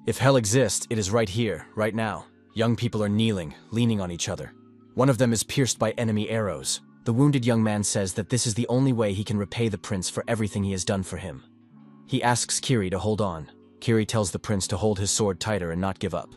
If hell exists, it is right here, right now. Young people are kneeling, leaning on each other. One of them is pierced by enemy arrows. The wounded young man says that this is the only way he can repay the prince for everything he has done for him. He asks Kiri to hold on. Kiri tells the prince to hold his sword tighter and not give up.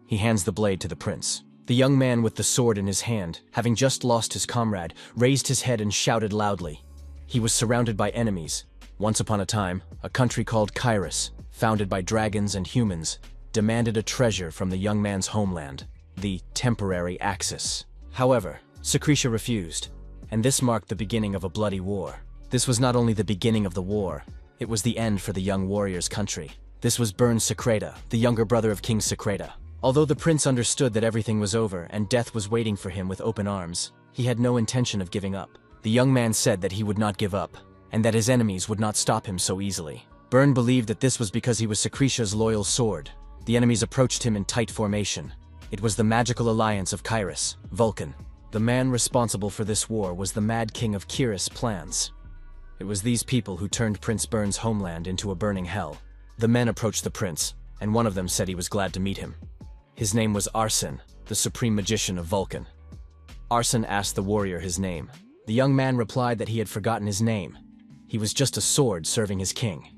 He hands the blade to the prince. The young man with the sword in his hand, having just lost his comrade, raised his head and shouted loudly. He was surrounded by enemies. Once upon a time, a country called Kyrus, founded by dragons and humans, demanded a treasure from the young man's homeland, the temporary Axis. However, Secretia refused, and this marked the beginning of a bloody war. This was not only the beginning of the war, it was the end for the young warrior's country. This was Burn Secreta, the younger brother of King Secreta. Although the prince understood that everything was over and death was waiting for him with open arms, he had no intention of giving up. The young man said that he would not give up, and that his enemies would not stop him so easily. Burn believed that this was because he was Secretia's loyal sword. The enemies approached him in tight formation. It was the magical alliance of Kyrus, Vulcan. The man responsible for this war was the Mad King of Kyrus' plans. It was these people who turned Prince Burn's homeland into a burning hell. The men approached the prince, and one of them said he was glad to meet him. His name was Arsene, the supreme magician of Vulcan. Arsene asked the warrior his name. The young man replied that he had forgotten his name. He was just a sword serving his king.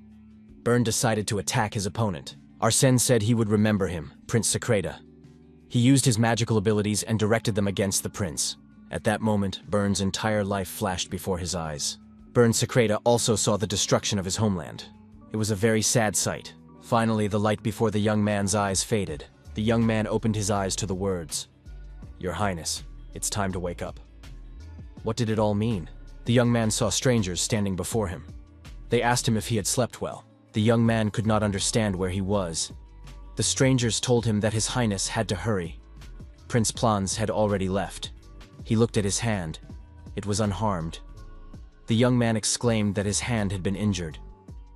Burn decided to attack his opponent. Arsene said he would remember him, Prince Secreta. He used his magical abilities and directed them against the prince. At that moment, Burn's entire life flashed before his eyes. Burn Secreta also saw the destruction of his homeland. It was a very sad sight. Finally, the light before the young man's eyes faded. The young man opened his eyes to the words, "Your Highness, it's time to wake up." What did it all mean? The young man saw strangers standing before him. They asked him if he had slept well. The young man could not understand where he was. The strangers told him that His Highness had to hurry. Prince Plans had already left. He looked at his hand. It was unharmed. The young man exclaimed that his hand had been injured.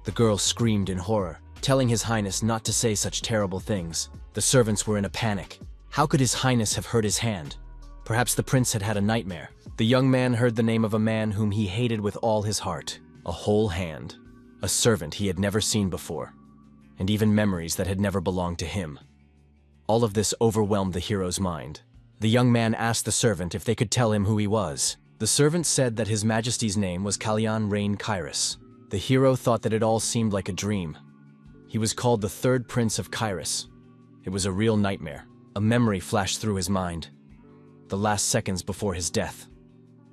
The girl screamed in horror, telling His Highness not to say such terrible things. The servants were in a panic. How could His Highness have hurt his hand? Perhaps the prince had had a nightmare. The young man heard the name of a man whom he hated with all his heart. A whole hand. A servant he had never seen before. And even memories that had never belonged to him. All of this overwhelmed the hero's mind. The young man asked the servant if they could tell him who he was. The servant said that His Majesty's name was Callian Rain Kyrus. The hero thought that it all seemed like a dream. He was called the third prince of Kyrus. It was a real nightmare. A memory flashed through his mind. The last seconds before his death.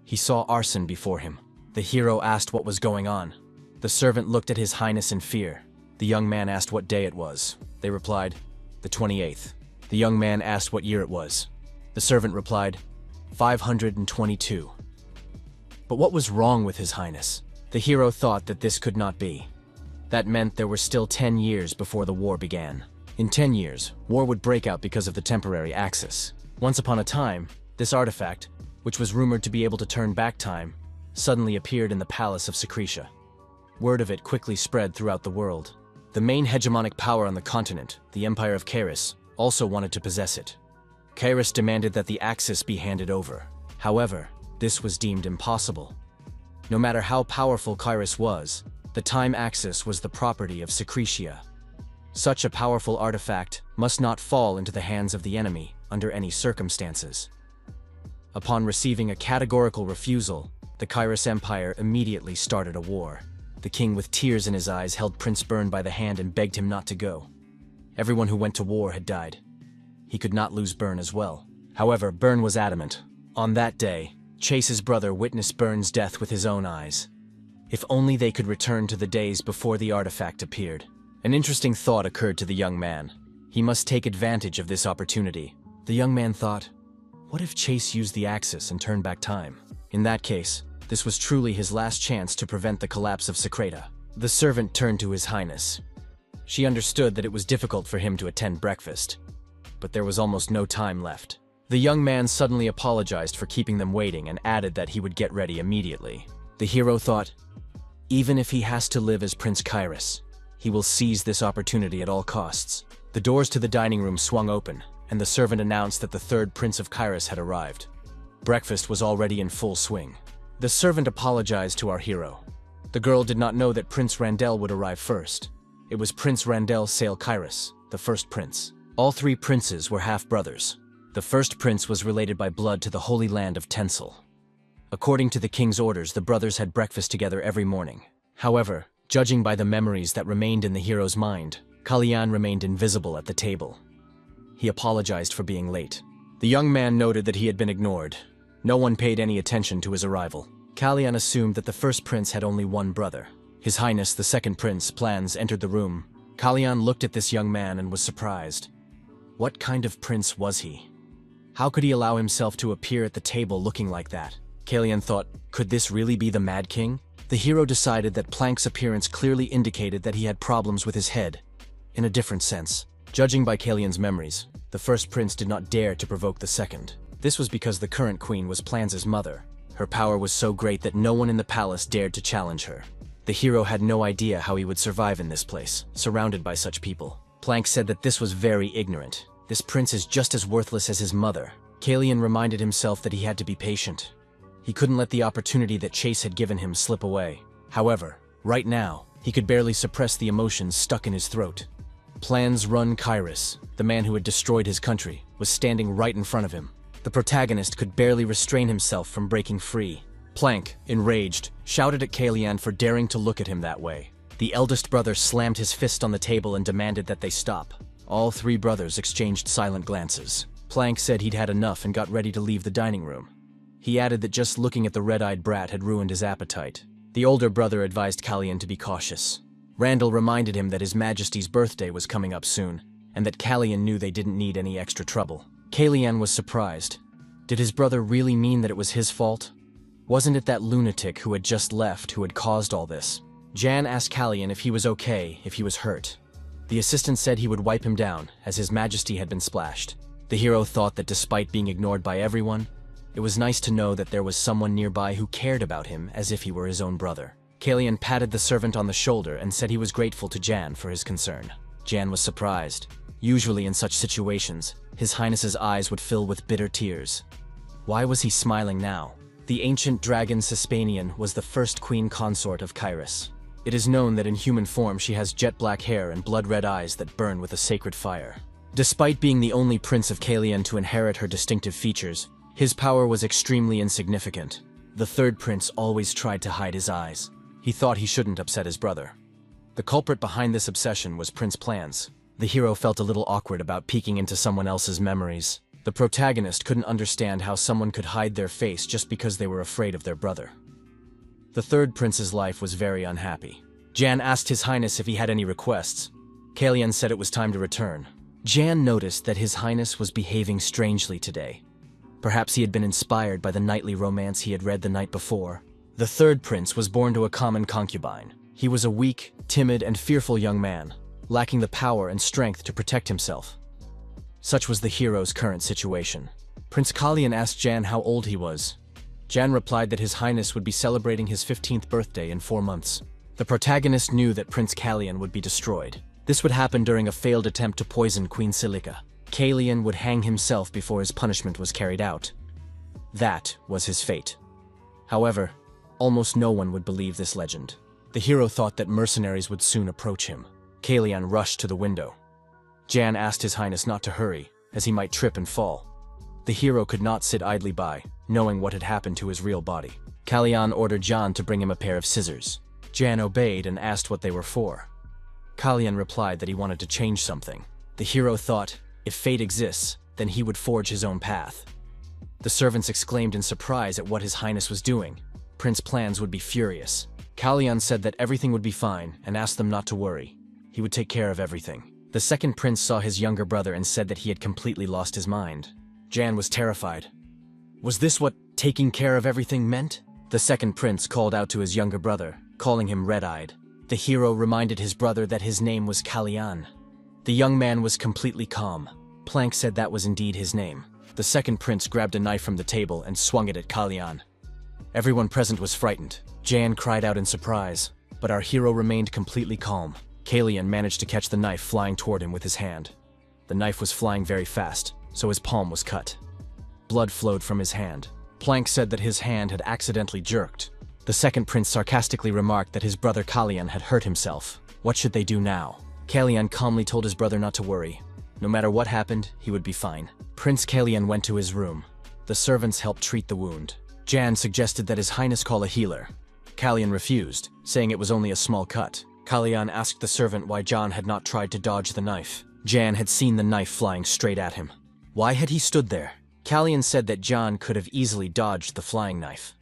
He saw Arsene before him. The hero asked what was going on. The servant looked at His Highness in fear. The young man asked what day it was. They replied, "The 28th. The young man asked what year it was. The servant replied, 522. But what was wrong with His Highness? The hero thought that this could not be. That meant there were still 10 years before the war began. In 10 years, war would break out because of the temporary Axis. Once upon a time, this artifact, which was rumored to be able to turn back time, suddenly appeared in the palace of Secretia. Word of it quickly spread throughout the world. The main hegemonic power on the continent, the Empire of Kyrus, also wanted to possess it. Kyrus demanded that the Axis be handed over. However, this was deemed impossible. No matter how powerful Kyrus was, the time Axis was the property of Secretia. Such a powerful artifact must not fall into the hands of the enemy under any circumstances. Upon receiving a categorical refusal, the Kyrus Empire immediately started a war. The king, with tears in his eyes, held Prince Burn by the hand and begged him not to go. Everyone who went to war had died. He could not lose Burn as well. However, Burn was adamant. On that day, Chase's brother witnessed Burn's death with his own eyes. If only they could return to the days before the artifact appeared. An interesting thought occurred to the young man. He must take advantage of this opportunity. The young man thought, what if Chase used the Axis and turned back time? In that case, this was truly his last chance to prevent the collapse of Secreta. The servant turned to His Highness. She understood that it was difficult for him to attend breakfast, but there was almost no time left. The young man suddenly apologized for keeping them waiting and added that he would get ready immediately. The hero thought, even if he has to live as Prince Kyrus, he will seize this opportunity at all costs. The doors to the dining room swung open, and the servant announced that the third Prince of Kyrus had arrived. Breakfast was already in full swing. The servant apologized to our hero. The girl did not know that Prince Randell would arrive first. It was Prince Randell Sale Kyrus, the first prince. All three princes were half-brothers. The first prince was related by blood to the Holy Land of Tencel. According to the king's orders, the brothers had breakfast together every morning. However, judging by the memories that remained in the hero's mind, Callian remained invisible at the table. He apologized for being late. The young man noted that he had been ignored. No one paid any attention to his arrival. Callian assumed that the first prince had only one brother. His Highness, the second prince, Plans, entered the room. Callian looked at this young man and was surprised. What kind of prince was he? How could he allow himself to appear at the table looking like that? Callian thought, could this really be the Mad King? The hero decided that Plank's appearance clearly indicated that he had problems with his head. In a different sense. Judging by Callian's memories, the first prince did not dare to provoke the second. This was because the current queen was Plans's mother. Her power was so great that no one in the palace dared to challenge her. The hero had no idea how he would survive in this place, surrounded by such people. Plank said that this was very ignorant. This prince is just as worthless as his mother. Callian reminded himself that he had to be patient. He couldn't let the opportunity that Chase had given him slip away. However, right now, he could barely suppress the emotions stuck in his throat. Plans Run Kairos, the man who had destroyed his country, was standing right in front of him. The protagonist could barely restrain himself from breaking free. Plank, enraged, shouted at Callian for daring to look at him that way. The eldest brother slammed his fist on the table and demanded that they stop. All three brothers exchanged silent glances. Plank said he'd had enough and got ready to leave the dining room. He added that just looking at the red-eyed brat had ruined his appetite. The older brother advised Callian to be cautious. Randall reminded him that His Majesty's birthday was coming up soon, and that Callian knew they didn't need any extra trouble. Callian was surprised. Did his brother really mean that it was his fault? Wasn't it that lunatic who had just left who had caused all this? Jan asked Callian if he was okay, if he was hurt. The assistant said he would wipe him down, as His Majesty had been splashed. The hero thought that despite being ignored by everyone, it was nice to know that there was someone nearby who cared about him as if he were his own brother. Callian patted the servant on the shoulder and said he was grateful to Jan for his concern. Jan was surprised. Usually in such situations, His Highness's eyes would fill with bitter tears. Why was he smiling now? The ancient dragon Cispanian was the first queen consort of Kairos. It is known that in human form she has jet-black hair and blood-red eyes that burn with a sacred fire. Despite being the only prince of Callian to inherit her distinctive features, his power was extremely insignificant. The third prince always tried to hide his eyes. He thought he shouldn't upset his brother. The culprit behind this obsession was Prince Plans. The hero felt a little awkward about peeking into someone else's memories. The protagonist couldn't understand how someone could hide their face just because they were afraid of their brother. The third prince's life was very unhappy. Jan asked His Highness if he had any requests. Callian said it was time to return. Jan noticed that His Highness was behaving strangely today. Perhaps he had been inspired by the knightly romance he had read the night before. The third prince was born to a common concubine. He was a weak, timid, and fearful young man, lacking the power and strength to protect himself. Such was the hero's current situation. Prince Callian asked Jan how old he was. Jan replied that His Highness would be celebrating his 15th birthday in 4 months. The protagonist knew that Prince Callian would be destroyed. This would happen during a failed attempt to poison Queen Silica. Callian would hang himself before his punishment was carried out. That was his fate. However, almost no one would believe this legend. The hero thought that mercenaries would soon approach him. Callian rushed to the window. Jan asked His Highness not to hurry, as he might trip and fall. The hero could not sit idly by, knowing what had happened to his real body. Callian ordered Jan to bring him a pair of scissors. Jan obeyed and asked what they were for. Callian replied that he wanted to change something. The hero thought, if fate exists, then he would forge his own path. The servants exclaimed in surprise at what His Highness was doing. Prince Plans would be furious. Callian said that everything would be fine and asked them not to worry. He would take care of everything. The second prince saw his younger brother and said that he had completely lost his mind. Jan was terrified. Was this what taking care of everything meant? The second prince called out to his younger brother, calling him red-eyed. The hero reminded his brother that his name was Callian. The young man was completely calm. Plank said that was indeed his name. The second prince grabbed a knife from the table and swung it at Callian. Everyone present was frightened. Jan cried out in surprise, but our hero remained completely calm. Callian managed to catch the knife flying toward him with his hand. The knife was flying very fast, so his palm was cut. Blood flowed from his hand. Plank said that his hand had accidentally jerked. The second prince sarcastically remarked that his brother Callian had hurt himself. What should they do now? Callian calmly told his brother not to worry. No matter what happened, he would be fine. Prince Callian went to his room. The servants helped treat the wound. Jan suggested that His Highness call a healer. Callian refused, saying it was only a small cut. Callian asked the servant why Jan had not tried to dodge the knife. Jan had seen the knife flying straight at him. Why had he stood there? Callian said that Jan could have easily dodged the flying knife.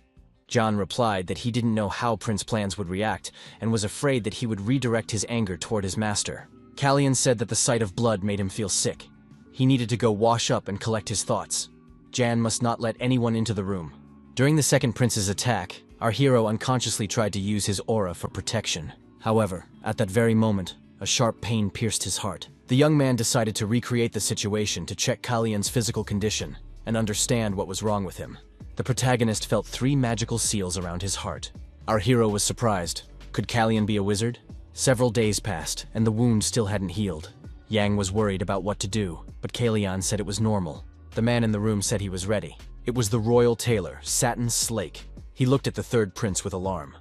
Jan replied that he didn't know how Prince Plans would react and was afraid that he would redirect his anger toward his master. Callian said that the sight of blood made him feel sick. He needed to go wash up and collect his thoughts. Jan must not let anyone into the room. During the second prince's attack, our hero unconsciously tried to use his aura for protection. However, at that very moment, a sharp pain pierced his heart. The young man decided to recreate the situation to check Callian's physical condition and understand what was wrong with him. The protagonist felt 3 magical seals around his heart. Our hero was surprised. Could Callian be a wizard? Several days passed, and the wound still hadn't healed. Yang was worried about what to do, but Callian said it was normal. The man in the room said he was ready. It was the royal tailor, Satin Slake. He looked at the third prince with alarm.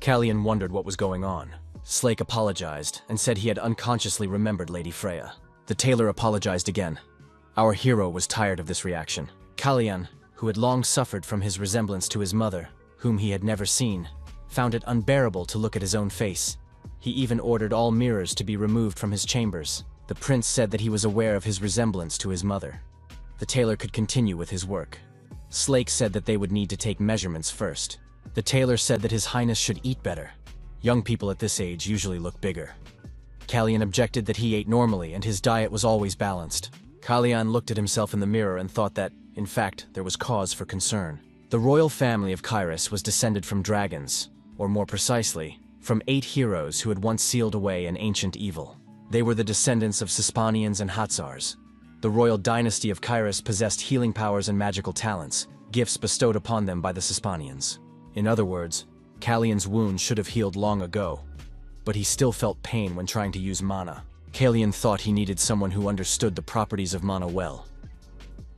Callian wondered what was going on. Slake apologized and said he had unconsciously remembered Lady Freya. The tailor apologized again. Our hero was tired of this reaction. Callian, who had long suffered from his resemblance to his mother, whom he had never seen, found it unbearable to look at his own face. He even ordered all mirrors to be removed from his chambers. The prince said that he was aware of his resemblance to his mother. The tailor could continue with his work. Slake said that they would need to take measurements first. The tailor said that His Highness should eat better. Young people at this age usually look bigger. Callian objected that he ate normally and his diet was always balanced. Callian looked at himself in the mirror and thought that, in fact, there was cause for concern. The royal family of Kyrus was descended from dragons, or more precisely, from 8 heroes who had once sealed away an ancient evil. They were the descendants of Cispanians and Hatzars. The royal dynasty of Kyrus possessed healing powers and magical talents, gifts bestowed upon them by the Cispanians. In other words, Callian's wound should have healed long ago, but he still felt pain when trying to use mana. Callian thought he needed someone who understood the properties of mana well.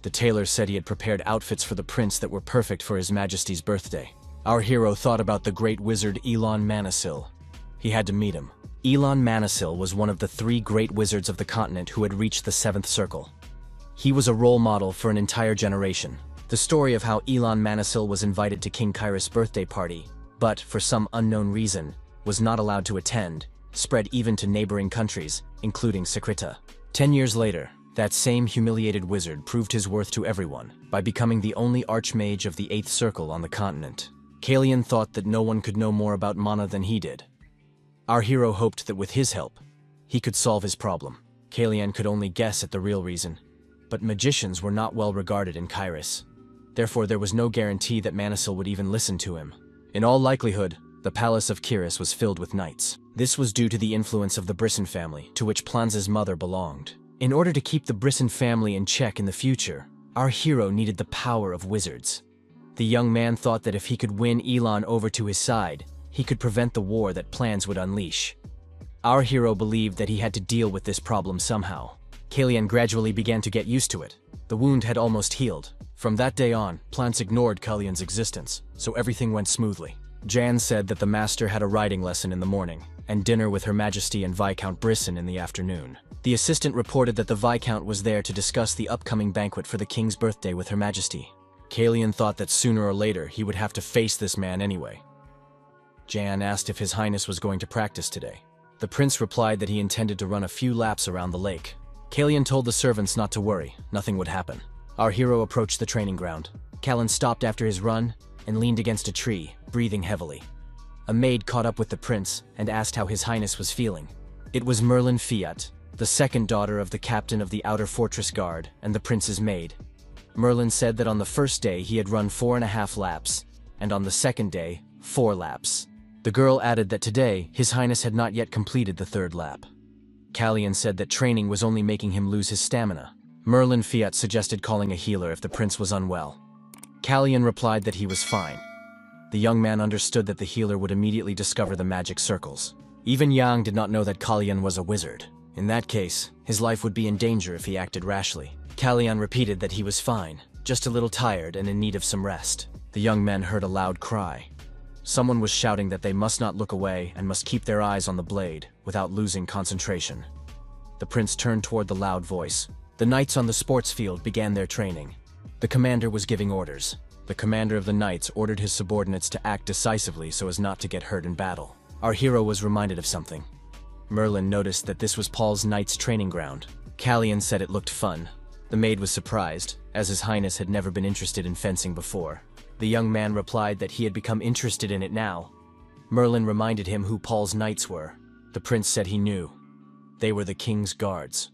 The tailor said he had prepared outfits for the prince that were perfect for His Majesty's birthday. Our hero thought about the great wizard Elon Manasil. He had to meet him. Elon Manasil was one of the 3 great wizards of the continent who had reached the 7th circle. He was a role model for an entire generation. The story of how Elon Manasil was invited to King Kyrus' birthday party, but, for some unknown reason, was not allowed to attend, spread even to neighboring countries, including Sekrita. 10 years later, that same humiliated wizard proved his worth to everyone by becoming the only archmage of the 8th circle on the continent. Callian thought that no one could know more about mana than he did. Our hero hoped that with his help, he could solve his problem. Callian could only guess at the real reason, but magicians were not well regarded in Kyrus. Therefore, there was no guarantee that Manasil would even listen to him. In all likelihood, the palace of Kyrus was filled with knights. This was due to the influence of the Brisson family, to which Planza's mother belonged. In order to keep the Brisson family in check in the future, our hero needed the power of wizards. The young man thought that if he could win Elon over to his side, he could prevent the war that Plans would unleash. Our hero believed that he had to deal with this problem somehow. Callian gradually began to get used to it. The wound had almost healed. From that day on, Plans ignored Callian's existence, so everything went smoothly. Jan said that the master had a riding lesson in the morning, and dinner with Her Majesty and Viscount Brisson in the afternoon. The assistant reported that the Viscount was there to discuss the upcoming banquet for the king's birthday with Her Majesty. Callian thought that sooner or later he would have to face this man anyway. Jan asked if His Highness was going to practice today. The prince replied that he intended to run a few laps around the lake. Callian told the servants not to worry, nothing would happen. Our hero approached the training ground. Callian stopped after his run and leaned against a tree, breathing heavily. A maid caught up with the prince and asked how His Highness was feeling. It was Merlin Fiat, the second daughter of the captain of the Outer Fortress Guard and the prince's maid. Merlin said that on the first day he had run 4.5 laps, and on the second day, 4 laps. The girl added that today, His Highness had not yet completed the 3rd lap. Callian said that training was only making him lose his stamina. Merlin Fiat suggested calling a healer if the prince was unwell. Callian replied that he was fine. The young man understood that the healer would immediately discover the magic circles. Even Yang did not know that Callian was a wizard. In that case, his life would be in danger if he acted rashly. Callian repeated that he was fine, just a little tired and in need of some rest. The young men heard a loud cry. Someone was shouting that they must not look away and must keep their eyes on the blade without losing concentration. The prince turned toward the loud voice. The knights on the sports field began their training. The commander was giving orders. The commander of the knights ordered his subordinates to act decisively so as not to get hurt in battle. Our hero was reminded of something. Merlin noticed that this was Paul's knight's training ground. Callian said it looked fun. The maid was surprised, as His Highness had never been interested in fencing before. The young man replied that he had become interested in it now. Merlin reminded him who Paul's knights were. The prince said he knew. They were the king's guards.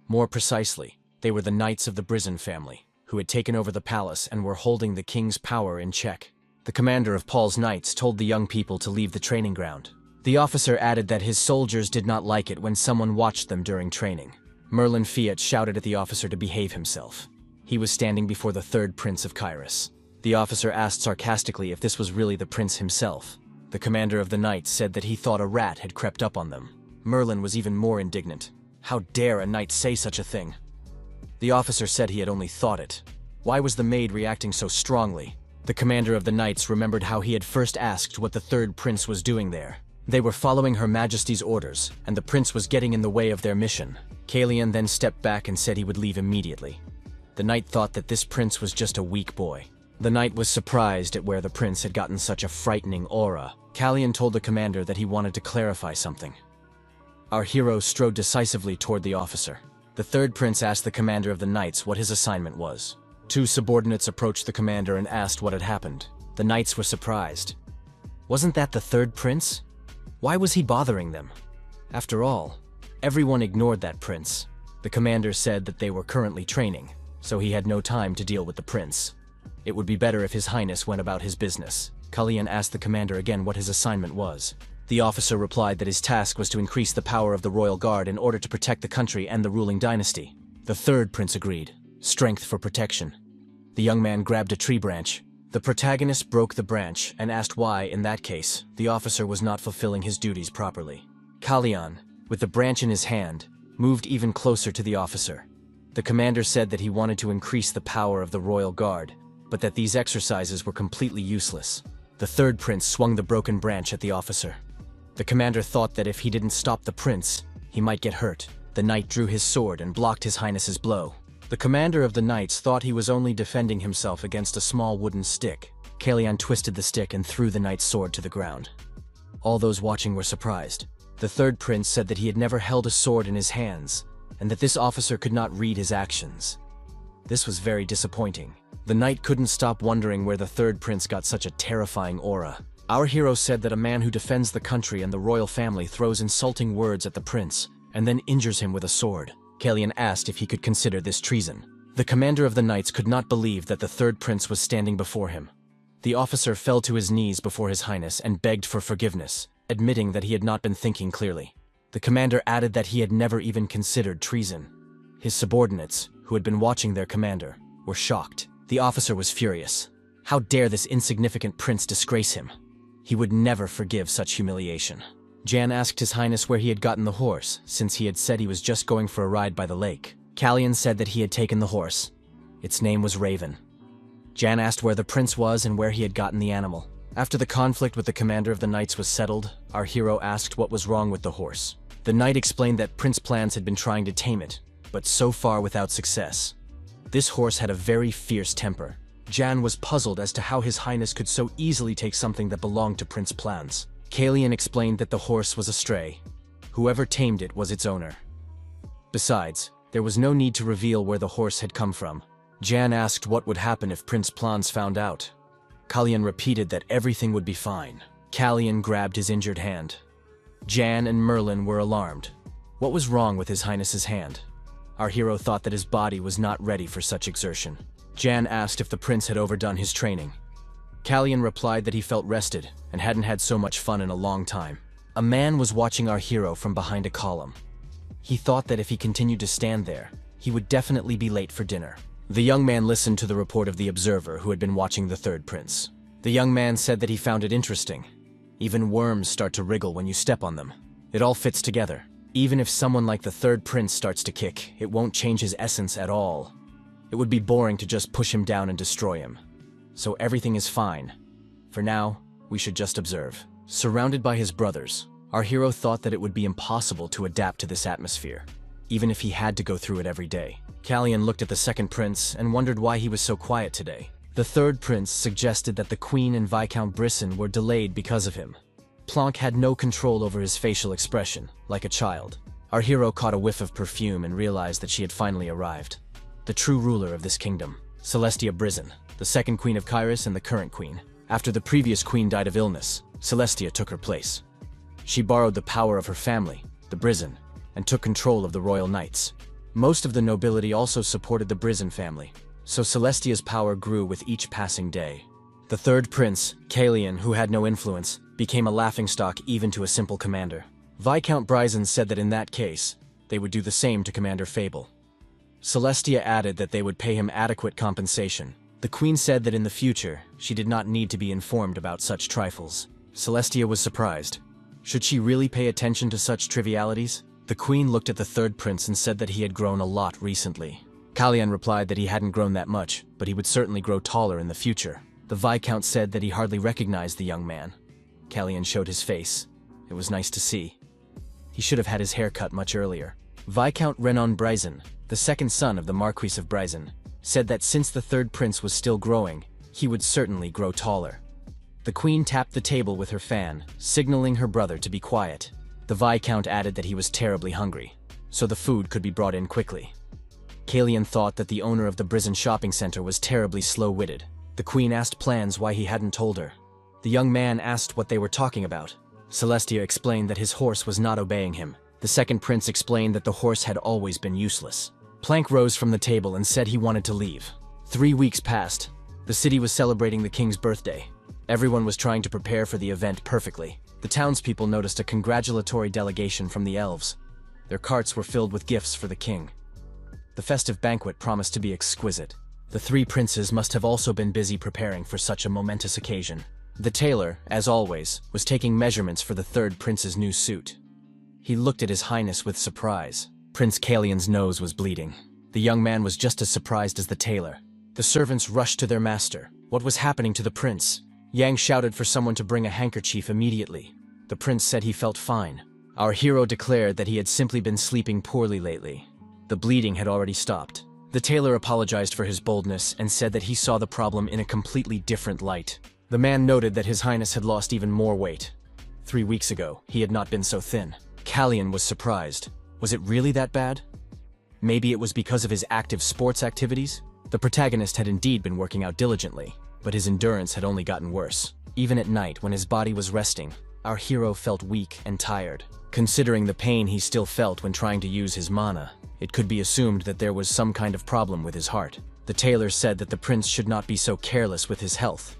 More precisely, they were the knights of the Brizon family, who had taken over the palace and were holding the king's power in check. The commander of Paul's knights told the young people to leave the training ground. The officer added that his soldiers did not like it when someone watched them during training. Merlin Fiat shouted at the officer to behave himself. He was standing before the third prince of Kairos. The officer asked sarcastically if this was really the prince himself. The commander of the knights said that he thought a rat had crept up on them. Merlin was even more indignant. How dare a knight say such a thing? The officer said he had only thought it. Why was the maid reacting so strongly? The commander of the knights remembered how he had first asked what the third prince was doing there. They were following Her Majesty's orders, and the prince was getting in the way of their mission. Callian then stepped back and said he would leave immediately. The knight thought that this prince was just a weak boy. The knight was surprised at where the prince had gotten such a frightening aura. Callian told the commander that he wanted to clarify something. Our hero strode decisively toward the officer. The third prince asked the commander of the knights what his assignment was. Two subordinates approached the commander and asked what had happened. The knights were surprised. Wasn't that the third prince? Why was he bothering them? After all, everyone ignored that prince. The commander said that they were currently training, so he had no time to deal with the prince. It would be better if His Highness went about his business. Callian asked the commander again what his assignment was. The officer replied that his task was to increase the power of the royal guard in order to protect the country and the ruling dynasty. The third prince agreed. Strength for protection. The young man grabbed a tree branch. The protagonist broke the branch and asked why, in that case, the officer was not fulfilling his duties properly. Callian, with the branch in his hand, moved even closer to the officer. The commander said that he wanted to increase the power of the royal guard, but that these exercises were completely useless. The third prince swung the broken branch at the officer. The commander thought that if he didn't stop the prince, he might get hurt. The knight drew his sword and blocked His Highness's blow. The commander of the knights thought he was only defending himself against a small wooden stick. Callian twisted the stick and threw the knight's sword to the ground. All those watching were surprised. The third prince said that he had never held a sword in his hands, and that this officer could not read his actions. This was very disappointing. The knight couldn't stop wondering where the third prince got such a terrifying aura. Our hero said that a man who defends the country and the royal family throws insulting words at the prince, and then injures him with a sword. Callian asked if he could consider this treason. The commander of the knights could not believe that the third prince was standing before him. The officer fell to his knees before His Highness and begged for forgiveness, admitting that he had not been thinking clearly. The commander added that he had never even considered treason. His subordinates, who had been watching their commander, were shocked. The officer was furious. How dare this insignificant prince disgrace him? He would never forgive such humiliation. Jan asked His Highness where he had gotten the horse, since he had said he was just going for a ride by the lake. Callian said that he had taken the horse. Its name was Raven. Jan asked where the prince was and where he had gotten the animal. After the conflict with the commander of the knights was settled, our hero asked what was wrong with the horse. The knight explained that Prince Plans had been trying to tame it, but so far without success. This horse had a very fierce temper. Jan was puzzled as to how His Highness could so easily take something that belonged to Prince Plans. Callian explained that the horse was a stray. Whoever tamed it was its owner. Besides, there was no need to reveal where the horse had come from. Jan asked what would happen if Prince Plans found out. Callian repeated that everything would be fine. Callian grabbed his injured hand. Jan and Merlin were alarmed. What was wrong with His Highness's hand? Our hero thought that his body was not ready for such exertion. Jan asked if the prince had overdone his training. Callian replied that he felt rested and hadn't had so much fun in a long time. A man was watching our hero from behind a column. He thought that if he continued to stand there, he would definitely be late for dinner. The young man listened to the report of the observer who had been watching the third prince. The young man said that he found it interesting. Even worms start to wriggle when you step on them. It all fits together. Even if someone like the third prince starts to kick, it won't change his essence at all. It would be boring to just push him down and destroy him. So everything is fine. For now, We should just observe. Surrounded by his brothers, our hero thought that it would be impossible to adapt to this atmosphere, even if he had to go through it every day. Callian looked at the second prince and wondered why he was so quiet today. The third prince suggested that the queen and Viscount Brisson were delayed because of him. Planck had no control over his facial expression, like a child. Our hero caught a whiff of perfume and realized that she had finally arrived. The true ruler of this kingdom, Celestia Brisson, the second queen of Kairos and the current queen. After the previous queen died of illness, Celestia took her place. She borrowed the power of her family, the Brisson, and took control of the royal knights. Most of the nobility also supported the Brisson family, so Celestia's power grew with each passing day. The third prince, Callian, who had no influence, became a laughingstock even to a simple commander. Viscount Brisson said that in that case, they would do the same to Commander Fable. Celestia added that they would pay him adequate compensation. The queen said that in the future, she did not need to be informed about such trifles. Celestia was surprised. Should she really pay attention to such trivialities? The queen looked at the third prince and said that he had grown a lot recently. Callian replied that he hadn't grown that much, but he would certainly grow taller in the future. The Viscount said that he hardly recognized the young man. Callian showed his face. It was nice to see. He should have had his hair cut much earlier. Viscount Renan Brisson, the second son of the Marquis of Brisson, said that since the third prince was still growing, he would certainly grow taller. The queen tapped the table with her fan, signaling her brother to be quiet. The Viscount added that he was terribly hungry, so the food could be brought in quickly. Callian thought that the owner of the Brisson shopping center was terribly slow-witted. The queen asked plans why he hadn't told her. The young man asked what they were talking about. Celestia explained that his horse was not obeying him. The second prince explained that the horse had always been useless. Planck rose from the table and said he wanted to leave. 3 weeks passed. The city was celebrating the king's birthday. Everyone was trying to prepare for the event perfectly. The townspeople noticed a congratulatory delegation from the elves. Their carts were filled with gifts for the king. The festive banquet promised to be exquisite. The 3 princes must have also been busy preparing for such a momentous occasion. The tailor, as always, was taking measurements for the third prince's new suit. He looked at His Highness with surprise. Prince Callian's nose was bleeding. The young man was just as surprised as the tailor. The servants rushed to their master. What was happening to the prince? Yang shouted for someone to bring a handkerchief immediately. The prince said he felt fine. Our hero declared that he had simply been sleeping poorly lately. The bleeding had already stopped. The tailor apologized for his boldness and said that he saw the problem in a completely different light. The man noted that His Highness had lost even more weight. 3 weeks ago, he had not been so thin. Callian was surprised. Was it really that bad? Maybe it was because of his active sports activities? The protagonist had indeed been working out diligently, but his endurance had only gotten worse. Even at night, when his body was resting, our hero felt weak and tired. Considering the pain he still felt when trying to use his mana, it could be assumed that there was some kind of problem with his heart. The tailor said that the prince should not be so careless with his health.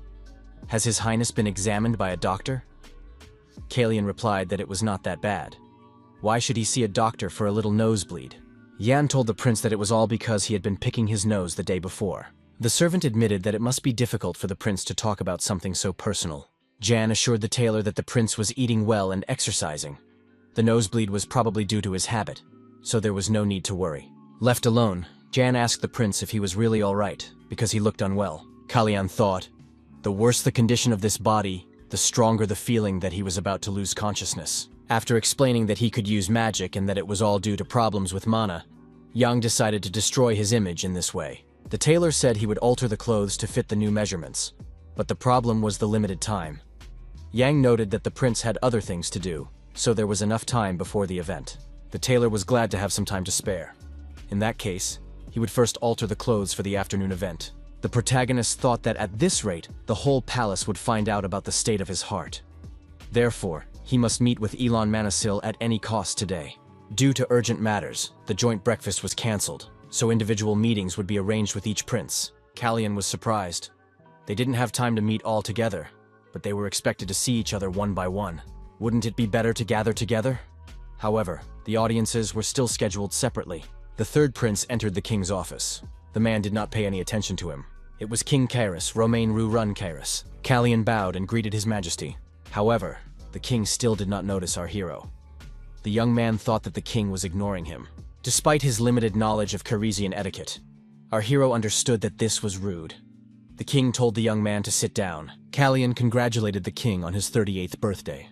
Has His Highness been examined by a doctor? Callian replied that it was not that bad. Why should he see a doctor for a little nosebleed? Yan told the prince that it was all because he had been picking his nose the day before. The servant admitted that it must be difficult for the prince to talk about something so personal. Jan assured the tailor that the prince was eating well and exercising. The nosebleed was probably due to his habit, so there was no need to worry. Left alone, Jan asked the prince if he was really all right, because he looked unwell. Callian thought, the worse the condition of this body, the stronger the feeling that he was about to lose consciousness. After explaining that he could use magic and that it was all due to problems with mana, Yang decided to destroy his image in this way. The tailor said he would alter the clothes to fit the new measurements, but the problem was the limited time. Yang noted that the prince had other things to do, so there was enough time before the event. The tailor was glad to have some time to spare. In that case, he would first alter the clothes for the afternoon event. The protagonist thought that at this rate, the whole palace would find out about the state of his heart. Therefore, he must meet with Elon Manasil at any cost today. Due to urgent matters, the joint breakfast was cancelled, so individual meetings would be arranged with each prince. Callian was surprised. They didn't have time to meet all together, but they were expected to see each other one by one. Wouldn't it be better to gather together? However, the audiences were still scheduled separately. The third prince entered the king's office. The man did not pay any attention to him. It was King Kairos, Romain Rurun Kairos. Callian bowed and greeted his majesty. However, the king still did not notice our hero. The young man thought that the king was ignoring him. Despite his limited knowledge of Carisian etiquette, our hero understood that this was rude. The king told the young man to sit down. Callian congratulated the king on his 38th birthday.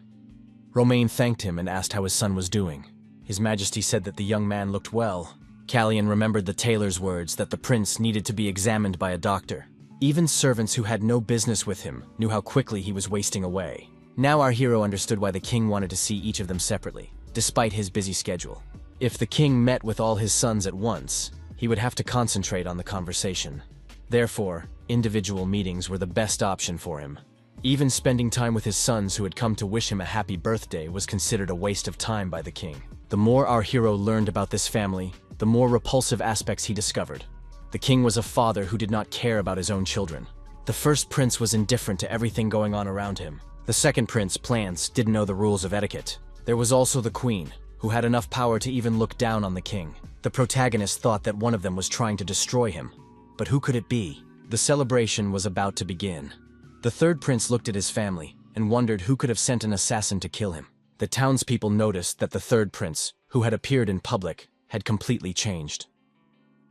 Romain thanked him and asked how his son was doing. His Majesty said that the young man looked well. Callian remembered the tailor's words that the prince needed to be examined by a doctor. Even servants who had no business with him knew how quickly he was wasting away. Now our hero understood why the king wanted to see each of them separately, despite his busy schedule. If the king met with all his sons at once, he would have to concentrate on the conversation. Therefore, individual meetings were the best option for him. Even spending time with his sons who had come to wish him a happy birthday was considered a waste of time by the king. The more our hero learned about this family, the more repulsive aspects he discovered. The king was a father who did not care about his own children. The first prince was indifferent to everything going on around him. The second prince, Plans, didn't know the rules of etiquette. There was also the queen, who had enough power to even look down on the king. The protagonist thought that one of them was trying to destroy him. But who could it be? The celebration was about to begin. The third prince looked at his family and wondered who could have sent an assassin to kill him. The townspeople noticed that the third prince, who had appeared in public, had completely changed.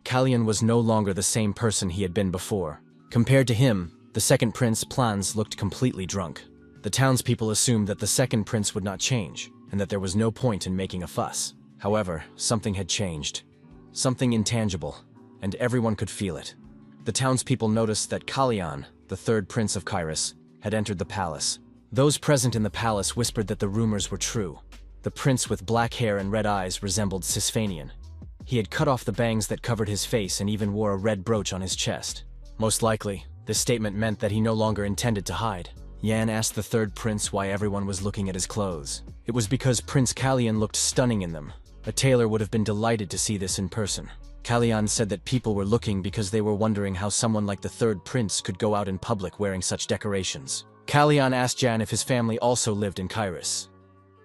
Callian was no longer the same person he had been before. Compared to him, the second prince, Plans, looked completely drunk. The townspeople assumed that the second prince would not change, and that there was no point in making a fuss. However, something had changed. Something intangible, and everyone could feel it. The townspeople noticed that Callian, the third prince of Kairos, had entered the palace. Those present in the palace whispered that the rumors were true. The prince with black hair and red eyes resembled Sisphanian. He had cut off the bangs that covered his face and even wore a red brooch on his chest. Most likely, this statement meant that he no longer intended to hide. Yan asked the third prince why everyone was looking at his clothes. It was because Prince Callian looked stunning in them. A tailor would have been delighted to see this in person. Callian said that people were looking because they were wondering how someone like the third prince could go out in public wearing such decorations. Callian asked Jan if his family also lived in Kairos.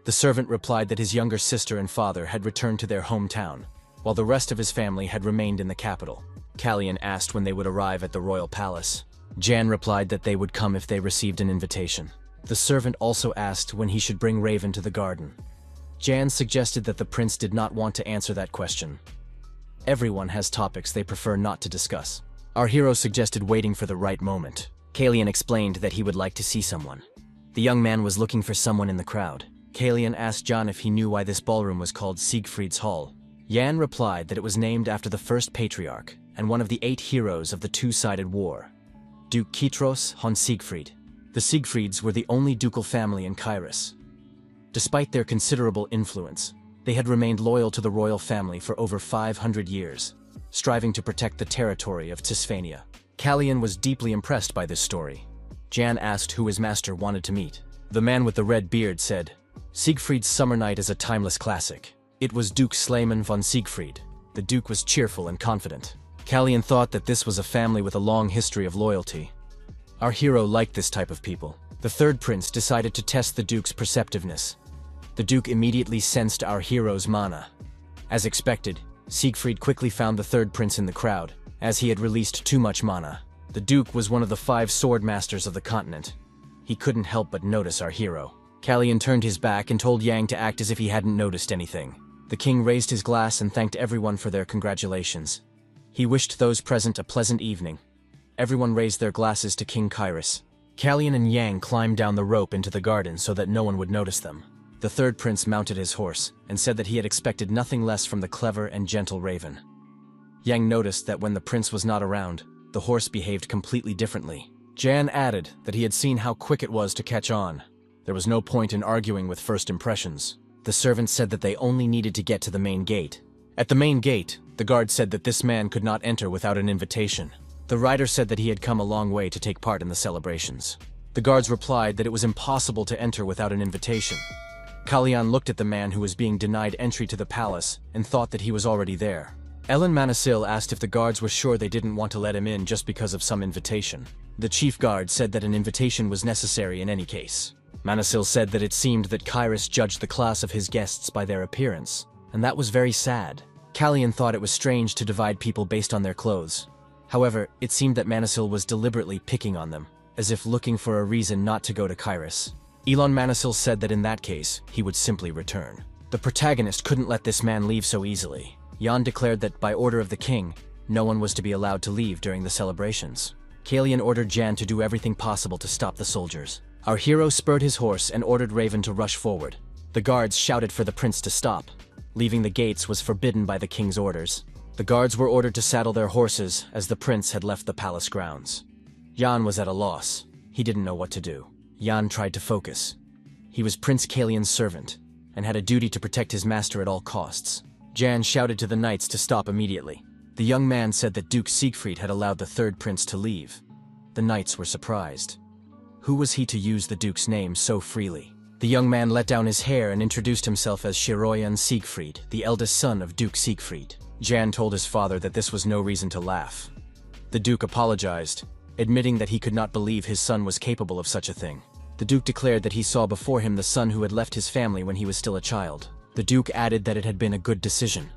The servant replied that his younger sister and father had returned to their hometown, while the rest of his family had remained in the capital. Callian asked when they would arrive at the royal palace. Jan replied that they would come if they received an invitation. The servant also asked when he should bring Raven to the garden. Jan suggested that the prince did not want to answer that question. Everyone has topics they prefer not to discuss. Our hero suggested waiting for the right moment. Callian explained that he would like to see someone. The young man was looking for someone in the crowd. Callian asked Jan if he knew why this ballroom was called Siegfried's Hall. Jan replied that it was named after the first patriarch and one of the 8 heroes of the two-sided war, Duke Kitros Hon Siegfried. The Siegfrieds were the only ducal family in Kairos. Despite their considerable influence, they had remained loyal to the royal family for over 500 years, striving to protect the territory of Tisphania. Callian was deeply impressed by this story. Jan asked who his master wanted to meet. The man with the red beard said, "Siegfried's Summer Night is a timeless classic. It was Duke Slayman von Siegfried." The Duke was cheerful and confident. Callian thought that this was a family with a long history of loyalty. Our hero liked this type of people. The third prince decided to test the Duke's perceptiveness. The Duke immediately sensed our hero's mana. As expected, Siegfried quickly found the third prince in the crowd, as he had released too much mana. The Duke was one of the 5 sword masters of the continent. He couldn't help but notice our hero. Callian turned his back and told Yang to act as if he hadn't noticed anything. The king raised his glass and thanked everyone for their congratulations. He wished those present a pleasant evening. Everyone raised their glasses to King Kairos. Callian and Yang climbed down the rope into the garden so that no one would notice them. The third prince mounted his horse and said that he had expected nothing less from the clever and gentle Raven. Yang noticed that when the prince was not around, the horse behaved completely differently. Jan added that he had seen how quick it was to catch on. There was no point in arguing with first impressions. The servant said that they only needed to get to the main gate. At the main gate, the guard said that this man could not enter without an invitation. The rider said that he had come a long way to take part in the celebrations. The guards replied that it was impossible to enter without an invitation. Callian looked at the man who was being denied entry to the palace and thought that he was already there. Ellen Manasil asked if the guards were sure they didn't want to let him in just because of some invitation. The chief guard said that an invitation was necessary in any case. Manasil said that it seemed that Kairos judged the class of his guests by their appearance, and that was very sad. Callian thought it was strange to divide people based on their clothes. However, it seemed that Manasil was deliberately picking on them, as if looking for a reason not to go to Kairos. Elon Manasil said that in that case, he would simply return. The protagonist couldn't let this man leave so easily. Jan declared that by order of the king, no one was to be allowed to leave during the celebrations. Callian ordered Jan to do everything possible to stop the soldiers. Our hero spurred his horse and ordered Raven to rush forward. The guards shouted for the prince to stop. Leaving the gates was forbidden by the king's orders. The guards were ordered to saddle their horses as the prince had left the palace grounds. Jan was at a loss. He didn't know what to do. Jan tried to focus. He was Prince Callian's servant and had a duty to protect his master at all costs. Jan shouted to the knights to stop immediately. The young man said that Duke Siegfried had allowed the third prince to leave. The knights were surprised. Who was he to use the duke's name so freely? The young man let down his hair and introduced himself as Shiroyan Siegfried, the eldest son of Duke Siegfried. Jan told his father that this was no reason to laugh. The duke apologized, admitting that he could not believe his son was capable of such a thing. The duke declared that he saw before him the son who had left his family when he was still a child. The duke added that it had been a good decision.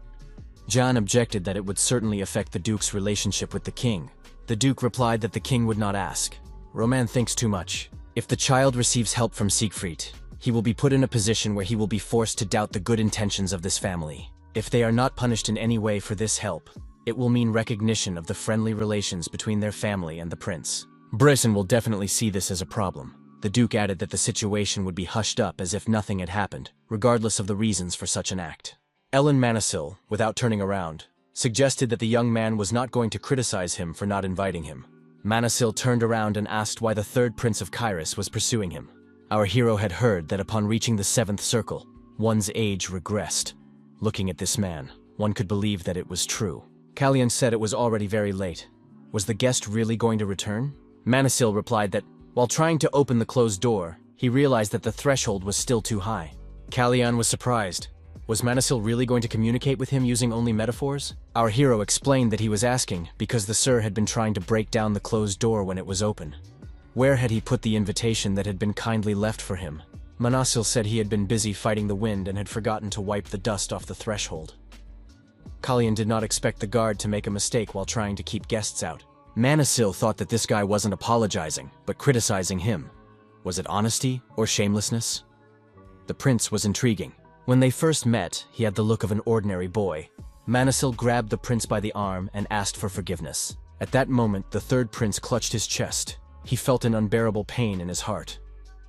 Jan objected that it would certainly affect the duke's relationship with the king. The duke replied that the king would not ask. Roman thinks too much. If the child receives help from Siegfried, he will be put in a position where he will be forced to doubt the good intentions of this family. If they are not punished in any way for this help, it will mean recognition of the friendly relations between their family and the prince. Brisson will definitely see this as a problem. The duke added that the situation would be hushed up as if nothing had happened, regardless of the reasons for such an act. Ellen Manasil, without turning around, suggested that the young man was not going to criticize him for not inviting him. Manasil turned around and asked why the third prince of Kyrus was pursuing him. Our hero had heard that upon reaching the seventh circle, one's age regressed. Looking at this man, one could believe that it was true. Callian said it was already very late. Was the guest really going to return? Manasil replied that, while trying to open the closed door, he realized that the threshold was still too high. Callian was surprised. Was Manasil really going to communicate with him using only metaphors? Our hero explained that he was asking because the Sir had been trying to break down the closed door when it was open. Where had he put the invitation that had been kindly left for him? Manasil said he had been busy fighting the wind and had forgotten to wipe the dust off the threshold. Callian did not expect the guard to make a mistake while trying to keep guests out. Manasil thought that this guy wasn't apologizing, but criticizing him. Was it honesty or shamelessness? The prince was intriguing. When they first met, he had the look of an ordinary boy. Manasil grabbed the prince by the arm and asked for forgiveness. At that moment, the third prince clutched his chest. He felt an unbearable pain in his heart.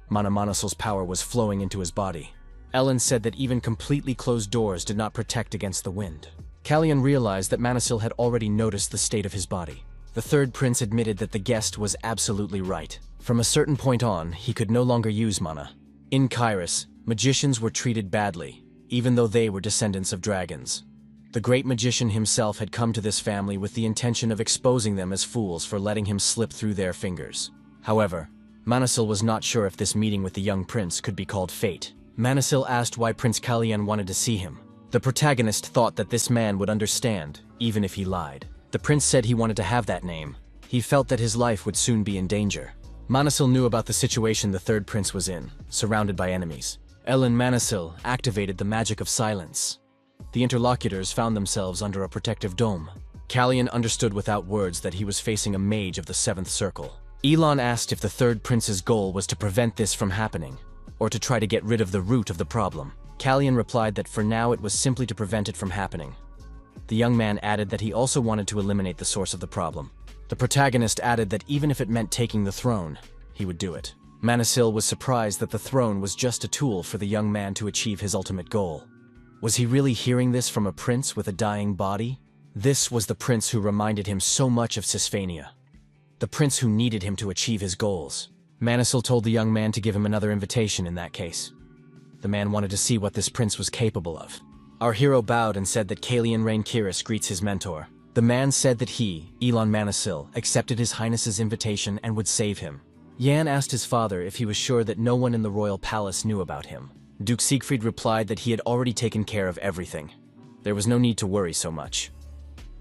Manasil's power was flowing into his body. Ellen said that even completely closed doors did not protect against the wind. Callian realized that Manasil had already noticed the state of his body. The third prince admitted that the guest was absolutely right. From a certain point on, he could no longer use mana. In Kyrus, magicians were treated badly, even though they were descendants of dragons. The great magician himself had come to this family with the intention of exposing them as fools for letting him slip through their fingers. However, Manasil was not sure if this meeting with the young prince could be called fate. Manasil asked why Prince Callian wanted to see him. The protagonist thought that this man would understand, even if he lied. The prince said he wanted to have that name. He felt that his life would soon be in danger. Manasil knew about the situation the third prince was in, surrounded by enemies. Ellen Manasil activated the magic of silence. The interlocutors found themselves under a protective dome. Callian understood without words that he was facing a mage of the seventh circle. Elon asked if the third prince's goal was to prevent this from happening, or to try to get rid of the root of the problem. Callian replied that for now it was simply to prevent it from happening. The young man added that he also wanted to eliminate the source of the problem. The protagonist added that even if it meant taking the throne, he would do it. Manasil was surprised that the throne was just a tool for the young man to achieve his ultimate goal. Was he really hearing this from a prince with a dying body? This was the prince who reminded him so much of Sisphania. The prince who needed him to achieve his goals. Manasil told the young man to give him another invitation in that case. The man wanted to see what this prince was capable of. Our hero bowed and said that Callian Reinkiris greets his mentor. The man said that he, Elon Manasil, accepted his highness's invitation and would save him. Yan asked his father if he was sure that no one in the royal palace knew about him. Duke Siegfried replied that he had already taken care of everything. There was no need to worry so much.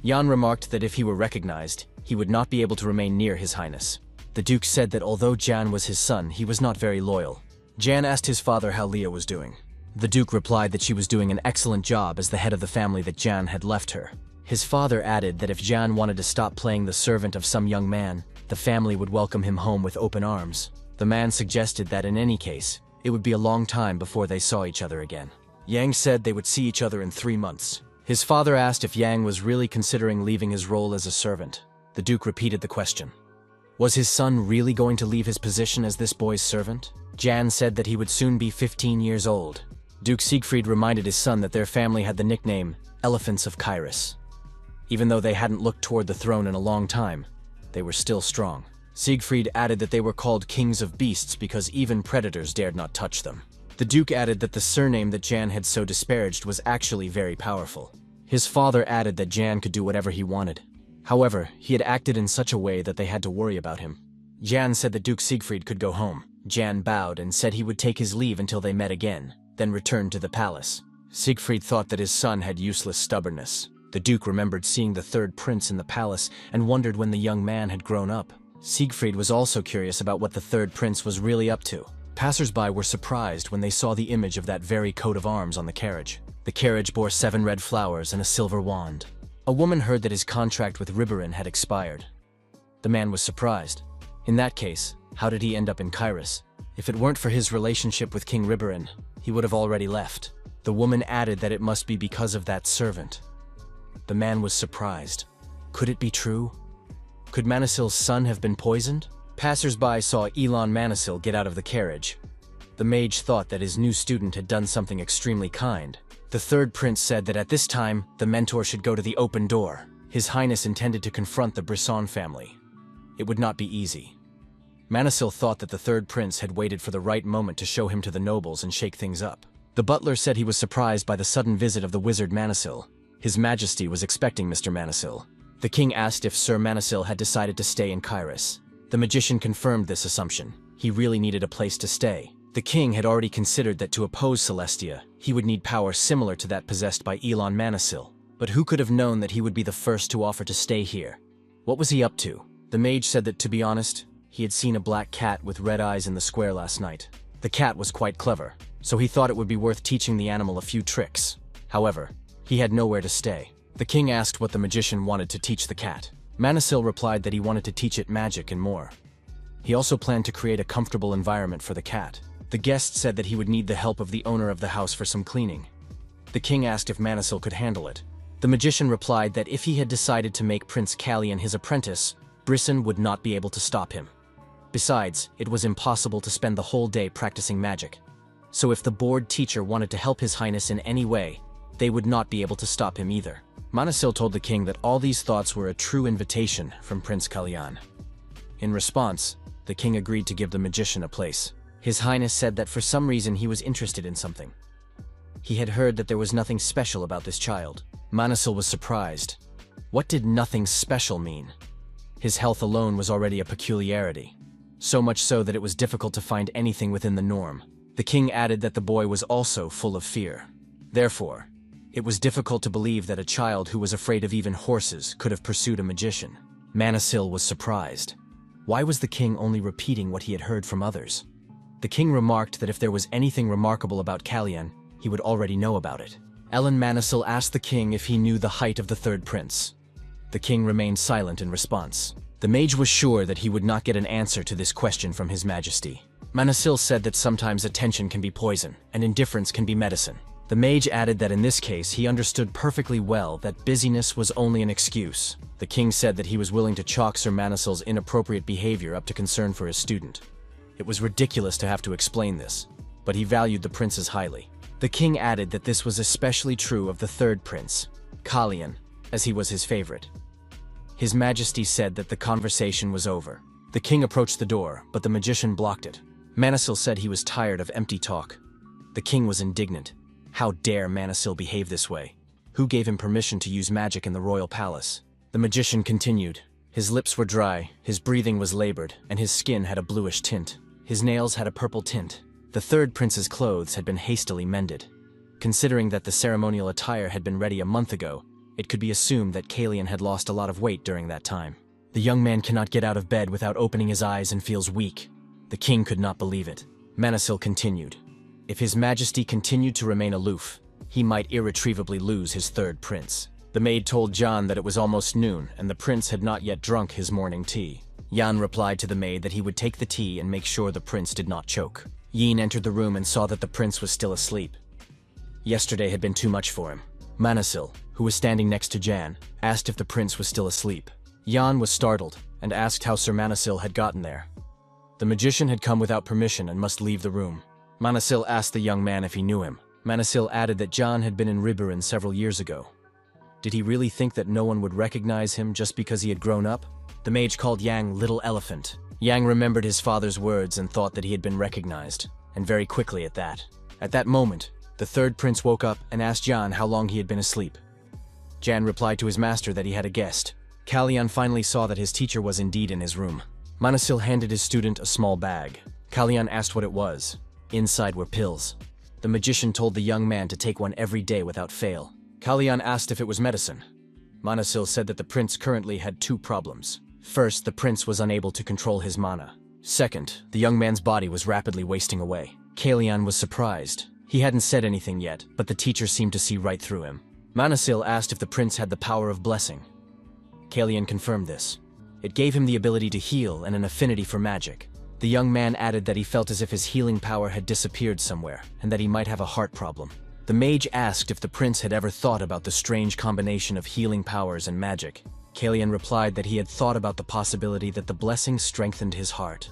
Jan remarked that if he were recognized, he would not be able to remain near his highness. The duke said that although Jan was his son, he was not very loyal. Jan asked his father how Leah was doing. The duke replied that she was doing an excellent job as the head of the family that Jan had left her. His father added that if Jan wanted to stop playing the servant of some young man, the family would welcome him home with open arms. The man suggested that in any case, it would be a long time before they saw each other again. Yang said they would see each other in 3 months. His father asked if Yang was really considering leaving his role as a servant. The duke repeated the question. Was his son really going to leave his position as this boy's servant? Jan said that he would soon be 15 years old. Duke Siegfried reminded his son that their family had the nickname Elephants of Kyrus. Even though they hadn't looked toward the throne in a long time, they were still strong. Siegfried added that they were called Kings of Beasts because even predators dared not touch them. The Duke added that the surname that Jan had so disparaged was actually very powerful. His father added that Jan could do whatever he wanted. However, he had acted in such a way that they had to worry about him. Jan said that Duke Siegfried could go home. Jan bowed and said he would take his leave until they met again, then returned to the palace. Siegfried thought that his son had useless stubbornness. The Duke remembered seeing the third prince in the palace and wondered when the young man had grown up. Siegfried was also curious about what the third prince was really up to. Passers-by were surprised when they saw the image of that very coat of arms on the carriage. The carriage bore 7 red flowers and a silver wand. A woman heard that his contract with Rebirth had expired. The man was surprised. In that case, how did he end up in Kyrus? If it weren't for his relationship with King Rebirth, he would have already left. The woman added that it must be because of that servant. The man was surprised. Could it be true? Could Manasil's son have been poisoned? Passers-by saw Elon Manasil get out of the carriage. The mage thought that his new student had done something extremely kind. The third prince said that at this time, the mentor should go to the open door. His Highness intended to confront the Brisson family. It would not be easy. Manasil thought that the third prince had waited for the right moment to show him to the nobles and shake things up. The butler said he was surprised by the sudden visit of the wizard Manasil. His Majesty was expecting Mr. Manasil. The king asked if Sir Manasil had decided to stay in Kyrus. The magician confirmed this assumption. He really needed a place to stay. The king had already considered that to oppose Celestia, he would need power similar to that possessed by Elon Manasil. But who could have known that he would be the first to offer to stay here? What was he up to? The mage said that, to be honest, he had seen a black cat with red eyes in the square last night. The cat was quite clever, so he thought it would be worth teaching the animal a few tricks. However, he had nowhere to stay. The king asked what the magician wanted to teach the cat. Manasil replied that he wanted to teach it magic and more. He also planned to create a comfortable environment for the cat. The guest said that he would need the help of the owner of the house for some cleaning. The king asked if Manasil could handle it. The magician replied that if he had decided to make Prince Callian his apprentice, Brisson would not be able to stop him. Besides, it was impossible to spend the whole day practicing magic. So if the bored teacher wanted to help His Highness in any way, they would not be able to stop him either. Manasil told the king that all these thoughts were a true invitation from Prince Callian. In response, the king agreed to give the magician a place. His Highness said that for some reason he was interested in something. He had heard that there was nothing special about this child. Manasil was surprised. What did nothing special mean? His health alone was already a peculiarity. So much so that it was difficult to find anything within the norm. The king added that the boy was also full of fear. Therefore, it was difficult to believe that a child who was afraid of even horses could have pursued a magician. Manasil was surprised. Why was the king only repeating what he had heard from others? The king remarked that if there was anything remarkable about Callian, he would already know about it. Ellen Manasil asked the king if he knew the height of the third prince. The king remained silent in response. The mage was sure that he would not get an answer to this question from His Majesty. Manasil said that sometimes attention can be poison, and indifference can be medicine. The mage added that in this case he understood perfectly well that busyness was only an excuse. The king said that he was willing to chalk Sir Manasil's inappropriate behavior up to concern for his student. It was ridiculous to have to explain this, but he valued the princes highly. The king added that this was especially true of the third prince, Callian, as he was his favorite. His Majesty said that the conversation was over. The king approached the door, but the magician blocked it. Manasil said he was tired of empty talk. The king was indignant. How dare Manasil behave this way? Who gave him permission to use magic in the royal palace? The magician continued. His lips were dry, his breathing was labored, and his skin had a bluish tint. His nails had a purple tint. The third prince's clothes had been hastily mended. Considering that the ceremonial attire had been ready a month ago, it could be assumed that Callian had lost a lot of weight during that time. The young man cannot get out of bed without opening his eyes and feels weak. The king could not believe it. Manasil continued. If His Majesty continued to remain aloof, he might irretrievably lose his third prince. The maid told Jan that it was almost noon and the prince had not yet drunk his morning tea. Jan replied to the maid that he would take the tea and make sure the prince did not choke. Yin entered the room and saw that the prince was still asleep. Yesterday had been too much for him. Manasil, who was standing next to Jan, asked if the prince was still asleep. Jan was startled. and asked how Sir Manasil had gotten there. The magician had come without permission and must leave the room. Manasil asked the young man if he knew him. Manasil added that John had been in Rebirth several years ago. Did he really think that no one would recognize him just because he had grown up? The mage called Yang Little Elephant. Yang remembered his father's words and thought that he had been recognized, and very quickly at that. At that moment, the third prince woke up and asked Jan how long he had been asleep. Jan replied to his master that he had a guest. Callian finally saw that his teacher was indeed in his room. Manasil handed his student a small bag. Callian asked what it was. Inside were pills. The magician told the young man to take one every day without fail. Callian asked if it was medicine. Manasil said that the prince currently had two problems. First, the prince was unable to control his mana. Second, the young man's body was rapidly wasting away. Callian was surprised. He hadn't said anything yet, but the teacher seemed to see right through him. Manasil asked if the prince had the power of blessing. Callian confirmed this. It gave him the ability to heal and an affinity for magic. The young man added that he felt as if his healing power had disappeared somewhere, and that he might have a heart problem. The mage asked if the prince had ever thought about the strange combination of healing powers and magic. Callian replied that he had thought about the possibility that the blessing strengthened his heart.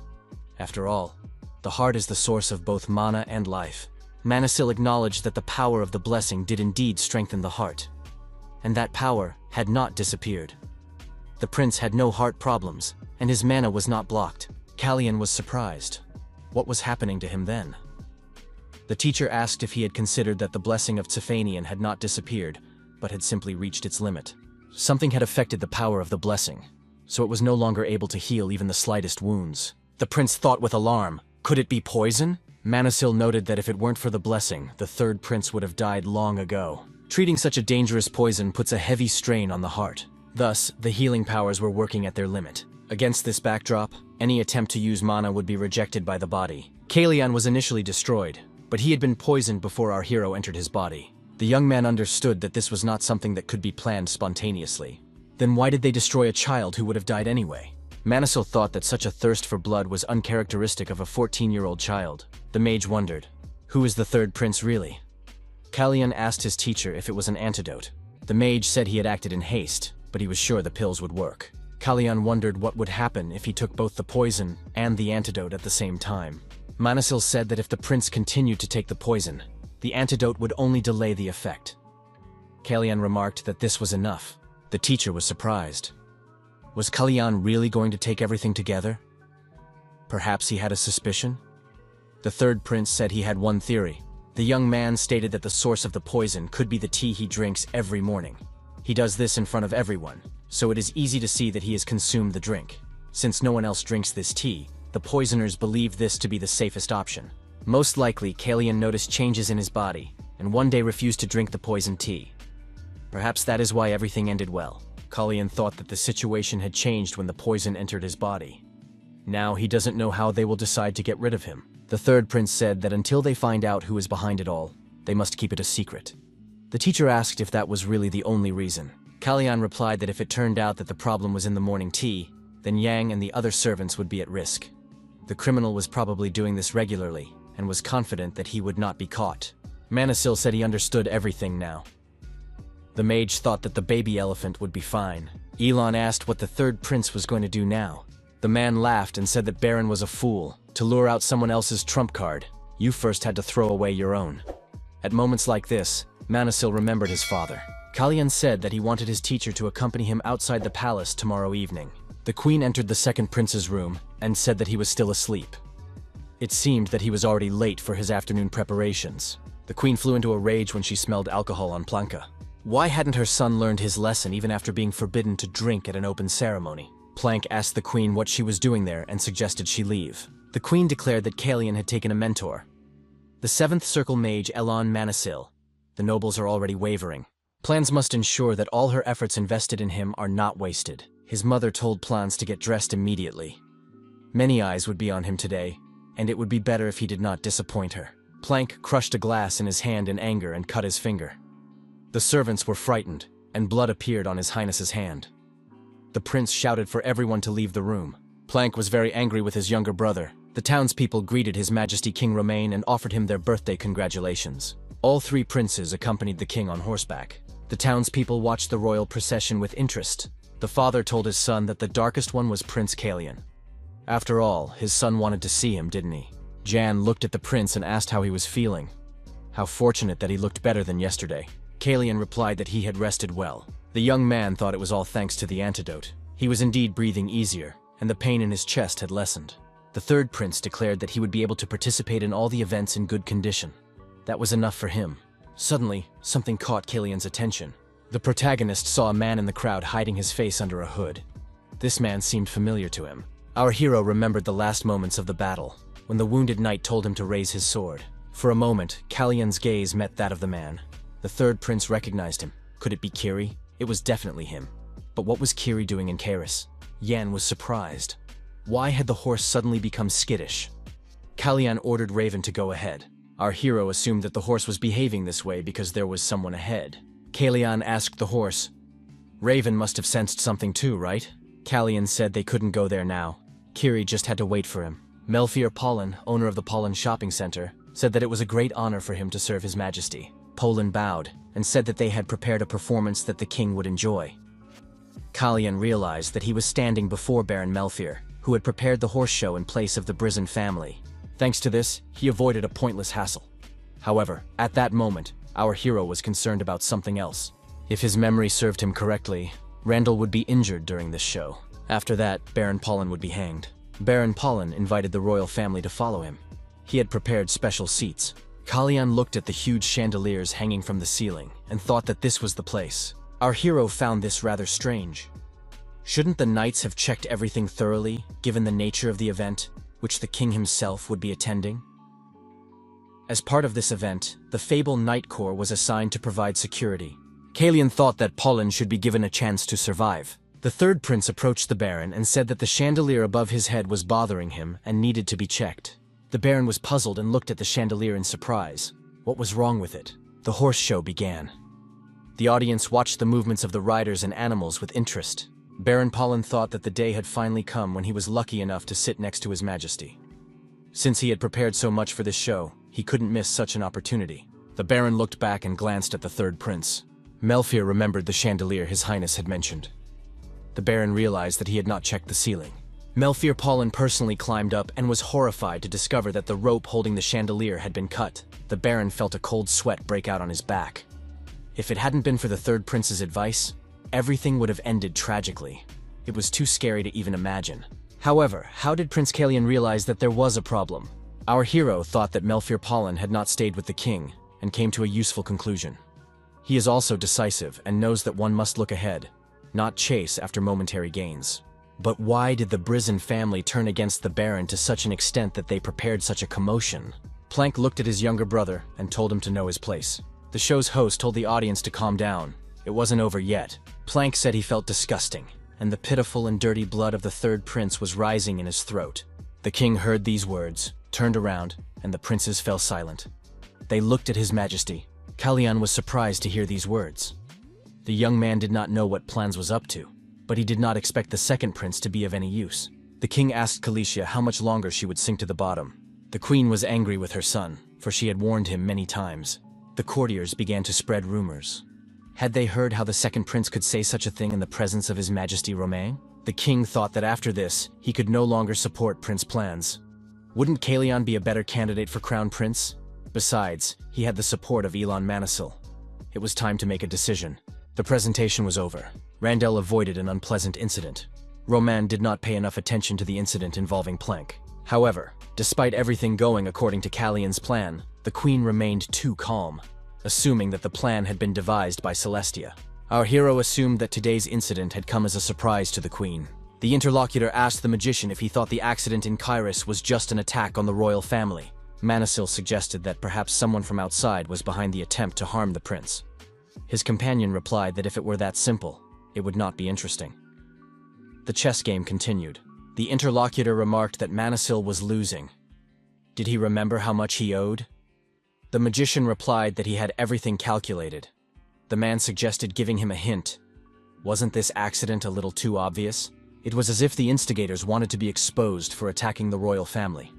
After all, the heart is the source of both mana and life. Manasil acknowledged that the power of the blessing did indeed strengthen the heart, and that power had not disappeared. The prince had no heart problems, and his mana was not blocked. Callian was surprised. What was happening to him then? The teacher asked if he had considered that the blessing of Tsefanian had not disappeared, but had simply reached its limit. Something had affected the power of the blessing, so it was no longer able to heal even the slightest wounds. The prince thought with alarm, could it be poison? Manasil noted that if it weren't for the blessing, the third prince would have died long ago. Treating such a dangerous poison puts a heavy strain on the heart. Thus, the healing powers were working at their limit. Against this backdrop, any attempt to use mana would be rejected by the body. Callian was initially destroyed, but he had been poisoned before our hero entered his body. The young man understood that this was not something that could be planned spontaneously. Then why did they destroy a child who would have died anyway? Manasil thought that such a thirst for blood was uncharacteristic of a 14-year-old child. The mage wondered, who is the third prince really? Callian asked his teacher if it was an antidote. The mage said he had acted in haste, but he was sure the pills would work. Callian wondered what would happen if he took both the poison and the antidote at the same time. Manasil said that if the prince continued to take the poison, the antidote would only delay the effect. Callian remarked that this was enough. The teacher was surprised. Was Callian really going to take everything together? Perhaps he had a suspicion? The third prince said he had one theory. The young man stated that the source of the poison could be the tea he drinks every morning. He does this in front of everyone, so it is easy to see that he has consumed the drink. Since no one else drinks this tea, the poisoners believed this to be the safest option. Most likely, Callian noticed changes in his body, and one day refused to drink the poisoned tea. Perhaps that is why everything ended well. Callian thought that the situation had changed when the poison entered his body. Now he doesn't know how they will decide to get rid of him. The third prince said that until they find out who is behind it all, they must keep it a secret. The teacher asked if that was really the only reason. Callian replied that if it turned out that the problem was in the morning tea, then Yang and the other servants would be at risk. The criminal was probably doing this regularly, and was confident that he would not be caught. Manasil said he understood everything now. The mage thought that the baby elephant would be fine. Elon asked what the third prince was going to do now. The man laughed and said that Baron was a fool. To lure out someone else's trump card, you first had to throw away your own. At moments like this, Manasil remembered his father. Callian said that he wanted his teacher to accompany him outside the palace tomorrow evening. The queen entered the second prince's room and said that he was still asleep. It seemed that he was already late for his afternoon preparations. The queen flew into a rage when she smelled alcohol on Planka. Why hadn't her son learned his lesson even after being forbidden to drink at an open ceremony? Plank asked the queen what she was doing there and suggested she leave. The queen declared that Callian had taken a mentor. The seventh circle mage Elon Manasil. The nobles are already wavering. Plans must ensure that all her efforts invested in him are not wasted. His mother told Plans to get dressed immediately. Many eyes would be on him today, and it would be better if he did not disappoint her. Plank crushed a glass in his hand in anger and cut his finger. The servants were frightened, and blood appeared on his highness's hand. The prince shouted for everyone to leave the room. Plank was very angry with his younger brother. The townspeople greeted His Majesty King Romain and offered him their birthday congratulations. All three princes accompanied the king on horseback. The townspeople watched the royal procession with interest. The father told his son that the darkest one was Prince Callian. After all, his son wanted to see him, didn't he? Jan looked at the prince and asked how he was feeling. How fortunate that he looked better than yesterday. Callian replied that he had rested well. The young man thought it was all thanks to the antidote. He was indeed breathing easier, and the pain in his chest had lessened. The third prince declared that he would be able to participate in all the events in good condition. That was enough for him. Suddenly, something caught Callian's attention. The protagonist saw a man in the crowd hiding his face under a hood. This man seemed familiar to him. Our hero remembered the last moments of the battle, when the wounded knight told him to raise his sword. For a moment, Callian's gaze met that of the man. The third prince recognized him. Could it be Kiri? It was definitely him. But what was Kiri doing in Kairos? Yan was surprised. Why had the horse suddenly become skittish? Callian ordered Raven to go ahead. Our hero assumed that the horse was behaving this way because there was someone ahead. Callian asked the horse. Raven must have sensed something too, right? Callian said they couldn't go there now. Kiri just had to wait for him. Melfier Pollen, owner of the Pollen shopping center, said that it was a great honor for him to serve His Majesty. Pollen bowed and said that they had prepared a performance that the king would enjoy. Callian realized that he was standing before Baron Melfier, who had prepared the horse show in place of the Brizen family. Thanks to this, he avoided a pointless hassle. However, at that moment, our hero was concerned about something else. If his memory served him correctly, Randall would be injured during this show. After that, Baron Pollen would be hanged. Baron Pollen invited the royal family to follow him. He had prepared special seats. Callian looked at the huge chandeliers hanging from the ceiling and thought that this was the place. Our hero found this rather strange. Shouldn't the knights have checked everything thoroughly, given the nature of the event, which the king himself would be attending? As part of this event, the Fable Knight Corps was assigned to provide security. Callian thought that Pollen should be given a chance to survive. The third prince approached the Baron and said that the chandelier above his head was bothering him and needed to be checked. The Baron was puzzled and looked at the chandelier in surprise. What was wrong with it? The horse show began. The audience watched the movements of the riders and animals with interest. Baron Pollen thought that the day had finally come when he was lucky enough to sit next to His Majesty. Since he had prepared so much for this show, he couldn't miss such an opportunity. The Baron looked back and glanced at the third prince. Melfier remembered the chandelier His Highness had mentioned. The Baron realized that he had not checked the ceiling. Melfier Pollen personally climbed up and was horrified to discover that the rope holding the chandelier had been cut. The Baron felt a cold sweat break out on his back. If it hadn't been for the third prince's advice, everything would have ended tragically. It was too scary to even imagine. However, how did Prince Callian realize that there was a problem? Our hero thought that Melfier Pollen had not stayed with the king, and came to a useful conclusion. He is also decisive and knows that one must look ahead, not chase after momentary gains. But why did the Brizen family turn against the Baron to such an extent that they prepared such a commotion? Plank looked at his younger brother and told him to know his place. The show's host told the audience to calm down. It wasn't over yet. Plank said he felt disgusting, and the pitiful and dirty blood of the third prince was rising in his throat. The king heard these words, turned around, and the princes fell silent. They looked at His Majesty. Callian was surprised to hear these words. The young man did not know what Plans was up to, but he did not expect the second prince to be of any use. The king asked Calicia how much longer she would sink to the bottom. The queen was angry with her son, for she had warned him many times. The courtiers began to spread rumors. Had they heard how the second prince could say such a thing in the presence of His Majesty Romain? The king thought that after this, he could no longer support Prince Plans. Wouldn't Callian be a better candidate for crown prince? Besides, he had the support of Elon Manisil. It was time to make a decision. The presentation was over. Randall avoided an unpleasant incident. Roman did not pay enough attention to the incident involving Plank. However, despite everything going according to Callian's plan, the queen remained too calm, assuming that the plan had been devised by Celestia. Our hero assumed that today's incident had come as a surprise to the queen. The interlocutor asked the magician if he thought the accident in Kairos was just an attack on the royal family. Manisil suggested that perhaps someone from outside was behind the attempt to harm the prince. His companion replied that if it were that simple, it would not be interesting. The chess game continued. The interlocutor remarked that Manisil was losing. Did he remember how much he owed? The magician replied that he had everything calculated. The man suggested giving him a hint. Wasn't this accident a little too obvious? It was as if the instigators wanted to be exposed for attacking the royal family.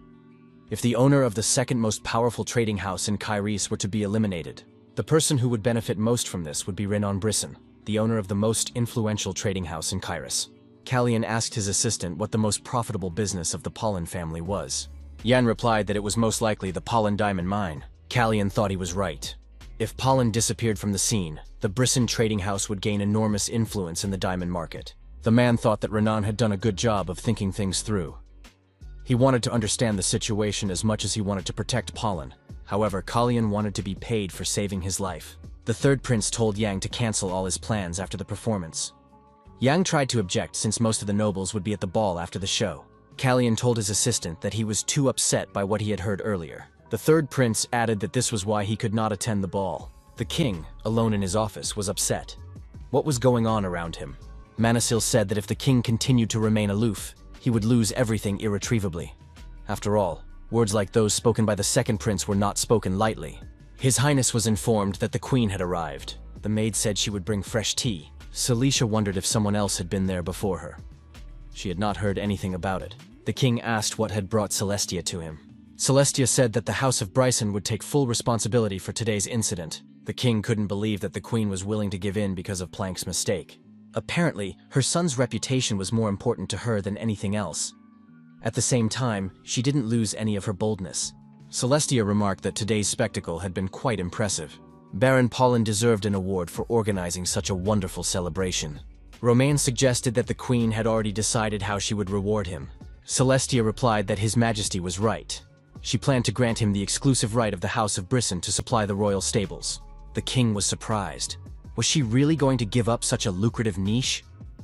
If the owner of the second most powerful trading house in Kairos were to be eliminated, the person who would benefit most from this would be Renan Brisson. the owner of the most influential trading house in Kairos. Callian asked his assistant what the most profitable business of the Pollen family was. Yan replied that it was most likely the Pollen diamond mine. Callian thought he was right. If Pollen disappeared from the scene, the Brisson trading house would gain enormous influence in the diamond market. The man thought that Renan had done a good job of thinking things through. He wanted to understand the situation as much as he wanted to protect Pollen. However, Callian wanted to be paid for saving his life. The third prince told Yang to cancel all his plans after the performance. Yang tried to object since most of the nobles would be at the ball after the show. Callian told his assistant that he was too upset by what he had heard earlier. The third prince added that this was why he could not attend the ball. The king, alone in his office, was upset. What was going on around him? Manhwa said that if the king continued to remain aloof, he would lose everything irretrievably. After all, words like those spoken by the second prince were not spoken lightly. His Highness was informed that the queen had arrived. The maid said she would bring fresh tea. Celicia wondered if someone else had been there before her. She had not heard anything about it. The king asked what had brought Celestia to him. Celestia said that the House of Bryson would take full responsibility for today's incident. The king couldn't believe that the queen was willing to give in because of Plank's mistake. Apparently, her son's reputation was more important to her than anything else. At the same time, she didn't lose any of her boldness. Celestia remarked that today's spectacle had been quite impressive. Baron Pollen deserved an award for organizing such a wonderful celebration. Romain suggested that the queen had already decided how she would reward him. Celestia replied that His Majesty was right. She planned to grant him the exclusive right of the House of Brisson to supply the royal stables. The king was surprised. Was she really going to give up such a lucrative niche?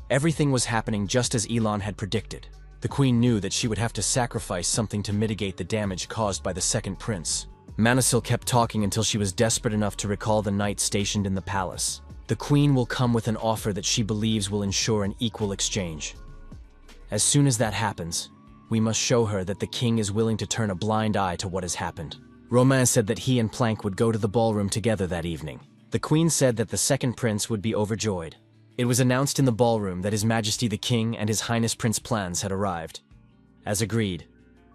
Everything was happening just as Elon had predicted. The queen knew that she would have to sacrifice something to mitigate the damage caused by the second prince. Manhwa kept talking until she was desperate enough to recall the knight stationed in the palace. The queen will come with an offer that she believes will ensure an equal exchange. As soon as that happens, we must show her that the king is willing to turn a blind eye to what has happened. Romain said that he and Plank would go to the ballroom together that evening. The queen said that the second prince would be overjoyed. It was announced in the ballroom that His Majesty the King and His Highness Prince Plans had arrived. As agreed,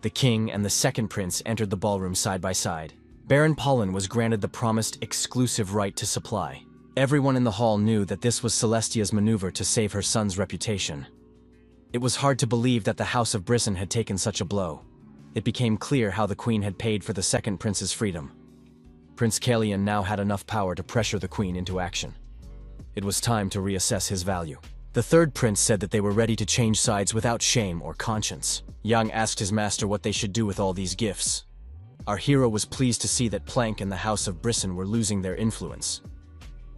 the king and the second prince entered the ballroom side by side. Baron Pollen was granted the promised exclusive right to supply. Everyone in the hall knew that this was Celestia's maneuver to save her son's reputation. It was hard to believe that the House of Brisson had taken such a blow. It became clear how the queen had paid for the second prince's freedom. Prince Callian now had enough power to pressure the queen into action. It was time to reassess his value. The third prince said that they were ready to change sides without shame or conscience. Yang asked his master what they should do with all these gifts. Our hero was pleased to see that Plank and the House of Brisson were losing their influence.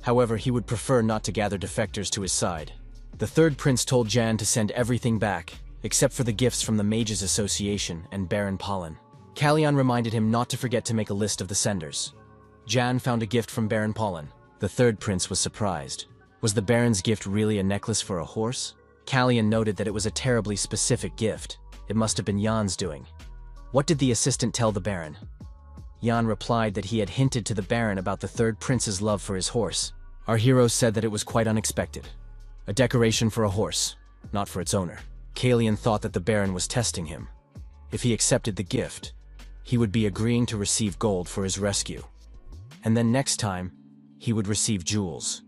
However, he would prefer not to gather defectors to his side. The third prince told Jan to send everything back, except for the gifts from the Mages Association and Baron Pollen. Callian reminded him not to forget to make a list of the senders. Jan found a gift from Baron Pollen. The third prince was surprised. Was the Baron's gift really a necklace for a horse? Callian noted that it was a terribly specific gift. It must have been Jan's doing. What did the assistant tell the Baron? Jan replied that he had hinted to the Baron about the third prince's love for his horse. Our hero said that it was quite unexpected. A decoration for a horse, not for its owner. Callian thought that the Baron was testing him. If he accepted the gift, he would be agreeing to receive gold for his rescue. And then next time, he would receive jewels,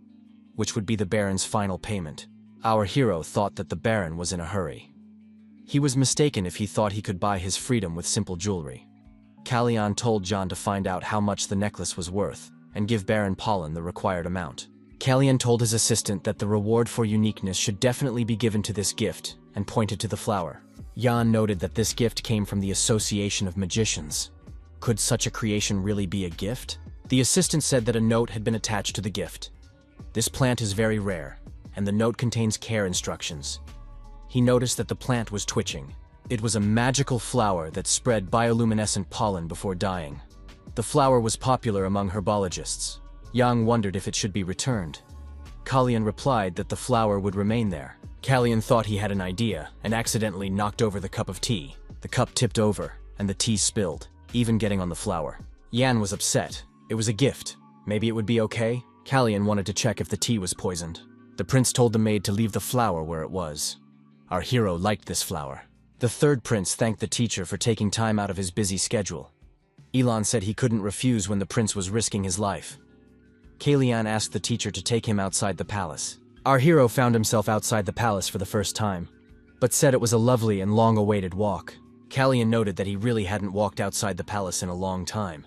which would be the Baron's final payment. Our hero thought that the Baron was in a hurry. He was mistaken if he thought he could buy his freedom with simple jewelry. Callian told John to find out how much the necklace was worth and give Baron Pollen the required amount. Callian told his assistant that the reward for uniqueness should definitely be given to this gift and pointed to the flower. Jan noted that this gift came from the Association of Magicians. Could such a creation really be a gift? The assistant said that a note had been attached to the gift. This plant is very rare, and the note contains care instructions. He noticed that the plant was twitching. It was a magical flower that spread bioluminescent pollen before dying. The flower was popular among herbologists. Yang wondered if it should be returned. Callian replied that the flower would remain there. Callian thought he had an idea and accidentally knocked over the cup of tea. The cup tipped over, and the tea spilled, even getting on the flower. Yan was upset. It was a gift. Maybe it would be okay? Callian wanted to check if the tea was poisoned. The prince told the maid to leave the flower where it was. Our hero liked this flower. The third prince thanked the teacher for taking time out of his busy schedule. Elon said he couldn't refuse when the prince was risking his life. Callian asked the teacher to take him outside the palace. Our hero found himself outside the palace for the first time, but said it was a lovely and long-awaited walk. Callian noted that he really hadn't walked outside the palace in a long time.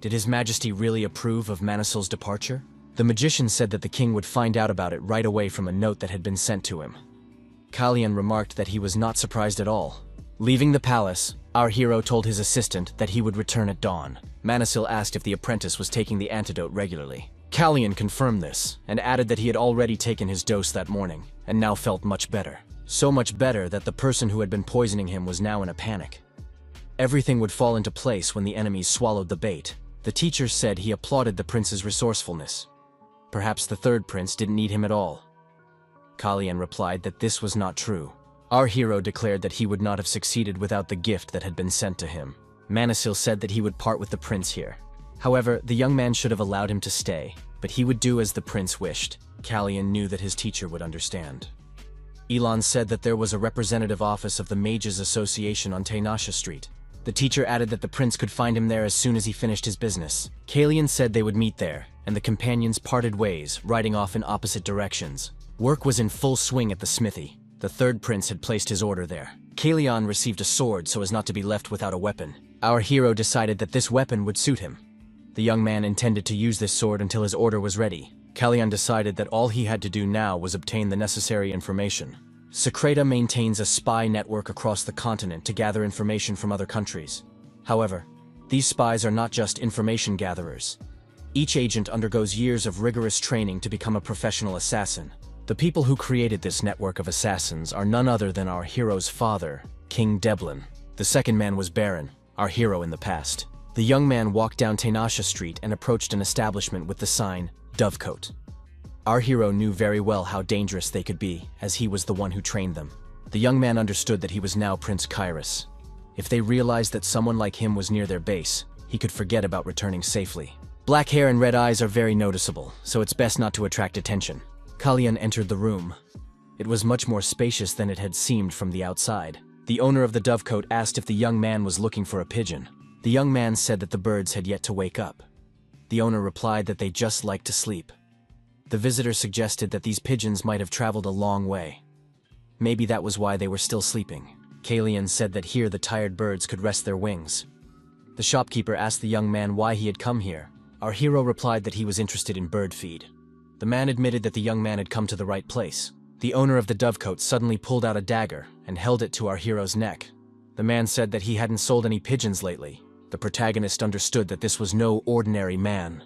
Did His Majesty really approve of Manisil's departure? The magician said that the king would find out about it right away from a note that had been sent to him. Callian remarked that he was not surprised at all. Leaving the palace, our hero told his assistant that he would return at dawn. Manisil asked if the apprentice was taking the antidote regularly. Callian confirmed this, and added that he had already taken his dose that morning, and now felt much better. So much better that the person who had been poisoning him was now in a panic. Everything would fall into place when the enemies swallowed the bait. The teacher said he applauded the prince's resourcefulness. Perhaps the third prince didn't need him at all. Callian replied that this was not true. Our hero declared that he would not have succeeded without the gift that had been sent to him. Manisil said that he would part with the prince here. However, the young man should have allowed him to stay, but he would do as the prince wished. Callian knew that his teacher would understand. Elon said that there was a representative office of the Mages Association on Tainasha Street. The teacher added that the prince could find him there as soon as he finished his business. Callian said they would meet there, and the companions parted ways, riding off in opposite directions. Work was in full swing at the smithy. The third prince had placed his order there. Callian received a sword so as not to be left without a weapon. Our hero decided that this weapon would suit him. The young man intended to use this sword until his order was ready. Callian decided that all he had to do now was obtain the necessary information. Secreta maintains a spy network across the continent to gather information from other countries. However, these spies are not just information gatherers. Each agent undergoes years of rigorous training to become a professional assassin. The people who created this network of assassins are none other than our hero's father, King Deblin. The second man was Baron, our hero in the past. The young man walked down Tainasha Street and approached an establishment with the sign, Dovecote. Our hero knew very well how dangerous they could be, as he was the one who trained them. The young man understood that he was now Prince Kairos. If they realized that someone like him was near their base, he could forget about returning safely. Black hair and red eyes are very noticeable, so it's best not to attract attention. Callian entered the room. It was much more spacious than it had seemed from the outside. The owner of the Dovecote asked if the young man was looking for a pigeon. The young man said that the birds had yet to wake up. The owner replied that they just liked to sleep. The visitor suggested that these pigeons might have traveled a long way. Maybe that was why they were still sleeping. Callian said that here the tired birds could rest their wings. The shopkeeper asked the young man why he had come here. Our hero replied that he was interested in bird feed. The man admitted that the young man had come to the right place. The owner of the Dovecote suddenly pulled out a dagger and held it to our hero's neck. The man said that he hadn't sold any pigeons lately. The protagonist understood that this was no ordinary man.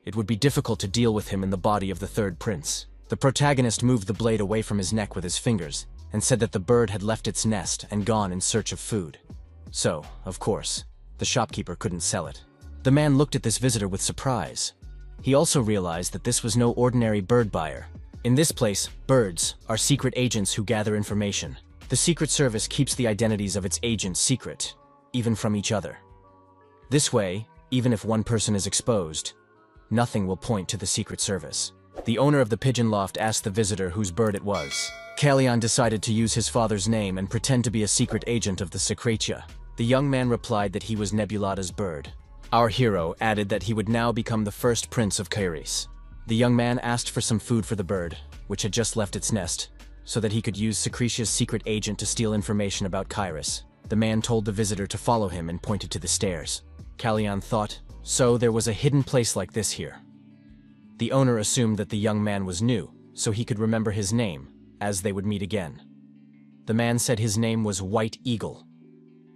It would be difficult to deal with him in the body of the third prince. The protagonist moved the blade away from his neck with his fingers and said that the bird had left its nest and gone in search of food. So, of course, the shopkeeper couldn't sell it. The man looked at this visitor with surprise. He also realized that this was no ordinary bird buyer. In this place, birds are secret agents who gather information. The Secret Service keeps the identities of its agents secret, even from each other. This way, even if one person is exposed, nothing will point to the Secret Service. The owner of the pigeon loft asked the visitor whose bird it was. Callian decided to use his father's name and pretend to be a secret agent of the Secretia. The young man replied that he was Nebulada's bird. Our hero added that he would now become the first prince of Kairos. The young man asked for some food for the bird, which had just left its nest, so that he could use Secretia's secret agent to steal information about Kairos. The man told the visitor to follow him and pointed to the stairs. Callian thought, so there was a hidden place like this here. The owner assumed that the young man was new, so he could remember his name, as they would meet again. The man said his name was White Eagle.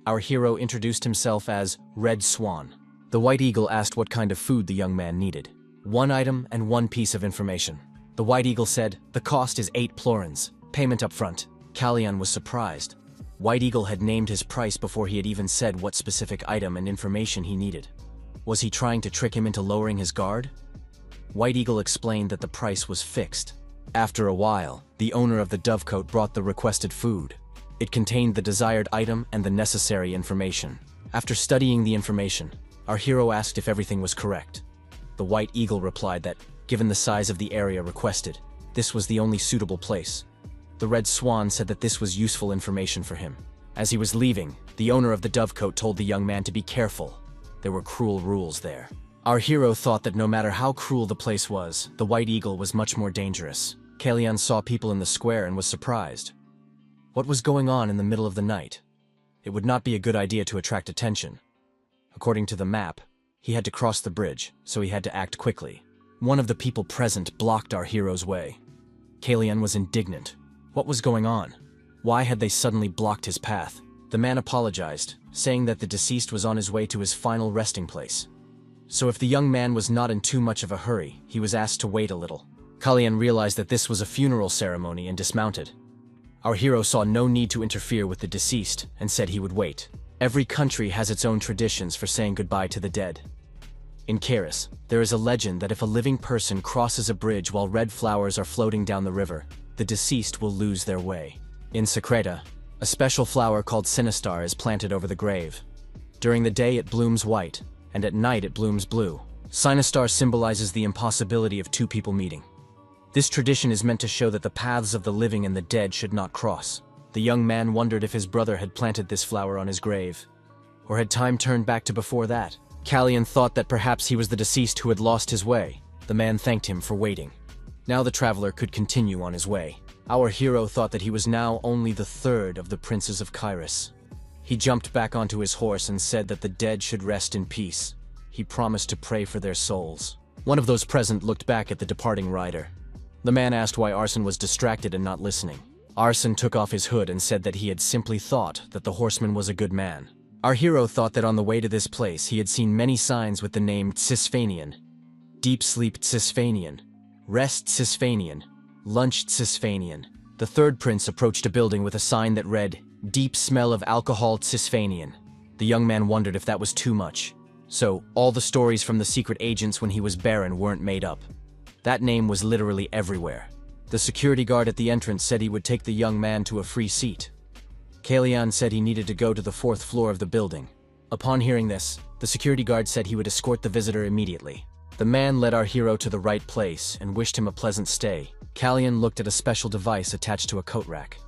Our hero introduced himself as Red Swan. The White Eagle asked what kind of food the young man needed. One item and one piece of information. The White Eagle said, the cost is 8 plorins. Payment up front. Callian was surprised. White Eagle had named his price before he had even said what specific item and information he needed. Was he trying to trick him into lowering his guard? White Eagle explained that the price was fixed. After a while, the owner of the Dovecote brought the requested food. It contained the desired item and the necessary information. After studying the information, our hero asked if everything was correct. The White Eagle replied that, given the size of the area requested, this was the only suitable place. The Red Swan said that this was useful information for him. As he was leaving, the owner of the Dovecote told the young man to be careful. There were cruel rules there. Our hero thought that no matter how cruel the place was, the White Eagle was much more dangerous. Callian saw people in the square and was surprised. What was going on in the middle of the night? It would not be a good idea to attract attention. According to the map, he had to cross the bridge, so he had to act quickly. One of the people present blocked our hero's way. Callian was indignant. What was going on? Why had they suddenly blocked his path? The man apologized, saying that the deceased was on his way to his final resting place. So if the young man was not in too much of a hurry, he was asked to wait a little. Callian realized that this was a funeral ceremony and dismounted. Our hero saw no need to interfere with the deceased and said he would wait. Every country has its own traditions for saying goodbye to the dead. In Karis, there is a legend that if a living person crosses a bridge while red flowers are floating down the river, the deceased will lose their way. In Secreta, a special flower called Sinistar is planted over the grave. During the day it blooms white, and at night it blooms blue. Sinistar symbolizes the impossibility of two people meeting. This tradition is meant to show that the paths of the living and the dead should not cross. The young man wondered if his brother had planted this flower on his grave. Or had time turned back to before that? Callian thought that perhaps he was the deceased who had lost his way. The man thanked him for waiting. Now the traveler could continue on his way. Our hero thought that he was now only the third of the princes of Karis. He jumped back onto his horse and said that the dead should rest in peace. He promised to pray for their souls. One of those present looked back at the departing rider. The man asked why Arson was distracted and not listening. Arson took off his hood and said that he had simply thought that the horseman was a good man. Our hero thought that on the way to this place he had seen many signs with the name Tsisfanian, Deep Sleep Tsisfanian, Rest Tsisfanian, Lunch Tsisfanian. The third prince approached a building with a sign that read, Deep Smell of Alcohol Tsisfanian. The young man wondered if that was too much. So, all the stories from the secret agents when he was Baron weren't made up. That name was literally everywhere. The security guard at the entrance said he would take the young man to a free seat. Callian said he needed to go to the 4th floor of the building. Upon hearing this, the security guard said he would escort the visitor immediately. The man led our hero to the right place and wished him a pleasant stay. Callian looked at a special device attached to a coat rack.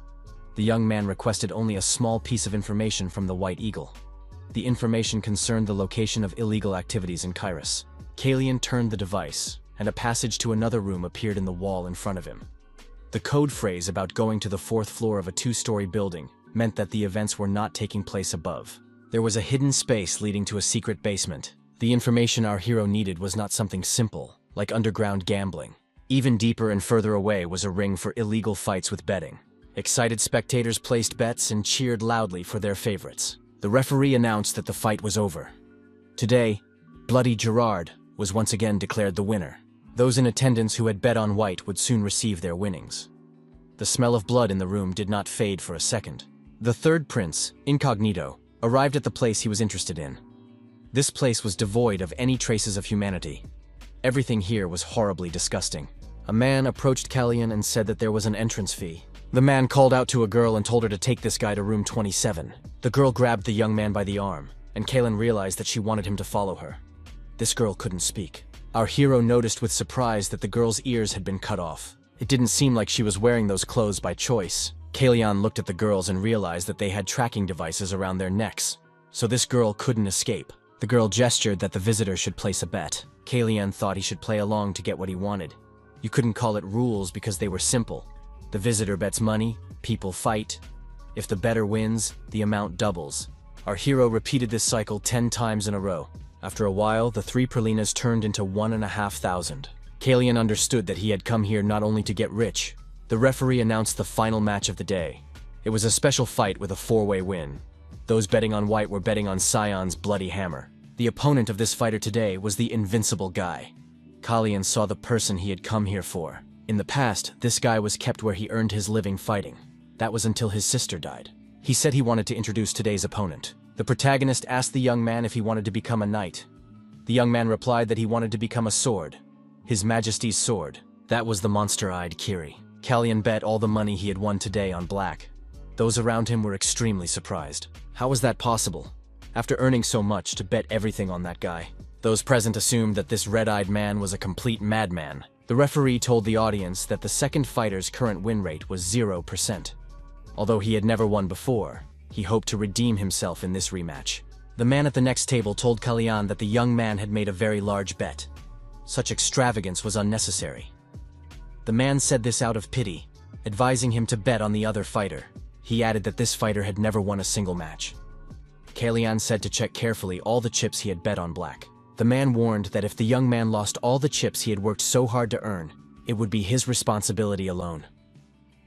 The young man requested only a small piece of information from the White Eagle. The information concerned the location of illegal activities in Karis. Callian turned the device, and a passage to another room appeared in the wall in front of him. The code phrase about going to the 4th floor of a 2-story building meant that the events were not taking place above. There was a hidden space leading to a secret basement. The information our hero needed was not something simple, like underground gambling. Even deeper and further away was a ring for illegal fights with betting. Excited spectators placed bets and cheered loudly for their favorites. The referee announced that the fight was over. Today, Bloody Gerard was once again declared the winner. Those in attendance who had bet on white would soon receive their winnings. The smell of blood in the room did not fade for a second. The third prince, Incognito, arrived at the place he was interested in. This place was devoid of any traces of humanity. Everything here was horribly disgusting. A man approached Callian and said that there was an entrance fee. The man called out to a girl and told her to take this guy to room 27. The girl grabbed the young man by the arm, and Callian realized that she wanted him to follow her. This girl couldn't speak. Our hero noticed with surprise that the girl's ears had been cut off. It didn't seem like she was wearing those clothes by choice. Callian looked at the girls and realized that they had tracking devices around their necks, so this girl couldn't escape. The girl gestured that the visitor should place a bet. Callian thought he should play along to get what he wanted. You couldn't call it rules because they were simple. The visitor bets money, people fight. If the bettor wins, the amount doubles. Our hero repeated this cycle 10 times in a row. After a while, the 3 pralinas turned into 1,500. Callian understood that he had come here not only to get rich. The referee announced the final match of the day. It was a special fight with a 4-way win. Those betting on white were betting on Sion's bloody hammer. The opponent of this fighter today was the invincible guy. Callian saw the person he had come here for. In the past, this guy was kept where he earned his living fighting. That was until his sister died. He said he wanted to introduce today's opponent. The protagonist asked the young man if he wanted to become a knight. The young man replied that he wanted to become a sword. His Majesty's sword. That was the monster-eyed Kiri. Callian bet all the money he had won today on black. Those around him were extremely surprised. How was that possible? After earning so much, to bet everything on that guy. Those present assumed that this red-eyed man was a complete madman. The referee told the audience that the second fighter's current win rate was 0%. Although he had never won before, he hoped to redeem himself in this rematch. The man at the next table told Callian that the young man had made a very large bet. Such extravagance was unnecessary. The man said this out of pity, advising him to bet on the other fighter. He added that this fighter had never won a single match. Callian said to check carefully all the chips he had bet on black. The man warned that if the young man lost all the chips he had worked so hard to earn, it would be his responsibility alone.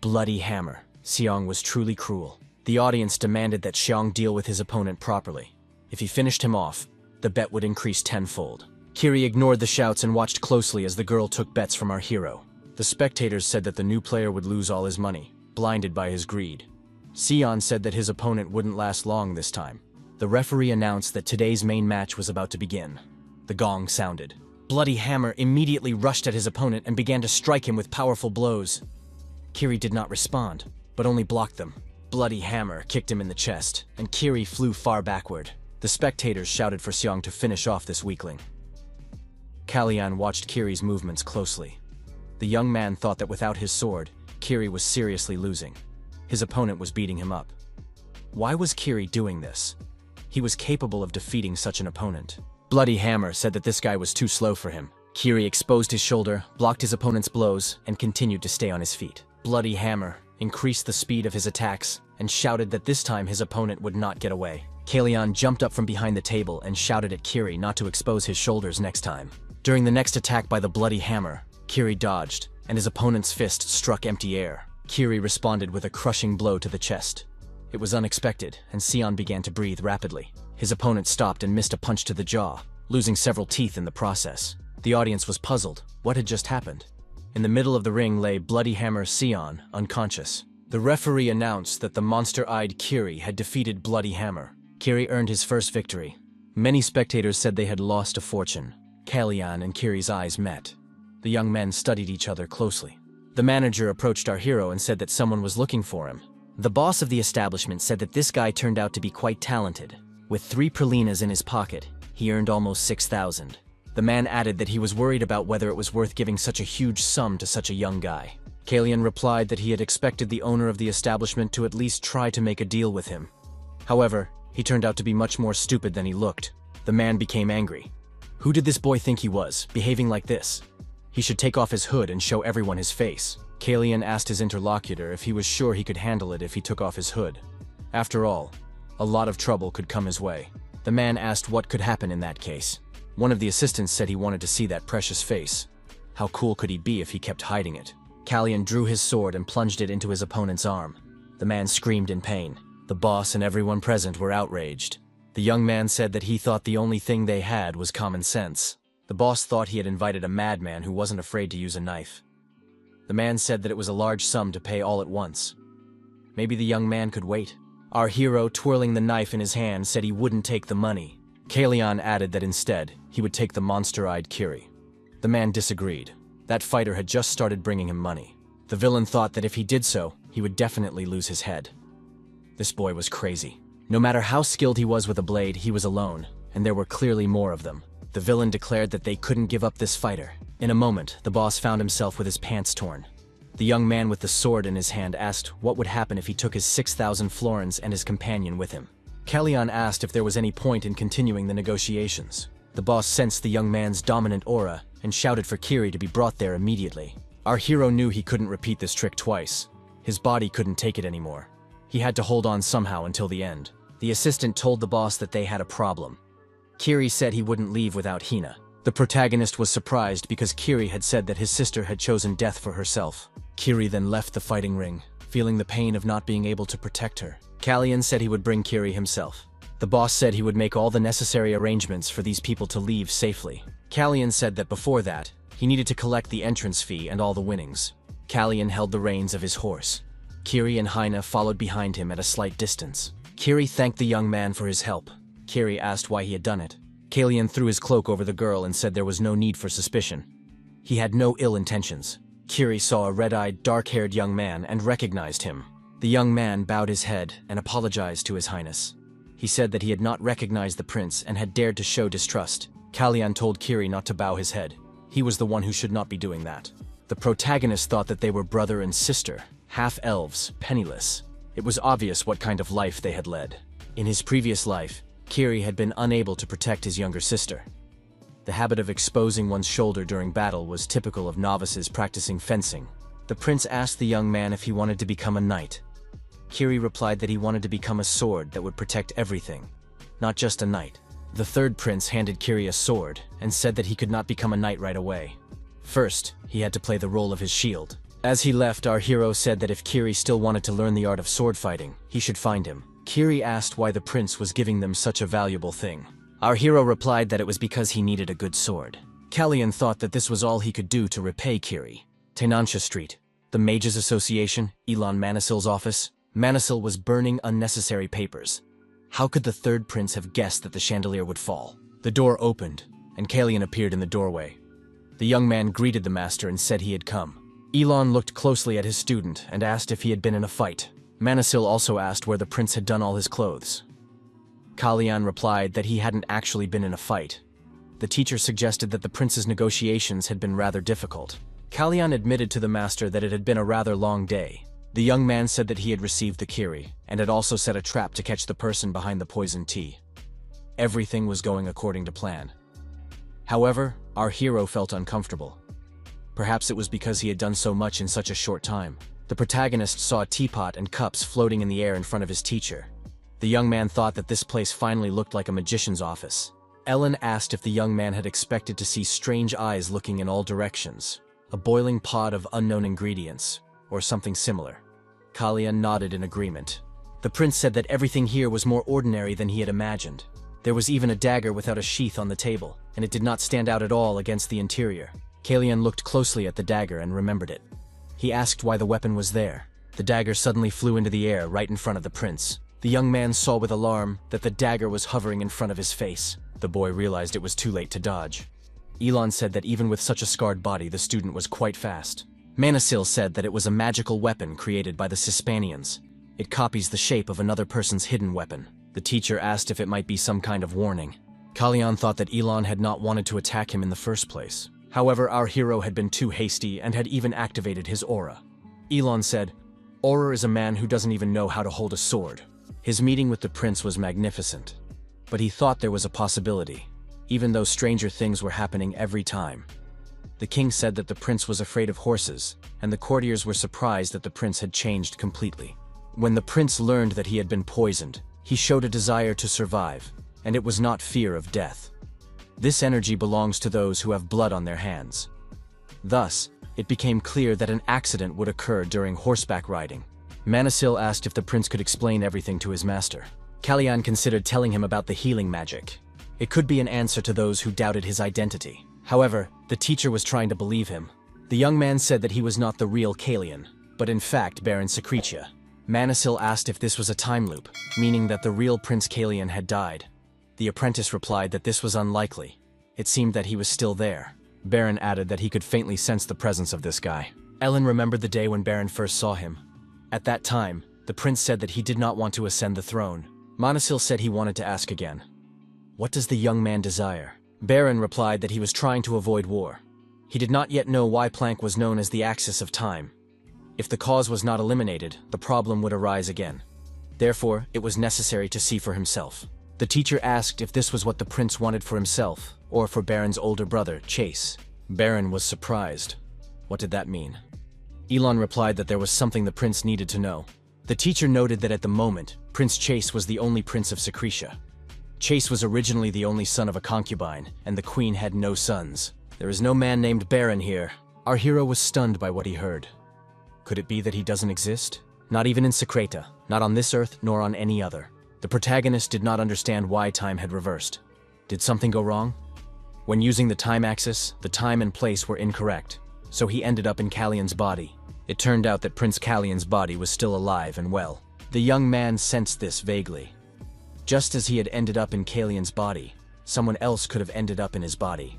Bloody hammer. Xiong was truly cruel. The audience demanded that Xiong deal with his opponent properly. If he finished him off, the bet would increase tenfold. Kiri ignored the shouts and watched closely as the girl took bets from our hero. The spectators said that the new player would lose all his money, blinded by his greed. Xiong said that his opponent wouldn't last long this time. The referee announced that today's main match was about to begin. The gong sounded. Bloody Hammer immediately rushed at his opponent and began to strike him with powerful blows. Kiri did not respond, but only blocked them. Bloody Hammer kicked him in the chest, and Kiri flew far backward. The spectators shouted for Xiong to finish off this weakling. Callian watched Kiri's movements closely. The young man thought that without his sword, Kiri was seriously losing. His opponent was beating him up. Why was Kiri doing this? He was capable of defeating such an opponent. Bloody Hammer said that this guy was too slow for him. Kiri exposed his shoulder, blocked his opponent's blows, and continued to stay on his feet. Bloody Hammer increased the speed of his attacks and shouted that this time his opponent would not get away. Callian jumped up from behind the table and shouted at Kiri not to expose his shoulders next time. During the next attack by the Bloody Hammer, Kiri dodged, and his opponent's fist struck empty air. Kiri responded with a crushing blow to the chest. It was unexpected, and Xiong began to breathe rapidly. His opponent stopped and missed a punch to the jaw, losing several teeth in the process. The audience was puzzled. What had just happened? In the middle of the ring lay Bloody Hammer Xiong, unconscious. The referee announced that the monster-eyed Kiri had defeated Bloody Hammer. Kiri earned his first victory. Many spectators said they had lost a fortune. Callian and Kiri's eyes met. The young men studied each other closely. The manager approached our hero and said that someone was looking for him. The boss of the establishment said that this guy turned out to be quite talented. With 3 pralinas in his pocket, he earned almost 6,000. The man added that he was worried about whether it was worth giving such a huge sum to such a young guy. Callian replied that he had expected the owner of the establishment to at least try to make a deal with him. However, he turned out to be much more stupid than he looked. The man became angry. Who did this boy think he was, behaving like this? He should take off his hood and show everyone his face. Callian asked his interlocutor if he was sure he could handle it if he took off his hood. After all, a lot of trouble could come his way. The man asked what could happen in that case. One of the assistants said he wanted to see that precious face. How cool could he be if he kept hiding it? Callian drew his sword and plunged it into his opponent's arm. The man screamed in pain. The boss and everyone present were outraged. The young man said that he thought the only thing they had was common sense. The boss thought he had invited a madman who wasn't afraid to use a knife. The man said that it was a large sum to pay all at once. Maybe the young man could wait. Our hero, twirling the knife in his hand, said he wouldn't take the money. Callian added that instead, he would take the monster-eyed Kiri. The man disagreed. That fighter had just started bringing him money. The villain thought that if he did so, he would definitely lose his head. This boy was crazy. No matter how skilled he was with a blade, he was alone, and there were clearly more of them. The villain declared that they couldn't give up this fighter. In a moment, the boss found himself with his pants torn. The young man with the sword in his hand asked what would happen if he took his 6,000 florins and his companion with him. Callian asked if there was any point in continuing the negotiations. The boss sensed the young man's dominant aura and shouted for Kiri to be brought there immediately. Our hero knew he couldn't repeat this trick twice. His body couldn't take it anymore. He had to hold on somehow until the end. The assistant told the boss that they had a problem. Kiri said he wouldn't leave without Hina. The protagonist was surprised because Kiri had said that his sister had chosen death for herself. Kiri then left the fighting ring, feeling the pain of not being able to protect her. Callian said he would bring Kiri himself. The boss said he would make all the necessary arrangements for these people to leave safely. Callian said that before that, he needed to collect the entrance fee and all the winnings. Callian held the reins of his horse. Kiri and Hina followed behind him at a slight distance. Kiri thanked the young man for his help. Kiri asked why he had done it. Callian threw his cloak over the girl and said there was no need for suspicion. He had no ill intentions. Kiri saw a red-eyed, dark-haired young man and recognized him. The young man bowed his head and apologized to His Highness. He said that he had not recognized the prince and had dared to show distrust. Callian told Kiri not to bow his head. He was the one who should not be doing that. The protagonist thought that they were brother and sister, half-elves, penniless. It was obvious what kind of life they had led. In his previous life, Kiri had been unable to protect his younger sister. The habit of exposing one's shoulder during battle was typical of novices practicing fencing. The prince asked the young man if he wanted to become a knight. Kiri replied that he wanted to become a sword that would protect everything, not just a knight. The third prince handed Kiri a sword and said that he could not become a knight right away. First, he had to play the role of his shield. As he left, our hero said that if Kiri still wanted to learn the art of sword fighting, he should find him. Kiri asked why the prince was giving them such a valuable thing. Our hero replied that it was because he needed a good sword. Callian thought that this was all he could do to repay Kiri. Tainansha Street, the Mages Association, Elon Manisil's office. Manisil was burning unnecessary papers. How could the third prince have guessed that the chandelier would fall? The door opened, and Callian appeared in the doorway. The young man greeted the master and said he had come. Elon looked closely at his student and asked if he had been in a fight. Manisil also asked where the prince had done all his clothes. Callian replied that he hadn't actually been in a fight. The teacher suggested that the prince's negotiations had been rather difficult. Callian admitted to the master that it had been a rather long day. The young man said that he had received the Kiri, and had also set a trap to catch the person behind the poison tea. Everything was going according to plan. However, our hero felt uncomfortable. Perhaps it was because he had done so much in such a short time. The protagonist saw a teapot and cups floating in the air in front of his teacher. The young man thought that this place finally looked like a magician's office. Ellen asked if the young man had expected to see strange eyes looking in all directions, a boiling pot of unknown ingredients, or something similar. Callian nodded in agreement. The prince said that everything here was more ordinary than he had imagined. There was even a dagger without a sheath on the table, and it did not stand out at all against the interior. Callian looked closely at the dagger and remembered it. He asked why the weapon was there. The dagger suddenly flew into the air right in front of the prince. The young man saw with alarm that the dagger was hovering in front of his face. The boy realized it was too late to dodge. Elon said that even with such a scarred body, the student was quite fast. Manisil said that it was a magical weapon created by the Cispanians. It copies the shape of another person's hidden weapon. The teacher asked if it might be some kind of warning. Callian thought that Elon had not wanted to attack him in the first place. However, our hero had been too hasty and had even activated his aura. Elon said, "Aura is a man who doesn't even know how to hold a sword." His meeting with the prince was magnificent, but he thought there was a possibility, even though stranger things were happening every time. The king said that the prince was afraid of horses, and the courtiers were surprised that the prince had changed completely. When the prince learned that he had been poisoned, he showed a desire to survive, and it was not fear of death. This energy belongs to those who have blood on their hands. Thus, it became clear that an accident would occur during horseback riding. Manisil asked if the prince could explain everything to his master. Callian considered telling him about the healing magic. It could be an answer to those who doubted his identity. However, the teacher was trying to believe him. The young man said that he was not the real Callian, but in fact Baron Secretia. Manisil asked if this was a time loop, meaning that the real Prince Callian had died. The apprentice replied that this was unlikely. It seemed that he was still there. Baron added that he could faintly sense the presence of this guy. Ellen remembered the day when Baron first saw him. At that time, the prince said that he did not want to ascend the throne. Manisil said he wanted to ask again. What does the young man desire? Baron replied that he was trying to avoid war. He did not yet know why Planck was known as the axis of time. If the cause was not eliminated, the problem would arise again. Therefore, it was necessary to see for himself. The teacher asked if this was what the prince wanted for himself, or for Baron's older brother, Chase. Baron was surprised. What did that mean? Elon replied that there was something the prince needed to know. The teacher noted that at the moment, Prince Chase was the only prince of Secretia. Chase was originally the only son of a concubine, and the queen had no sons. There is no man named Baron here. Our hero was stunned by what he heard. Could it be that he doesn't exist? Not even in Secreta, not on this earth, nor on any other. The protagonist did not understand why time had reversed. Did something go wrong? When using the time axis, the time and place were incorrect, so he ended up in Callian's body. It turned out that Prince Callian's body was still alive and well. The young man sensed this vaguely. Just as he had ended up in Callian's body, someone else could have ended up in his body.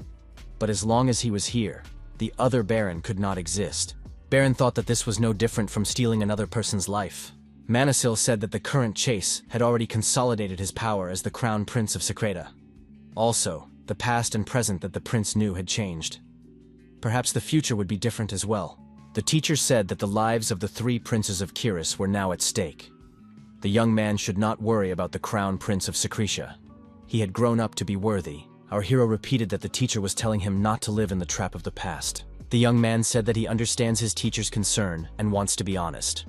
But as long as he was here, the other Baron could not exist. Baron thought that this was no different from stealing another person's life. Manisil said that the current Chase had already consolidated his power as the crown prince of Secreta. Also, the past and present that the prince knew had changed. Perhaps the future would be different as well. The teacher said that the lives of the 3 princes of Kiris were now at stake. The young man should not worry about the crown prince of Secretia. He had grown up to be worthy. Our hero repeated that the teacher was telling him not to live in the trap of the past. The young man said that he understands his teacher's concern and wants to be honest.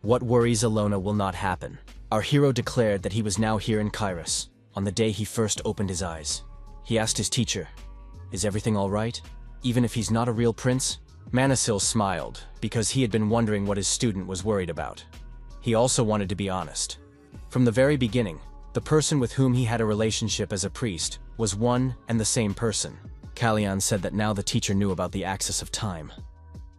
What worries Alona will not happen. Our hero declared that he was now here in Kairos, on the day he first opened his eyes. He asked his teacher, "Is everything all right? Even if he's not a real prince?" Manhwa smiled, because he had been wondering what his student was worried about. He also wanted to be honest. From the very beginning, the person with whom he had a relationship as a priest was one and the same person. Callian said that now the teacher knew about the axis of time.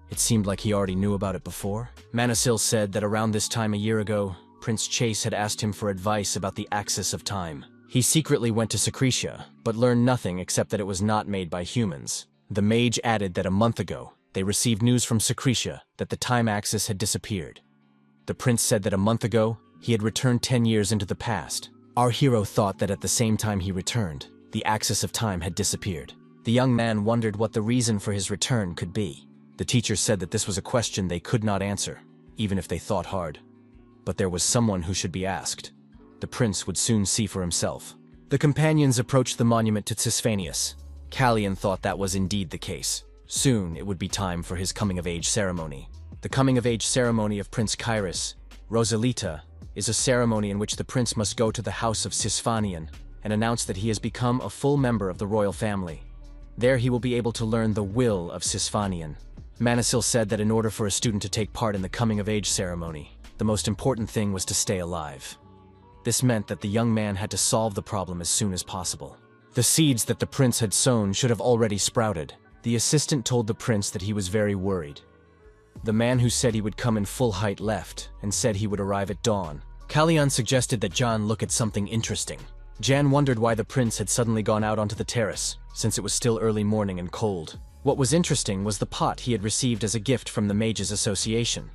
It seemed like he already knew about it before. Manhwa said that around this time a year ago, Prince Chase had asked him for advice about the axis of time. He secretly went to Secretia, but learned nothing except that it was not made by humans. The mage added that a month ago, they received news from Secretia that the time axis had disappeared. The prince said that a month ago, he had returned 10 years into the past. Our hero thought that at the same time he returned, the axis of time had disappeared. The young man wondered what the reason for his return could be. The teacher said that this was a question they could not answer, even if they thought hard. But there was someone who should be asked. The prince would soon see for himself. The companions approached the monument to Cisphanius. Callian thought that was indeed the case. Soon it would be time for his coming-of-age ceremony. The coming-of-age ceremony of Prince Kairos, Rosalita, is a ceremony in which the prince must go to the house of Cisphanian and announce that he has become a full member of the royal family. There he will be able to learn the will of Cisphanian. Manhwa said that in order for a student to take part in the coming-of-age ceremony, the most important thing was to stay alive. This meant that the young man had to solve the problem as soon as possible. The seeds that the prince had sown should have already sprouted. The assistant told the prince that he was very worried. The man who said he would come in full height left and said he would arrive at dawn. Callian suggested that John look at something interesting. Jan wondered why the prince had suddenly gone out onto the terrace, since it was still early morning and cold. What was interesting was the pot he had received as a gift from the Mages Association.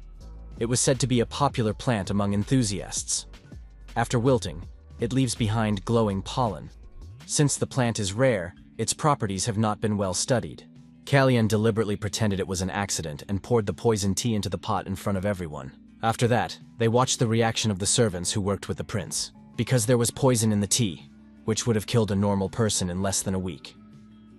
It was said to be a popular plant among enthusiasts. After wilting, it leaves behind glowing pollen. Since the plant is rare, its properties have not been well studied. Callian deliberately pretended it was an accident and poured the poison tea into the pot in front of everyone. After that, they watched the reaction of the servants who worked with the prince. Because there was poison in the tea, which would have killed a normal person in less than a week.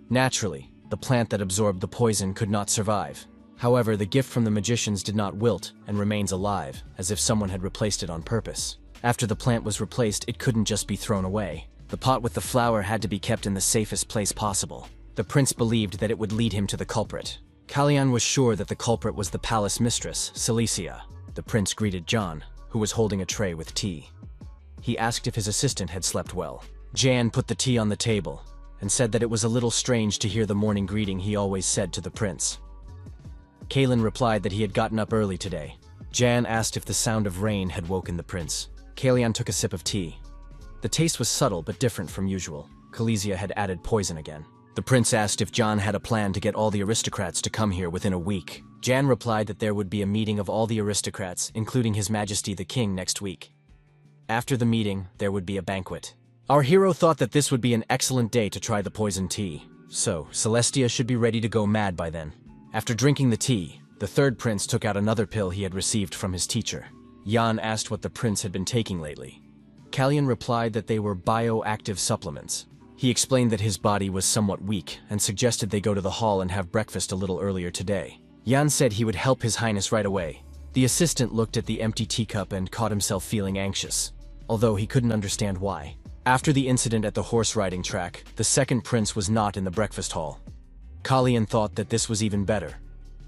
Naturally, the plant that absorbed the poison could not survive. However, the gift from the magicians did not wilt and remains alive, as if someone had replaced it on purpose. After the plant was replaced, it couldn't just be thrown away. The pot with the flower had to be kept in the safest place possible. The prince believed that it would lead him to the culprit. Callian was sure that the culprit was the palace mistress, Cilicia. The prince greeted John, who was holding a tray with tea. He asked if his assistant had slept well. Jan put the tea on the table and said that it was a little strange to hear the morning greeting he always said to the prince. Callian replied that he had gotten up early today. Jan asked if the sound of rain had woken the prince. Callian took a sip of tea. The taste was subtle but different from usual. Cilicia had added poison again. The prince asked if John had a plan to get all the aristocrats to come here within a week. Jan replied that there would be a meeting of all the aristocrats, including His Majesty the King, next week. After the meeting, there would be a banquet. Our hero thought that this would be an excellent day to try the poison tea. So, Celestia should be ready to go mad by then. After drinking the tea, the third prince took out another pill he had received from his teacher. Jan asked what the prince had been taking lately. Callian replied that they were bioactive supplements. He explained that his body was somewhat weak and suggested they go to the hall and have breakfast a little earlier today. Jan said he would help His Highness right away. The assistant looked at the empty teacup and caught himself feeling anxious, although he couldn't understand why. After the incident at the horse riding track, the second prince was not in the breakfast hall. Callian thought that this was even better.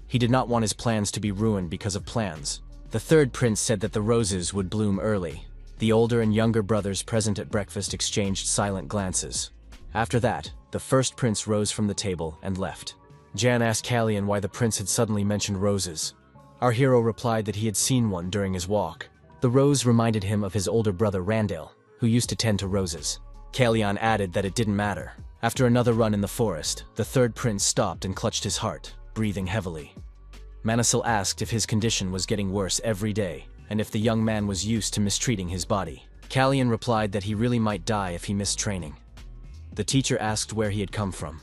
He did not want his plans to be ruined because of plans. The third prince said that the roses would bloom early. The older and younger brothers present at breakfast exchanged silent glances. After that, the first prince rose from the table and left. Jan asked Callian why the prince had suddenly mentioned roses. Our hero replied that he had seen one during his walk. The rose reminded him of his older brother Randall, who used to tend to roses. Callian added that it didn't matter. After another run in the forest, the third prince stopped and clutched his heart, breathing heavily. Manhwa asked if his condition was getting worse every day, and if the young man was used to mistreating his body. Callian replied that he really might die if he missed training. The teacher asked where he had come from.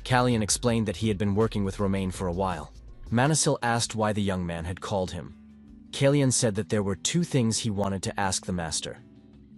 Callian explained that he had been working with Romain for a while. Manhwa asked why the young man had called him. Callian said that there were two things he wanted to ask the master.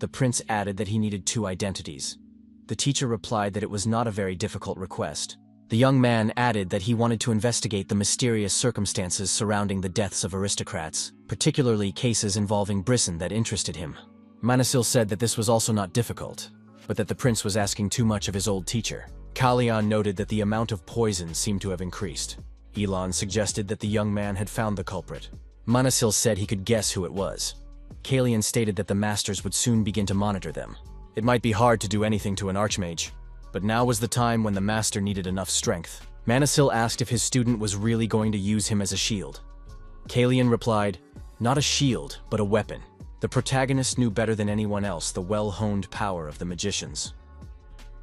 The prince added that he needed 2 identities. The teacher replied that it was not a very difficult request. The young man added that he wanted to investigate the mysterious circumstances surrounding the deaths of aristocrats, particularly cases involving Brisson that interested him. Manasil said that this was also not difficult, but that the prince was asking too much of his old teacher. Callian noted that the amount of poison seemed to have increased. Elon suggested that the young man had found the culprit. Manasil said he could guess who it was. Callian stated that the masters would soon begin to monitor them. It might be hard to do anything to an archmage, but now was the time when the master needed enough strength. Manasil asked if his student was really going to use him as a shield. Callian replied, "Not a shield, but a weapon." The protagonist knew better than anyone else the well-honed power of the magicians.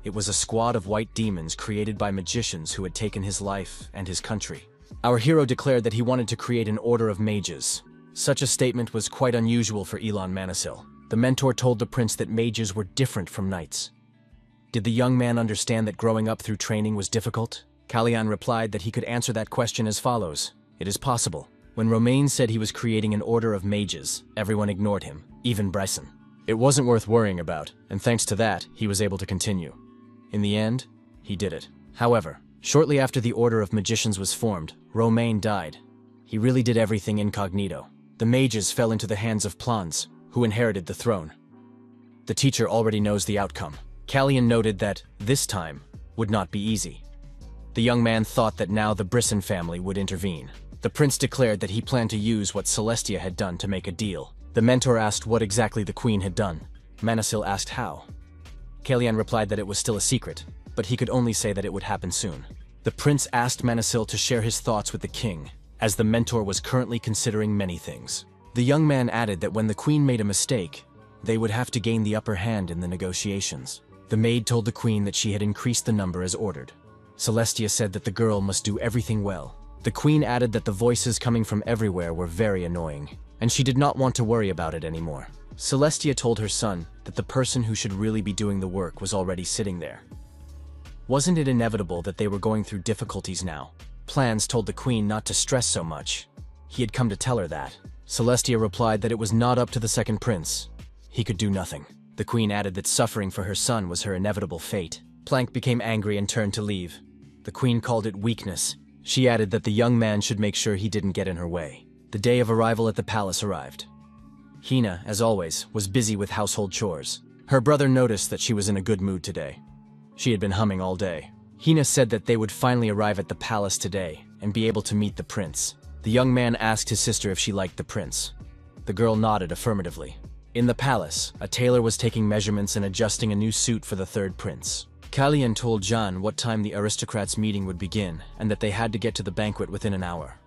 It was a squad of white demons created by magicians who had taken his life and his country. Our hero declared that he wanted to create an order of mages. Such a statement was quite unusual for Elon Manasil. The mentor told the prince that mages were different from knights. Did the young man understand that growing up through training was difficult? Callian replied that he could answer that question as follows. It is possible. When Romain said he was creating an order of mages, everyone ignored him, even Bryson. It wasn't worth worrying about, and thanks to that, he was able to continue. In the end, he did it. However, shortly after the Order of Magicians was formed, Romain died. He really did everything incognito. The mages fell into the hands of Plans, who inherited the throne. The teacher already knows the outcome. Callian noted that, this time, would not be easy. The young man thought that now the Brisson family would intervene. The prince declared that he planned to use what Celestia had done to make a deal. The mentor asked what exactly the queen had done. Manasil asked how. Callian replied that it was still a secret, but he could only say that it would happen soon. The prince asked Manasil to share his thoughts with the king, as the mentor was currently considering many things. The young man added that when the queen made a mistake, they would have to gain the upper hand in the negotiations. The maid told the queen that she had increased the number as ordered. Celestia said that the girl must do everything well. The queen added that the voices coming from everywhere were very annoying, and she did not want to worry about it anymore. Celestia told her son that the person who should really be doing the work was already sitting there. Wasn't it inevitable that they were going through difficulties now? Plans told the queen not to stress so much. He had come to tell her that. Celestia replied that it was not up to the second prince. He could do nothing. The queen added that suffering for her son was her inevitable fate. Plank became angry and turned to leave. The queen called it weakness. She added that the young man should make sure he didn't get in her way. The day of arrival at the palace arrived. Hina, as always, was busy with household chores. Her brother noticed that she was in a good mood today. She had been humming all day. Hina said that they would finally arrive at the palace today and be able to meet the prince. The young man asked his sister if she liked the prince. The girl nodded affirmatively. In the palace, a tailor was taking measurements and adjusting a new suit for the third prince. Callian told Jean what time the aristocrats' meeting would begin and that they had to get to the banquet within an hour.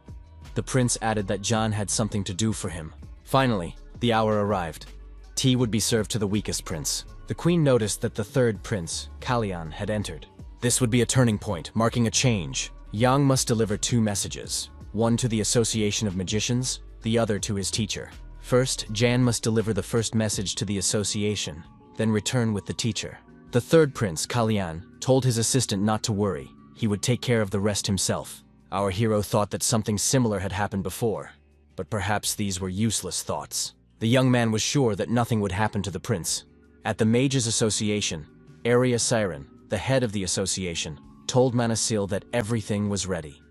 The prince added that Jean had something to do for him. Finally, the hour arrived. Tea would be served to the weakest prince. The queen noticed that the third prince, Callian, had entered. This would be a turning point, marking a change. Yang must deliver 2 messages, one to the Association of Magicians, the other to his teacher. First, Jan must deliver the first message to the association, then return with the teacher. The third prince, Callian, told his assistant not to worry. He would take care of the rest himself. Our hero thought that something similar had happened before, but perhaps these were useless thoughts. The young man was sure that nothing would happen to the prince. At the Mages Association, Area Siren, the head of the association, told Manasil that everything was ready.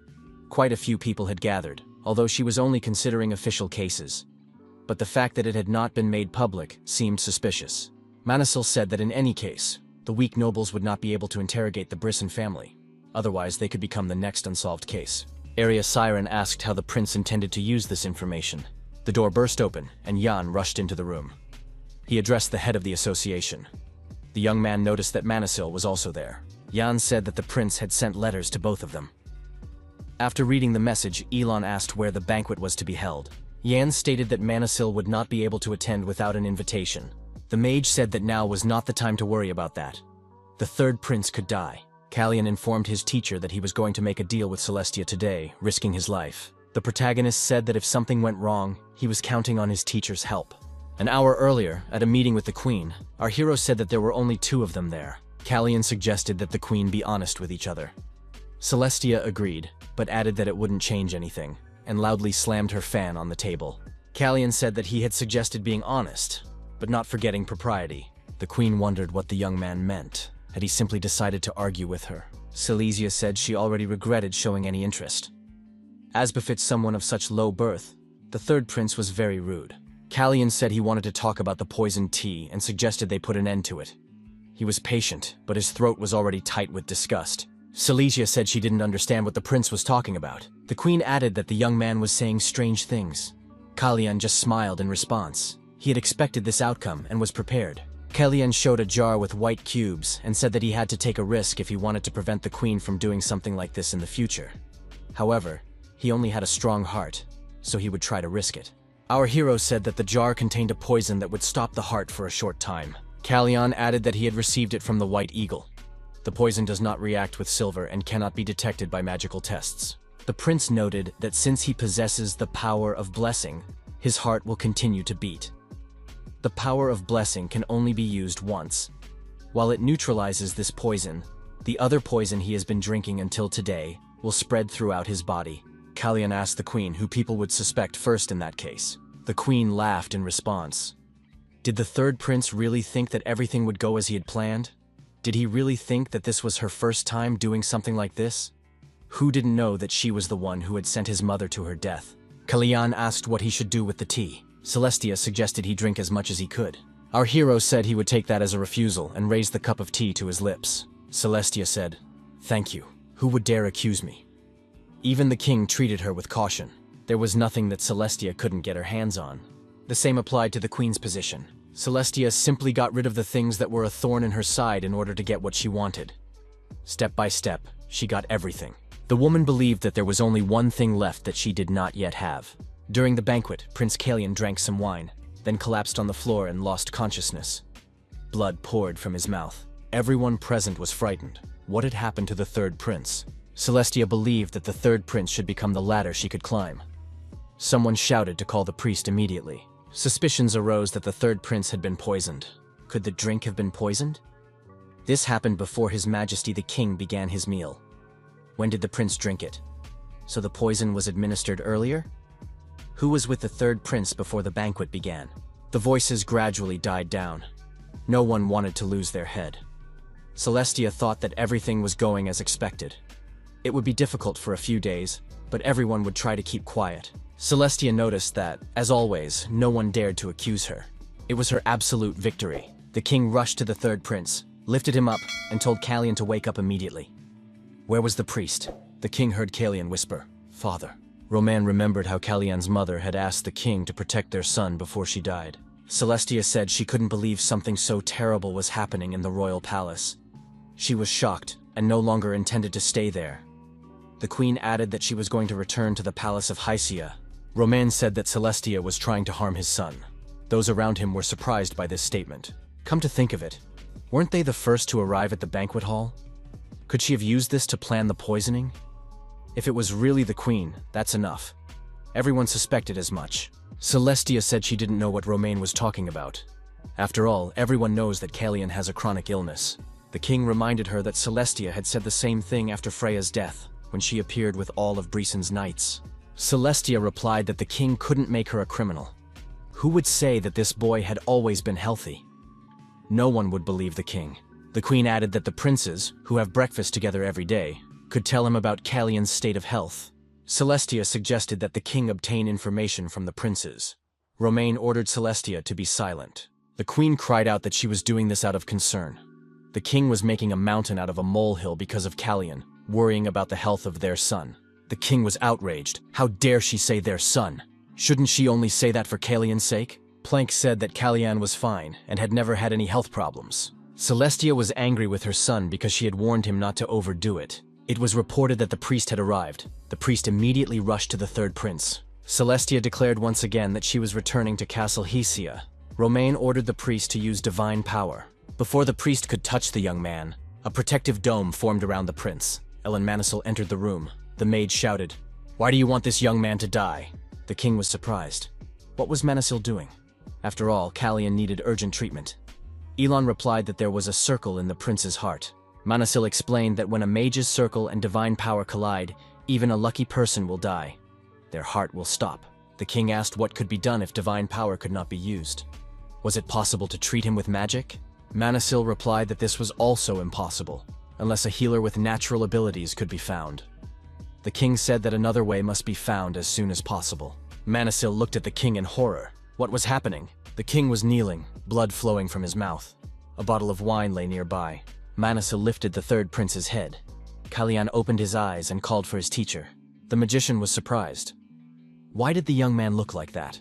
Quite a few people had gathered, although she was only considering official cases. But the fact that it had not been made public seemed suspicious. Manasil said that in any case, the weak nobles would not be able to interrogate the Brisson family. Otherwise, they could become the next unsolved case. Area Siren asked how the prince intended to use this information. The door burst open, and Jan rushed into the room. He addressed the head of the association. The young man noticed that Manasil was also there. Jan said that the prince had sent letters to both of them. After reading the message, Elon asked where the banquet was to be held. Jan stated that Manasil would not be able to attend without an invitation. The mage said that now was not the time to worry about that. The third prince could die. Callian informed his teacher that he was going to make a deal with Celestia today, risking his life. The protagonist said that if something went wrong, he was counting on his teacher's help. An hour earlier, at a meeting with the queen, our hero said that there were only 2 of them there. Callian suggested that the queen be honest with each other. Celestia agreed, but added that it wouldn't change anything, and loudly slammed her fan on the table. Callian said that he had suggested being honest, but not forgetting propriety. The queen wondered what the young man meant. Had he simply decided to argue with her? Silesia said she already regretted showing any interest. As befits someone of such low birth, the third prince was very rude. Callian said he wanted to talk about the poisoned tea and suggested they put an end to it. He was patient, but his throat was already tight with disgust. Silesia said she didn't understand what the prince was talking about. The queen added that the young man was saying strange things. Callian just smiled in response. He had expected this outcome and was prepared. Callian showed a jar with white cubes and said that he had to take a risk if he wanted to prevent the queen from doing something like this in the future. However, he only had a strong heart, so he would try to risk it. Our hero said that the jar contained a poison that would stop the heart for a short time. Callian added that he had received it from the White Eagle. The poison does not react with silver and cannot be detected by magical tests. The prince noted that since he possesses the power of blessing, his heart will continue to beat. The power of blessing can only be used once. While it neutralizes this poison, the other poison he has been drinking until today will spread throughout his body. Callian asked the queen who people would suspect first in that case. The queen laughed in response. Did the third prince really think that everything would go as he had planned? Did he really think that this was her first time doing something like this? Who didn't know that she was the one who had sent his mother to her death? Callian asked what he should do with the tea. Celestia suggested he drink as much as he could. Our hero said he would take that as a refusal and raised the cup of tea to his lips. Celestia said, "Thank you. Who would dare accuse me?" Even the king treated her with caution. There was nothing that Celestia couldn't get her hands on. The same applied to the queen's position. Celestia simply got rid of the things that were a thorn in her side in order to get what she wanted. Step by step, she got everything. The woman believed that there was only one thing left that she did not yet have. During the banquet, Prince Callian drank some wine, then collapsed on the floor and lost consciousness. Blood poured from his mouth. Everyone present was frightened. What had happened to the third prince? Celestia believed that the third prince should become the ladder she could climb. Someone shouted to call the priest immediately. Suspicions arose that the third prince had been poisoned. Could the drink have been poisoned? This happened before His Majesty the King began his meal. When did the prince drink it? So the poison was administered earlier? Who was with the third prince before the banquet began? The voices gradually died down. No one wanted to lose their head. Celestia thought that everything was going as expected. It would be difficult for a few days, but everyone would try to keep quiet. Celestia noticed that, as always, no one dared to accuse her. It was her absolute victory. The king rushed to the third prince, lifted him up, and told Callian to wake up immediately. Where was the priest? The king heard Callian whisper, "Father." Roman remembered how Callian's mother had asked the king to protect their son before she died. Celestia said she couldn't believe something so terrible was happening in the royal palace. She was shocked and no longer intended to stay there. The queen added that she was going to return to the palace of Hysia. Roman said that Celestia was trying to harm his son. Those around him were surprised by this statement. Come to think of it, weren't they the first to arrive at the banquet hall? Could she have used this to plan the poisoning? If it was really the queen, that's enough. Everyone suspected as much. Celestia said she didn't know what Romain was talking about. After all, everyone knows that Callian has a chronic illness. The king reminded her that Celestia had said the same thing after Freya's death, when she appeared with all of Brison's knights. Celestia replied that the king couldn't make her a criminal. Who would say that this boy had always been healthy? No one would believe the king. The queen added that the princes, who have breakfast together every day, could tell him about Callian's state of health. Celestia suggested that the king obtain information from the princes. Romain ordered Celestia to be silent. The queen cried out that she was doing this out of concern. The king was making a mountain out of a molehill because of Callian, worrying about the health of their son. The king was outraged. How dare she say their son? Shouldn't she only say that for Callian's sake? Plank said that Callian was fine and had never had any health problems. Celestia was angry with her son because she had warned him not to overdo it. It was reported that the priest had arrived. The priest immediately rushed to the third prince. Celestia declared once again that she was returning to Castle Hysia. Romain ordered the priest to use divine power. Before the priest could touch the young man, a protective dome formed around the prince. Ellen Manisil entered the room. The maid shouted, "Why do you want this young man to die?" The king was surprised. What was Manisil doing? After all, Callian needed urgent treatment. Elon replied that there was a circle in the prince's heart. Manisil explained that when a mage's circle and divine power collide, even a lucky person will die. Their heart will stop. The king asked what could be done if divine power could not be used. Was it possible to treat him with magic? Manasil replied that this was also impossible, unless a healer with natural abilities could be found. The king said that another way must be found as soon as possible. Manasil looked at the king in horror. What was happening? The king was kneeling, blood flowing from his mouth. A bottle of wine lay nearby. Manasil lifted the third prince's head. Callian opened his eyes and called for his teacher. The magician was surprised. Why did the young man look like that?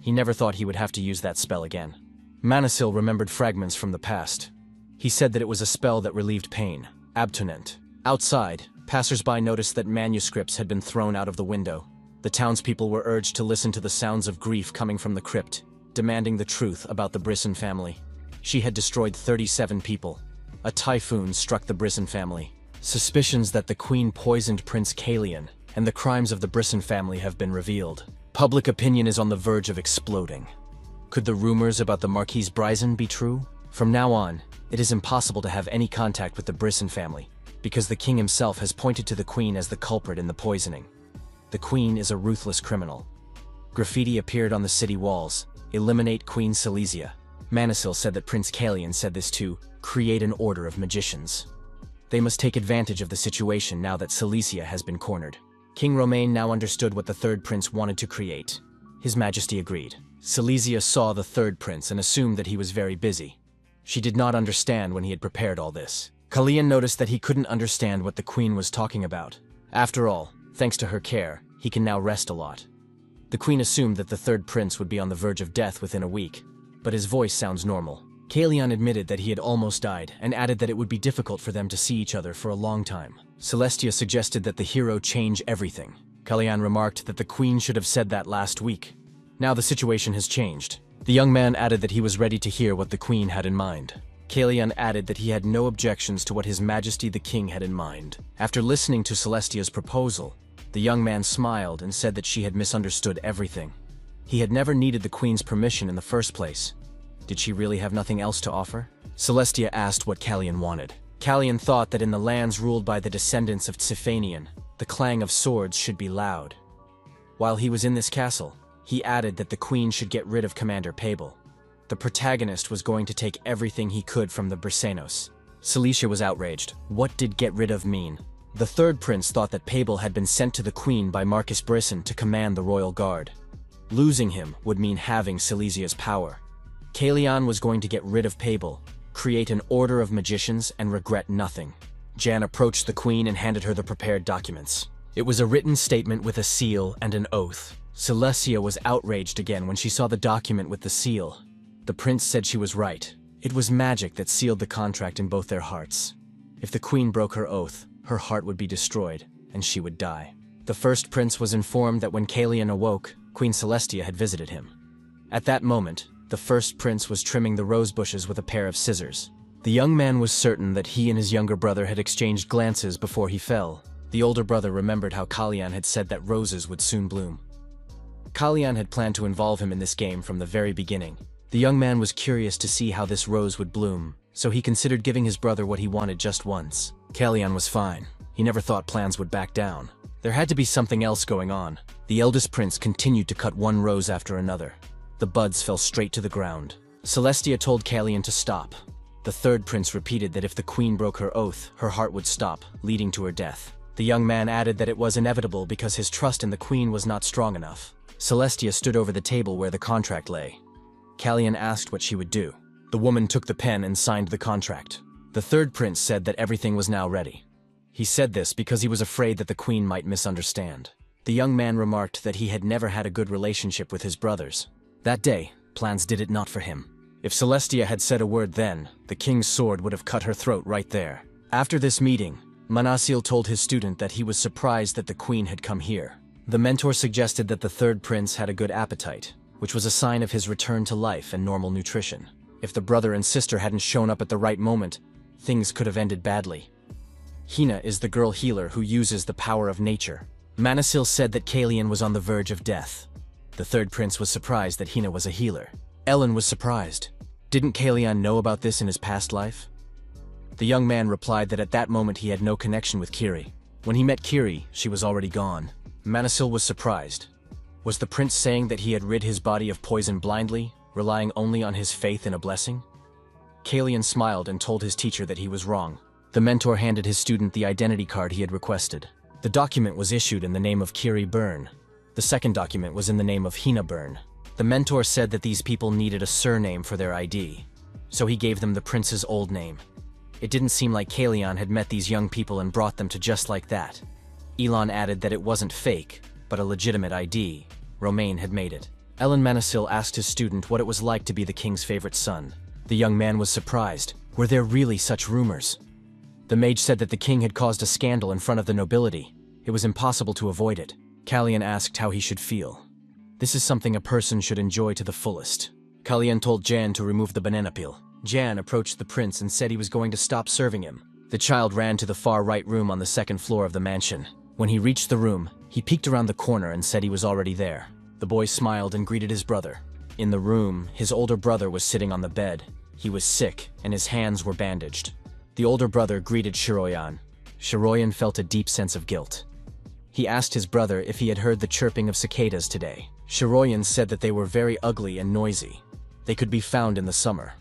He never thought he would have to use that spell again. Manasil remembered fragments from the past. He said that it was a spell that relieved pain, abstinent. Outside, passers-by noticed that manuscripts had been thrown out of the window. The townspeople were urged to listen to the sounds of grief coming from the crypt, demanding the truth about the Brisson family. She had destroyed 37 people. A typhoon struck the Brisson family. Suspicions that the queen poisoned Prince Callian and the crimes of the Brisson family have been revealed. Public opinion is on the verge of exploding. Could the rumors about the Marquise Bryson be true? From now on, it is impossible to have any contact with the Brisson family, because the king himself has pointed to the queen as the culprit in the poisoning. The queen is a ruthless criminal. Graffiti appeared on the city walls. Eliminate Queen Silesia. Manasil said that Prince Callian said this to create an order of magicians. They must take advantage of the situation now that Silesia has been cornered. King Romain now understood what the third prince wanted to create. His Majesty agreed. Silesia saw the third prince and assumed that he was very busy. She did not understand when he had prepared all this. Callian noticed that he couldn't understand what the queen was talking about. After all, thanks to her care, he can now rest a lot. The queen assumed that the third prince would be on the verge of death within a week, but his voice sounds normal. Callian admitted that he had almost died and added that it would be difficult for them to see each other for a long time. Celestia suggested that the hero change everything. Callian remarked that the queen should have said that last week. Now the situation has changed. The young man added that he was ready to hear what the queen had in mind. Callian added that he had no objections to what His Majesty the King had in mind. After listening to Celestia's proposal, the young man smiled and said that she had misunderstood everything. He had never needed the queen's permission in the first place. Did she really have nothing else to offer? Celestia asked what Callian wanted. Callian thought that in the lands ruled by the descendants of Tsiphanian, the clang of swords should be loud. While he was in this castle, he added that the queen should get rid of Commander Pabel. The protagonist was going to take everything he could from the Brisenos. Silesia was outraged. What did get rid of mean? The third prince thought that Pabel had been sent to the queen by Marcus Brisson to command the royal guard. Losing him would mean having Silesia's power. Callian was going to get rid of Pabel, create an order of magicians, and regret nothing. Jan approached the queen and handed her the prepared documents. It was a written statement with a seal and an oath. Silesia was outraged again when she saw the document with the seal. The prince said she was right. It was magic that sealed the contract in both their hearts. If the queen broke her oath, her heart would be destroyed, and she would die. The first prince was informed that when Callian awoke, Queen Celestia had visited him. At that moment, the first prince was trimming the rose bushes with a pair of scissors. The young man was certain that he and his younger brother had exchanged glances before he fell. The older brother remembered how Callian had said that roses would soon bloom. Callian had planned to involve him in this game from the very beginning. The young man was curious to see how this rose would bloom, so he considered giving his brother what he wanted just once. Callian was fine. He never thought plans would back down. There had to be something else going on. The eldest prince continued to cut one rose after another. The buds fell straight to the ground. Celestia told Callian to stop. The third prince repeated that if the queen broke her oath, her heart would stop, leading to her death. The young man added that it was inevitable because his trust in the queen was not strong enough. Celestia stood over the table where the contract lay. Callian asked what she would do. The woman took the pen and signed the contract. The third prince said that everything was now ready. He said this because he was afraid that the queen might misunderstand. The young man remarked that he had never had a good relationship with his brothers. That day, plans did it not for him. If Celestia had said a word then, the king's sword would have cut her throat right there. After this meeting, Manasil told his student that he was surprised that the queen had come here. The mentor suggested that the third prince had a good appetite, which was a sign of his return to life and normal nutrition. If the brother and sister hadn't shown up at the right moment, things could have ended badly. Hina is the girl healer who uses the power of nature. Manasil said that Callian was on the verge of death. The third prince was surprised that Hina was a healer. Ellen was surprised. Didn't Callian know about this in his past life? The young man replied that at that moment he had no connection with Kiri. When he met Kiri, she was already gone. Manasil was surprised. Was the prince saying that he had rid his body of poison blindly, relying only on his faith in a blessing? Callian smiled and told his teacher that he was wrong. The mentor handed his student the identity card he had requested. The document was issued in the name of Kiri Byrne. The second document was in the name of Hina Byrne. The mentor said that these people needed a surname for their ID, so he gave them the prince's old name. It didn't seem like Callian had met these young people and brought them to just like that. Elon added that it wasn't fake, but a legitimate ID. Romain had made it. Ellen Manasil asked his student what it was like to be the king's favorite son. The young man was surprised. Were there really such rumors? The mage said that the king had caused a scandal in front of the nobility. It was impossible to avoid it. Callian asked how he should feel. This is something a person should enjoy to the fullest. Callian told Jan to remove the banana peel. Jan approached the prince and said he was going to stop serving him. The child ran to the far right room on the second floor of the mansion. When he reached the room, he peeked around the corner and said he was already there. The boy smiled and greeted his brother. In the room, his older brother was sitting on the bed. He was sick, and his hands were bandaged. The older brother greeted Shiroyan. Shiroyan felt a deep sense of guilt. He asked his brother if he had heard the chirping of cicadas today. Shiroyan said that they were very ugly and noisy. They could be found in the summer.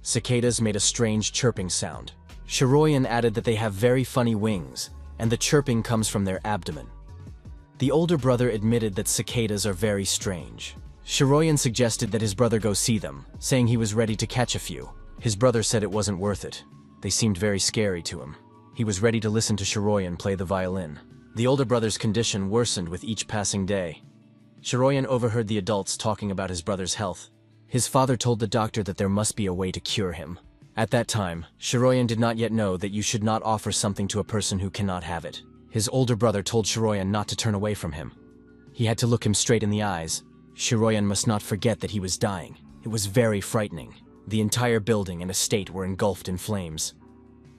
Cicadas made a strange chirping sound. Shiroyan added that they have very funny wings, and the chirping comes from their abdomen. The older brother admitted that cicadas are very strange. Shiroyan suggested that his brother go see them, saying he was ready to catch a few. His brother said it wasn't worth it. They seemed very scary to him. He was ready to listen to Shiroyan play the violin. The older brother's condition worsened with each passing day. Shiroyan overheard the adults talking about his brother's health. His father told the doctor that there must be a way to cure him. At that time, Shiroyan did not yet know that you should not offer something to a person who cannot have it. His older brother told Shiroyan not to turn away from him. He had to look him straight in the eyes. Shiroyan must not forget that he was dying. It was very frightening. The entire building and estate were engulfed in flames.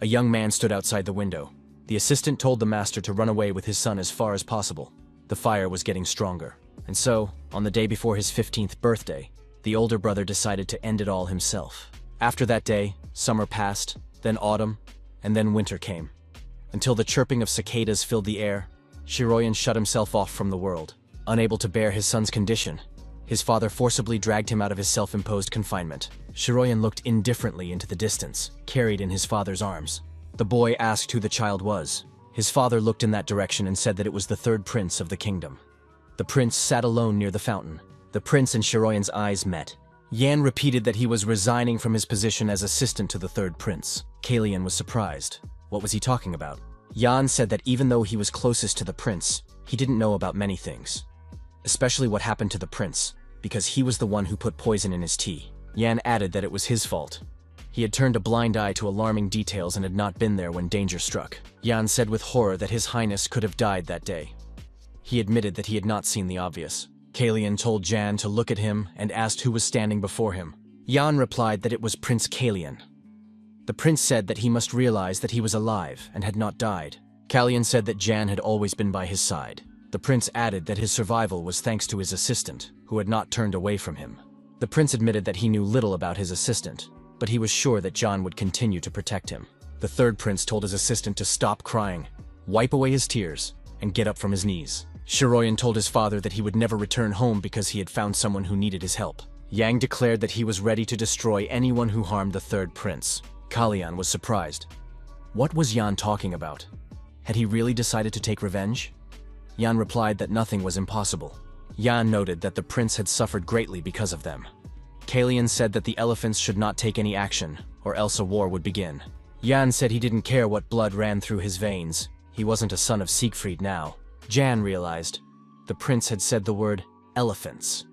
A young man stood outside the window. The assistant told the master to run away with his son as far as possible. The fire was getting stronger. And so, on the day before his 15th birthday, the older brother decided to end it all himself. After that day, summer passed, then autumn, and then winter came. Until the chirping of cicadas filled the air, Shiroyan shut himself off from the world. Unable to bear his son's condition, his father forcibly dragged him out of his self-imposed confinement. Shiroyan looked indifferently into the distance, carried in his father's arms. The boy asked who the child was. His father looked in that direction and said that it was the third prince of the kingdom. The prince sat alone near the fountain. The prince and Shiroyan's eyes met. Yan repeated that he was resigning from his position as assistant to the third prince. Callian was surprised. What was he talking about? Yan said that even though he was closest to the prince, he didn't know about many things. Especially what happened to the prince, because he was the one who put poison in his tea. Yan added that it was his fault. He had turned a blind eye to alarming details and had not been there when danger struck. Yan said with horror that His Highness could have died that day. He admitted that he had not seen the obvious. Callian told Jan to look at him and asked who was standing before him. Yan replied that it was Prince Callian. The prince said that he must realize that he was alive and had not died. Callian said that Jan had always been by his side. The prince added that his survival was thanks to his assistant, who had not turned away from him. The prince admitted that he knew little about his assistant, but he was sure that Jan would continue to protect him. The third prince told his assistant to stop crying, wipe away his tears, and get up from his knees. Shiroyan told his father that he would never return home because he had found someone who needed his help. Yang declared that he was ready to destroy anyone who harmed the third prince. Callian was surprised. What was Yan talking about? Had he really decided to take revenge? Yan replied that nothing was impossible. Yan noted that the prince had suffered greatly because of them. Callian said that the elephants should not take any action, or else a war would begin. Yan said he didn't care what blood ran through his veins. He wasn't a son of Siegfried now. Jan realized the prince had said the word elephants,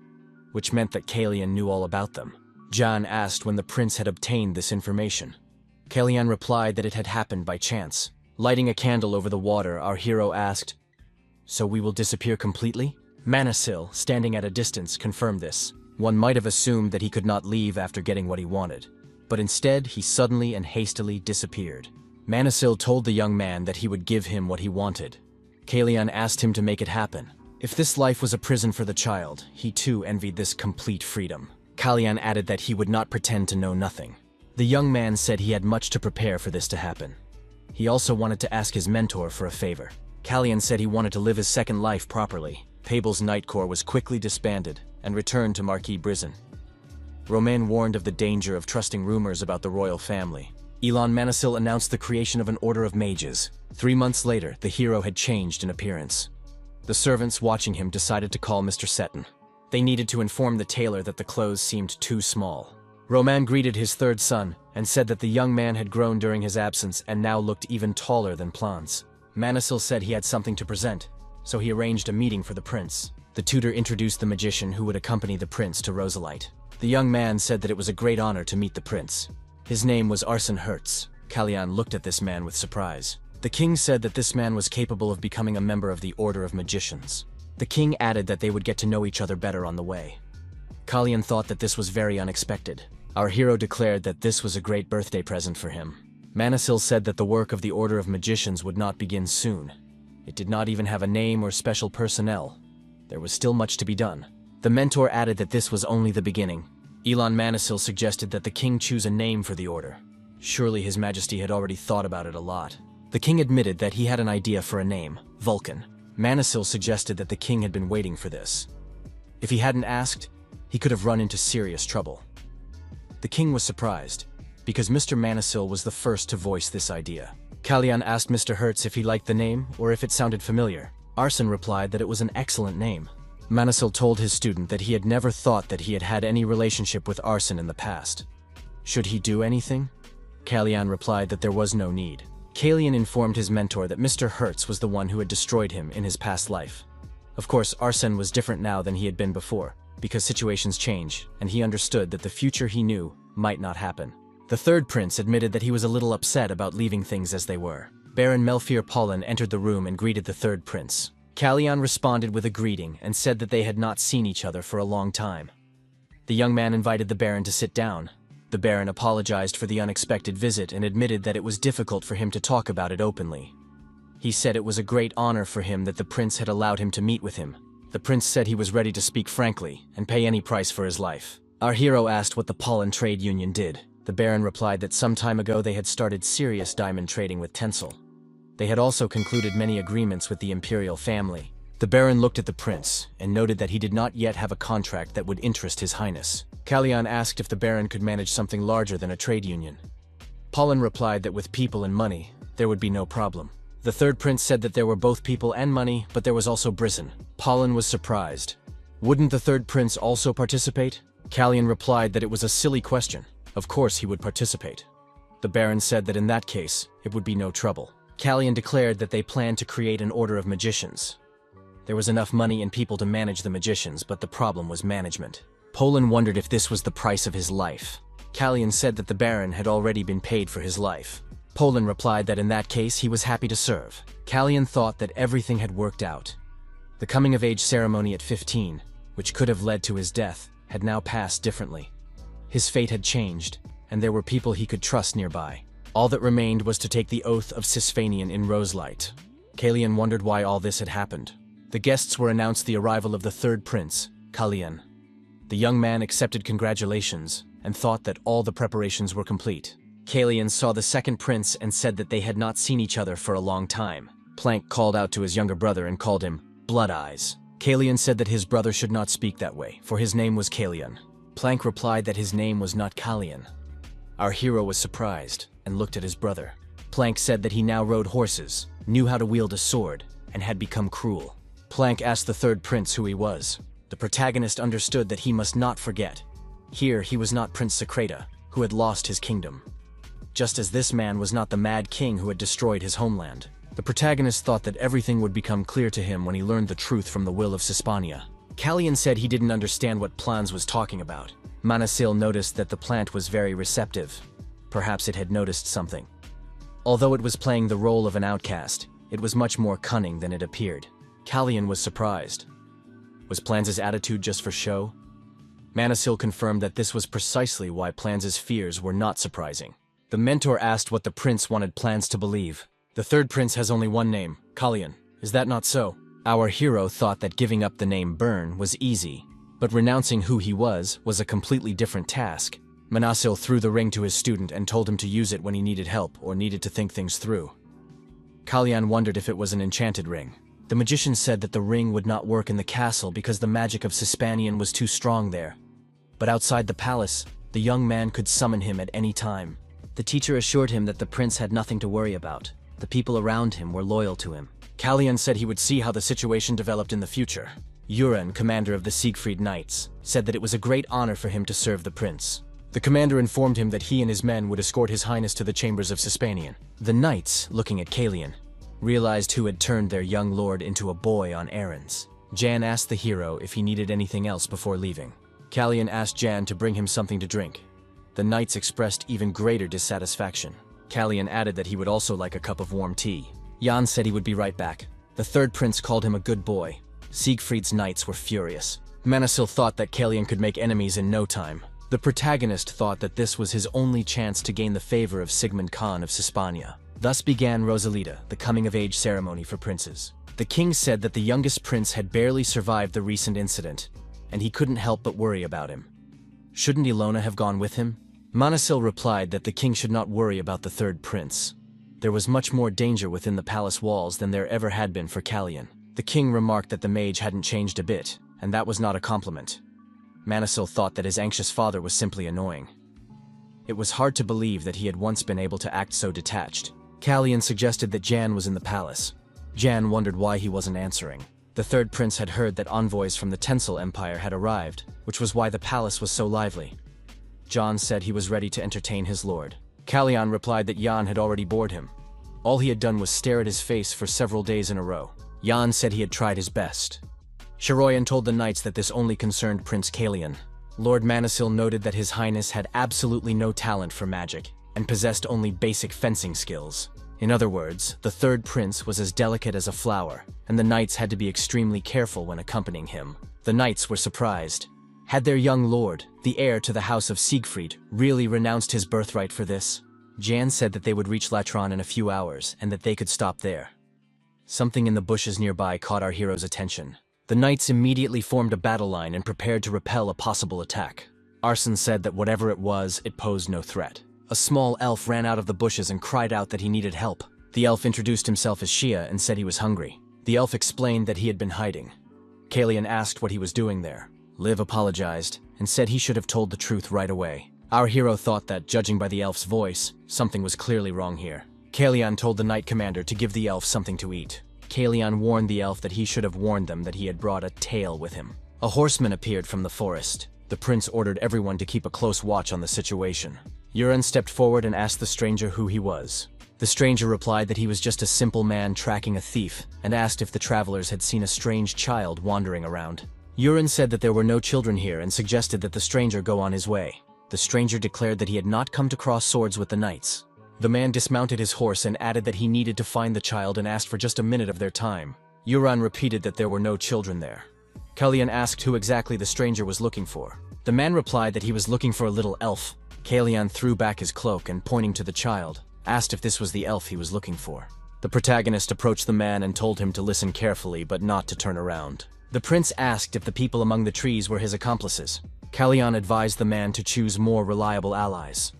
which meant that Callian knew all about them. Jan asked when the prince had obtained this information. Callian replied that it had happened by chance. Lighting a candle over the water, our hero asked, "So we will disappear completely?" Manasil, standing at a distance, confirmed this. One might have assumed that he could not leave after getting what he wanted, but instead he suddenly and hastily disappeared. Manasil told the young man that he would give him what he wanted. Callian asked him to make it happen. If this life was a prison for the child, he too envied this complete freedom. Callian added that he would not pretend to know nothing. The young man said he had much to prepare for this to happen. He also wanted to ask his mentor for a favor. Callian said he wanted to live his second life properly. Pable's Night Corps was quickly disbanded and returned to Marquis Prison. Romain warned of the danger of trusting rumors about the royal family. Elon Manassil announced the creation of an order of mages. 3 months later, the hero had changed in appearance. The servants watching him decided to call Mr. Seton. They needed to inform the tailor that the clothes seemed too small. Romain greeted his third son and said that the young man had grown during his absence and now looked even taller than Plans. Manassil said he had something to present, so he arranged a meeting for the prince. The tutor introduced the magician who would accompany the prince to Rosalite. The young man said that it was a great honor to meet the prince. His name was Arsene Hertz. Callian looked at this man with surprise. The king said that this man was capable of becoming a member of the Order of Magicians. The king added that they would get to know each other better on the way. Callian thought that this was very unexpected. Our hero declared that this was a great birthday present for him. Manassil said that the work of the Order of Magicians would not begin soon. It did not even have a name or special personnel. There was still much to be done. The mentor added that this was only the beginning. Elon Manassil suggested that the king choose a name for the order. Surely His Majesty had already thought about it a lot. The king admitted that he had an idea for a name, Vulcan. Manassil suggested that the king had been waiting for this. If he hadn't asked, he could have run into serious trouble. The king was surprised, because Mr. Manassil was the first to voice this idea. Callian asked Mr. Hertz if he liked the name or if it sounded familiar. Arsene replied that it was an excellent name. Manassil told his student that he had never thought that he had had any relationship with Arsene in the past. Should he do anything? Callian replied that there was no need. Callian informed his mentor that Mr. Hertz was the one who had destroyed him in his past life. Of course, Arsene was different now than he had been before, because situations change, and he understood that the future he knew might not happen. The third prince admitted that he was a little upset about leaving things as they were. Baron Melchior Paulin entered the room and greeted the third prince. Callian responded with a greeting and said that they had not seen each other for a long time. The young man invited the Baron to sit down. The Baron apologized for the unexpected visit and admitted that it was difficult for him to talk about it openly. He said it was a great honor for him that the prince had allowed him to meet with him. The prince said he was ready to speak frankly and pay any price for his life. Our hero asked what the Paulin trade union did. The Baron replied that some time ago they had started serious diamond trading with Tencel. They had also concluded many agreements with the imperial family. The Baron looked at the prince and noted that he did not yet have a contract that would interest His Highness. Callian asked if the Baron could manage something larger than a trade union. Paulin replied that with people and money, there would be no problem. The third prince said that there were both people and money, but there was also Brison. Paulin was surprised. Wouldn't the third prince also participate? Callian replied that it was a silly question. Of course he would participate. The Baron said that in that case, it would be no trouble. Callian declared that they planned to create an order of magicians. There was enough money and people to manage the magicians, but the problem was management. Paulin wondered if this was the price of his life. Callian said that the Baron had already been paid for his life. Paulin replied that in that case he was happy to serve. Callian thought that everything had worked out. The coming-of-age ceremony at 15, which could have led to his death, had now passed differently. His fate had changed, and there were people he could trust nearby. All that remained was to take the oath of Cisphanian in Roselight. Callian wondered why all this had happened. The guests were announced the arrival of the third prince, Callian. The young man accepted congratulations and thought that all the preparations were complete. Callian saw the second prince and said that they had not seen each other for a long time. Planck called out to his younger brother and called him Blood Eyes. Callian said that his brother should not speak that way, for his name was Callian. Planck replied that his name was not Callian. Our hero was surprised and looked at his brother. Planck said that he now rode horses, knew how to wield a sword, and had become cruel. Planck asked the third prince who he was. The protagonist understood that he must not forget. Here he was not Prince Secreta, who had lost his kingdom. Just as this man was not the mad king who had destroyed his homeland. The protagonist thought that everything would become clear to him when he learned the truth from the will of Cispania. Callian said he didn't understand what Plans was talking about. Manassil noticed that the plant was very receptive. Perhaps it had noticed something. Although it was playing the role of an outcast, it was much more cunning than it appeared. Callian was surprised. Was Plans' attitude just for show? Manassil confirmed that this was precisely why Plans' fears were not surprising. The mentor asked what the prince wanted Plans to believe. The third prince has only one name, Callian. Is that not so? Our hero thought that giving up the name Byrne was easy, but renouncing who he was a completely different task. Manassil threw the ring to his student and told him to use it when he needed help or needed to think things through. Callian wondered if it was an enchanted ring. The magician said that the ring would not work in the castle because the magic of Cispanian was too strong there. But outside the palace, the young man could summon him at any time. The teacher assured him that the prince had nothing to worry about. The people around him were loyal to him. Callian said he would see how the situation developed in the future. Uran, commander of the Siegfried Knights, said that it was a great honor for him to serve the prince. The commander informed him that he and his men would escort his highness to the chambers of Sispanian. The knights, looking at Callian, realized who had turned their young lord into a boy on errands. Jan asked the hero if he needed anything else before leaving. Callian asked Jan to bring him something to drink. The knights expressed even greater dissatisfaction. Callian added that he would also like a cup of warm tea. Jan said he would be right back. The third prince called him a good boy. Siegfried's knights were furious. Manhwa thought that Callian could make enemies in no time. The protagonist thought that this was his only chance to gain the favor of Sigmund Khan of Sispania. Thus began Rosalita, the coming-of-age ceremony for princes. The king said that the youngest prince had barely survived the recent incident, and he couldn't help but worry about him. Shouldn't Ilona have gone with him? Manhwa replied that the king should not worry about the third prince. There was much more danger within the palace walls than there ever had been for Callian. The king remarked that the mage hadn't changed a bit, and that was not a compliment. Manhwa thought that his anxious father was simply annoying. It was hard to believe that he had once been able to act so detached. Callian suggested that Jan was in the palace. Jan wondered why he wasn't answering. The third prince had heard that envoys from the Tencel Empire had arrived, which was why the palace was so lively. Jan said he was ready to entertain his lord. Callian replied that Jan had already bored him. All he had done was stare at his face for several days in a row. Jan said he had tried his best. Sharoyan told the knights that this only concerned Prince Callian. Lord Manhwa noted that his highness had absolutely no talent for magic, and possessed only basic fencing skills. In other words, the third prince was as delicate as a flower, and the knights had to be extremely careful when accompanying him. The knights were surprised. Had their young lord, the heir to the house of Siegfried, really renounced his birthright for this? Jan said that they would reach Latron in a few hours, and that they could stop there. Something in the bushes nearby caught our hero's attention. The knights immediately formed a battle line and prepared to repel a possible attack. Arson said that whatever it was, it posed no threat. A small elf ran out of the bushes and cried out that he needed help. The elf introduced himself as Shia and said he was hungry. The elf explained that he had been hiding. Callian asked what he was doing there. Liv apologized and said he should have told the truth right away. Our hero thought that, judging by the elf's voice, something was clearly wrong here. Callian told the knight commander to give the elf something to eat. Callian warned the elf that he should have warned them that he had brought a tail with him. A horseman appeared from the forest. The prince ordered everyone to keep a close watch on the situation. Uran stepped forward and asked the stranger who he was. The stranger replied that he was just a simple man tracking a thief, and asked if the travelers had seen a strange child wandering around. Uran said that there were no children here and suggested that the stranger go on his way. The stranger declared that he had not come to cross swords with the knights. The man dismounted his horse and added that he needed to find the child and asked for just a minute of their time. Uran repeated that there were no children there. Callian asked who exactly the stranger was looking for. The man replied that he was looking for a little elf. Callian threw back his cloak and, pointing to the child, asked if this was the elf he was looking for. The protagonist approached the man and told him to listen carefully but not to turn around. The prince asked if the people among the trees were his accomplices. Callian advised the man to choose more reliable allies.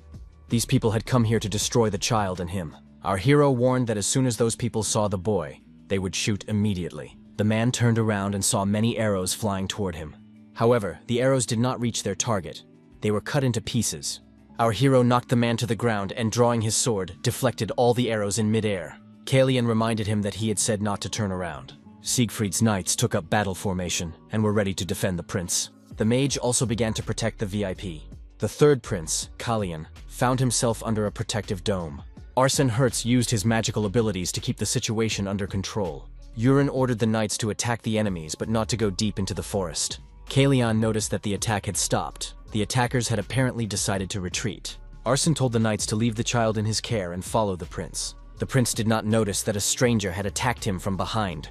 These people had come here to destroy the child and him. Our hero warned that as soon as those people saw the boy, they would shoot immediately. The man turned around and saw many arrows flying toward him. However, the arrows did not reach their target. They were cut into pieces. Our hero knocked the man to the ground and, drawing his sword, deflected all the arrows in midair. Callian reminded him that he had said not to turn around. Siegfried's knights took up battle formation and were ready to defend the prince. The mage also began to protect the VIP. The third prince, Callian, found himself under a protective dome. Arson Hertz used his magical abilities to keep the situation under control. Uran ordered the knights to attack the enemies but not to go deep into the forest. Callian noticed that the attack had stopped. The attackers had apparently decided to retreat. Arson told the knights to leave the child in his care and follow the prince. The prince did not notice that a stranger had attacked him from behind.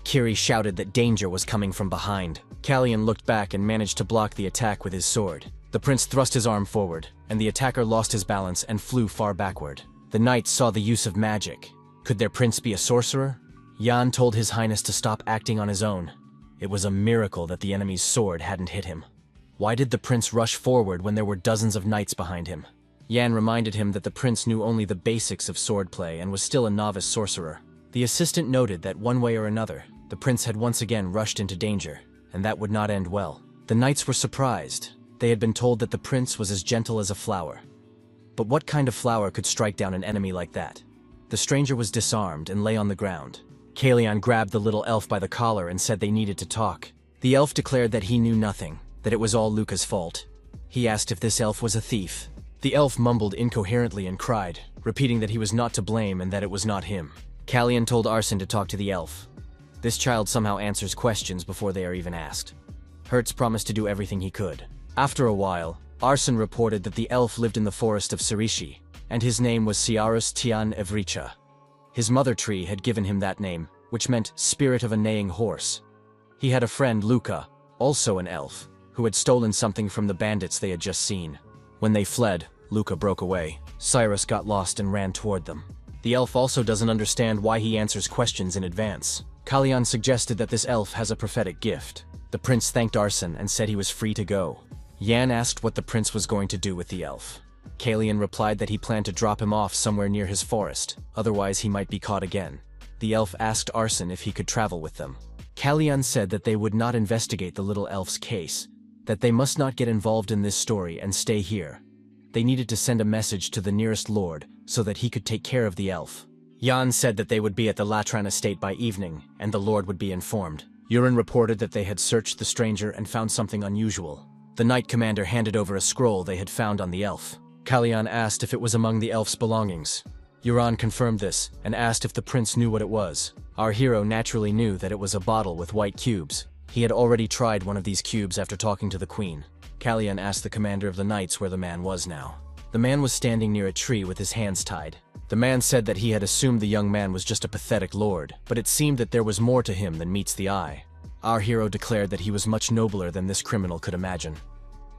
Kiri shouted that danger was coming from behind. Callian looked back and managed to block the attack with his sword. The prince thrust his arm forward, and the attacker lost his balance and flew far backward. The knights saw the use of magic. Could their prince be a sorcerer? Jan told his highness to stop acting on his own. It was a miracle that the enemy's sword hadn't hit him. Why did the prince rush forward when there were dozens of knights behind him? Jan reminded him that the prince knew only the basics of swordplay and was still a novice sorcerer. The assistant noted that one way or another, the prince had once again rushed into danger, and that would not end well. The knights were surprised. They had been told that the prince was as gentle as a flower. But what kind of flower could strike down an enemy like that? The stranger was disarmed and lay on the ground. Callian grabbed the little elf by the collar and said they needed to talk. The elf declared that he knew nothing, that it was all Luca's fault. He asked if this elf was a thief. The elf mumbled incoherently and cried, repeating that he was not to blame and that it was not him. Callian told Arsene to talk to the elf. This child somehow answers questions before they are even asked. Hertz promised to do everything he could. After a while, Arsene reported that the elf lived in the forest of Sirishi, and his name was Ciarus Tian Evricha. His mother tree had given him that name, which meant spirit of a neighing horse. He had a friend, Luca, also an elf, who had stolen something from the bandits they had just seen. When they fled, Luca broke away. Cyrus got lost and ran toward them. The elf also doesn't understand why he answers questions in advance. Callian suggested that this elf has a prophetic gift. The prince thanked Arsene and said he was free to go. Yan asked what the prince was going to do with the elf. Callian replied that he planned to drop him off somewhere near his forest, otherwise he might be caught again. The elf asked Arsene if he could travel with them. Callian said that they would not investigate the little elf's case, that they must not get involved in this story and stay here. They needed to send a message to the nearest lord so that he could take care of the elf. Jan said that they would be at the Latran estate by evening, and the lord would be informed. Urin reported that they had searched the stranger and found something unusual. The knight commander handed over a scroll they had found on the elf. Callian asked if it was among the elf's belongings. Uran confirmed this and asked if the prince knew what it was. Our hero naturally knew that it was a bottle with white cubes. He had already tried one of these cubes after talking to the queen. Callian asked the commander of the knights where the man was now. The man was standing near a tree with his hands tied. The man said that he had assumed the young man was just a pathetic lord, but it seemed that there was more to him than meets the eye. Our hero declared that he was much nobler than this criminal could imagine.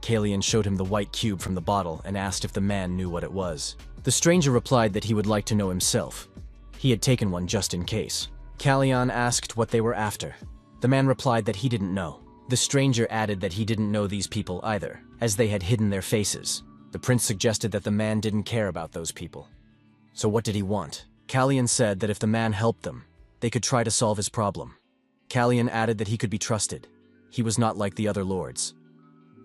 Callian showed him the white cube from the bottle and asked if the man knew what it was. The stranger replied that he would like to know himself. He had taken one just in case. Callian asked what they were after. The man replied that he didn't know. The stranger added that he didn't know these people either, as they had hidden their faces. The prince suggested that the man didn't care about those people. So what did he want? Callian said that if the man helped them, they could try to solve his problem. Callian added that he could be trusted. He was not like the other lords.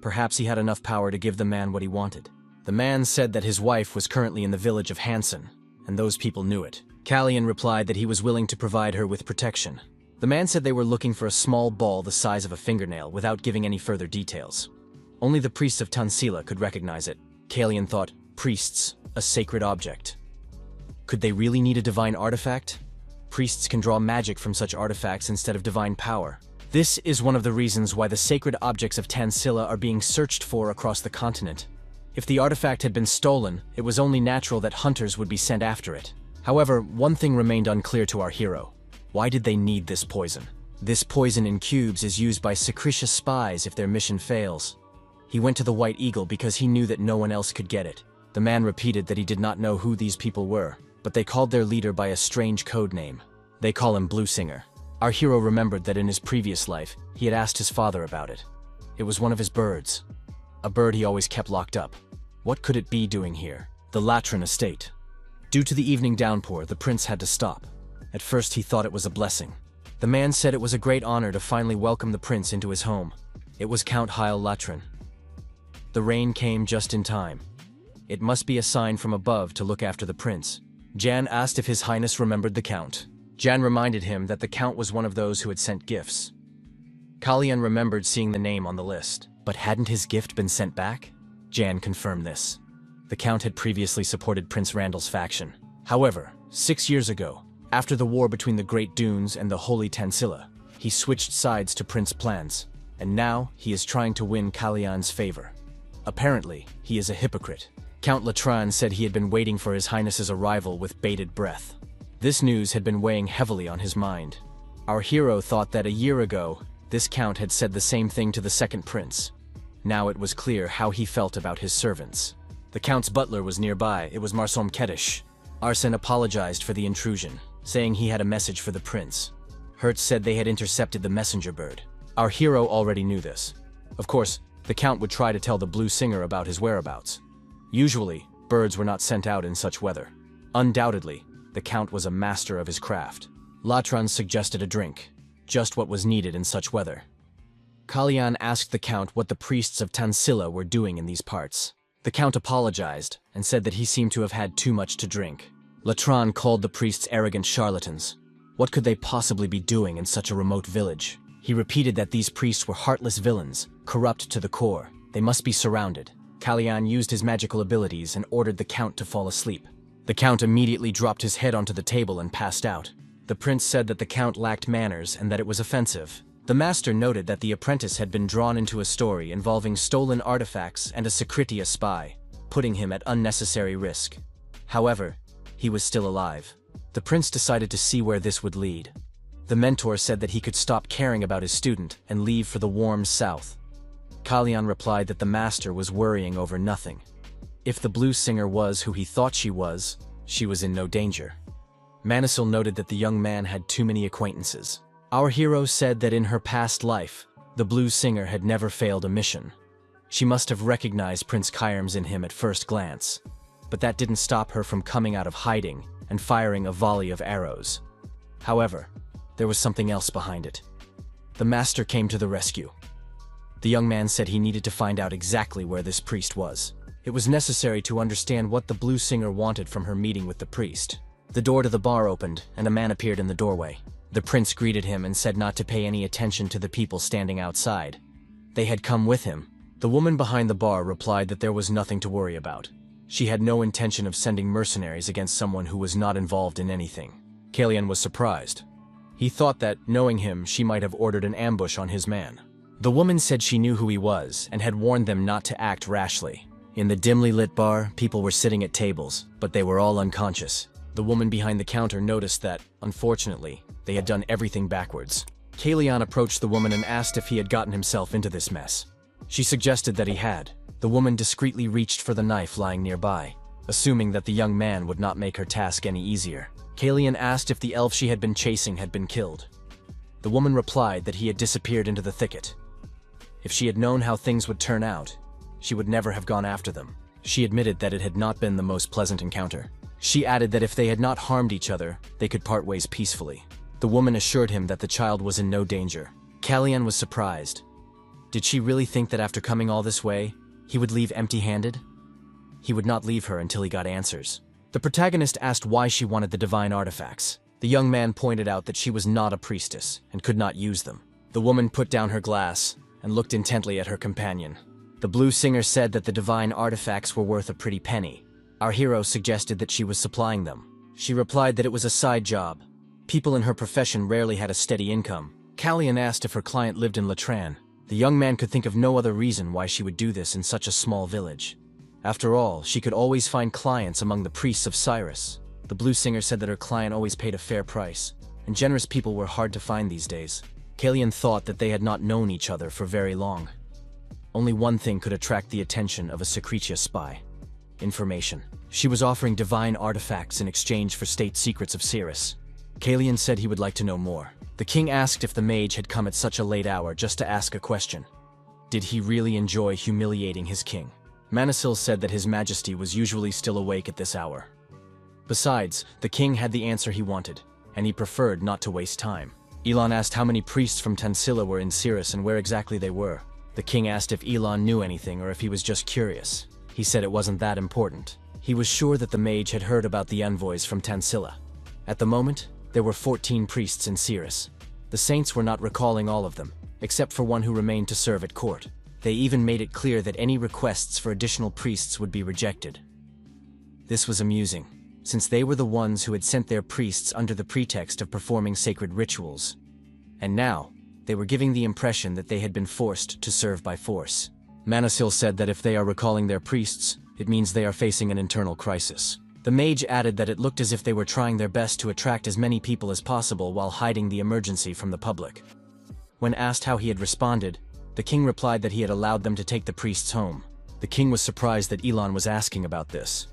Perhaps he had enough power to give the man what he wanted. The man said that his wife was currently in the village of Hansen, and those people knew it. Callian replied that he was willing to provide her with protection. The man said they were looking for a small ball the size of a fingernail without giving any further details. Only the priests of Tansila could recognize it. Callian thought, priests, a sacred object. Could they really need a divine artifact? Priests can draw magic from such artifacts instead of divine power. This is one of the reasons why the sacred objects of Tansila are being searched for across the continent. If the artifact had been stolen, it was only natural that hunters would be sent after it. However, one thing remained unclear to our hero. Why did they need this poison? This poison in cubes is used by secretious spies if their mission fails. He went to the White Eagle because he knew that no one else could get it. The man repeated that he did not know who these people were, but they called their leader by a strange code name. They call him Blue Singer. Our hero remembered that in his previous life, he had asked his father about it. It was one of his birds. A bird he always kept locked up. What could it be doing here? The Latran estate. Due to the evening downpour, the prince had to stop. At first he thought it was a blessing. The man said it was a great honor to finally welcome the prince into his home. It was Count Heil Latran. The rain came just in time. It must be a sign from above to look after the prince. Jan asked if His Highness remembered the Count. Jan reminded him that the Count was one of those who had sent gifts. Callian remembered seeing the name on the list, but hadn't his gift been sent back? Jan confirmed this. The Count had previously supported Prince Randall's faction. However, 6 years ago, after the war between the Great Dunes and the Holy Tansila, he switched sides to Prince Plans, and now he is trying to win Callian's favor. Apparently, he is a hypocrite. Count Latran said he had been waiting for His Highness's arrival with bated breath. This news had been weighing heavily on his mind. Our hero thought that a year ago, this count had said the same thing to the second prince. Now it was clear how he felt about his servants. The count's butler was nearby. It was Marsom Kedish. Arsene apologized for the intrusion, saying he had a message for the prince. Hertz said they had intercepted the messenger bird. Our hero already knew this. Of course, the count would try to tell the Blue Singer about his whereabouts. Usually, birds were not sent out in such weather. Undoubtedly, the count was a master of his craft. Latran suggested a drink, just what was needed in such weather. Callian asked the Count what the priests of Tansilla were doing in these parts. The Count apologized and said that he seemed to have had too much to drink. Latran called the priests arrogant charlatans. What could they possibly be doing in such a remote village? He repeated that these priests were heartless villains, corrupt to the core. They must be surrounded. Callian used his magical abilities and ordered the Count to fall asleep. The Count immediately dropped his head onto the table and passed out. The prince said that the Count lacked manners and that it was offensive. The master noted that the apprentice had been drawn into a story involving stolen artifacts and a Secretia spy, putting him at unnecessary risk. However, he was still alive. The prince decided to see where this would lead. The mentor said that he could stop caring about his student and leave for the warm south. Callian replied that the master was worrying over nothing. If the blue singer was who he thought she was in no danger. Manisil noted that the young man had too many acquaintances. Our hero said that in her past life, the blue singer had never failed a mission. She must have recognized Prince Kyrms in him at first glance, but that didn't stop her from coming out of hiding and firing a volley of arrows. However, there was something else behind it. The master came to the rescue. The young man said he needed to find out exactly where this priest was. It was necessary to understand what the blue singer wanted from her meeting with the priest. The door to the bar opened, and a man appeared in the doorway. The prince greeted him and said not to pay any attention to the people standing outside. They had come with him. The woman behind the bar replied that there was nothing to worry about. She had no intention of sending mercenaries against someone who was not involved in anything. Callian was surprised. He thought that, knowing him, she might have ordered an ambush on his man. The woman said she knew who he was and had warned them not to act rashly. In the dimly lit bar, people were sitting at tables, but they were all unconscious. The woman behind the counter noticed that, unfortunately, they had done everything backwards. Callian approached the woman and asked if he had gotten himself into this mess. She suggested that he had. The woman discreetly reached for the knife lying nearby, assuming that the young man would not make her task any easier. Callian asked if the elf she had been chasing had been killed. The woman replied that he had disappeared into the thicket. If she had known how things would turn out, she would never have gone after them. She admitted that it had not been the most pleasant encounter. She added that if they had not harmed each other, they could part ways peacefully. The woman assured him that the child was in no danger. Callian was surprised. Did she really think that after coming all this way, he would leave empty-handed? He would not leave her until he got answers. The protagonist asked why she wanted the divine artifacts. The young man pointed out that she was not a priestess and could not use them. The woman put down her glass and looked intently at her companion. The blue singer said that the divine artifacts were worth a pretty penny. Our hero suggested that she was supplying them. She replied that it was a side job. People in her profession rarely had a steady income. Callian asked if her client lived in Latran. The young man could think of no other reason why she would do this in such a small village. After all, she could always find clients among the priests of Cyrus. The blue singer said that her client always paid a fair price, and generous people were hard to find these days. Callian thought that they had not known each other for very long. Only one thing could attract the attention of a Secretia spy. Information. She was offering divine artifacts in exchange for state secrets of Cyrus. Callian said he would like to know more. The king asked if the mage had come at such a late hour just to ask a question. Did he really enjoy humiliating his king? Manisil said that his majesty was usually still awake at this hour. Besides, the king had the answer he wanted, and he preferred not to waste time. Elon asked how many priests from Tansilla were in Cyrus and where exactly they were. The king asked if Elon knew anything or if he was just curious. He said it wasn't that important. He was sure that the mage had heard about the envoys from Tansilla. At the moment, there were 14 priests in Cyrus. The saints were not recalling all of them, except for one who remained to serve at court. They even made it clear that any requests for additional priests would be rejected. This was amusing, since they were the ones who had sent their priests under the pretext of performing sacred rituals. And now, they were giving the impression that they had been forced to serve by force. Manisil said that if they are recalling their priests, it means they are facing an internal crisis. The mage added that it looked as if they were trying their best to attract as many people as possible while hiding the emergency from the public. When asked how he had responded, the king replied that he had allowed them to take the priests home. The king was surprised that Elon was asking about this.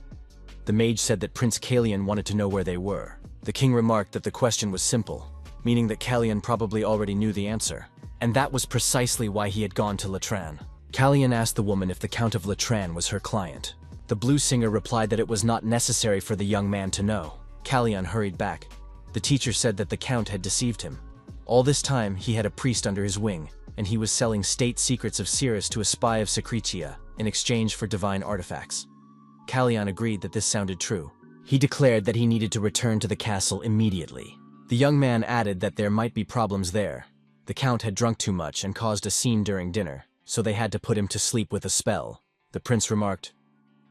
The mage said that Prince Callian wanted to know where they were. The king remarked that the question was simple, meaning that Callian probably already knew the answer. And that was precisely why he had gone to Latran. Callian asked the woman if the Count of Latran was her client. The blue singer replied that it was not necessary for the young man to know. Callian hurried back. The teacher said that the Count had deceived him. All this time, he had a priest under his wing. and he was selling state secrets of Cirrus to a spy of Secretia in exchange for divine artifacts. Callian agreed that this sounded true. He declared that he needed to return to the castle immediately. The young man added that there might be problems there. The Count had drunk too much and caused a scene during dinner, so they had to put him to sleep with a spell. The prince remarked,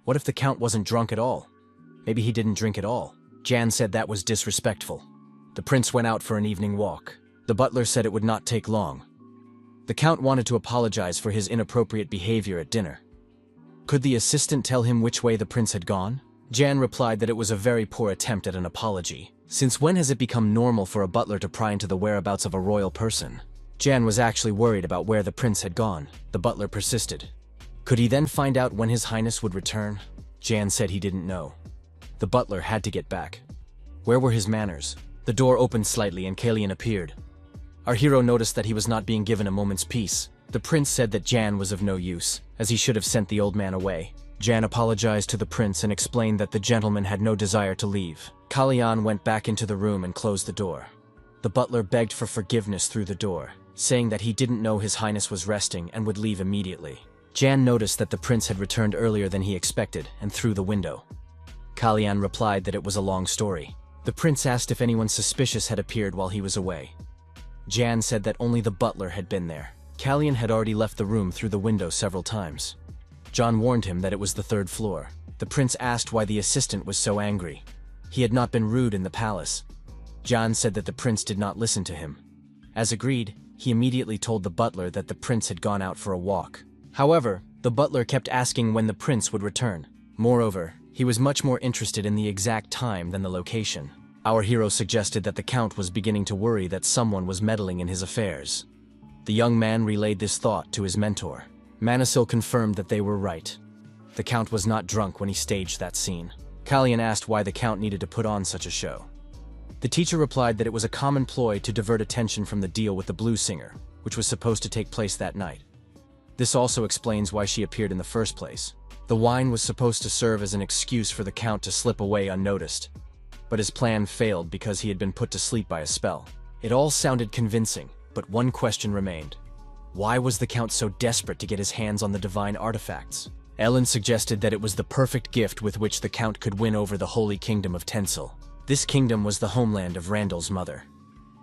"What if the Count wasn't drunk at all? Maybe he didn't drink at all." Jan said that was disrespectful. The prince went out for an evening walk. The butler said it would not take long. The Count wanted to apologize for his inappropriate behavior at dinner. Could the assistant tell him which way the prince had gone? Jan replied that it was a very poor attempt at an apology. Since when has it become normal for a butler to pry into the whereabouts of a royal person? Jan was actually worried about where the prince had gone. The butler persisted. Could he then find out when His Highness would return? Jan said he didn't know. The butler had to get back. Where were his manners? The door opened slightly and Callian appeared. Our hero noticed that he was not being given a moment's peace. The prince said that Jan was of no use, as he should have sent the old man away. Jan apologized to the prince and explained that the gentleman had no desire to leave. Callian went back into the room and closed the door. The butler begged for forgiveness through the door, saying that he didn't know His Highness was resting and would leave immediately. Jan noticed that the prince had returned earlier than he expected and through the window. Callian replied that it was a long story. The prince asked if anyone suspicious had appeared while he was away. Jan said that only the butler had been there. Callian had already left the room through the window several times. John warned him that it was the third floor. The prince asked why the assistant was so angry. He had not been rude in the palace. John said that the prince did not listen to him. As agreed, he immediately told the butler that the prince had gone out for a walk. However, the butler kept asking when the prince would return. Moreover, he was much more interested in the exact time than the location. Our hero suggested that the Count was beginning to worry that someone was meddling in his affairs. The young man relayed this thought to his mentor. Manisil confirmed that they were right. The Count was not drunk when he staged that scene. Callian asked why the Count needed to put on such a show. The teacher replied that it was a common ploy to divert attention from the deal with the blues singer, which was supposed to take place that night. This also explains why she appeared in the first place. The wine was supposed to serve as an excuse for the Count to slip away unnoticed, but his plan failed because he had been put to sleep by a spell. It all sounded convincing, but one question remained. Why was the Count so desperate to get his hands on the divine artifacts? Ellen suggested that it was the perfect gift with which the Count could win over the Holy Kingdom of Tencel. This kingdom was the homeland of Randall's mother.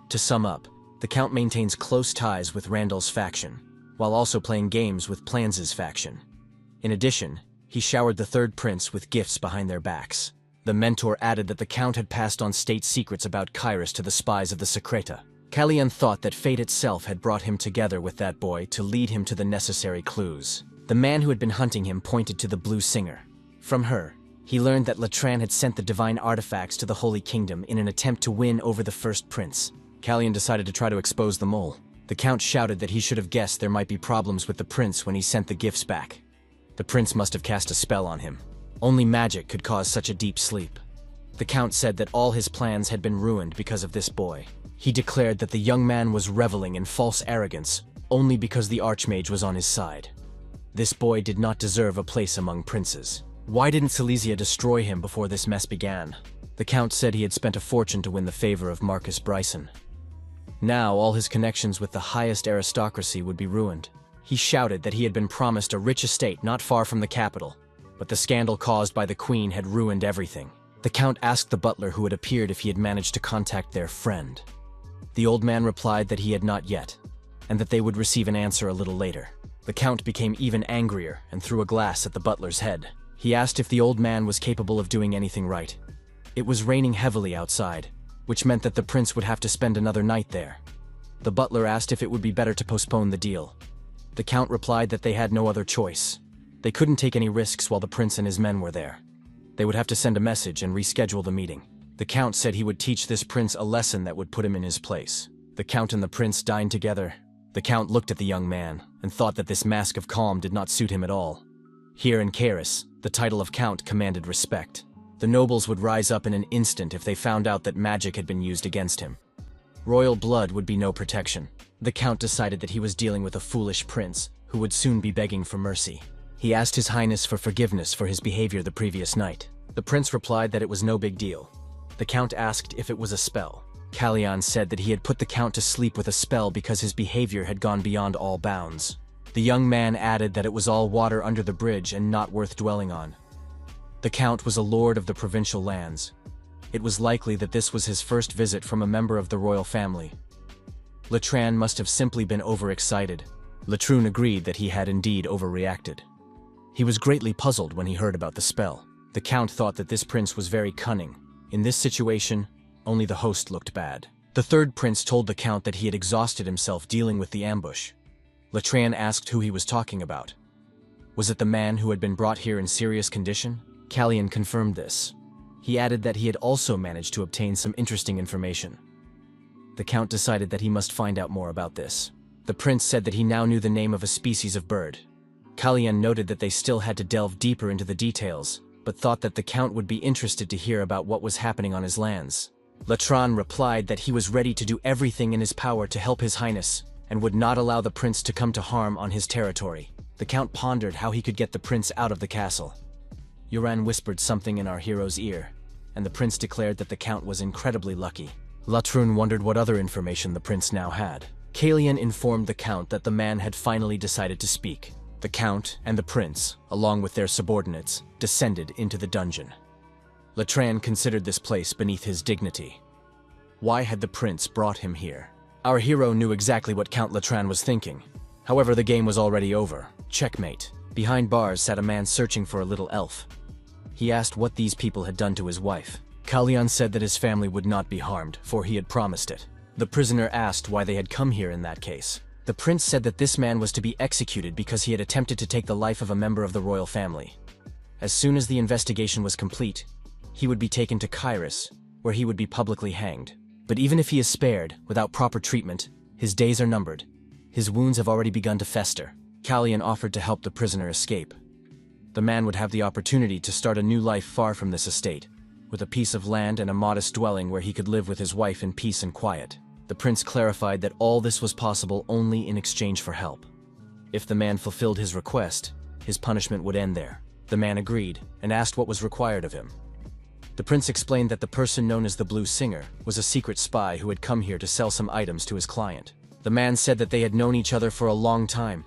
To sum up, the Count maintains close ties with Randall's faction, while also playing games with Plans's faction. In addition, he showered the third prince with gifts behind their backs. The mentor added that the Count had passed on state secrets about Kyrus to the spies of the Secreta. Callian thought that fate itself had brought him together with that boy to lead him to the necessary clues. The man who had been hunting him pointed to the blue singer. From her, he learned that Latran had sent the divine artifacts to the Holy Kingdom in an attempt to win over the first prince. Callian decided to try to expose the mole. The Count shouted that he should have guessed there might be problems with the prince when he sent the gifts back. The prince must have cast a spell on him. Only magic could cause such a deep sleep. The Count said that all his plans had been ruined because of this boy. He declared that the young man was reveling in false arrogance only because the Archmage was on his side. This boy did not deserve a place among princes. Why didn't Silesia destroy him before this mess began? The Count said he had spent a fortune to win the favor of Marcus Bryson. Now all his connections with the highest aristocracy would be ruined. He shouted that he had been promised a rich estate not far from the capital, but the scandal caused by the Queen had ruined everything. The Count asked the butler who had appeared if he had managed to contact their friend. The old man replied that he had not yet, and that they would receive an answer a little later. The Count became even angrier and threw a glass at the butler's head. He asked if the old man was capable of doing anything right. It was raining heavily outside, which meant that the prince would have to spend another night there. The butler asked if it would be better to postpone the deal. The Count replied that they had no other choice. They couldn't take any risks while the prince and his men were there. They would have to send a message and reschedule the meeting. The Count said he would teach this prince a lesson that would put him in his place. The Count and the prince dined together. The Count looked at the young man and thought that this mask of calm did not suit him at all. Here in Kyrus, the title of Count commanded respect. The nobles would rise up in an instant if they found out that magic had been used against him. Royal blood would be no protection. The Count decided that he was dealing with a foolish prince who would soon be begging for mercy. He asked His Highness for forgiveness for his behavior the previous night. The prince replied that it was no big deal. The Count asked if it was a spell. Callian said that he had put the Count to sleep with a spell because his behavior had gone beyond all bounds. The young man added that it was all water under the bridge and not worth dwelling on. The Count was a lord of the provincial lands. It was likely that this was his first visit from a member of the royal family. Latran must have simply been overexcited. Latrun agreed that he had indeed overreacted. He was greatly puzzled when he heard about the spell. The Count thought that this prince was very cunning. In this situation, only the host looked bad. The third prince told the Count that he had exhausted himself dealing with the ambush. Latran asked who he was talking about. Was it the man who had been brought here in serious condition? Callian confirmed this. He added that he had also managed to obtain some interesting information. The Count decided that he must find out more about this. The prince said that he now knew the name of a species of bird. Callian noted that they still had to delve deeper into the details, but thought that the Count would be interested to hear about what was happening on his lands. Latran replied that he was ready to do everything in his power to help His Highness, and would not allow the prince to come to harm on his territory. The Count pondered how he could get the prince out of the castle. Yoran whispered something in our hero's ear, and the prince declared that the Count was incredibly lucky. Latrun wondered what other information the prince now had. Callian informed the Count that the man had finally decided to speak. The Count and the prince, along with their subordinates, descended into the dungeon. Latran considered this place beneath his dignity. Why had the prince brought him here? Our hero knew exactly what Count Latran was thinking. However, the game was already over. Checkmate. Behind bars sat a man searching for a little elf. He asked what these people had done to his wife. Callian said that his family would not be harmed, for he had promised it. The prisoner asked why they had come here in that case. The prince said that this man was to be executed because he had attempted to take the life of a member of the royal family. As soon as the investigation was complete, he would be taken to Kairos, where he would be publicly hanged. But even if he is spared, without proper treatment, his days are numbered. His wounds have already begun to fester. Callian offered to help the prisoner escape. The man would have the opportunity to start a new life far from this estate, with a piece of land and a modest dwelling where he could live with his wife in peace and quiet. The prince clarified that all this was possible only in exchange for help. If the man fulfilled his request, his punishment would end there. The man agreed and asked what was required of him. The prince explained that the person known as the Blue Singer was a secret spy who had come here to sell some items to his client. The man said that they had known each other for a long time.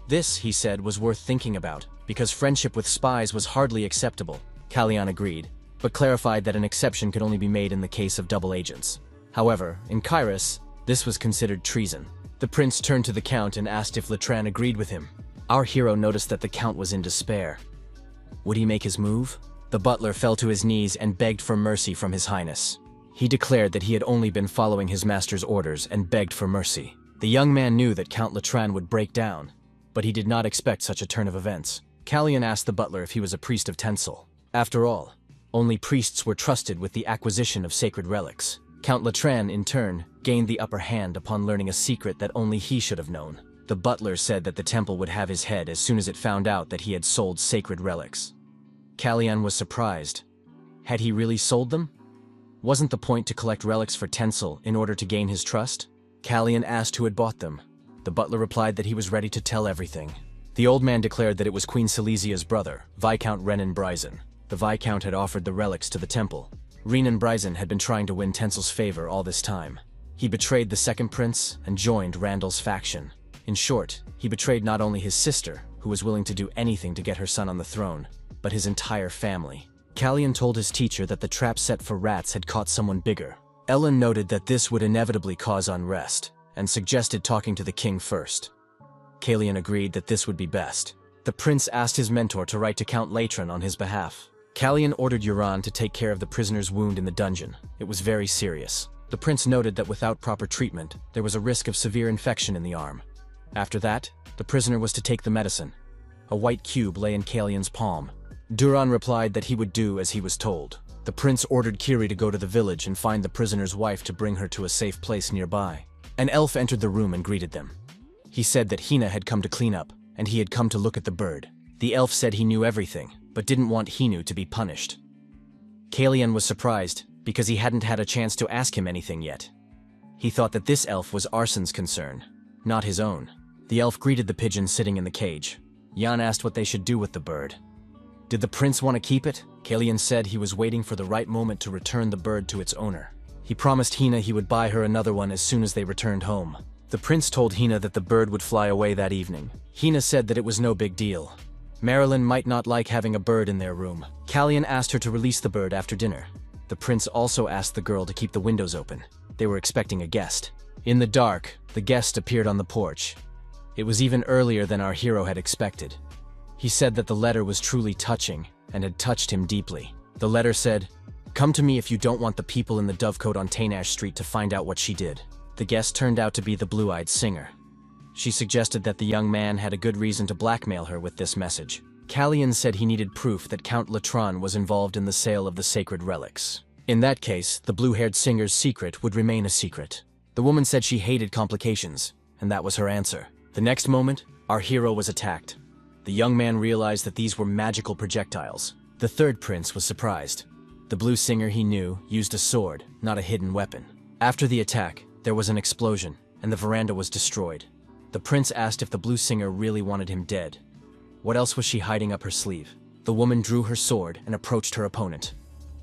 This, he said, was worth thinking about, because friendship with spies was hardly acceptable. Callian agreed, but clarified that an exception could only be made in the case of double agents. However, in Kairos, this was considered treason. The prince turned to the Count and asked if Latran agreed with him. Our hero noticed that the Count was in despair. Would he make his move? The butler fell to his knees and begged for mercy from His Highness. He declared that he had only been following his master's orders and begged for mercy. The young man knew that Count Latran would break down, but he did not expect such a turn of events. Callian asked the butler if he was a priest of Tensel. After all, only priests were trusted with the acquisition of sacred relics. Count Latran, in turn, gained the upper hand upon learning a secret that only he should have known. The butler said that the temple would have his head as soon as it found out that he had sold sacred relics. Callian was surprised. Had he really sold them? Wasn't the point to collect relics for Tensel in order to gain his trust? Callian asked who had bought them. The butler replied that he was ready to tell everything. The old man declared that it was Queen Silesia's brother, Viscount Renan Bryson. The Viscount had offered the relics to the temple. Renan Bryson had been trying to win Tensel's favor all this time. He betrayed the second prince and joined Randall's faction. In short, he betrayed not only his sister, who was willing to do anything to get her son on the throne, but his entire family. Callian told his teacher that the trap set for rats had caught someone bigger. Ellen noted that this would inevitably cause unrest, and suggested talking to the king first. Callian agreed that this would be best. The prince asked his mentor to write to Count Latran on his behalf. Callian ordered Yoran to take care of the prisoner's wound in the dungeon. It was very serious. The prince noted that without proper treatment, there was a risk of severe infection in the arm. After that, the prisoner was to take the medicine. A white cube lay in Callian's palm. Duran replied that he would do as he was told. The prince ordered Kiri to go to the village and find the prisoner's wife to bring her to a safe place nearby. An elf entered the room and greeted them. He said that Hina had come to clean up, and he had come to look at the bird. The elf said he knew everything, but didn't want Hinu to be punished. Callian was surprised, because he hadn't had a chance to ask him anything yet. He thought that this elf was Arsen's concern, not his own. The elf greeted the pigeon sitting in the cage. Jan asked what they should do with the bird. Did the prince want to keep it? Callian said he was waiting for the right moment to return the bird to its owner. He promised Hina he would buy her another one as soon as they returned home. The prince told Hina that the bird would fly away that evening. Hina said that it was no big deal. Marilyn might not like having a bird in their room. Callian asked her to release the bird after dinner. The prince also asked the girl to keep the windows open. They were expecting a guest. In the dark, the guest appeared on the porch. It was even earlier than our hero had expected. He said that the letter was truly touching and had touched him deeply. The letter said, "Come to me if you don't want the people in the Dovecote on Tainash Street to find out what she did." The guest turned out to be the blue-eyed singer. She suggested that the young man had a good reason to blackmail her with this message. Callian said he needed proof that Count Latran was involved in the sale of the sacred relics. In that case, the blue-haired singer's secret would remain a secret. The woman said she hated complications, and that was her answer. The next moment, our hero was attacked. The young man realized that these were magical projectiles. The third prince was surprised. The blue singer he knew used a sword, not a hidden weapon. After the attack, there was an explosion, and the veranda was destroyed. The prince asked if the blue singer really wanted him dead. What else was she hiding up her sleeve? The woman drew her sword and approached her opponent.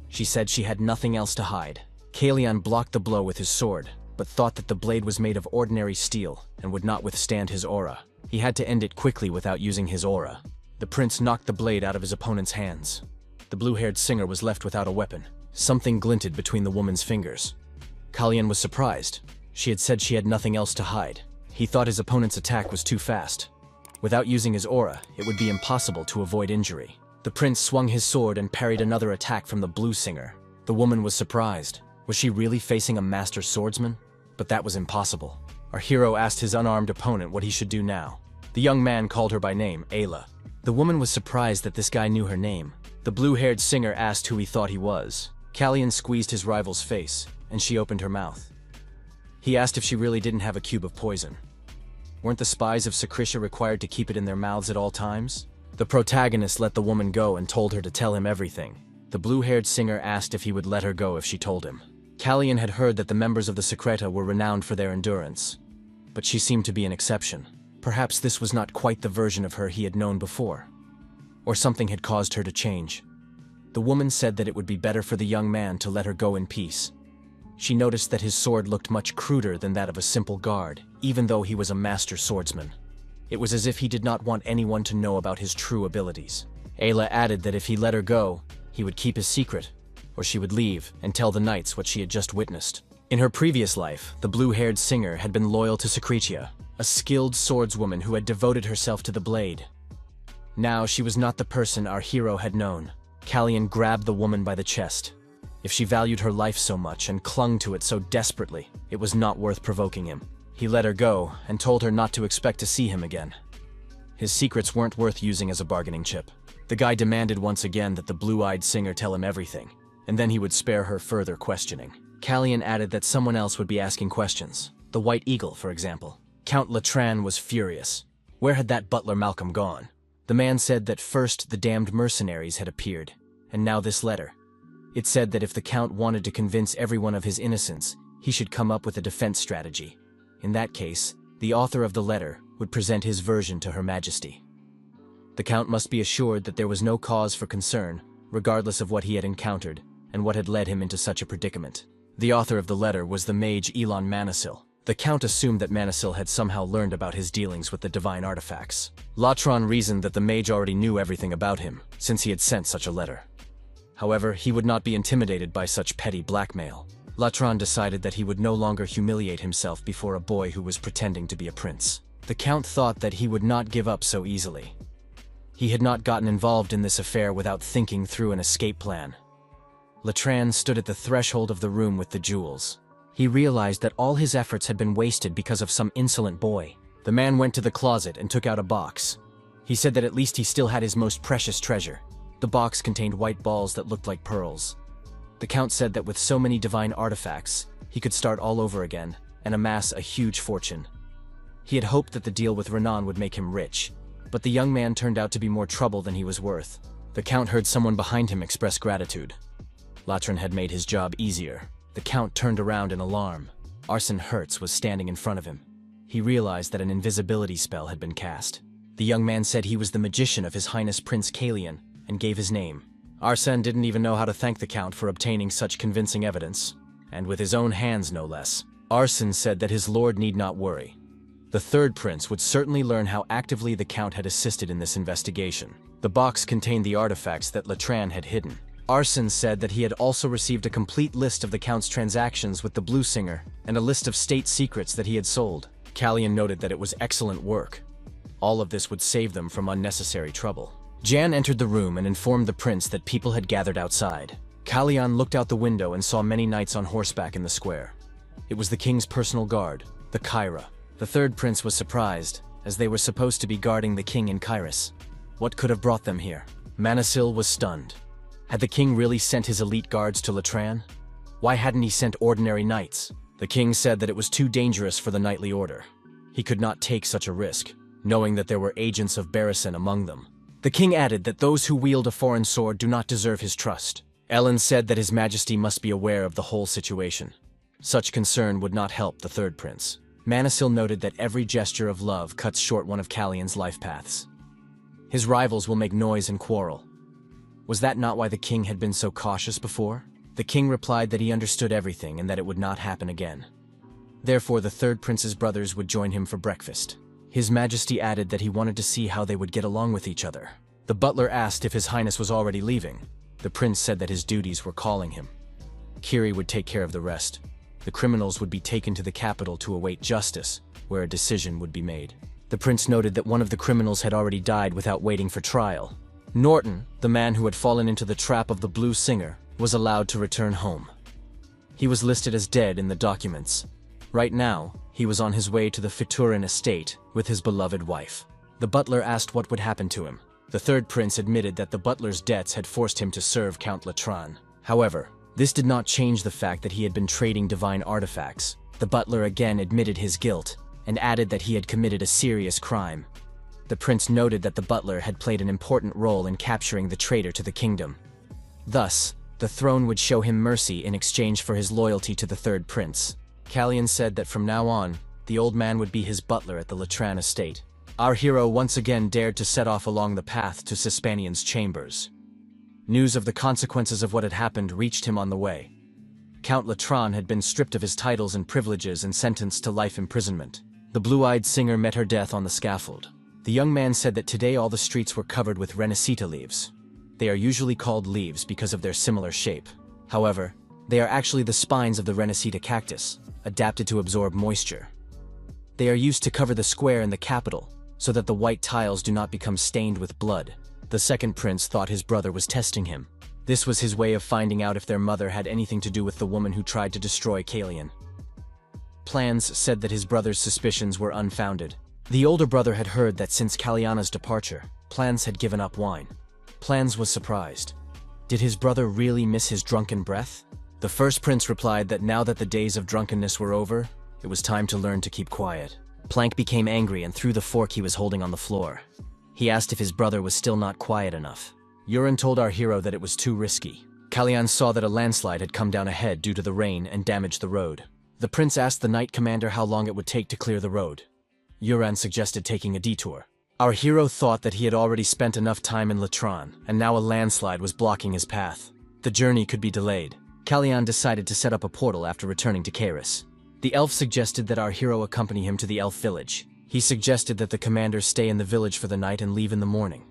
She said she had nothing else to hide. Callian blocked the blow with his sword, but thought that the blade was made of ordinary steel and would not withstand his aura. He had to end it quickly without using his aura. The prince knocked the blade out of his opponent's hands. The blue-haired singer was left without a weapon. Something glinted between the woman's fingers. Callian was surprised. She had said she had nothing else to hide. He thought his opponent's attack was too fast. Without using his aura, it would be impossible to avoid injury. The prince swung his sword and parried another attack from the blue singer. The woman was surprised. Was she really facing a master swordsman? But that was impossible. Our hero asked his unarmed opponent what he should do now. The young man called her by name, Ayla. The woman was surprised that this guy knew her name. The blue-haired singer asked who he thought he was. Callian squeezed his rival's face, and she opened her mouth. He asked if she really didn't have a cube of poison. Weren't the spies of Sakrisha required to keep it in their mouths at all times? The protagonist let the woman go and told her to tell him everything. The blue-haired singer asked if he would let her go if she told him. Callian had heard that the members of the Secreta were renowned for their endurance, but she seemed to be an exception. Perhaps this was not quite the version of her he had known before, or something had caused her to change. The woman said that it would be better for the young man to let her go in peace. She noticed that his sword looked much cruder than that of a simple guard, even though he was a master swordsman. It was as if he did not want anyone to know about his true abilities. Ayla added that if he let her go, he would keep his secret, or she would leave and tell the knights what she had just witnessed. In her previous life, the blue-haired singer had been loyal to Sakritia, a skilled swordswoman who had devoted herself to the blade. Now she was not the person our hero had known. Callian grabbed the woman by the chest. If she valued her life so much and clung to it so desperately, it was not worth provoking him. He let her go and told her not to expect to see him again. His secrets weren't worth using as a bargaining chip. The guy demanded once again that the blue-eyed singer tell him everything, and then he would spare her further questioning. Callian added that someone else would be asking questions. The White Eagle, for example. Count Latran was furious. Where had that butler Malcolm gone? The man said that first the damned mercenaries had appeared, and now this letter. It said that if the Count wanted to convince everyone of his innocence, he should come up with a defense strategy. In that case, the author of the letter would present his version to Her Majesty. The Count must be assured that there was no cause for concern, regardless of what he had encountered and what had led him into such a predicament. The author of the letter was the mage Elon Manisil. The Count assumed that Manisil had somehow learned about his dealings with the divine artifacts. Latran reasoned that the mage already knew everything about him, since he had sent such a letter. However, he would not be intimidated by such petty blackmail. Latran decided that he would no longer humiliate himself before a boy who was pretending to be a prince. The Count thought that he would not give up so easily. He had not gotten involved in this affair without thinking through an escape plan. Latran stood at the threshold of the room with the jewels. He realized that all his efforts had been wasted because of some insolent boy. The man went to the closet and took out a box. He said that at least he still had his most precious treasure. The box contained white balls that looked like pearls. The Count said that with so many divine artifacts, he could start all over again and amass a huge fortune. He had hoped that the deal with Renan would make him rich, but the young man turned out to be more trouble than he was worth. The Count heard someone behind him express gratitude. Latran had made his job easier. The Count turned around in alarm. Arsene Hertz was standing in front of him. He realized that an invisibility spell had been cast. The young man said he was the magician of His Highness Prince Callian and gave his name. Arsene didn't even know how to thank the Count for obtaining such convincing evidence, and with his own hands no less. Arsene said that his lord need not worry. The third prince would certainly learn how actively the Count had assisted in this investigation. The box contained the artifacts that Latran had hidden. Arsene said that he had also received a complete list of the Count's transactions with the Blue Singer and a list of state secrets that he had sold. Callian noted that it was excellent work. All of this would save them from unnecessary trouble. Jan entered the room and informed the prince that people had gathered outside. Callian looked out the window and saw many knights on horseback in the square. It was the king's personal guard, the Kyra. The third prince was surprised, as they were supposed to be guarding the king in Kairos. What could have brought them here? Manasil was stunned. Had the king really sent his elite guards to Latran? Why hadn't he sent ordinary knights? The king said that it was too dangerous for the knightly order. He could not take such a risk, knowing that there were agents of Barrison among them. The king added that those who wield a foreign sword do not deserve his trust. Ellen said that his majesty must be aware of the whole situation. Such concern would not help the third prince. Manasil noted that every gesture of love cuts short one of Callian's life paths. His rivals will make noise and quarrel. Was that not why the king had been so cautious before? The king replied that he understood everything and that it would not happen again. Therefore, the third prince's brothers would join him for breakfast. His majesty added that he wanted to see how they would get along with each other. The butler asked if his highness was already leaving. The prince said that his duties were calling him. Kiri would take care of the rest. The criminals would be taken to the capital to await justice, where a decision would be made. The prince noted that one of the criminals had already died without waiting for trial. Norton, the man who had fallen into the trap of the Blue Singer, was allowed to return home. He was listed as dead in the documents. Right now, he was on his way to the Fiturin estate with his beloved wife. The butler asked what would happen to him. The third prince admitted that the butler's debts had forced him to serve Count Latran. However, this did not change the fact that he had been trading divine artifacts. The butler again admitted his guilt and added that he had committed a serious crime. The prince noted that the butler had played an important role in capturing the traitor to the kingdom. Thus, the throne would show him mercy in exchange for his loyalty to the third prince. Callian said that from now on, the old man would be his butler at the Latran estate. Our hero once again dared to set off along the path to Cispanian's chambers. News of the consequences of what had happened reached him on the way. Count Latran had been stripped of his titles and privileges and sentenced to life imprisonment. The blue-eyed singer met her death on the scaffold. The young man said that today all the streets were covered with Renesita leaves. They are usually called leaves because of their similar shape. However, they are actually the spines of the Renesita cactus, adapted to absorb moisture. They are used to cover the square in the capital, so that the white tiles do not become stained with blood. The second prince thought his brother was testing him. This was his way of finding out if their mother had anything to do with the woman who tried to destroy Callian. Plans said that his brother's suspicions were unfounded. The older brother had heard that since Calliana's departure, Plans had given up wine. Plans was surprised. Did his brother really miss his drunken breath? The first prince replied that now that the days of drunkenness were over, it was time to learn to keep quiet. Plank became angry and threw the fork he was holding on the floor. He asked if his brother was still not quiet enough. Urin told our hero that it was too risky. Callian saw that a landslide had come down ahead due to the rain and damaged the road. The prince asked the knight commander how long it would take to clear the road. Uran suggested taking a detour. Our hero thought that he had already spent enough time in Latran, and now a landslide was blocking his path. The journey could be delayed. Callian decided to set up a portal after returning to Kairos. The elf suggested that our hero accompany him to the elf village. He suggested that the commander stay in the village for the night and leave in the morning.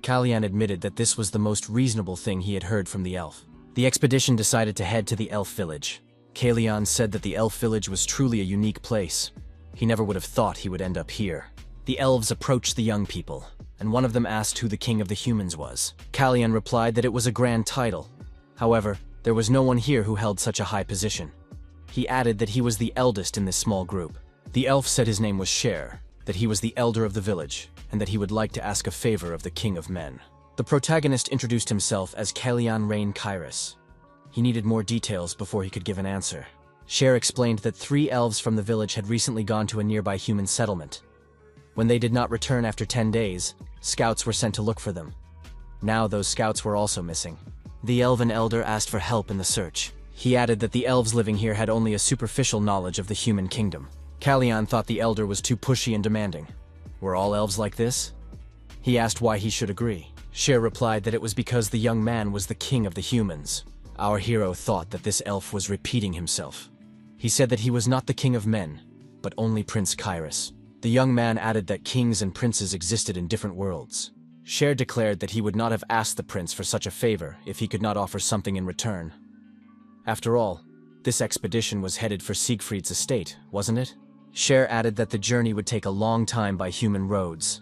Callian admitted that this was the most reasonable thing he had heard from the elf. The expedition decided to head to the elf village. Callian said that the elf village was truly a unique place. He never would have thought he would end up here. The elves approached the young people, and one of them asked who the king of the humans was. Callian replied that it was a grand title. However, there was no one here who held such a high position. He added that he was the eldest in this small group. The elf said his name was Cher, that he was the elder of the village, and that he would like to ask a favor of the king of men. The protagonist introduced himself as Callian Rain Kairos. He needed more details before he could give an answer. Cher explained that 3 elves from the village had recently gone to a nearby human settlement. When they did not return after 10 days, scouts were sent to look for them. Now those scouts were also missing. The elven elder asked for help in the search. He added that the elves living here had only a superficial knowledge of the human kingdom. Callian thought the elder was too pushy and demanding. Were all elves like this? He asked why he should agree. Cher replied that it was because the young man was the king of the humans. Our hero thought that this elf was repeating himself. He said that he was not the king of men, but only Prince Kairos. The young man added that kings and princes existed in different worlds. Cher declared that he would not have asked the prince for such a favor if he could not offer something in return. After all, this expedition was headed for Siegfried's estate, wasn't it? Cher added that the journey would take a long time by human roads.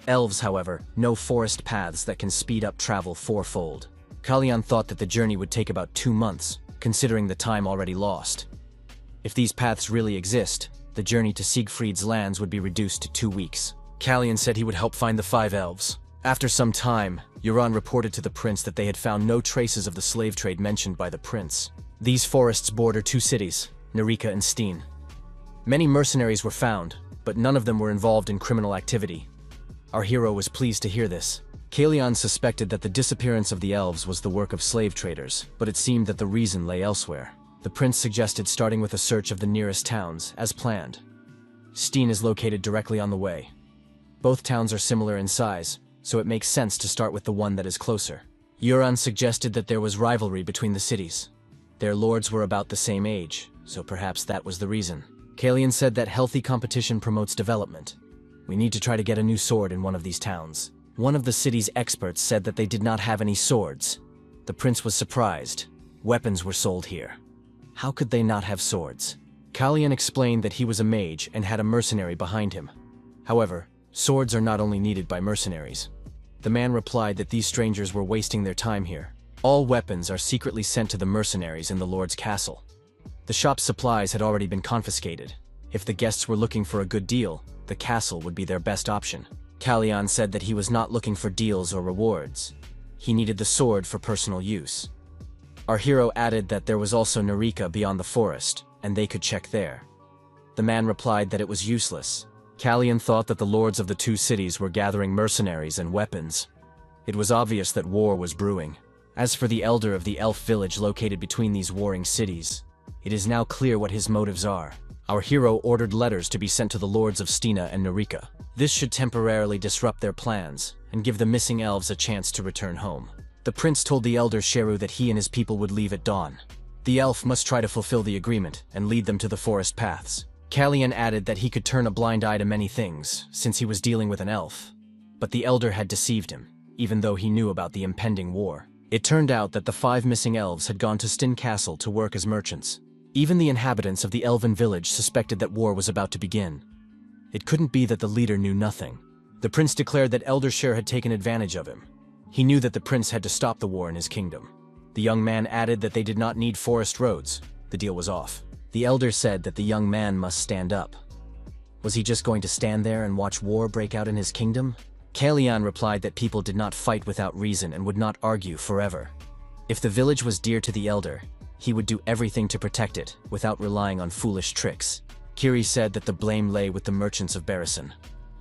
Elves, however, know forest paths that can speed up travel fourfold. Callian thought that the journey would take about 2 months, considering the time already lost. If these paths really exist, the journey to Siegfried's lands would be reduced to 2 weeks. Callian said he would help find the 5 elves. After some time, Euron reported to the prince that they had found no traces of the slave trade mentioned by the prince. These forests border 2 cities, Nerika and Steen. Many mercenaries were found, but none of them were involved in criminal activity. Our hero was pleased to hear this. Callian suspected that the disappearance of the elves was the work of slave traders, but it seemed that the reason lay elsewhere. The prince suggested starting with a search of the nearest towns, as planned. Steen is located directly on the way. Both towns are similar in size, so it makes sense to start with the one that is closer. Euron suggested that there was rivalry between the cities. Their lords were about the same age, so perhaps that was the reason. Callian said that healthy competition promotes development. We need to try to get a new sword in one of these towns. One of the city's experts said that they did not have any swords. The prince was surprised. Weapons were sold here. How could they not have swords? Callian explained that he was a mage and had a mercenary behind him. However, swords are not only needed by mercenaries. The man replied that these strangers were wasting their time here. All weapons are secretly sent to the mercenaries in the lord's castle. The shop's supplies had already been confiscated. If the guests were looking for a good deal, the castle would be their best option. Callian said that he was not looking for deals or rewards. He needed the sword for personal use. Our hero added that there was also Nerika beyond the forest, and they could check there. The man replied that it was useless. Callian thought that the lords of the 2 cities were gathering mercenaries and weapons. It was obvious that war was brewing. As for the elder of the elf village located between these warring cities, it is now clear what his motives are. Our hero ordered letters to be sent to the lords of Stina and Nerika. This should temporarily disrupt their plans and give the missing elves a chance to return home. The prince told the elder Sheru that he and his people would leave at dawn. The elf must try to fulfill the agreement and lead them to the forest paths. Callian added that he could turn a blind eye to many things, since he was dealing with an elf. But the elder had deceived him, even though he knew about the impending war. It turned out that the 5 missing elves had gone to Stin Castle to work as merchants. Even the inhabitants of the elven village suspected that war was about to begin. It couldn't be that the leader knew nothing. The prince declared that Elder Cher had taken advantage of him. He knew that the prince had to stop the war in his kingdom. The young man added that they did not need forest roads. The deal was off. The elder said that the young man must stand up. Was he just going to stand there and watch war break out in his kingdom? Callian replied that people did not fight without reason and would not argue forever. If the village was dear to the elder, he would do everything to protect it, without relying on foolish tricks. Kiri said that the blame lay with the merchants of Barrison.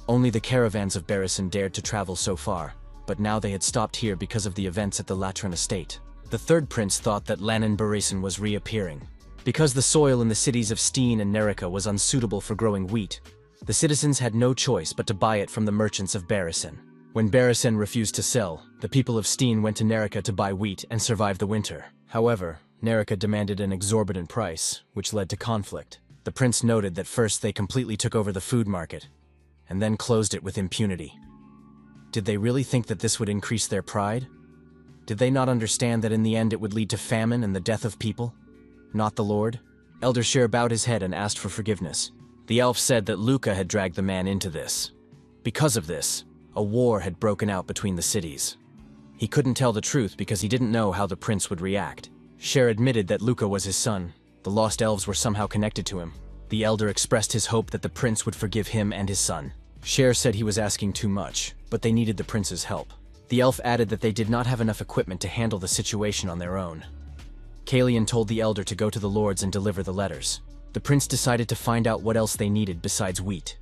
Only the caravans of Barrison dared to travel so far, but now they had stopped here because of the events at the Latran estate. The third prince thought that Lannan Barrison was reappearing. Because the soil in the cities of Steen and Nerika was unsuitable for growing wheat, the citizens had no choice but to buy it from the merchants of Barrison. When Barrison refused to sell, the people of Steen went to Nerika to buy wheat and survive the winter. However, Nerika demanded an exorbitant price, which led to conflict. The prince noted that first they completely took over the food market, and then closed it with impunity. Did they really think that this would increase their pride? Did they not understand that in the end it would lead to famine and the death of people? Not the Lord? Elder Cher bowed his head and asked for forgiveness. The elf said that Luca had dragged the man into this. Because of this, a war had broken out between the cities. He couldn't tell the truth because he didn't know how the prince would react. Cher admitted that Luca was his son. The lost elves were somehow connected to him. The elder expressed his hope that the prince would forgive him and his son. Cher said he was asking too much, but they needed the prince's help. The elf added that they did not have enough equipment to handle the situation on their own. Callian told the elder to go to the lords and deliver the letters. The prince decided to find out what else they needed besides wheat.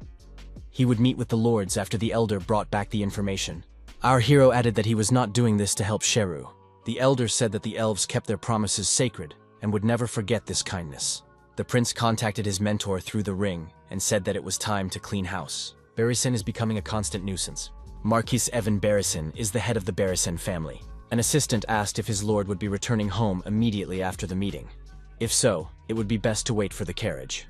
He would meet with the lords after the elder brought back the information. Our hero added that he was not doing this to help Sheru. The elder said that the elves kept their promises sacred and would never forget this kindness. The prince contacted his mentor through the ring and said that it was time to clean house. Barrison is becoming a constant nuisance. Marquis Evan Barrison is the head of the Barrison family. An assistant asked if his lord would be returning home immediately after the meeting. If so, it would be best to wait for the carriage.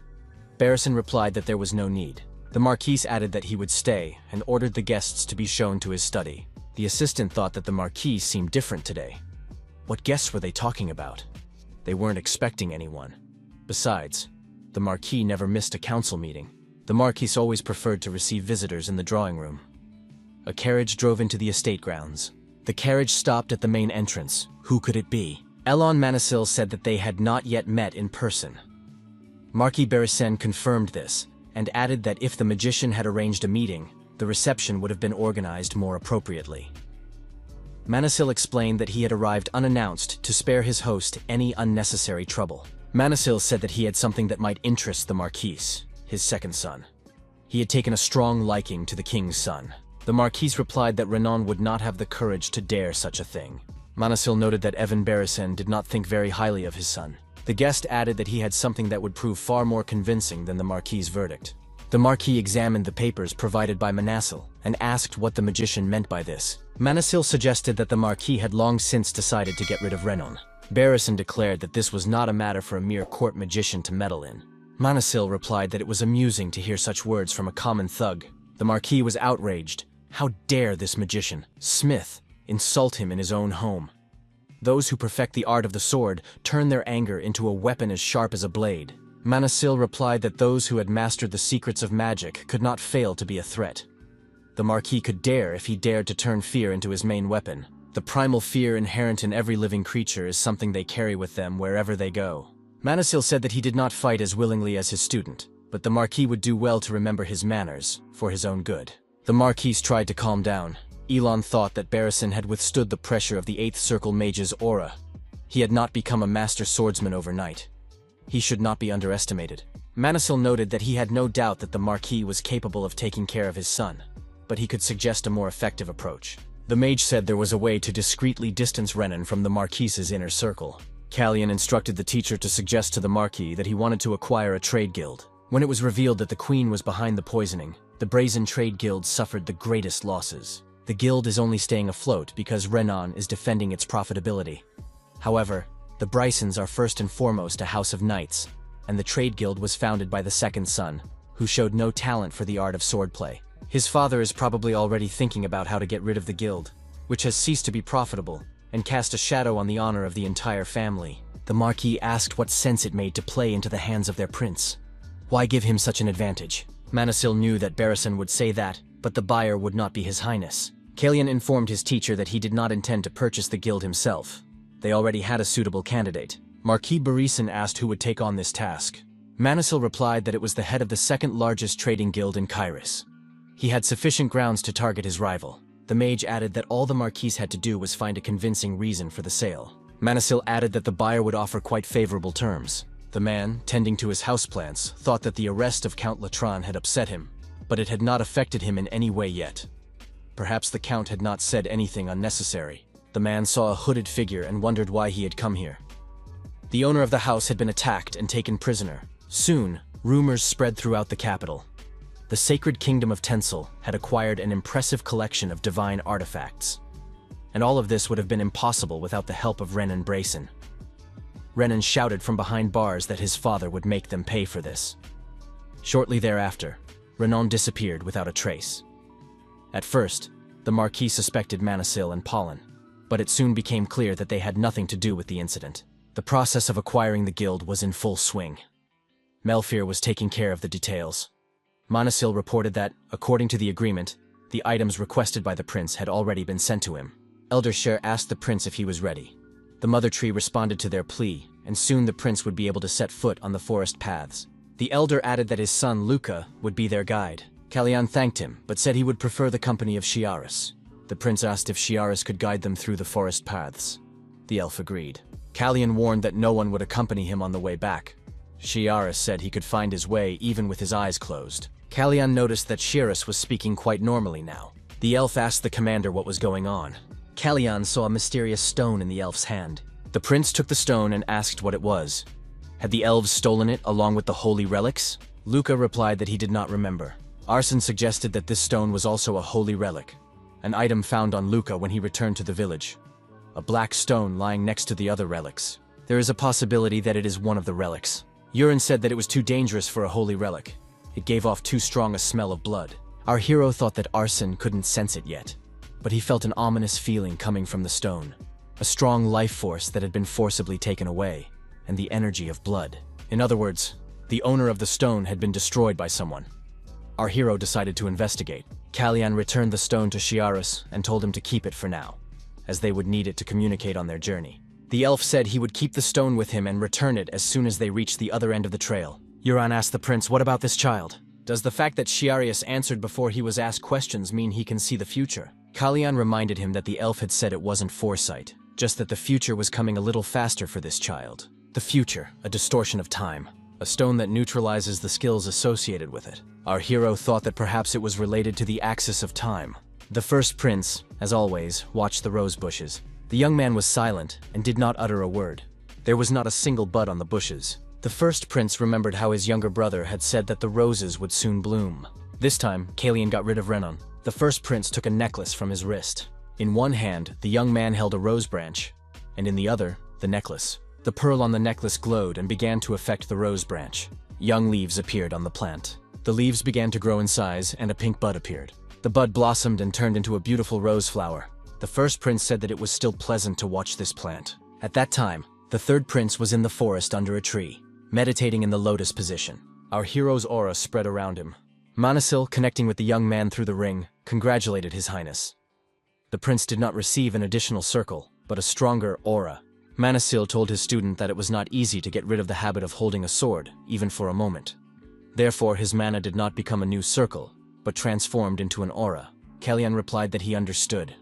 Barrison replied that there was no need. The Marquis added that he would stay and ordered the guests to be shown to his study. The assistant thought that the Marquis seemed different today. What guests were they talking about? They weren't expecting anyone. Besides, the Marquis never missed a council meeting. The Marquis always preferred to receive visitors in the drawing room. A carriage drove into the estate grounds. The carriage stopped at the main entrance. Who could it be? Elon Manasil said that they had not yet met in person. Marquis Barrison confirmed this, and added that if the magician had arranged a meeting, the reception would have been organized more appropriately. Manasil explained that he had arrived unannounced to spare his host any unnecessary trouble. Manasil said that he had something that might interest the Marquis, his second son. He had taken a strong liking to the king's son. The Marquis replied that Renan would not have the courage to dare such a thing. Manasil noted that Evan Barrison did not think very highly of his son. The guest added that he had something that would prove far more convincing than the Marquis' verdict. The Marquis examined the papers provided by Manasil and asked what the magician meant by this. Manasil suggested that the Marquis had long since decided to get rid of Renan. Barrison declared that this was not a matter for a mere court magician to meddle in. Manasil replied that it was amusing to hear such words from a common thug. The Marquis was outraged. How dare this magician, Smith, insult him in his own home? Those who perfect the art of the sword turn their anger into a weapon as sharp as a blade. Manasil replied that those who had mastered the secrets of magic could not fail to be a threat. The Marquis could dare if he dared to turn fear into his main weapon. The primal fear inherent in every living creature is something they carry with them wherever they go. Manasil said that he did not fight as willingly as his student, but the Marquis would do well to remember his manners, for his own good. The Marquis tried to calm down. Elon thought that Barrison had withstood the pressure of the 8th Circle Mage's aura. He had not become a master swordsman overnight. He should not be underestimated. Manasil noted that he had no doubt that the Marquis was capable of taking care of his son, but he could suggest a more effective approach. The mage said there was a way to discreetly distance Renan from the Marquis's inner circle. Callian instructed the teacher to suggest to the Marquis that he wanted to acquire a trade guild. When it was revealed that the Queen was behind the poisoning, the Brazen Trade Guild suffered the greatest losses. The guild is only staying afloat because Renan is defending its profitability. However, the Brysons are first and foremost a house of knights, and the trade guild was founded by the second son, who showed no talent for the art of swordplay. His father is probably already thinking about how to get rid of the guild, which has ceased to be profitable, and cast a shadow on the honor of the entire family. The Marquis asked what sense it made to play into the hands of their prince. Why give him such an advantage? Manasil knew that Barrison would say that, but the buyer would not be his highness. Callian informed his teacher that he did not intend to purchase the guild himself. They already had a suitable candidate. Marquis Barrison asked who would take on this task. Manasil replied that it was the head of the second largest trading guild in Kairos. He had sufficient grounds to target his rival. The mage added that all the Marquis had to do was find a convincing reason for the sale. Manasil added that the buyer would offer quite favorable terms. The man, tending to his houseplants, thought that the arrest of Count Latran had upset him, but it had not affected him in any way yet. Perhaps the Count had not said anything unnecessary. The man saw a hooded figure and wondered why he had come here. The owner of the house had been attacked and taken prisoner. Soon, rumors spread throughout the capital. The sacred kingdom of Tensel had acquired an impressive collection of divine artifacts. And all of this would have been impossible without the help of Renan Brayson. Renan shouted from behind bars that his father would make them pay for this. Shortly thereafter, Renan disappeared without a trace. At first, the Marquis suspected Manasil and Pollen, but it soon became clear that they had nothing to do with the incident. The process of acquiring the guild was in full swing. Melfir was taking care of the details. Manasil reported that, according to the agreement, the items requested by the prince had already been sent to him. Elder Sher asked the prince if he was ready. The Mother Tree responded to their plea, and soon the prince would be able to set foot on the forest paths. The elder added that his son, Luca, would be their guide. Callian thanked him, but said he would prefer the company of Shiaris. The prince asked if Shiaris could guide them through the forest paths. The elf agreed. Callian warned that no one would accompany him on the way back. Shiaris said he could find his way even with his eyes closed. Callian noticed that Shiaris was speaking quite normally now. The elf asked the commander what was going on. Callian saw a mysterious stone in the elf's hand. The prince took the stone and asked what it was. Had the elves stolen it along with the holy relics? Luca replied that he did not remember. Arson suggested that this stone was also a holy relic, an item found on Luca when he returned to the village. a black stone lying next to the other relics. There is a possibility that it is one of the relics. Yurin said that it was too dangerous for a holy relic. It gave off too strong a smell of blood. Our hero thought that Arsene couldn't sense it yet, but he felt an ominous feeling coming from the stone. A strong life force that had been forcibly taken away, and the energy of blood. In other words, the owner of the stone had been destroyed by someone. Our hero decided to investigate. Callian returned the stone to Chiarus and told him to keep it for now, as they would need it to communicate on their journey. The elf said he would keep the stone with him and return it as soon as they reached the other end of the trail. Euron asked the prince, "What about this child? Does the fact that Chiarius answered before he was asked questions mean he can see the future?" Callian reminded him that the elf had said it wasn't foresight, just that the future was coming a little faster for this child. The future, a distortion of time, a stone that neutralizes the skills associated with it. Our hero thought that perhaps it was related to the axis of time. The first prince, as always, watched the rose bushes. The young man was silent and did not utter a word. There was not a single bud on the bushes. The first prince remembered how his younger brother had said that the roses would soon bloom. This time, Callian got rid of Renon. The first prince took a necklace from his wrist. In one hand, the young man held a rose branch, and in the other, the necklace. The pearl on the necklace glowed and began to affect the rose branch. Young leaves appeared on the plant. The leaves began to grow in size, and a pink bud appeared. The bud blossomed and turned into a beautiful rose flower. The first prince said that it was still pleasant to watch this plant. At that time, the third prince was in the forest under a tree, meditating in the lotus position. Our hero's aura spread around him. Manasil, connecting with the young man through the ring, congratulated His Highness. The prince did not receive an additional circle, but a stronger aura. Manasil told his student that it was not easy to get rid of the habit of holding a sword, even for a moment. Therefore, his mana did not become a new circle, but transformed into an aura. Callian replied that he understood.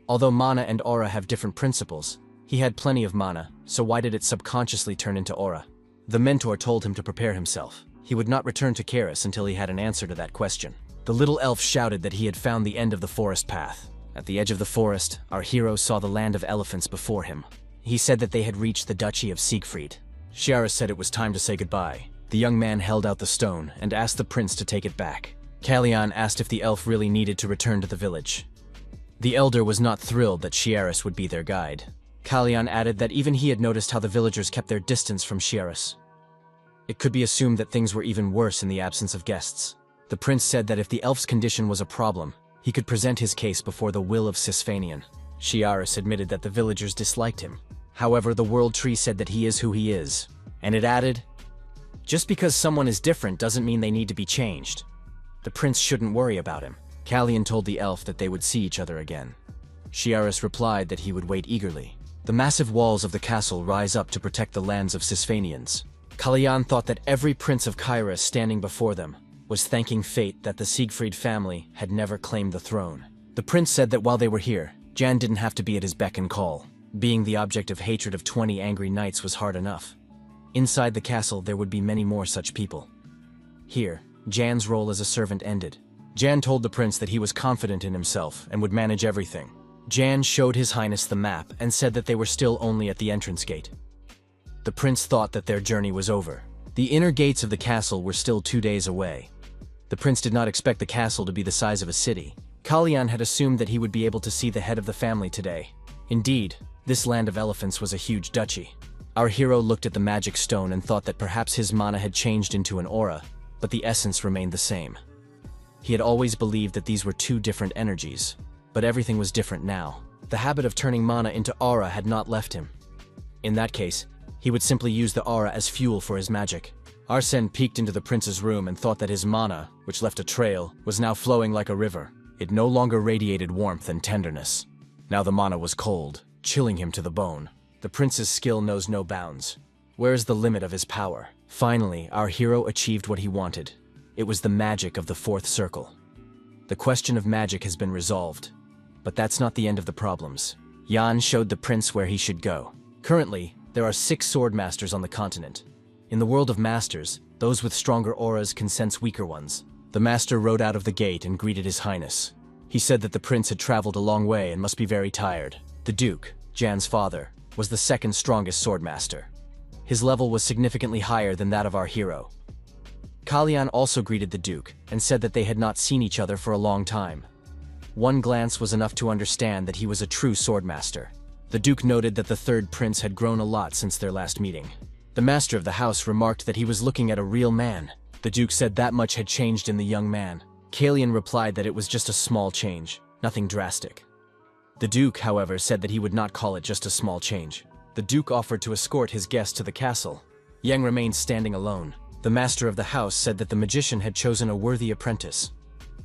Although mana and aura have different principles, he had plenty of mana, so why did it subconsciously turn into aura? The mentor told him to prepare himself. He would not return to Karis until he had an answer to that question. The little elf shouted that he had found the end of the forest path. At the edge of the forest, our hero saw the land of elephants before him. He said that they had reached the duchy of Siegfried. Chiara said it was time to say goodbye. The young man held out the stone and asked the prince to take it back. Callian asked if the elf really needed to return to the village. The elder was not thrilled that Chiaris would be their guide. Callian added that even he had noticed how the villagers kept their distance from Chiaris. It could be assumed that things were even worse in the absence of guests. The prince said that if the elf's condition was a problem, he could present his case before the will of Sisfanian. Chiaris admitted that the villagers disliked him. However, the world tree said that he is who he is. And it added, "Just because someone is different doesn't mean they need to be changed. The prince shouldn't worry about him." Callian told the elf that they would see each other again. Chiaris replied that he would wait eagerly. The massive walls of the castle rise up to protect the lands of Sisfanians. Callian thought that every prince of Kyra standing before them was thanking fate that the Siegfried family had never claimed the throne. The prince said that while they were here, Jan didn't have to be at his beck and call. Being the object of hatred of 20 angry knights was hard enough. Inside the castle, there would be many more such people. Here, Jan's role as a servant ended. Jan told the prince that he was confident in himself and would manage everything. Jan showed His Highness the map and said that they were still only at the entrance gate. The prince thought that their journey was over. The inner gates of the castle were still 2 days away. The prince did not expect the castle to be the size of a city. Callian had assumed that he would be able to see the head of the family today. Indeed, this land of elephants was a huge duchy. Our hero looked at the magic stone and thought that perhaps his mana had changed into an aura, but the essence remained the same. He had always believed that these were two different energies, but everything was different now. The habit of turning mana into aura had not left him. In that case, he would simply use the aura as fuel for his magic. Arsene peeked into the prince's room and thought that his mana, which left a trail, was now flowing like a river. It no longer radiated warmth and tenderness. Now the mana was cold, chilling him to the bone. The prince's skill knows no bounds. Where is the limit of his power? Finally, our hero achieved what he wanted. It was the magic of the fourth circle. The question of magic has been resolved, but that's not the end of the problems. Jan showed the prince where he should go. Currently, there are 6 sword masters on the continent. In the world of masters, those with stronger auras can sense weaker ones. The master rode out of the gate and greeted His Highness. He said that the prince had traveled a long way and must be very tired. The Duke, Jan's father, was the second strongest swordmaster. His level was significantly higher than that of our hero. Callian also greeted the Duke and said that they had not seen each other for a long time. One glance was enough to understand that he was a true swordmaster. The Duke noted that the third prince had grown a lot since their last meeting. The master of the house remarked that he was looking at a real man. The Duke said that much had changed in the young man. Callian replied that it was just a small change, nothing drastic. The Duke, however, said that he would not call it just a small change. The Duke offered to escort his guest to the castle. Yang remained standing alone. The master of the house said that the magician had chosen a worthy apprentice,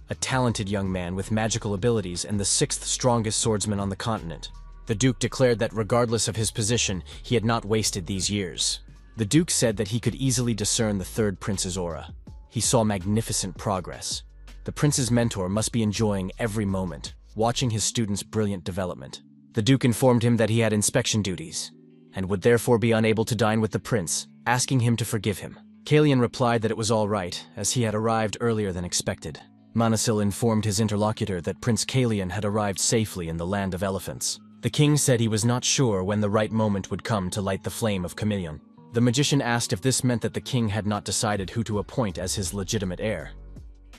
a talented young man with magical abilities and the sixth strongest swordsman on the continent. The Duke declared that regardless of his position, he had not wasted these years. The Duke said that he could easily discern the third prince's aura. He saw magnificent progress. The prince's mentor must be enjoying every moment, watching his student's brilliant development. The Duke informed him that he had inspection duties, and would therefore be unable to dine with the prince, asking him to forgive him. Callian replied that it was all right, as he had arrived earlier than expected. Manasil informed his interlocutor that Prince Callian had arrived safely in the land of elephants. The king said he was not sure when the right moment would come to light the flame of Callian. The magician asked if this meant that the king had not decided who to appoint as his legitimate heir.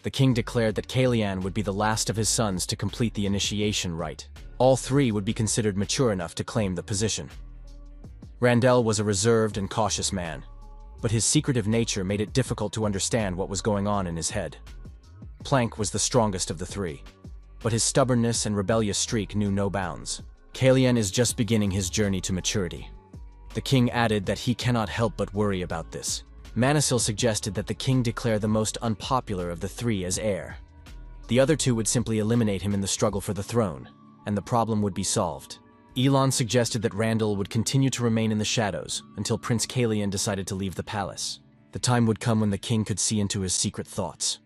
The king declared that Callian would be the last of his sons to complete the initiation rite. All three would be considered mature enough to claim the position. Randell was a reserved and cautious man, but his secretive nature made it difficult to understand what was going on in his head. Plank was the strongest of the three, but his stubbornness and rebellious streak knew no bounds. Callian is just beginning his journey to maturity. The king added that he cannot help but worry about this. Manasil suggested that the king declare the most unpopular of the three as heir. The other two would simply eliminate him in the struggle for the throne, and the problem would be solved. Elon suggested that Randall would continue to remain in the shadows until Prince Callian decided to leave the palace. The time would come when the king could see into his secret thoughts.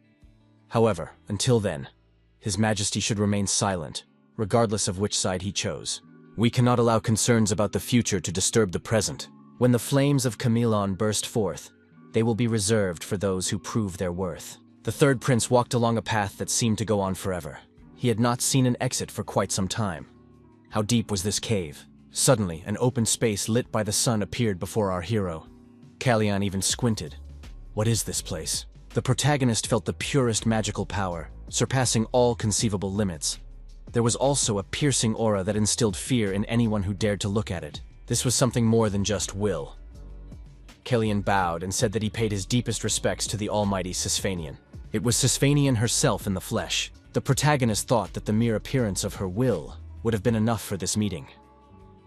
However, until then, His Majesty should remain silent, regardless of which side he chose. We cannot allow concerns about the future to disturb the present. When the flames of Callian burst forth, they will be reserved for those who prove their worth. The third prince walked along a path that seemed to go on forever. He had not seen an exit for quite some time. How deep was this cave? Suddenly, an open space lit by the sun appeared before our hero. Callian even squinted. What is this place? The protagonist felt the purest magical power, surpassing all conceivable limits. There was also a piercing aura that instilled fear in anyone who dared to look at it. This was something more than just will. Callian bowed and said that he paid his deepest respects to the almighty Sisfanian. It was Sisfanian herself in the flesh. The protagonist thought that the mere appearance of her will would have been enough for this meeting.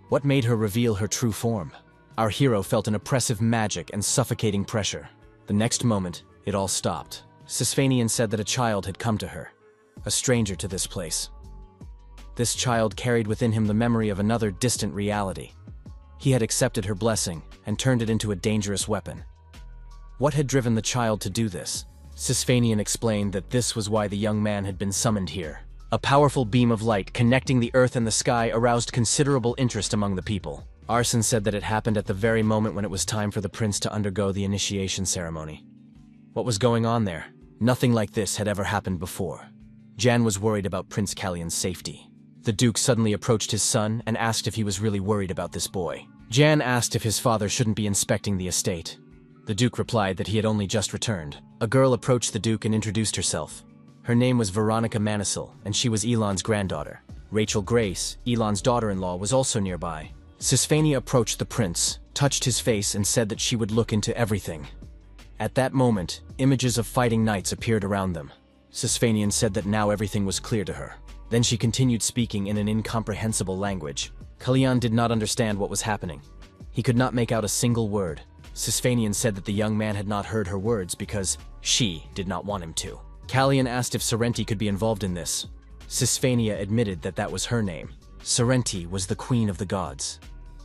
What made her reveal her true form? Our hero felt an oppressive magic and suffocating pressure. The next moment, it all stopped. Sisfanian said that a child had come to her, a stranger to this place. This child carried within him the memory of another distant reality. He had accepted her blessing and turned it into a dangerous weapon. What had driven the child to do this? Sisfanian explained that this was why the young man had been summoned here. A powerful beam of light connecting the earth and the sky aroused considerable interest among the people. Arson said that it happened at the very moment when it was time for the prince to undergo the initiation ceremony. What was going on there? Nothing like this had ever happened before. Jan was worried about Prince Callian's safety. The Duke suddenly approached his son and asked if he was really worried about this boy. Jan asked if his father shouldn't be inspecting the estate. The Duke replied that he had only just returned. A girl approached the Duke and introduced herself. Her name was Veronica Manasil, and she was Elon's granddaughter. Rachel Grace, Elon's daughter-in-law, was also nearby. Sisfania approached the prince, touched his face, and said that she would look into everything. At that moment, images of fighting knights appeared around them. Sisfanian said that now everything was clear to her. Then she continued speaking in an incomprehensible language. Callian did not understand what was happening. He could not make out a single word. Sisfanian said that the young man had not heard her words because she did not want him to. Callian asked if Sorrenti could be involved in this. Sisfania admitted that that was her name. Sorrenti was the queen of the gods.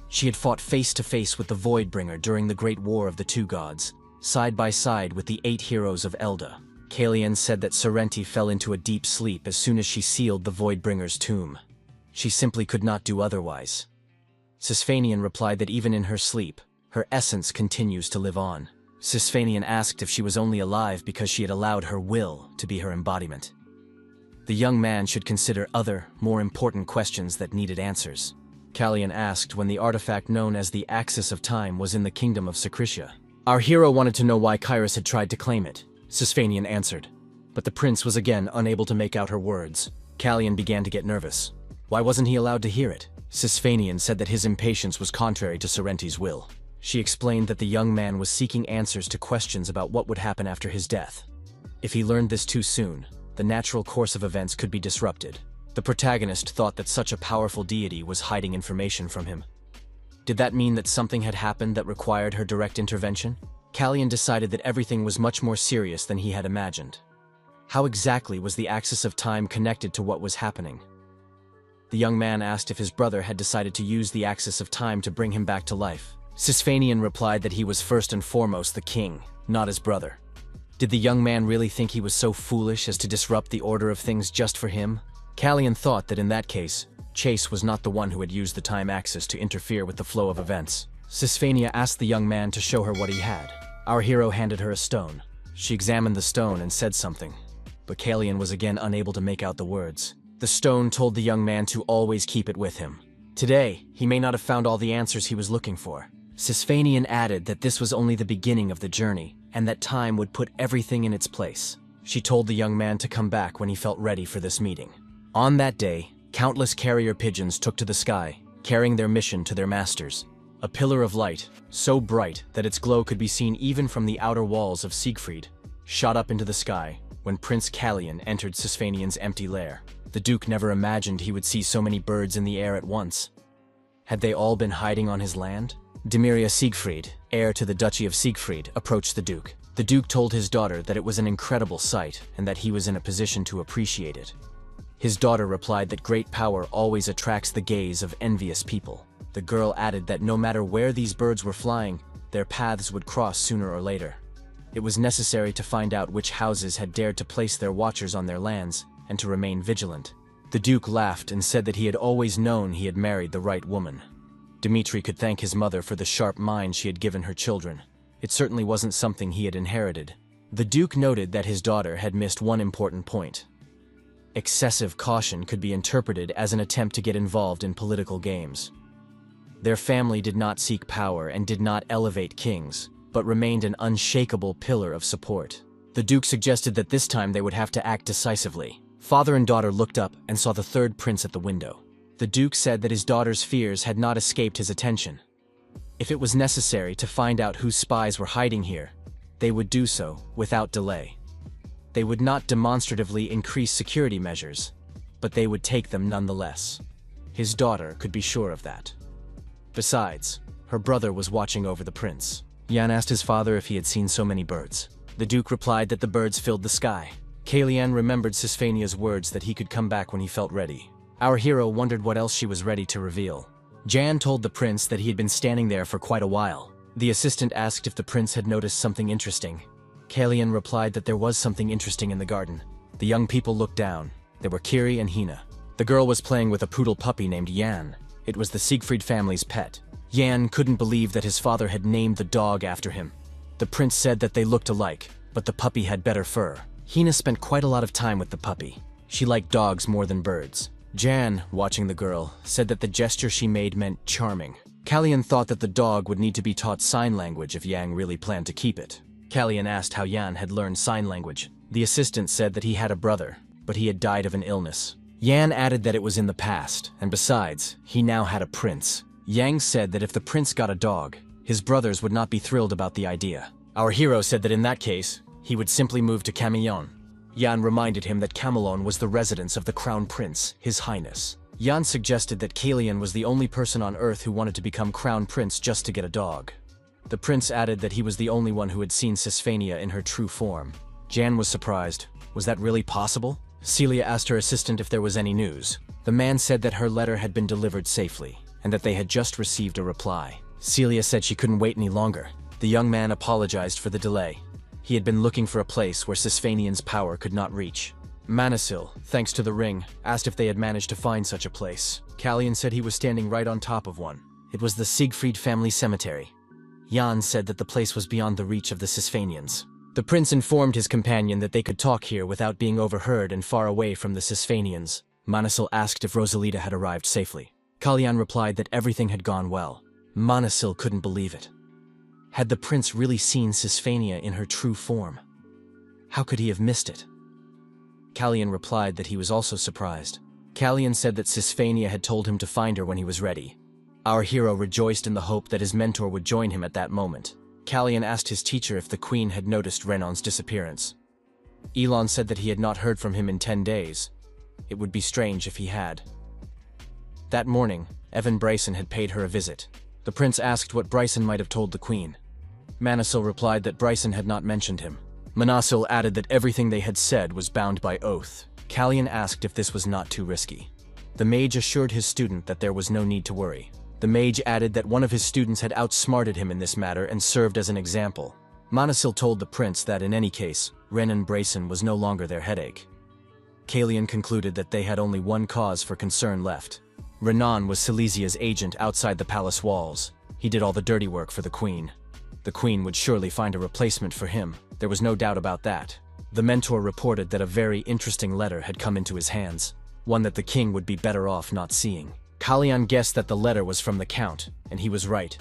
She had fought face to face with the Voidbringer during the Great War of the Two Gods, side by side with the 8 heroes of Elda. Callian said that Sorrenti fell into a deep sleep as soon as she sealed the Voidbringer's tomb. She simply could not do otherwise. Sisfanian replied that even in her sleep, her essence continues to live on. Sisfanian asked if she was only alive because she had allowed her will to be her embodiment. The young man should consider other, more important questions that needed answers. Callian asked when the artifact known as the Axis of Time was in the kingdom of Sacritia. Our hero wanted to know why Kairos had tried to claim it. Sisfanian answered, but the prince was again unable to make out her words. Callian began to get nervous. Why wasn't he allowed to hear it? Sisfanian said that his impatience was contrary to Sorrenti's will. She explained that the young man was seeking answers to questions about what would happen after his death. If he learned this too soon, the natural course of events could be disrupted. The protagonist thought that such a powerful deity was hiding information from him. Did that mean that something had happened that required her direct intervention? Callian decided that everything was much more serious than he had imagined. How exactly was the axis of time connected to what was happening? The young man asked if his brother had decided to use the axis of time to bring him back to life. Sisfanian replied that he was first and foremost the king, not his brother. Did the young man really think he was so foolish as to disrupt the order of things just for him? Callian thought that in that case, Chase was not the one who had used the time axis to interfere with the flow of events. Sisfania asked the young man to show her what he had. Our hero handed her a stone. She examined the stone and said something, but Callian was again unable to make out the words. The stone told the young man to always keep it with him. Today, he may not have found all the answers he was looking for. Sisfanian added that this was only the beginning of the journey, and that time would put everything in its place. She told the young man to come back when he felt ready for this meeting. On that day, countless carrier pigeons took to the sky, carrying their mission to their masters. A pillar of light, so bright that its glow could be seen even from the outer walls of Siegfried, shot up into the sky when Prince Callian entered Sisfanian's empty lair. The Duke never imagined he would see so many birds in the air at once. Had they all been hiding on his land? Demiria Siegfried, heir to the Duchy of Siegfried, approached the Duke. The Duke told his daughter that it was an incredible sight and that he was in a position to appreciate it. His daughter replied that great power always attracts the gaze of envious people. The girl added that no matter where these birds were flying, their paths would cross sooner or later. It was necessary to find out which houses had dared to place their watchers on their lands and to remain vigilant. The Duke laughed and said that he had always known he had married the right woman. Dmitri could thank his mother for the sharp mind she had given her children. It certainly wasn't something he had inherited. The Duke noted that his daughter had missed one important point. Excessive caution could be interpreted as an attempt to get involved in political games. Their family did not seek power and did not elevate kings, but remained an unshakable pillar of support. The Duke suggested that this time they would have to act decisively. Father and daughter looked up and saw the third prince at the window. The Duke said that his daughter's fears had not escaped his attention. If it was necessary to find out whose spies were hiding here, they would do so without delay. They would not demonstratively increase security measures, but they would take them nonetheless. His daughter could be sure of that. Besides, her brother was watching over the prince. Jan asked his father if he had seen so many birds. The Duke replied that the birds filled the sky. Callian remembered Sisfania's words that he could come back when he felt ready. Our hero wondered what else she was ready to reveal. Jan told the prince that he had been standing there for quite a while. The assistant asked if the prince had noticed something interesting. Callian replied that there was something interesting in the garden. The young people looked down. There were Kiri and Hina. The girl was playing with a poodle puppy named Jan. It was the Siegfried family's pet. Jan couldn't believe that his father had named the dog after him. The prince said that they looked alike, but the puppy had better fur. Hina spent quite a lot of time with the puppy. She liked dogs more than birds. Jan, watching the girl, said that the gesture she made meant charming. Callian thought that the dog would need to be taught sign language if Yang really planned to keep it. Callian asked how Jan had learned sign language. The assistant said that he had a brother, but he had died of an illness. Jan added that it was in the past, and besides, he now had a prince. Yang said that if the prince got a dog, his brothers would not be thrilled about the idea. Our hero said that in that case, he would simply move to Camillon. Jan reminded him that Camillon was the residence of the crown prince, His Highness. Jan suggested that Callian was the only person on Earth who wanted to become crown prince just to get a dog. The prince added that he was the only one who had seen Sisfania in her true form. Jan was surprised. Was that really possible? Celia asked her assistant if there was any news. The man said that her letter had been delivered safely, and that they had just received a reply. Celia said she couldn't wait any longer. The young man apologized for the delay. He had been looking for a place where Sisfanian's power could not reach. Manasil, thanks to the ring, asked if they had managed to find such a place. Callian said he was standing right on top of one. It was the Siegfried family cemetery. Jan said that the place was beyond the reach of the Sisfanians. The prince informed his companion that they could talk here without being overheard and far away from the Sisfanians. Manasil asked if Rosalita had arrived safely. Callian replied that everything had gone well. Manasil couldn't believe it. Had the prince really seen Sisfania in her true form? How could he have missed it? Callian replied that he was also surprised. Callian said that Sisphania had told him to find her when he was ready. Our hero rejoiced in the hope that his mentor would join him at that moment. Callian asked his teacher if the queen had noticed Renon's disappearance. Elon said that he had not heard from him in 10 days. It would be strange if he had. That morning, Evan Bryson had paid her a visit. The prince asked what Bryson might have told the queen. Manasil replied that Bryson had not mentioned him. Manasil added that everything they had said was bound by oath. Callian asked if this was not too risky. The mage assured his student that there was no need to worry. The mage added that one of his students had outsmarted him in this matter and served as an example. Manasil told the prince that in any case, Renan Bryson was no longer their headache. Callian concluded that they had only one cause for concern left. Renan was Silesia's agent outside the palace walls. He did all the dirty work for the queen. The queen would surely find a replacement for him. There was no doubt about that. The mentor reported that a very interesting letter had come into his hands, one that the king would be better off not seeing. Callian guessed that the letter was from the count, and he was right.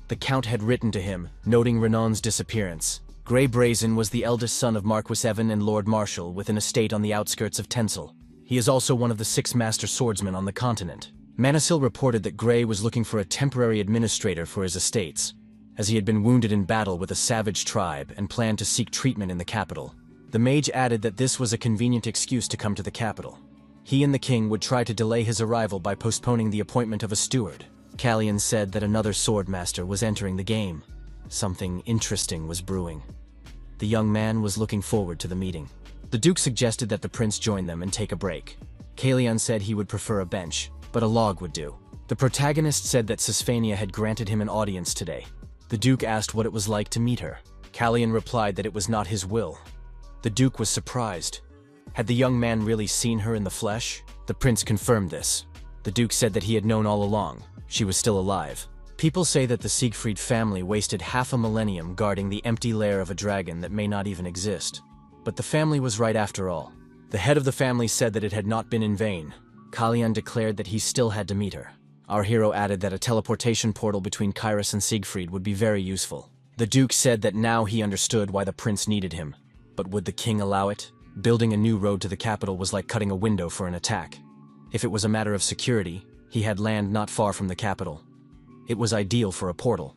The count had written to him, noting Renon's disappearance. Grey Brazen was the eldest son of Marquis Evan and Lord Marshal with an estate on the outskirts of Tensel. He is also one of the 6 master swordsmen on the continent. Manasil reported that Grey was looking for a temporary administrator for his estates, as he had been wounded in battle with a savage tribe and planned to seek treatment in the capital. The mage added that this was a convenient excuse to come to the capital. He and the king would try to delay his arrival by postponing the appointment of a steward. Callian said that another swordmaster was entering the game. Something interesting was brewing. The young man was looking forward to the meeting. The duke suggested that the prince join them and take a break. Callian said he would prefer a bench, but a log would do. The protagonist said that Sisphania had granted him an audience today. The duke asked what it was like to meet her. Callian replied that it was not his will. The duke was surprised. Had the young man really seen her in the flesh? The prince confirmed this. The duke said that he had known all along. She was still alive. People say that the Siegfried family wasted half a millennium guarding the empty lair of a dragon that may not even exist. But the family was right after all. The head of the family said that it had not been in vain. Callian declared that he still had to meet her. Our hero added that a teleportation portal between Kairos and Siegfried would be very useful. The duke said that now he understood why the prince needed him. But would the king allow it? Building a new road to the capital was like cutting a window for an attack. If it was a matter of security, he had land not far from the capital. It was ideal for a portal.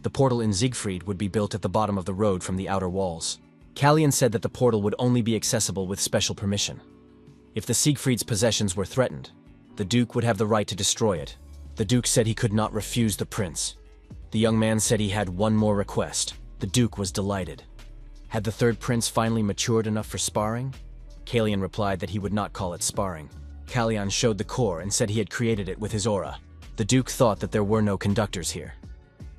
The portal in Siegfried would be built at the bottom of the road from the outer walls. Callian said that the portal would only be accessible with special permission. If the Siegfried's possessions were threatened, the duke would have the right to destroy it. The duke said he could not refuse the prince. The young man said he had one more request. The duke was delighted. Had the third prince finally matured enough for sparring? Callian replied that he would not call it sparring. Callian showed the core and said he had created it with his aura. The duke thought that there were no conductors here.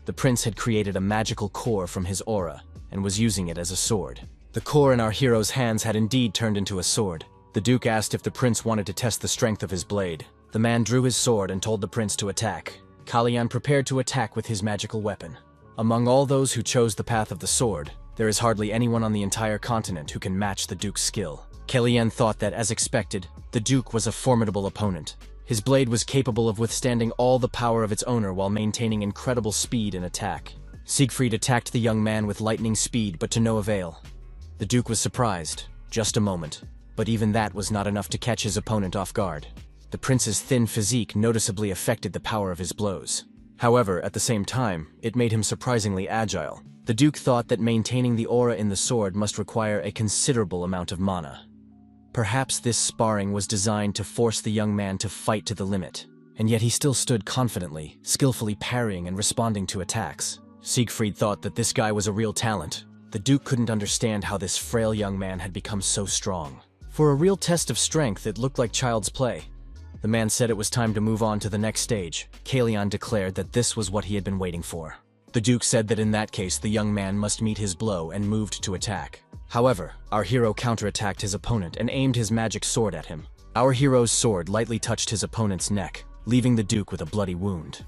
The prince had created a magical core from his aura and was using it as a sword. The core in our hero's hands had indeed turned into a sword. The duke asked if the prince wanted to test the strength of his blade. The man drew his sword and told the prince to attack. Callian prepared to attack with his magical weapon. Among all those who chose the path of the sword, there is hardly anyone on the entire continent who can match the duke's skill. Callian thought that, as expected, the duke was a formidable opponent. His blade was capable of withstanding all the power of its owner while maintaining incredible speed and attack. Siegfried attacked the young man with lightning speed, but to no avail. The duke was surprised, just a moment, but even that was not enough to catch his opponent off guard. The prince's thin physique noticeably affected the power of his blows. However, at the same time, it made him surprisingly agile. The duke thought that maintaining the aura in the sword must require a considerable amount of mana. Perhaps this sparring was designed to force the young man to fight to the limit, and yet he still stood confidently, skillfully parrying and responding to attacks. Siegfried thought that this guy was a real talent. The duke couldn't understand how this frail young man had become so strong. For a real test of strength, it looked like child's play. The man said it was time to move on to the next stage. Callian declared that this was what he had been waiting for. The duke said that in that case, the young man must meet his blow and moved to attack. However, our hero counterattacked his opponent and aimed his magic sword at him. Our hero's sword lightly touched his opponent's neck, leaving the duke with a bloody wound.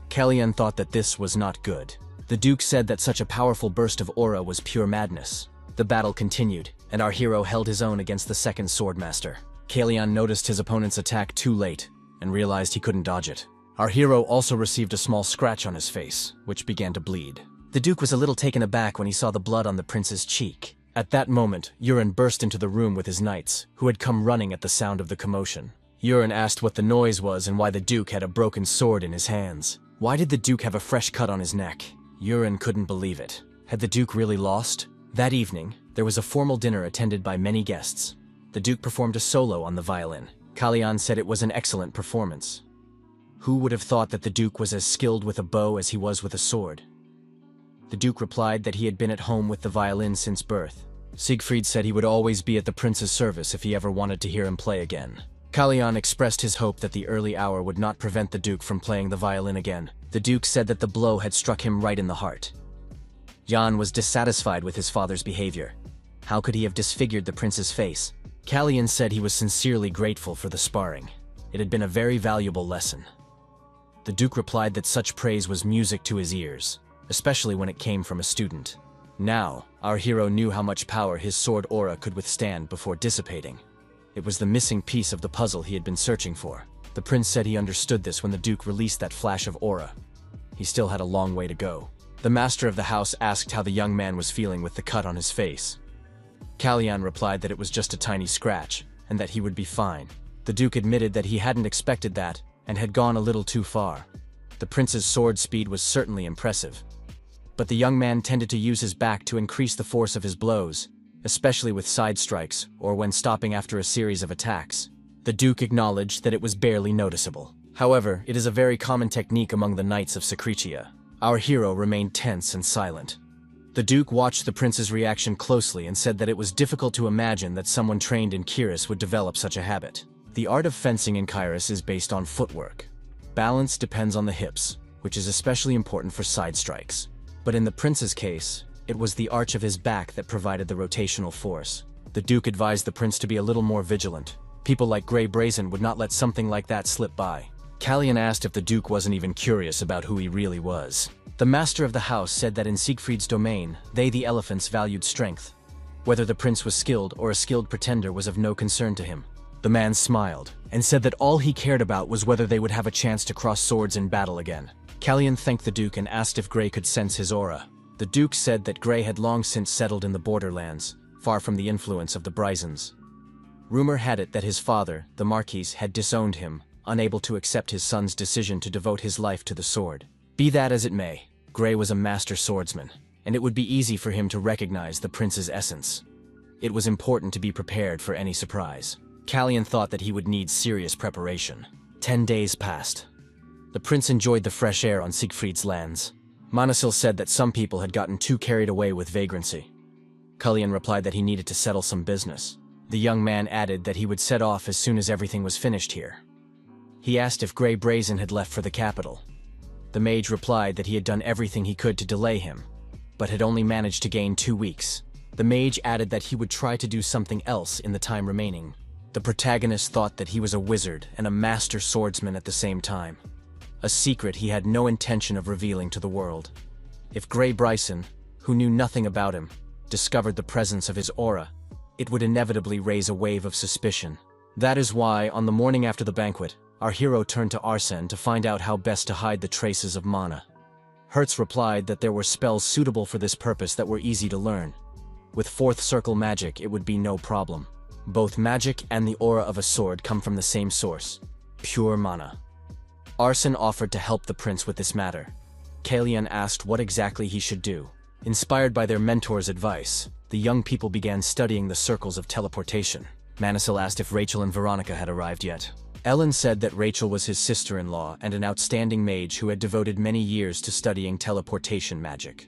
Callian thought that this was not good. The duke said that such a powerful burst of aura was pure madness. The battle continued, and our hero held his own against the second swordmaster. Callian noticed his opponent's attack too late and realized he couldn't dodge it. Our hero also received a small scratch on his face, which began to bleed. The duke was a little taken aback when he saw the blood on the prince's cheek. At that moment, Urin burst into the room with his knights, who had come running at the sound of the commotion. Yuren asked what the noise was and why the Duke had a broken sword in his hands. Why did the Duke have a fresh cut on his neck? Yuren couldn't believe it. Had the Duke really lost? That evening, there was a formal dinner attended by many guests. The Duke performed a solo on the violin. Callian said it was an excellent performance. Who would have thought that the Duke was as skilled with a bow as he was with a sword? The Duke replied that he had been at home with the violin since birth. Siegfried said he would always be at the prince's service if he ever wanted to hear him play again. Callian expressed his hope that the early hour would not prevent the Duke from playing the violin again. The Duke said that the blow had struck him right in the heart. Jan was dissatisfied with his father's behavior. How could he have disfigured the prince's face? Callian said he was sincerely grateful for the sparring. It had been a very valuable lesson. The Duke replied that such praise was music to his ears, especially when it came from a student. Now, our hero knew how much power his sword aura could withstand before dissipating. It was the missing piece of the puzzle he had been searching for. The prince said he understood this when the Duke released that flash of aura. He still had a long way to go. The master of the house asked how the young man was feeling with the cut on his face. Callian replied that it was just a tiny scratch, and that he would be fine. The Duke admitted that he hadn't expected that, and had gone a little too far. The prince's sword speed was certainly impressive. But the young man tended to use his back to increase the force of his blows, especially with side strikes or when stopping after a series of attacks. The Duke acknowledged that it was barely noticeable. However, it is a very common technique among the knights of Secretia. Our hero remained tense and silent. The Duke watched the prince's reaction closely and said that it was difficult to imagine that someone trained in Kyrus would develop such a habit. The art of fencing in Kyrus is based on footwork. Balance depends on the hips, which is especially important for side strikes. But in the prince's case, it was the arch of his back that provided the rotational force. The Duke advised the prince to be a little more vigilant. People like Grey Brazen would not let something like that slip by. Callian asked if the Duke wasn't even curious about who he really was. The master of the house said that in Siegfried's domain, they the elephants valued strength. Whether the prince was skilled or a skilled pretender was of no concern to him. The man smiled, and said that all he cared about was whether they would have a chance to cross swords in battle again. Callian thanked the Duke and asked if Grey could sense his aura. The Duke said that Grey had long since settled in the borderlands, far from the influence of the Brizens. Rumor had it that his father, the Marquis, had disowned him, unable to accept his son's decision to devote his life to the sword. Be that as it may, Grey was a master swordsman, and it would be easy for him to recognize the prince's essence. It was important to be prepared for any surprise. Callian thought that he would need serious preparation. 10 days passed. The prince enjoyed the fresh air on Siegfried's lands. Manasil said that some people had gotten too carried away with vagrancy. Callian replied that he needed to settle some business. The young man added that he would set off as soon as everything was finished here. He asked if Grey Brazen had left for the capital. The mage replied that he had done everything he could to delay him, but had only managed to gain 2 weeks. The mage added that he would try to do something else in the time remaining. The protagonist thought that he was a wizard and a master swordsman at the same time. A secret he had no intention of revealing to the world. If Grey Bryson, who knew nothing about him, discovered the presence of his aura, it would inevitably raise a wave of suspicion. That is why, on the morning after the banquet, our hero turned to Arsene to find out how best to hide the traces of mana. Hertz replied that there were spells suitable for this purpose that were easy to learn. With fourth circle magic, it would be no problem. Both magic and the aura of a sword come from the same source, pure mana. Arsene offered to help the prince with this matter. Callian asked what exactly he should do. Inspired by their mentor's advice, the young people began studying the circles of teleportation. Manasil asked if Rachel and Veronica had arrived yet. Ellen said that Rachel was his sister-in-law and an outstanding mage who had devoted many years to studying teleportation magic.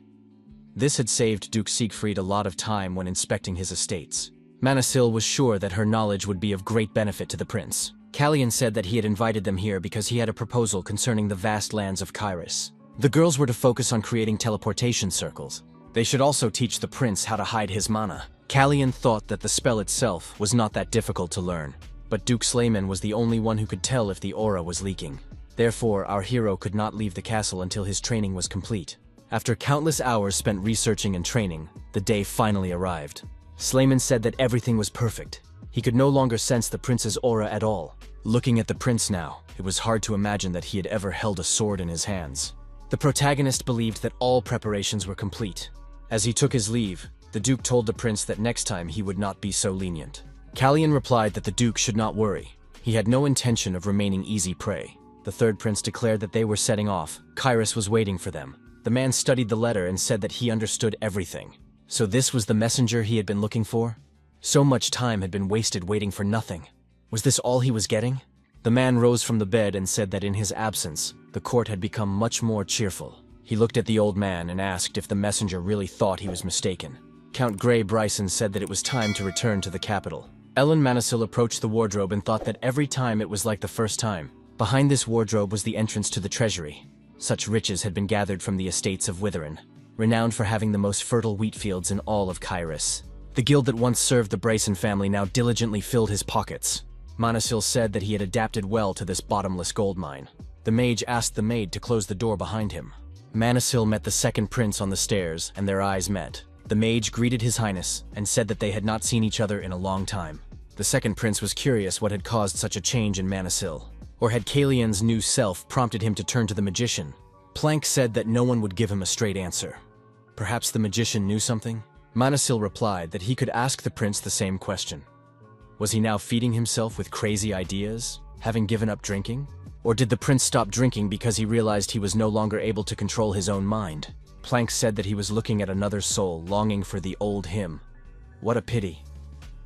This had saved Duke Siegfried a lot of time when inspecting his estates. Manasil was sure that her knowledge would be of great benefit to the prince. Callian said that he had invited them here because he had a proposal concerning the vast lands of Kyrus. The girls were to focus on creating teleportation circles. They should also teach the prince how to hide his mana. Callian thought that the spell itself was not that difficult to learn, but Duke Slayman was the only one who could tell if the aura was leaking. Therefore, our hero could not leave the castle until his training was complete. After countless hours spent researching and training, the day finally arrived. Slayman said that everything was perfect. He could no longer sense the prince's aura at all. Looking at the prince now, it was hard to imagine that he had ever held a sword in his hands. The protagonist believed that all preparations were complete. As he took his leave, the Duke told the prince that next time he would not be so lenient. Callian replied that the Duke should not worry. He had no intention of remaining easy prey. The third prince declared that they were setting off. Kairos was waiting for them. The man studied the letter and said that he understood everything. So this was the messenger he had been looking for? So much time had been wasted waiting for nothing. Was this all he was getting? The man rose from the bed and said that in his absence, the court had become much more cheerful. He looked at the old man and asked if the messenger really thought he was mistaken. Count Grey Bryson said that it was time to return to the capital. Ellen Manasil approached the wardrobe and thought that every time it was like the first time. Behind this wardrobe was the entrance to the treasury. Such riches had been gathered from the estates of Witherin, renowned for having the most fertile wheat fields in all of Kairos. The guild that once served the Bryson family now diligently filled his pockets. Manasil said that he had adapted well to this bottomless gold mine. The mage asked the maid to close the door behind him. Manasil met the second prince on the stairs, and their eyes met. The mage greeted his highness and said that they had not seen each other in a long time. The second prince was curious what had caused such a change in Manasil. Or had Callian's new self prompted him to turn to the magician? Plank said that no one would give him a straight answer. Perhaps the magician knew something? Manasil replied that he could ask the prince the same question. Was he now feeding himself with crazy ideas, having given up drinking? Or did the prince stop drinking because he realized he was no longer able to control his own mind? Plank said that he was looking at another soul, longing for the old him. What a pity.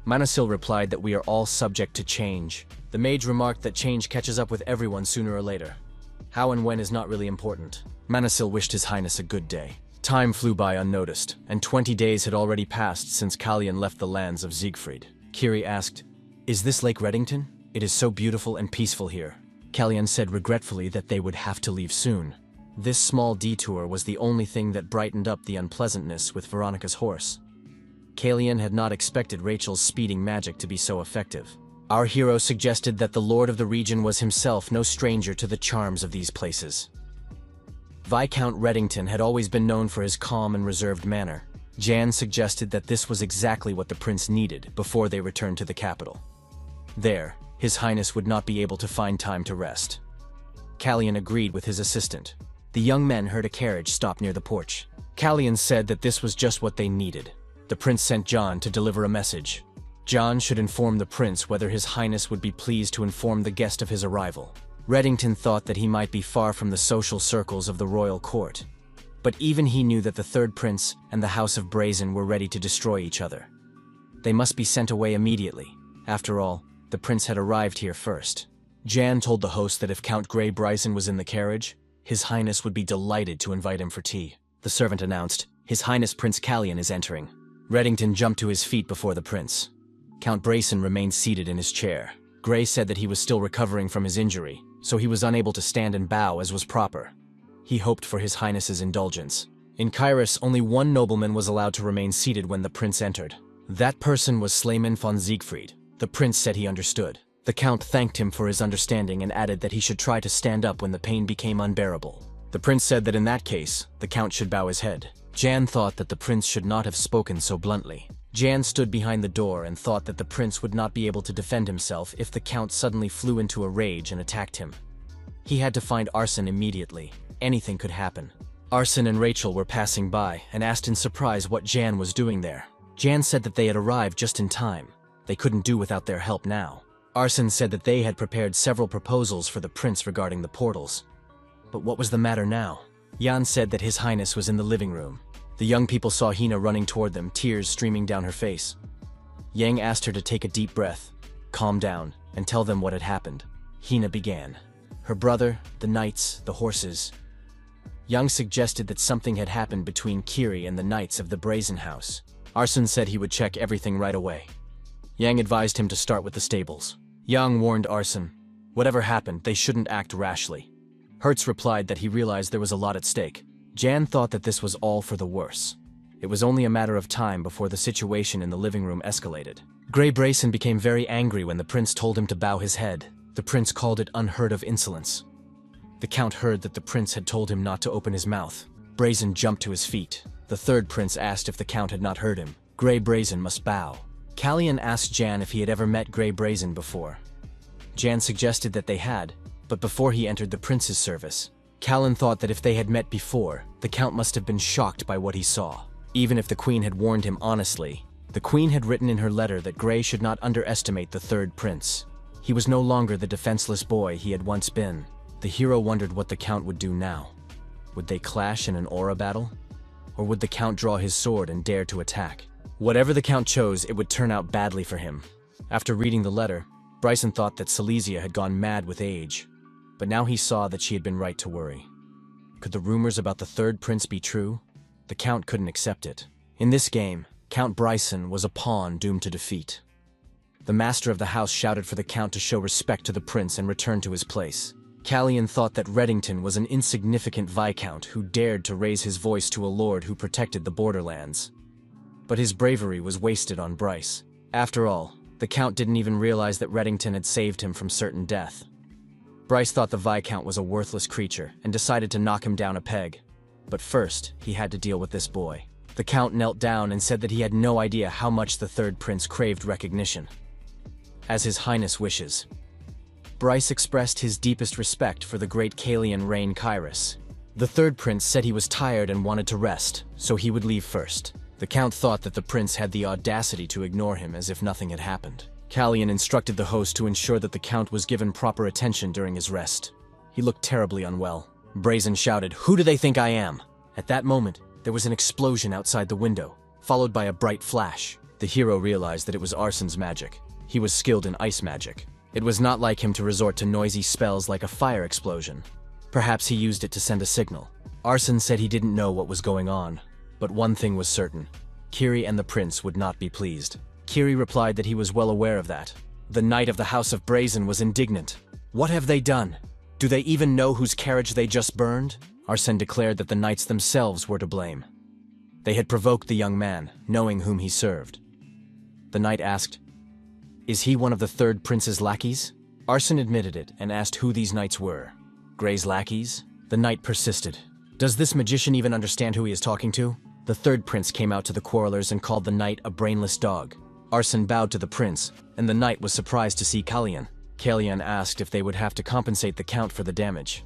Manasil replied that we are all subject to change. The mage remarked that change catches up with everyone sooner or later. How and when is not really important. Manasil wished his highness a good day. Time flew by unnoticed, and 20 days had already passed since Callian left the lands of Siegfried. Kiri asked, "Is this Lake Reddington? It is so beautiful and peaceful here." Callian said regretfully that they would have to leave soon. This small detour was the only thing that brightened up the unpleasantness with Veronica's horse. Callian had not expected Rachel's speeding magic to be so effective. Our hero suggested that the lord of the region was himself no stranger to the charms of these places. Viscount Reddington had always been known for his calm and reserved manner. Jan suggested that this was exactly what the prince needed before they returned to the capital. There, his highness would not be able to find time to rest. Callian agreed with his assistant. The young men heard a carriage stop near the porch. Callian said that this was just what they needed. The prince sent John to deliver a message. John should inform the prince whether his highness would be pleased to inform the guest of his arrival. Reddington thought that he might be far from the social circles of the royal court. But even he knew that the third prince and the House of Brazen were ready to destroy each other. They must be sent away immediately. After all, the prince had arrived here first. Jan told the host that if Count Grey Bryson was in the carriage, his highness would be delighted to invite him for tea. The servant announced, "His Highness Prince Callian is entering." Reddington jumped to his feet before the prince. Count Bryson remained seated in his chair. Grey said that he was still recovering from his injury, so he was unable to stand and bow as was proper. He hoped for his highness's indulgence. In Kairos, only one nobleman was allowed to remain seated when the prince entered. That person was Slayman von Siegfried. The prince said he understood. The count thanked him for his understanding and added that he should try to stand up when the pain became unbearable. The prince said that in that case, the count should bow his head. Jan thought that the prince should not have spoken so bluntly. Jan stood behind the door and thought that the prince would not be able to defend himself if the count suddenly flew into a rage and attacked him. He had to find Arson immediately. Anything could happen. Arson and Rachel were passing by and asked in surprise what Jan was doing there. Jan said that they had arrived just in time. They couldn't do without their help now. Arson said that they had prepared several proposals for the prince regarding the portals. But what was the matter now? Jan said that his highness was in the living room. The young people saw Hina running toward them, tears streaming down her face. Yang asked her to take a deep breath, calm down, and tell them what had happened. Hina began. Her brother, the knights, the horses. Yang suggested that something had happened between Kiri and the knights of the Brazen House. Arson said he would check everything right away. Yang advised him to start with the stables. Yang warned Arson, whatever happened, they shouldn't act rashly. Hertz replied that he realized there was a lot at stake. Jan thought that this was all for the worse. It was only a matter of time before the situation in the living room escalated. Grey Bryson became very angry when the prince told him to bow his head. The prince called it unheard of insolence. The count heard that the prince had told him not to open his mouth. Brazen jumped to his feet. The third prince asked if the count had not heard him. Grey Bryson must bow. Callian asked Jan if he had ever met Grey Bryson before. Jan suggested that they had, but before he entered the prince's service. Callian thought that if they had met before, the count must have been shocked by what he saw. Even if the queen had warned him honestly, the queen had written in her letter that Grey should not underestimate the third prince. He was no longer the defenseless boy he had once been. The hero wondered what the Count would do now. Would they clash in an aura battle? Or would the Count draw his sword and dare to attack? Whatever the Count chose, it would turn out badly for him. After reading the letter, Bryson thought that Silesia had gone mad with age, but now he saw that she had been right to worry. Could the rumors about the third prince be true? The Count couldn't accept it. In this game, Count Bryson was a pawn doomed to defeat. The master of the house shouted for the Count to show respect to the prince and return to his place. Callian thought that Reddington was an insignificant viscount who dared to raise his voice to a lord who protected the borderlands. But his bravery was wasted on Bryce. After all, the Count didn't even realize that Reddington had saved him from certain death. Bryce thought the Viscount was a worthless creature and decided to knock him down a peg. But first, he had to deal with this boy. The Count knelt down and said that he had no idea how much the third prince craved recognition. As His Highness wishes. Bryce expressed his deepest respect for the great Callian reign Kairos. The third prince said he was tired and wanted to rest, so he would leave first. The Count thought that the prince had the audacity to ignore him as if nothing had happened. Callian instructed the host to ensure that the Count was given proper attention during his rest. He looked terribly unwell. Brazen shouted, "Who do they think I am?" At that moment, there was an explosion outside the window, followed by a bright flash. The hero realized that it was Arsen's magic. He was skilled in ice magic. It was not like him to resort to noisy spells like a fire explosion. Perhaps he used it to send a signal. Arsen said he didn't know what was going on, but one thing was certain. Kiri and the prince would not be pleased. Kiri replied that he was well aware of that. The knight of the House of Brazen was indignant. What have they done? Do they even know whose carriage they just burned? Arsen declared that the knights themselves were to blame. They had provoked the young man, knowing whom he served. The knight asked, "Is he one of the third prince's lackeys?" Arsen admitted it and asked who these knights were. Grey's lackeys? The knight persisted. Does this magician even understand who he is talking to? The third prince came out to the quarrelers and called the knight a brainless dog. Arsen bowed to the prince, and the knight was surprised to see Callian. Callian asked if they would have to compensate the Count for the damage.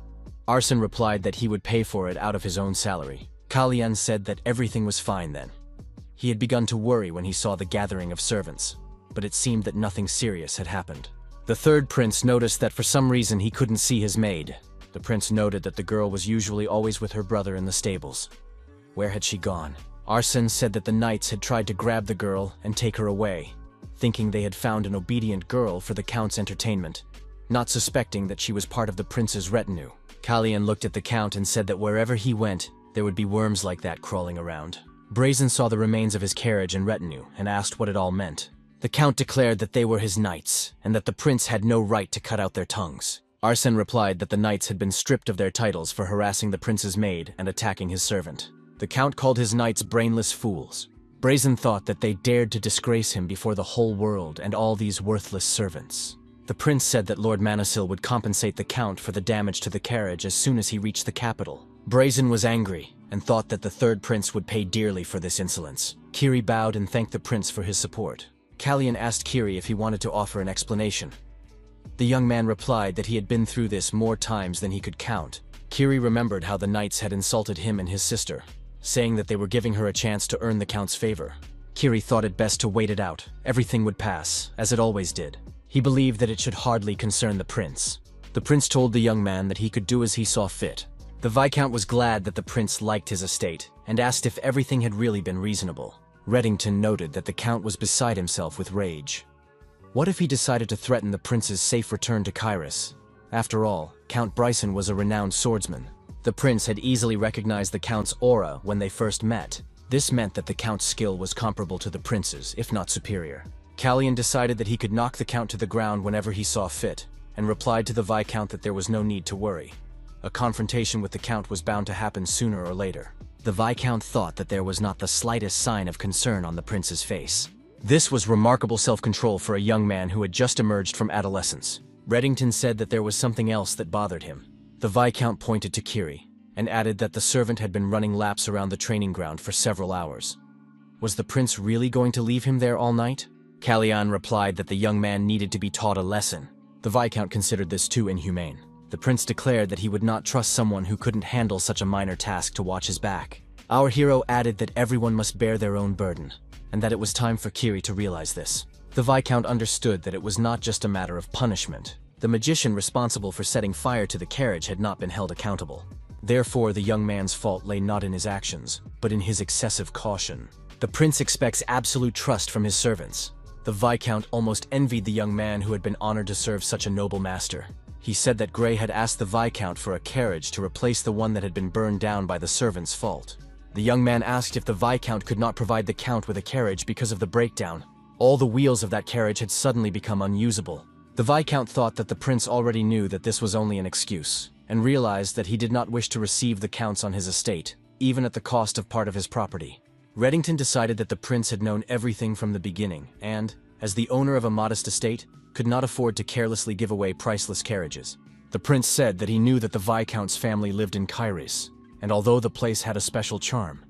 Arsen replied that he would pay for it out of his own salary. Callian said that everything was fine then. He had begun to worry when he saw the gathering of servants, but it seemed that nothing serious had happened. The third prince noticed that for some reason he couldn't see his maid. The prince noted that the girl was usually always with her brother in the stables. Where had she gone? Arsen said that the knights had tried to grab the girl and take her away, thinking they had found an obedient girl for the Count's entertainment, not suspecting that she was part of the prince's retinue. Callian looked at the Count and said that wherever he went, there would be worms like that crawling around. Brazen saw the remains of his carriage and retinue and asked what it all meant. The Count declared that they were his knights, and that the prince had no right to cut out their tongues. Arsen replied that the knights had been stripped of their titles for harassing the prince's maid and attacking his servant. The Count called his knights brainless fools. Brazen thought that they dared to disgrace him before the whole world and all these worthless servants. The prince said that Lord Manasil would compensate the Count for the damage to the carriage as soon as he reached the capital. Brazen was angry and thought that the third prince would pay dearly for this insolence. Kiri bowed and thanked the prince for his support. Callian asked Kiri if he wanted to offer an explanation. The young man replied that he had been through this more times than he could count. Kiri remembered how the knights had insulted him and his sister, saying that they were giving her a chance to earn the Count's favor. Kiri thought it best to wait it out. Everything would pass, as it always did. He believed that it should hardly concern the prince. The prince told the young man that he could do as he saw fit. The Viscount was glad that the prince liked his estate, and asked if everything had really been reasonable. Reddington noted that the Count was beside himself with rage. What if he decided to threaten the prince's safe return to Kairos? After all, Count Bryson was a renowned swordsman. The prince had easily recognized the Count's aura when they first met. This meant that the Count's skill was comparable to the prince's, if not superior. Callian decided that he could knock the Count to the ground whenever he saw fit, and replied to the Viscount that there was no need to worry. A confrontation with the Count was bound to happen sooner or later. The Viscount thought that there was not the slightest sign of concern on the prince's face. This was remarkable self-control for a young man who had just emerged from adolescence. Reddington said that there was something else that bothered him. The Viscount pointed to Kiri, and added that the servant had been running laps around the training ground for several hours. Was the prince really going to leave him there all night? Callian replied that the young man needed to be taught a lesson. The Viscount considered this too inhumane. The prince declared that he would not trust someone who couldn't handle such a minor task to watch his back. Our hero added that everyone must bear their own burden, and that it was time for Kiri to realize this. The Viscount understood that it was not just a matter of punishment. The magician responsible for setting fire to the carriage had not been held accountable. Therefore, the young man's fault lay not in his actions, but in his excessive caution. The prince expects absolute trust from his servants. The Viscount almost envied the young man who had been honored to serve such a noble master. He said that Grey had asked the Viscount for a carriage to replace the one that had been burned down by the servant's fault. The young man asked if the Viscount could not provide the Count with a carriage because of the breakdown. All the wheels of that carriage had suddenly become unusable. The Viscount thought that the prince already knew that this was only an excuse, and realized that he did not wish to receive the Counts on his estate, even at the cost of part of his property. Reddington decided that the prince had known everything from the beginning, and, as the owner of a modest estate, could not afford to carelessly give away priceless carriages. The prince said that he knew that the Viscount's family lived in Kairis, and although the place had a special charm,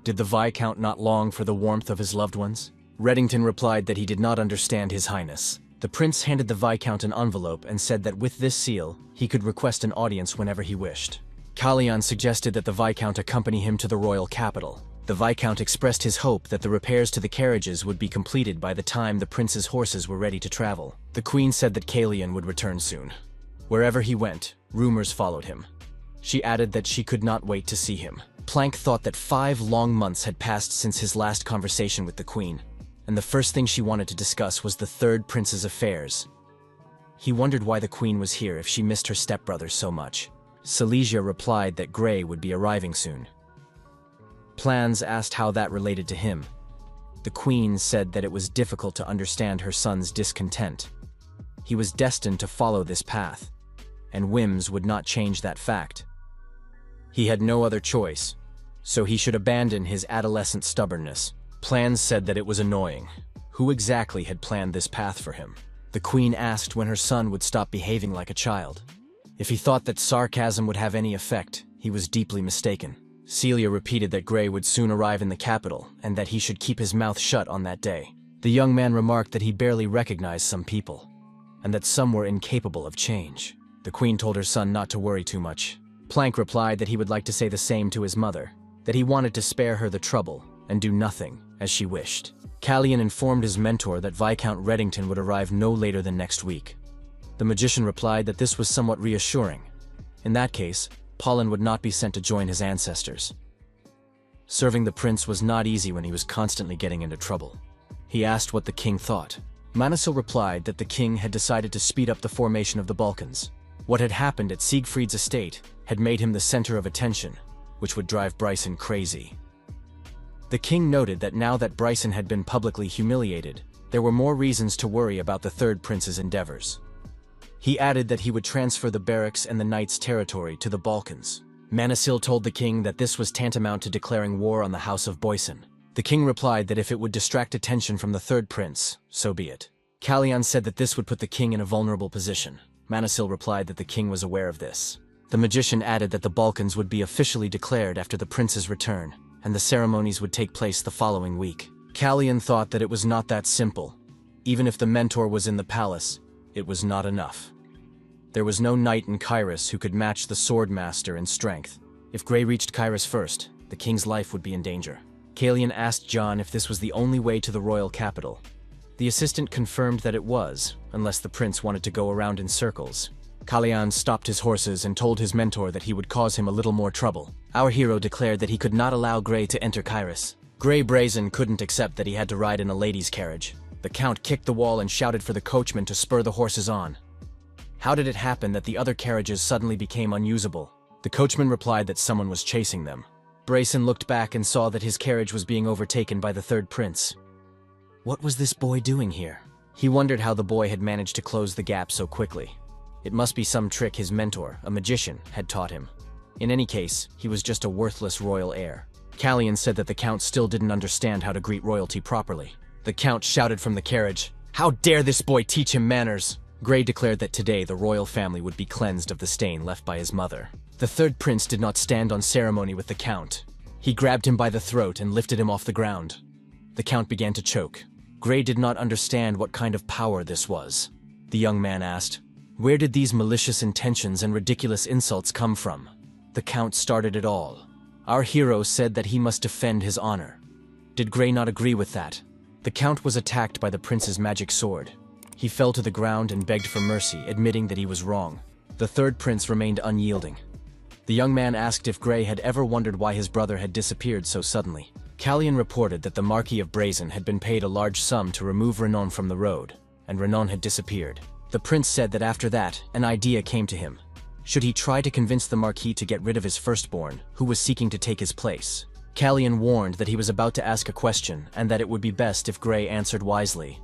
did the Viscount not long for the warmth of his loved ones? Reddington replied that he did not understand His Highness. The prince handed the Viscount an envelope and said that with this seal, he could request an audience whenever he wished. Callian suggested that the Viscount accompany him to the royal capital. The Viscount expressed his hope that the repairs to the carriages would be completed by the time the prince's horses were ready to travel. The queen said that Callian would return soon. Wherever he went, rumors followed him. She added that she could not wait to see him. Plank thought that 5 long months had passed since his last conversation with the queen, and the first thing she wanted to discuss was the third prince's affairs. He wondered why the queen was here if she missed her stepbrother so much. Silesia replied that Grey would be arriving soon. Plans asked how that related to him. The queen said that it was difficult to understand her son's discontent. He was destined to follow this path, and whims would not change that fact. He had no other choice, so he should abandon his adolescent stubbornness. Plans said that it was annoying. Who exactly had planned this path for him? The queen asked when her son would stop behaving like a child. If he thought that sarcasm would have any effect, he was deeply mistaken. Celia repeated that Grey would soon arrive in the capital, and that he should keep his mouth shut on that day. The young man remarked that he barely recognized some people, and that some were incapable of change. The queen told her son not to worry too much. Plank replied that he would like to say the same to his mother, that he wanted to spare her the trouble and do nothing as she wished. Callian informed his mentor that Viscount Reddington would arrive no later than next week. The magician replied that this was somewhat reassuring. In that case, Pollen would not be sent to join his ancestors. Serving the prince was not easy when he was constantly getting into trouble. He asked what the king thought. Manasil replied that the king had decided to speed up the formation of the Balkans. What had happened at Siegfried's estate had made him the center of attention, which would drive Bryson crazy. The king noted that now that Bryson had been publicly humiliated, there were more reasons to worry about the third prince's endeavors. He added that he would transfer the barracks and the knight's territory to the Balkans. Manasil told the king that this was tantamount to declaring war on the House of Boyson. The king replied that if it would distract attention from the third prince, so be it. Callian said that this would put the king in a vulnerable position. Manasil replied that the king was aware of this. The magician added that the Balkans would be officially declared after the prince's return, and the ceremonies would take place the following week. Callian thought that it was not that simple. Even if the mentor was in the palace, it was not enough. There was no knight in Kairis who could match the sword master in strength. If Grey reached Kairis first, the king's life would be in danger. Callian asked John if this was the only way to the royal capital. The assistant confirmed that it was, unless the prince wanted to go around in circles. Callian stopped his horses and told his mentor that he would cause him a little more trouble. Our hero declared that he could not allow Grey to enter Kairis. Grey Brazen couldn't accept that he had to ride in a lady's carriage. The count kicked the wall and shouted for the coachman to spur the horses on. How did it happen that the other carriages suddenly became unusable? The coachman replied that someone was chasing them. Brazen looked back and saw that his carriage was being overtaken by the third prince. What was this boy doing here? He wondered how the boy had managed to close the gap so quickly. It must be some trick his mentor, a magician, had taught him. In any case, he was just a worthless royal heir. Callian said that the count still didn't understand how to greet royalty properly. The count shouted from the carriage, "How dare this boy teach him manners!" Grey declared that today the royal family would be cleansed of the stain left by his mother. The third prince did not stand on ceremony with the count. He grabbed him by the throat and lifted him off the ground. The count began to choke. Grey did not understand what kind of power this was. The young man asked, "Where did these malicious intentions and ridiculous insults come from?" The count started it all. Our hero said that he must defend his honor. Did Grey not agree with that? The The count was attacked by the prince's magic sword. He fell to the ground and begged for mercy, admitting that he was wrong. The third prince remained unyielding. The young man asked if Gray had ever wondered why his brother had disappeared so suddenly. Callian reported that the Marquis of Brazen had been paid a large sum to remove Renan from the road, and Renan had disappeared. The prince said that after that, an idea came to him. Should he try to convince the Marquis to get rid of his firstborn, who was seeking to take his place? Callian warned that he was about to ask a question and that it would be best if Gray answered wisely.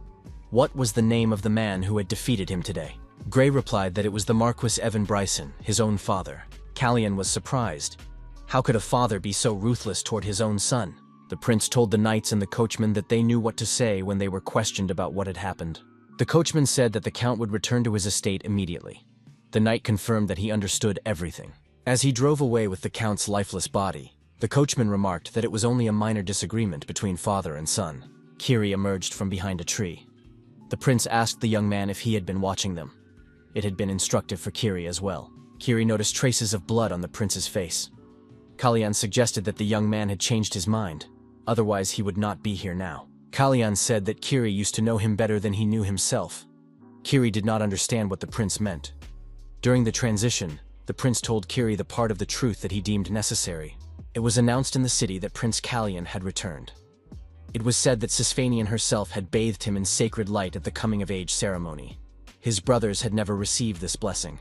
What was the name of the man who had defeated him today? Gray replied that it was the Marquis Evan Bryson, his own father. Callian was surprised. How could a father be so ruthless toward his own son? The prince told the knights and the coachman that they knew what to say when they were questioned about what had happened. The coachman said that the count would return to his estate immediately. The knight confirmed that he understood everything. As he drove away with the count's lifeless body, the coachman remarked that it was only a minor disagreement between father and son. Kiri emerged from behind a tree. The prince asked the young man if he had been watching them. It had been instructive for Kiri as well. Kiri noticed traces of blood on the prince's face. Callian suggested that the young man had changed his mind. Otherwise, he would not be here now. Callian said that Kiri used to know him better than he knew himself. Kiri did not understand what the prince meant. During the transition, the prince told Kiri the part of the truth that he deemed necessary. It was announced in the city that Prince Callian had returned. It was said that Sisfanian herself had bathed him in sacred light at the coming-of-age ceremony. His brothers had never received this blessing.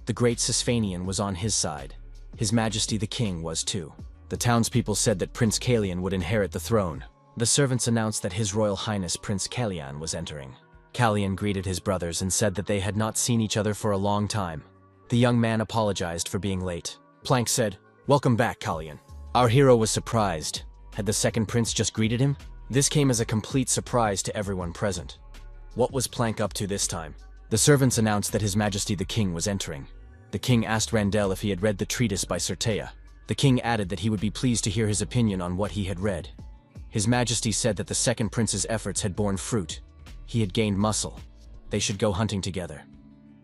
The great Sisfanian was on his side. His Majesty the King was too. The townspeople said that Prince Callian would inherit the throne. The servants announced that His Royal Highness Prince Callian was entering. Callian greeted his brothers and said that they had not seen each other for a long time. The young man apologized for being late. Plank said, "Welcome back, Callian." Our hero was surprised. Had the second prince just greeted him? This came as a complete surprise to everyone present. What was Plank up to this time? The servants announced that His Majesty the King was entering. The king asked Randell if he had read the treatise by Certea. The king added that he would be pleased to hear his opinion on what he had read. His Majesty said that the second prince's efforts had borne fruit. He had gained muscle. They should go hunting together.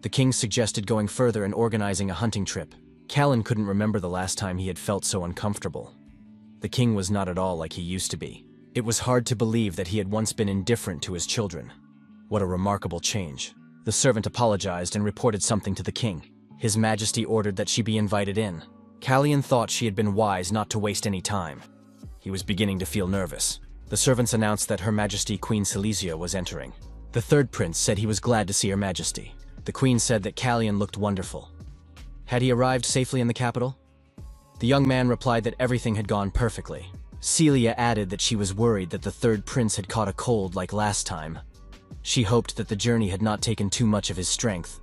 The king suggested going further and organizing a hunting trip. Callan couldn't remember the last time he had felt so uncomfortable. The king was not at all like he used to be. It was hard to believe that he had once been indifferent to his children. What a remarkable change. The servant apologized and reported something to the king. His Majesty ordered that she be invited in. Callian thought she had been wise not to waste any time. He was beginning to feel nervous. The servants announced that Her Majesty Queen Silesia was entering. The third prince said he was glad to see Her Majesty. The queen said that Callian looked wonderful. Had he arrived safely in the capital? The young man replied that everything had gone perfectly. Celia added that she was worried that the third prince had caught a cold like last time. She hoped that the journey had not taken too much of his strength.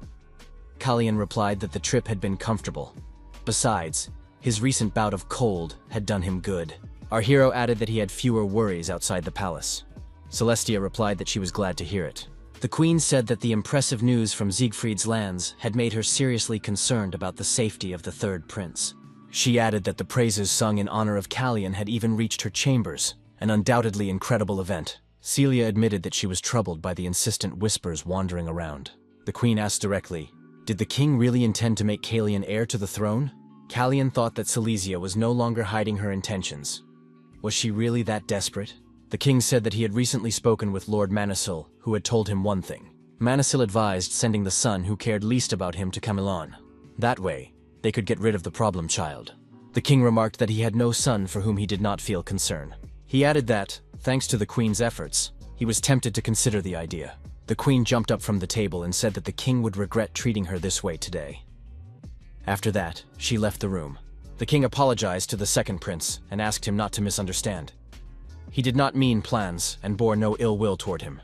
Callian replied that the trip had been comfortable. Besides, his recent bout of cold had done him good. Our hero added that he had fewer worries outside the palace. Celestia replied that she was glad to hear it. The queen said that the impressive news from Siegfried's lands had made her seriously concerned about the safety of the third prince. She added that the praises sung in honor of Callian had even reached her chambers, an undoubtedly incredible event. Celia admitted that she was troubled by the insistent whispers wandering around. The queen asked directly, did the king really intend to make Callian heir to the throne? Callian thought that Silesia was no longer hiding her intentions. Was she really that desperate? The king said that he had recently spoken with Lord Manisil, who had told him one thing. Manisil advised sending the son who cared least about him to Camillon. That way, they could get rid of the problem child. The king remarked that he had no son for whom he did not feel concern. He added that, thanks to the queen's efforts, he was tempted to consider the idea. The queen jumped up from the table and said that the king would regret treating her this way today. After that, she left the room. The king apologized to the second prince and asked him not to misunderstand. He did not mean plans and bore no ill will toward him.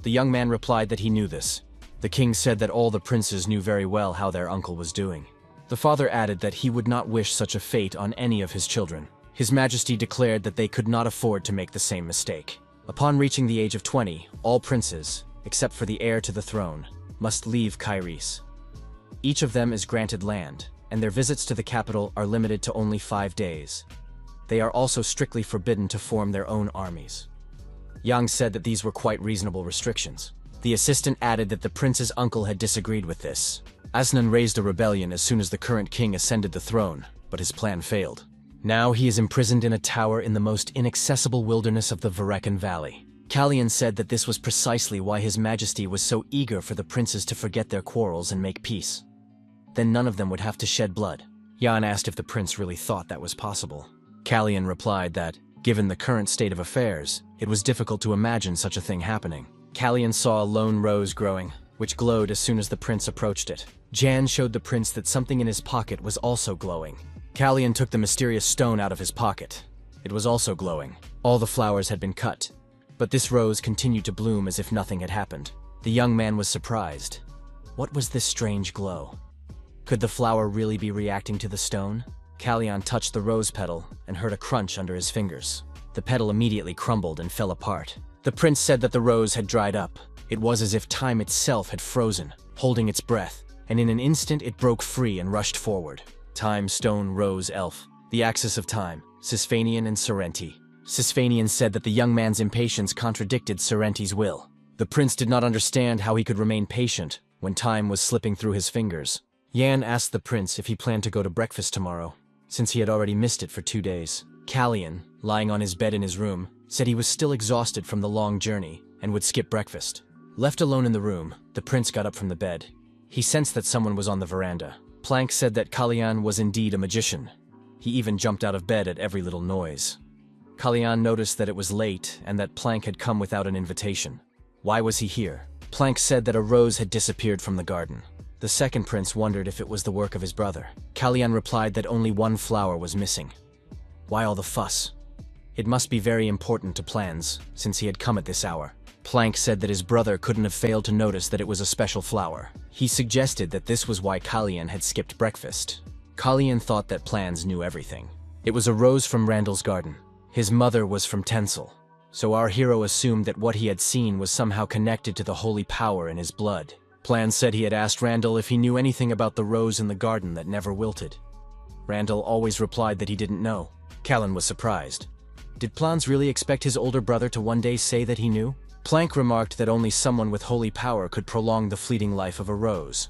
The young man replied that he knew this. The king said that all the princes knew very well how their uncle was doing. The father added that he would not wish such a fate on any of his children. His Majesty declared that they could not afford to make the same mistake. Upon reaching the age of 20, all princes, except for the heir to the throne, must leave Kairis. Each of them is granted land, and their visits to the capital are limited to only 5 days. They are also strictly forbidden to form their own armies. Yang said that these were quite reasonable restrictions. The assistant added that the prince's uncle had disagreed with this. Asnan raised a rebellion as soon as the current king ascended the throne, but his plan failed. Now he is imprisoned in a tower in the most inaccessible wilderness of the Varekan Valley. Callian said that this was precisely why His Majesty was so eager for the princes to forget their quarrels and make peace. Then none of them would have to shed blood. Yan asked if the prince really thought that was possible. Callian replied that, given the current state of affairs, it was difficult to imagine such a thing happening. Callian saw a lone rose growing, which glowed as soon as the prince approached it. Jan showed the prince that something in his pocket was also glowing. Callian took the mysterious stone out of his pocket. It was also glowing. All the flowers had been cut, but this rose continued to bloom as if nothing had happened. The young man was surprised. What was this strange glow? Could the flower really be reacting to the stone? Callian touched the rose petal and heard a crunch under his fingers. The petal immediately crumbled and fell apart. The prince said that the rose had dried up. It was as if time itself had frozen, holding its breath, and in an instant it broke free and rushed forward. Time, stone, rose, elf. The axis of time, Sisfanian and Sorrenti. Sisfanian said that the young man's impatience contradicted Sorrenti's will. The prince did not understand how he could remain patient when time was slipping through his fingers. Yan asked the prince if he planned to go to breakfast tomorrow, since he had already missed it for 2 days. Callian, lying on his bed in his room, said he was still exhausted from the long journey and would skip breakfast. Left alone in the room, the prince got up from the bed. He sensed that someone was on the veranda. Planck said that Callian was indeed a magician. He even jumped out of bed at every little noise. Callian noticed that it was late and that Planck had come without an invitation. Why was he here? Planck said that a rose had disappeared from the garden. The second prince wondered if it was the work of his brother. Callian replied that only one flower was missing. Why all the fuss? It must be very important to plans, since he had come at this hour. Planck said that his brother couldn't have failed to notice that it was a special flower. He suggested that this was why Callian had skipped breakfast. Callian thought that plans knew everything. It was a rose from Randall's garden. His mother was from Tencel, so our hero assumed that what he had seen was somehow connected to the holy power in his blood. Plans said he had asked Randall if he knew anything about the rose in the garden that never wilted. Randall always replied that he didn't know. Callian was surprised. Did Plans really expect his older brother to one day say that he knew? Planck remarked that only someone with holy power could prolong the fleeting life of a rose.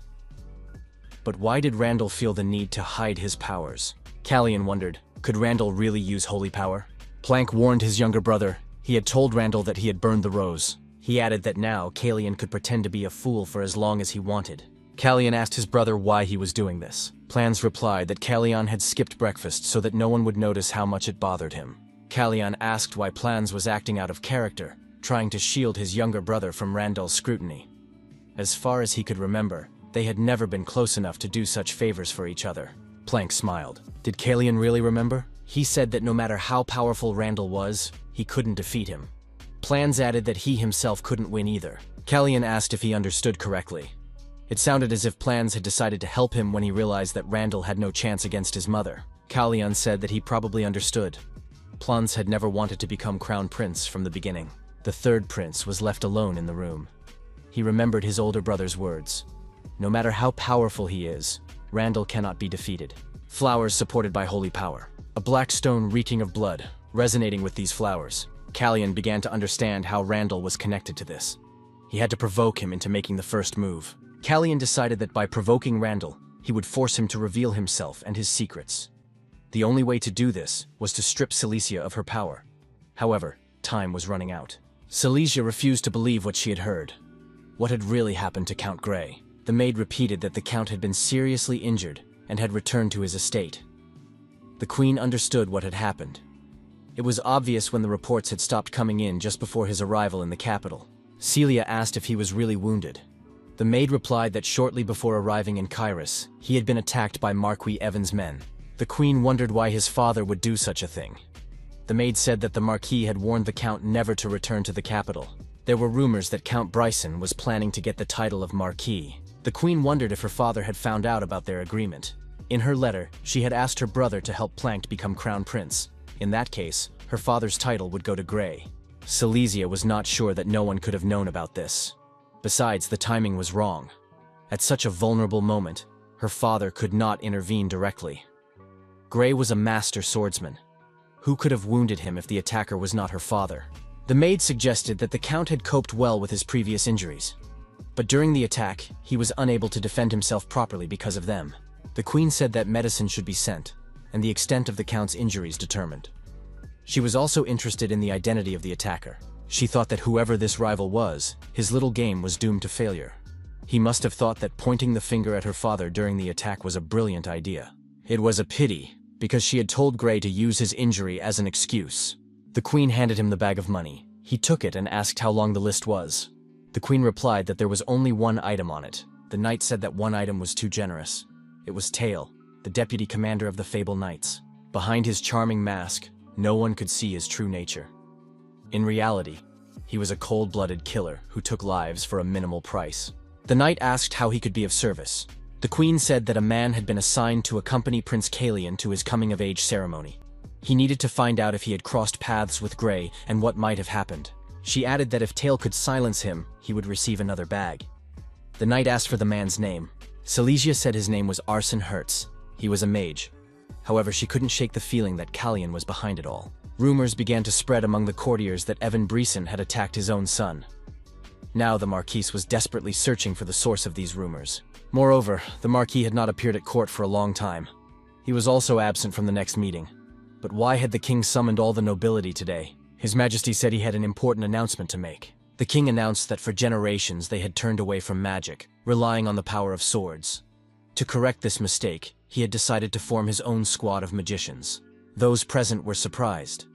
But why did Randall feel the need to hide his powers? Callian wondered, could Randall really use holy power? Planck warned his younger brother. He had told Randall that he had burned the rose. He added that now Callian could pretend to be a fool for as long as he wanted. Callian asked his brother why he was doing this. Plans replied that Callian had skipped breakfast so that no one would notice how much it bothered him. Callian asked why Plans was acting out of character, trying to shield his younger brother from Randall's scrutiny. As far as he could remember, they had never been close enough to do such favors for each other. Planck smiled. Did Callian really remember? He said that no matter how powerful Randall was, he couldn't defeat him. Plans added that he himself couldn't win either. Callian asked if he understood correctly. It sounded as if Plans had decided to help him when he realized that Randall had no chance against his mother. Callian said that he probably understood. Plans had never wanted to become crown prince from the beginning. The third prince was left alone in the room. He remembered his older brother's words. No matter how powerful he is, Randall cannot be defeated. Flowers supported by holy power. A black stone reeking of blood, resonating with these flowers. Callian began to understand how Randall was connected to this. He had to provoke him into making the first move. Callian decided that by provoking Randall, he would force him to reveal himself and his secrets. The only way to do this was to strip Silesia of her power. However, time was running out. Silesia refused to believe what she had heard. What had really happened to Count Grey? The maid repeated that the Count had been seriously injured and had returned to his estate. The Queen understood what had happened. It was obvious when the reports had stopped coming in just before his arrival in the capital. Celia asked if he was really wounded. The maid replied that shortly before arriving in Kairos, he had been attacked by Marquis Evan's men. The Queen wondered why his father would do such a thing. The maid said that the Marquis had warned the Count never to return to the capital. There were rumors that Count Bryson was planning to get the title of Marquis. The Queen wondered if her father had found out about their agreement. In her letter, she had asked her brother to help Planck become crown prince. In that case, her father's title would go to Grey. Silesia was not sure that no one could have known about this. Besides, the timing was wrong. At such a vulnerable moment, her father could not intervene directly. Grey was a master swordsman. Who could have wounded him if the attacker was not her father? The maid suggested that the Count had coped well with his previous injuries. But during the attack, he was unable to defend himself properly because of them. The Queen said that medicine should be sent, and the extent of the Count's injuries determined. She was also interested in the identity of the attacker. She thought that whoever this rival was, his little game was doomed to failure. He must have thought that pointing the finger at her father during the attack was a brilliant idea. It was a pity, because she had told Gray to use his injury as an excuse. The Queen handed him the bag of money. He took it and asked how long the list was. The Queen replied that there was only one item on it. The knight said that one item was too generous. It was Tail, the deputy commander of the Fable Knights. Behind his charming mask, no one could see his true nature. In reality, he was a cold-blooded killer who took lives for a minimal price. The knight asked how he could be of service. The Queen said that a man had been assigned to accompany Prince Callian to his coming-of-age ceremony. He needed to find out if he had crossed paths with Gray and what might have happened. She added that if Tail could silence him, he would receive another bag. The knight asked for the man's name. Silesia said his name was Arson Hertz. He was a mage. However, she couldn't shake the feeling that Callian was behind it all. Rumors began to spread among the courtiers that Evan Breeson had attacked his own son. Now the Marquise was desperately searching for the source of these rumors. Moreover, the Marquis had not appeared at court for a long time. He was also absent from the next meeting. But why had the king summoned all the nobility today? His Majesty said he had an important announcement to make. The king announced that for generations they had turned away from magic, relying on the power of swords. To correct this mistake, he had decided to form his own squad of magicians. Those present were surprised.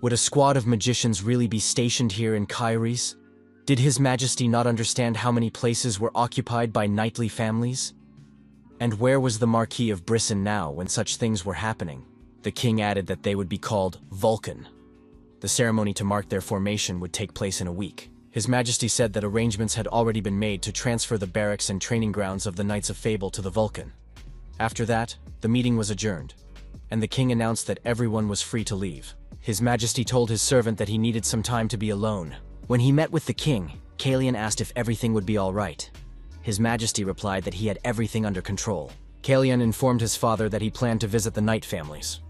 Would a squad of magicians really be stationed here in Kairis? Did His Majesty not understand how many places were occupied by knightly families? And where was the Marquis of Brisson now when such things were happening? The king added that they would be called Vulcan. The ceremony to mark their formation would take place in a week. His Majesty said that arrangements had already been made to transfer the barracks and training grounds of the Knights of Fable to the Vulcan. After that, the meeting was adjourned, and the king announced that everyone was free to leave. His Majesty told his servant that he needed some time to be alone. When he met with the king, Callian asked if everything would be all right. His Majesty replied that he had everything under control. Callian informed his father that he planned to visit the knight families.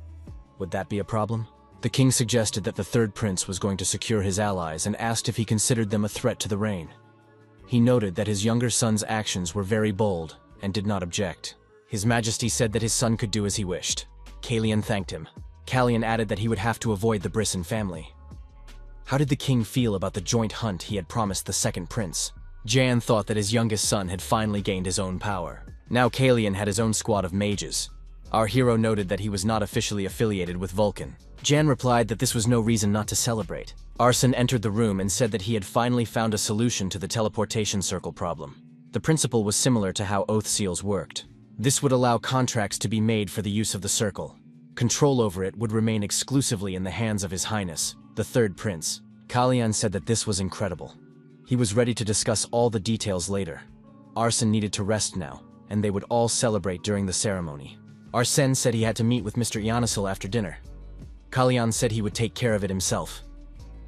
Would that be a problem? The king suggested that the third prince was going to secure his allies and asked if he considered them a threat to the reign. He noted that his younger son's actions were very bold and did not object. His Majesty said that his son could do as he wished. Callian thanked him. Callian added that he would have to avoid the Brisson family. How did the king feel about the joint hunt he had promised the second prince? Jan thought that his youngest son had finally gained his own power. Now Callian had his own squad of mages. Our hero noted that he was not officially affiliated with Vulcan. Jan replied that this was no reason not to celebrate. Arson entered the room and said that he had finally found a solution to the teleportation circle problem. The principle was similar to how oath seals worked. This would allow contracts to be made for the use of the circle. Control over it would remain exclusively in the hands of His Highness, the third prince. Callian said that this was incredible. He was ready to discuss all the details later. Arson needed to rest now, and they would all celebrate during the ceremony. Arsène said he had to meet with Mr. Ianisil after dinner. Callian said he would take care of it himself.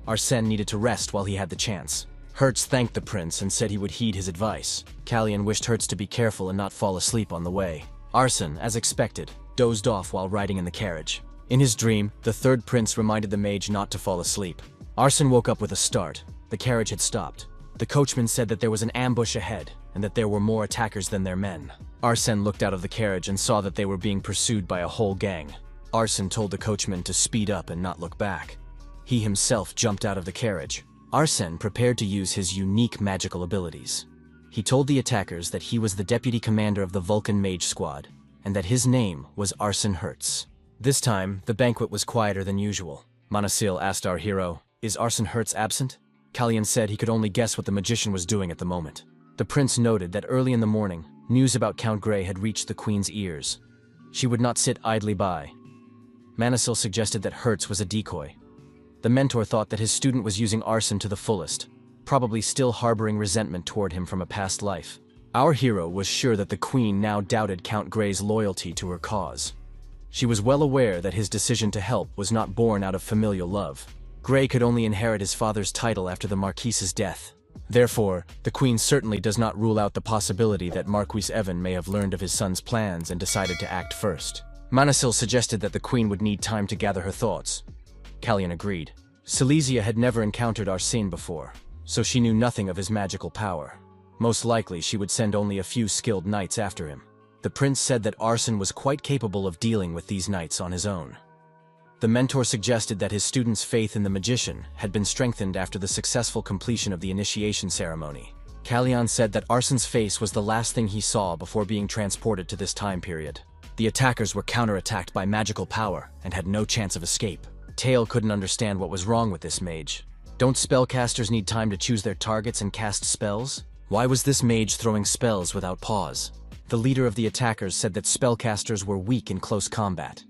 Arsène needed to rest while he had the chance. Hertz thanked the prince and said he would heed his advice. Callian wished Hertz to be careful and not fall asleep on the way. Arsène, as expected, dozed off while riding in the carriage. In his dream, the third prince reminded the mage not to fall asleep. Arsène woke up with a start. The carriage had stopped. The coachman said that there was an ambush ahead, and that there were more attackers than their men. Arsène looked out of the carriage and saw that they were being pursued by a whole gang. Arsène told the coachman to speed up and not look back. He himself jumped out of the carriage. Arsène prepared to use his unique magical abilities. He told the attackers that he was the deputy commander of the Vulcan Mage Squad, and that his name was Arson Hertz. This time, the banquet was quieter than usual. Manasil asked our hero, "Is Arson Hertz absent?" Callian said he could only guess what the magician was doing at the moment. The prince noted that early in the morning, news about Count Grey had reached the queen's ears. She would not sit idly by. Manasil suggested that Hertz was a decoy. The mentor thought that his student was using arson to the fullest, probably still harboring resentment toward him from a past life. Our hero was sure that the queen now doubted Count Grey's loyalty to her cause. She was well aware that his decision to help was not born out of familial love. Grey could only inherit his father's title after the Marquise's death. Therefore, the queen certainly does not rule out the possibility that Marquis Evan may have learned of his son's plans and decided to act first. Manasil suggested that the queen would need time to gather her thoughts. Callian agreed. Silesia had never encountered Arsène before, so she knew nothing of his magical power. Most likely she would send only a few skilled knights after him. The prince said that Arsène was quite capable of dealing with these knights on his own. The mentor suggested that his student's faith in the magician had been strengthened after the successful completion of the initiation ceremony. Callian said that Arsen's face was the last thing he saw before being transported to this time period. The attackers were counterattacked by magical power and had no chance of escape. Tail couldn't understand what was wrong with this mage. Don't spellcasters need time to choose their targets and cast spells? Why was this mage throwing spells without pause? The leader of the attackers said that spellcasters were weak in close combat.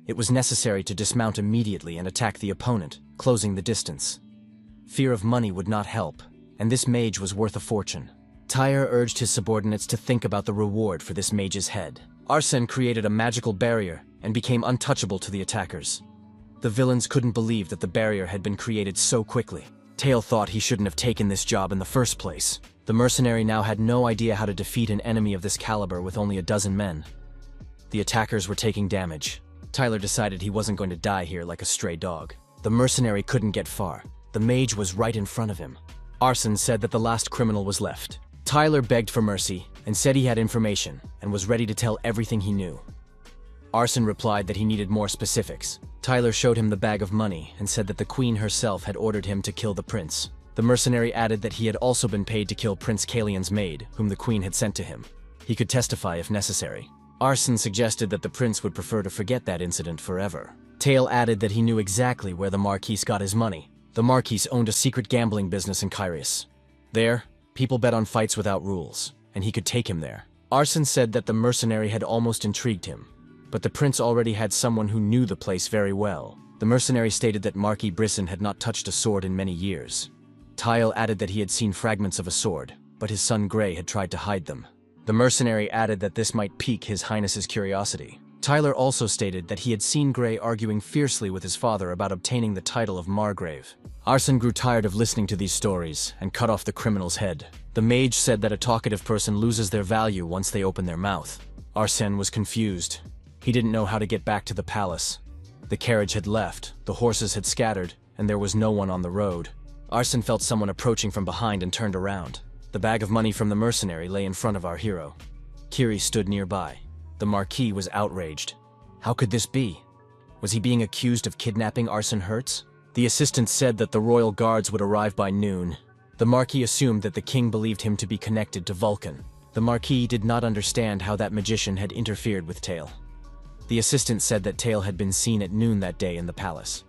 It was necessary to dismount immediately and attack the opponent, closing the distance. Fear of money would not help, and this mage was worth a fortune. Tyre urged his subordinates to think about the reward for this mage's head. Arsen created a magical barrier and became untouchable to the attackers. The villains couldn't believe that the barrier had been created so quickly. Tail thought he shouldn't have taken this job in the first place. The mercenary now had no idea how to defeat an enemy of this caliber with only a dozen men. The attackers were taking damage. Tyler decided he wasn't going to die here like a stray dog. The mercenary couldn't get far. The mage was right in front of him. Arsen said that the last criminal was left. Tyler begged for mercy and said he had information and was ready to tell everything he knew. Arsen replied that he needed more specifics. Tyler showed him the bag of money and said that the queen herself had ordered him to kill the prince. The mercenary added that he had also been paid to kill Prince Callian's maid, whom the queen had sent to him. He could testify if necessary. Arsen suggested that the prince would prefer to forget that incident forever. Tail added that he knew exactly where the Marquis got his money. The Marquis owned a secret gambling business in Kyrius. There, people bet on fights without rules, and he could take him there. Arsen said that the mercenary had almost intrigued him, but the prince already had someone who knew the place very well. The mercenary stated that Marquis Brisson had not touched a sword in many years. Tyle added that he had seen fragments of a sword, but his son Gray had tried to hide them. The mercenary added that this might pique His Highness's curiosity. Tyler also stated that he had seen Gray arguing fiercely with his father about obtaining the title of Margrave. Arsen grew tired of listening to these stories and cut off the criminal's head. The mage said that a talkative person loses their value once they open their mouth. Arsen was confused. He didn't know how to get back to the palace. The carriage had left, the horses had scattered, and there was no one on the road. Arsen felt someone approaching from behind and turned around. The bag of money from the mercenary lay in front of our hero. Kiri stood nearby. The Marquis was outraged. How could this be? Was he being accused of kidnapping Arsen Hertz? The assistant said that the royal guards would arrive by noon. The Marquis assumed that the king believed him to be connected to Vulcan. The Marquis did not understand how that magician had interfered with Tail. The assistant said that Tail had been seen at noon that day in the palace.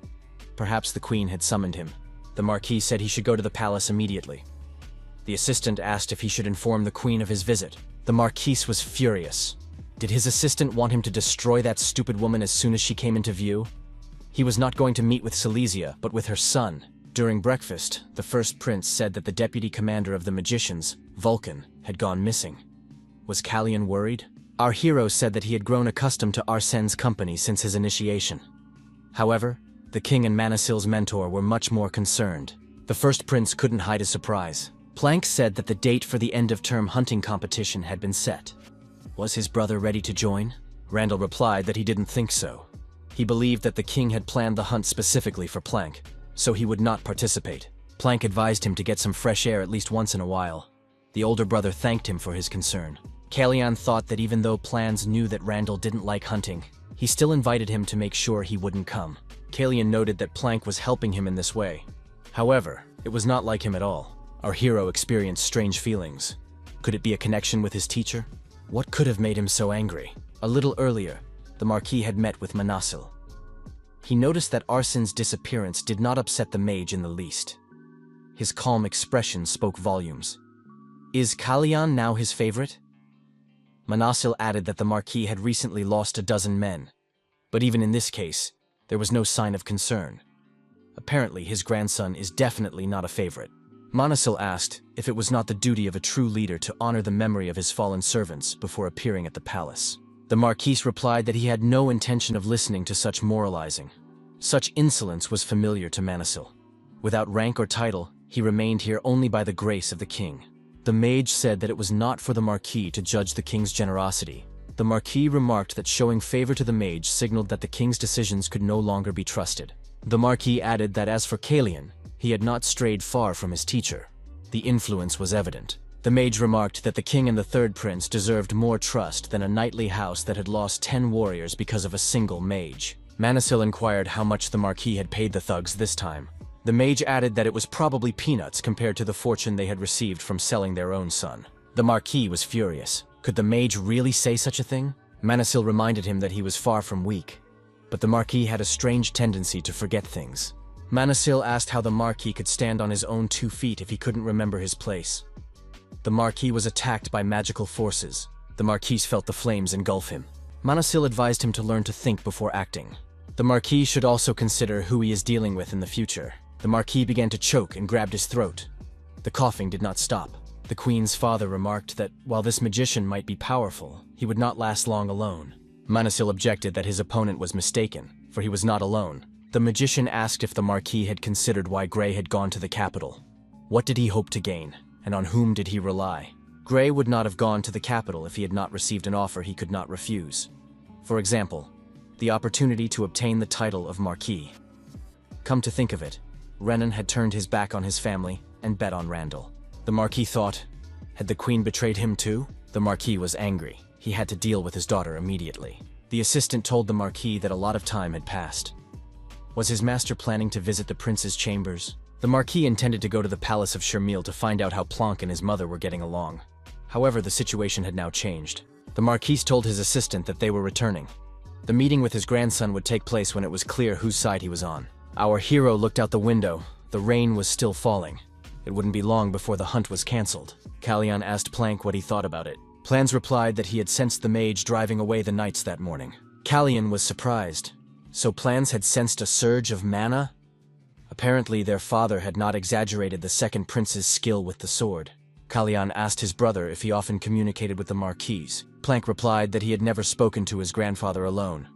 Perhaps the queen had summoned him. The Marquis said he should go to the palace immediately. The assistant asked if he should inform the queen of his visit. The Marquis was furious. Did his assistant want him to destroy that stupid woman as soon as she came into view? He was not going to meet with Silesia, but with her son. During breakfast, the first prince said that the deputy commander of the magicians, Vulcan, had gone missing. Was Callian worried? Our hero said that he had grown accustomed to Arsen's company since his initiation. However, the king and Manisil's mentor were much more concerned. The first prince couldn't hide his surprise. Plank said that the date for the end-of-term hunting competition had been set. Was his brother ready to join? Randall replied that he didn't think so. He believed that the king had planned the hunt specifically for Plank, so he would not participate. Plank advised him to get some fresh air at least once in a while. The older brother thanked him for his concern. Callian thought that even though Plans knew that Randall didn't like hunting, he still invited him to make sure he wouldn't come. Callian noted that Plank was helping him in this way. However, it was not like him at all. Our hero experienced strange feelings. Could it be a connection with his teacher? What could have made him so angry? A little earlier, the Marquis had met with Manasil. He noticed that Arsen's disappearance did not upset the mage in the least. His calm expression spoke volumes. Is Callian now his favorite? Manasil added that the Marquis had recently lost a dozen men, but even in this case, there was no sign of concern. Apparently, his grandson is definitely not a favorite. Manasil asked if it was not the duty of a true leader to honor the memory of his fallen servants before appearing at the palace. The Marquis replied that he had no intention of listening to such moralizing. Such insolence was familiar to Manasil. Without rank or title, he remained here only by the grace of the king. The mage said that it was not for the Marquis to judge the king's generosity. The Marquis remarked that showing favor to the mage signaled that the king's decisions could no longer be trusted. The Marquis added that as for Callian, he had not strayed far from his teacher. The influence was evident. The mage remarked that the king and the third prince deserved more trust than a knightly house that had lost 10 warriors because of a single mage. Manasil inquired how much the Marquis had paid the thugs this time. The mage added that it was probably peanuts compared to the fortune they had received from selling their own son. The Marquis was furious. Could the mage really say such a thing? Manasil reminded him that he was far from weak, but the Marquis had a strange tendency to forget things. Manasil asked how the Marquis could stand on his own 2 feet if he couldn't remember his place. The Marquis was attacked by magical forces. The Marquis felt the flames engulf him. Manasil advised him to learn to think before acting. The Marquis should also consider who he is dealing with in the future. The Marquis began to choke and grabbed his throat. The coughing did not stop. The Queen's father remarked that while this magician might be powerful, he would not last long alone. Manasil objected that his opponent was mistaken, for he was not alone. The magician asked if the Marquis had considered why Gray had gone to the capital. What did he hope to gain, and on whom did he rely? Gray would not have gone to the capital if he had not received an offer he could not refuse. For example, the opportunity to obtain the title of Marquis. Come to think of it, Renan had turned his back on his family and bet on Randall. The Marquis thought, had the Queen betrayed him too? The Marquis was angry. He had to deal with his daughter immediately. The assistant told the Marquis that a lot of time had passed. Was his master planning to visit the prince's chambers? The Marquis intended to go to the palace of Shermil to find out how Planck and his mother were getting along. However, the situation had now changed. The Marquis told his assistant that they were returning. The meeting with his grandson would take place when it was clear whose side he was on. Our hero looked out the window. The rain was still falling. It wouldn't be long before the hunt was cancelled. Callian asked Planck what he thought about it. Plans replied that he had sensed the mage driving away the knights that morning. Callian was surprised. So Plans had sensed a surge of mana? Apparently their father had not exaggerated the second prince's skill with the sword. Callian asked his brother if he often communicated with the Marquis. Planck replied that he had never spoken to his grandfather alone.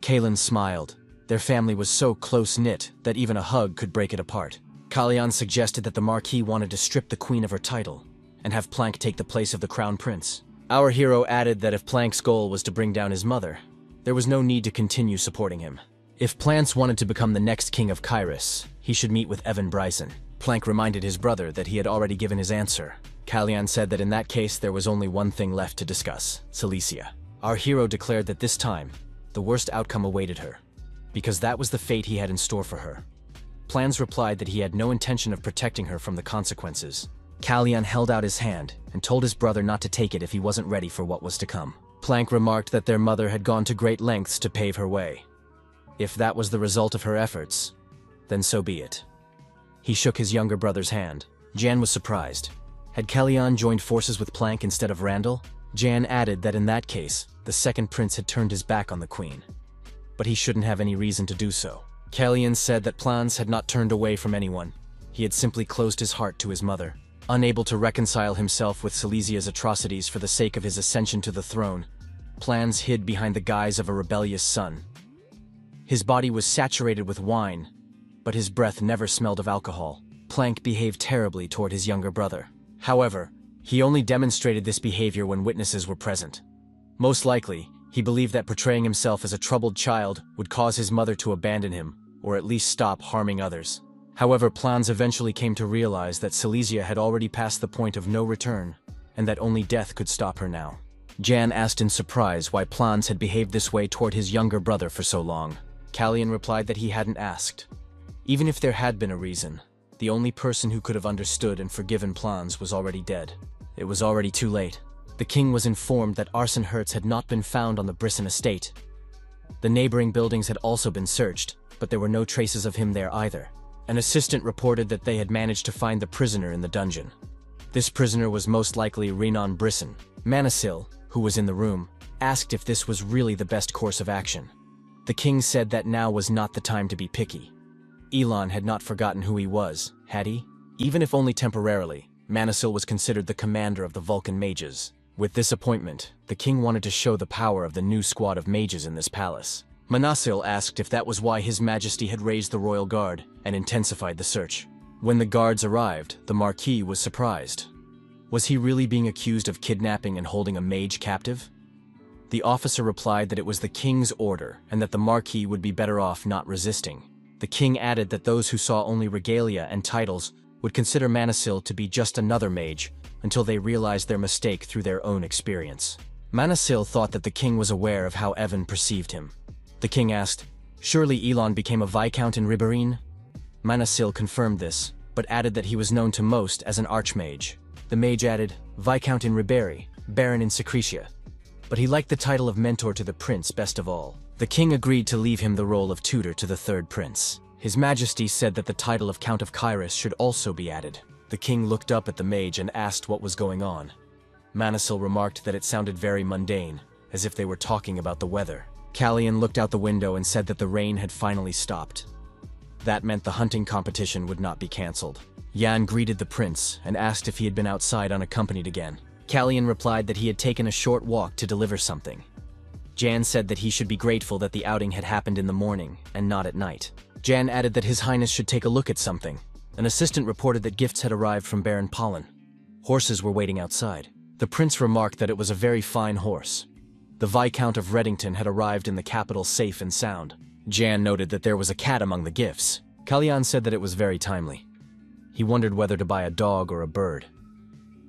Callian smiled. Their family was so close-knit that even a hug could break it apart. Callian suggested that the Marquis wanted to strip the Queen of her title and have Planck take the place of the Crown Prince. Our hero added that if Planck's goal was to bring down his mother, there was no need to continue supporting him. If Plants wanted to become the next king of Kyrus, he should meet with Evan Bryson. Planck reminded his brother that he had already given his answer. Callian said that in that case there was only one thing left to discuss, Cilicia. Our hero declared that this time, the worst outcome awaited her, because that was the fate he had in store for her. Plans replied that he had no intention of protecting her from the consequences. Callian held out his hand and told his brother not to take it if he wasn't ready for what was to come. Planck remarked that their mother had gone to great lengths to pave her way. If that was the result of her efforts, then so be it. He shook his younger brother's hand. Jan was surprised. Had Callian joined forces with Planck instead of Randall? Jan added that in that case, the second prince had turned his back on the queen. But he shouldn't have any reason to do so. Callian said that Plans had not turned away from anyone. He had simply closed his heart to his mother. Unable to reconcile himself with Silesia's atrocities for the sake of his ascension to the throne, Plans hid behind the guise of a rebellious son. His body was saturated with wine, but his breath never smelled of alcohol. Planck behaved terribly toward his younger brother. However, he only demonstrated this behavior when witnesses were present. Most likely, he believed that portraying himself as a troubled child would cause his mother to abandon him, or at least stop harming others. However, Plans eventually came to realize that Silesia had already passed the point of no return, and that only death could stop her now. Jan asked in surprise why Plans had behaved this way toward his younger brother for so long. Callian replied that he hadn't asked. Even if there had been a reason, the only person who could have understood and forgiven Plans was already dead. It was already too late. The king was informed that Arsen Hertz had not been found on the Brisson estate. The neighboring buildings had also been searched, but there were no traces of him there either. An assistant reported that they had managed to find the prisoner in the dungeon. This prisoner was most likely Renan Brisson. Manasil, who was in the room, asked if this was really the best course of action. The king said that now was not the time to be picky. Elon had not forgotten who he was, had he? Even if only temporarily, Manasil was considered the commander of the Vulcan mages. With this appointment, the king wanted to show the power of the new squad of mages in this palace. Manasil asked if that was why His Majesty had raised the royal guard and intensified the search. When the guards arrived, the Marquis was surprised. Was he really being accused of kidnapping and holding a mage captive? The officer replied that it was the king's order and that the Marquis would be better off not resisting. The king added that those who saw only regalia and titles would consider Manasil to be just another mage until they realized their mistake through their own experience. Manasil thought that the king was aware of how Evan perceived him. The king asked, Surely Elon became a viscount in Rebirth? Manasil confirmed this, but added that he was known to most as an archmage. The mage added, Viscount in Rebirth, Baron in Secretia. But he liked the title of mentor to the prince best of all. The king agreed to leave him the role of tutor to the third prince. His Majesty said that the title of Count of Kairos should also be added. The king looked up at the mage and asked what was going on. Manasil remarked that it sounded very mundane, as if they were talking about the weather. Callian looked out the window and said that the rain had finally stopped. That meant the hunting competition would not be cancelled. Yan greeted the prince and asked if he had been outside unaccompanied again. Callian replied that he had taken a short walk to deliver something. Jan said that he should be grateful that the outing had happened in the morning and not at night. Jan added that His Highness should take a look at something. An assistant reported that gifts had arrived from Baron Pollen. Horses were waiting outside. The prince remarked that it was a very fine horse. The Viscount of Reddington had arrived in the capital safe and sound. Jan noted that there was a cat among the gifts. Callian said that it was very timely. He wondered whether to buy a dog or a bird.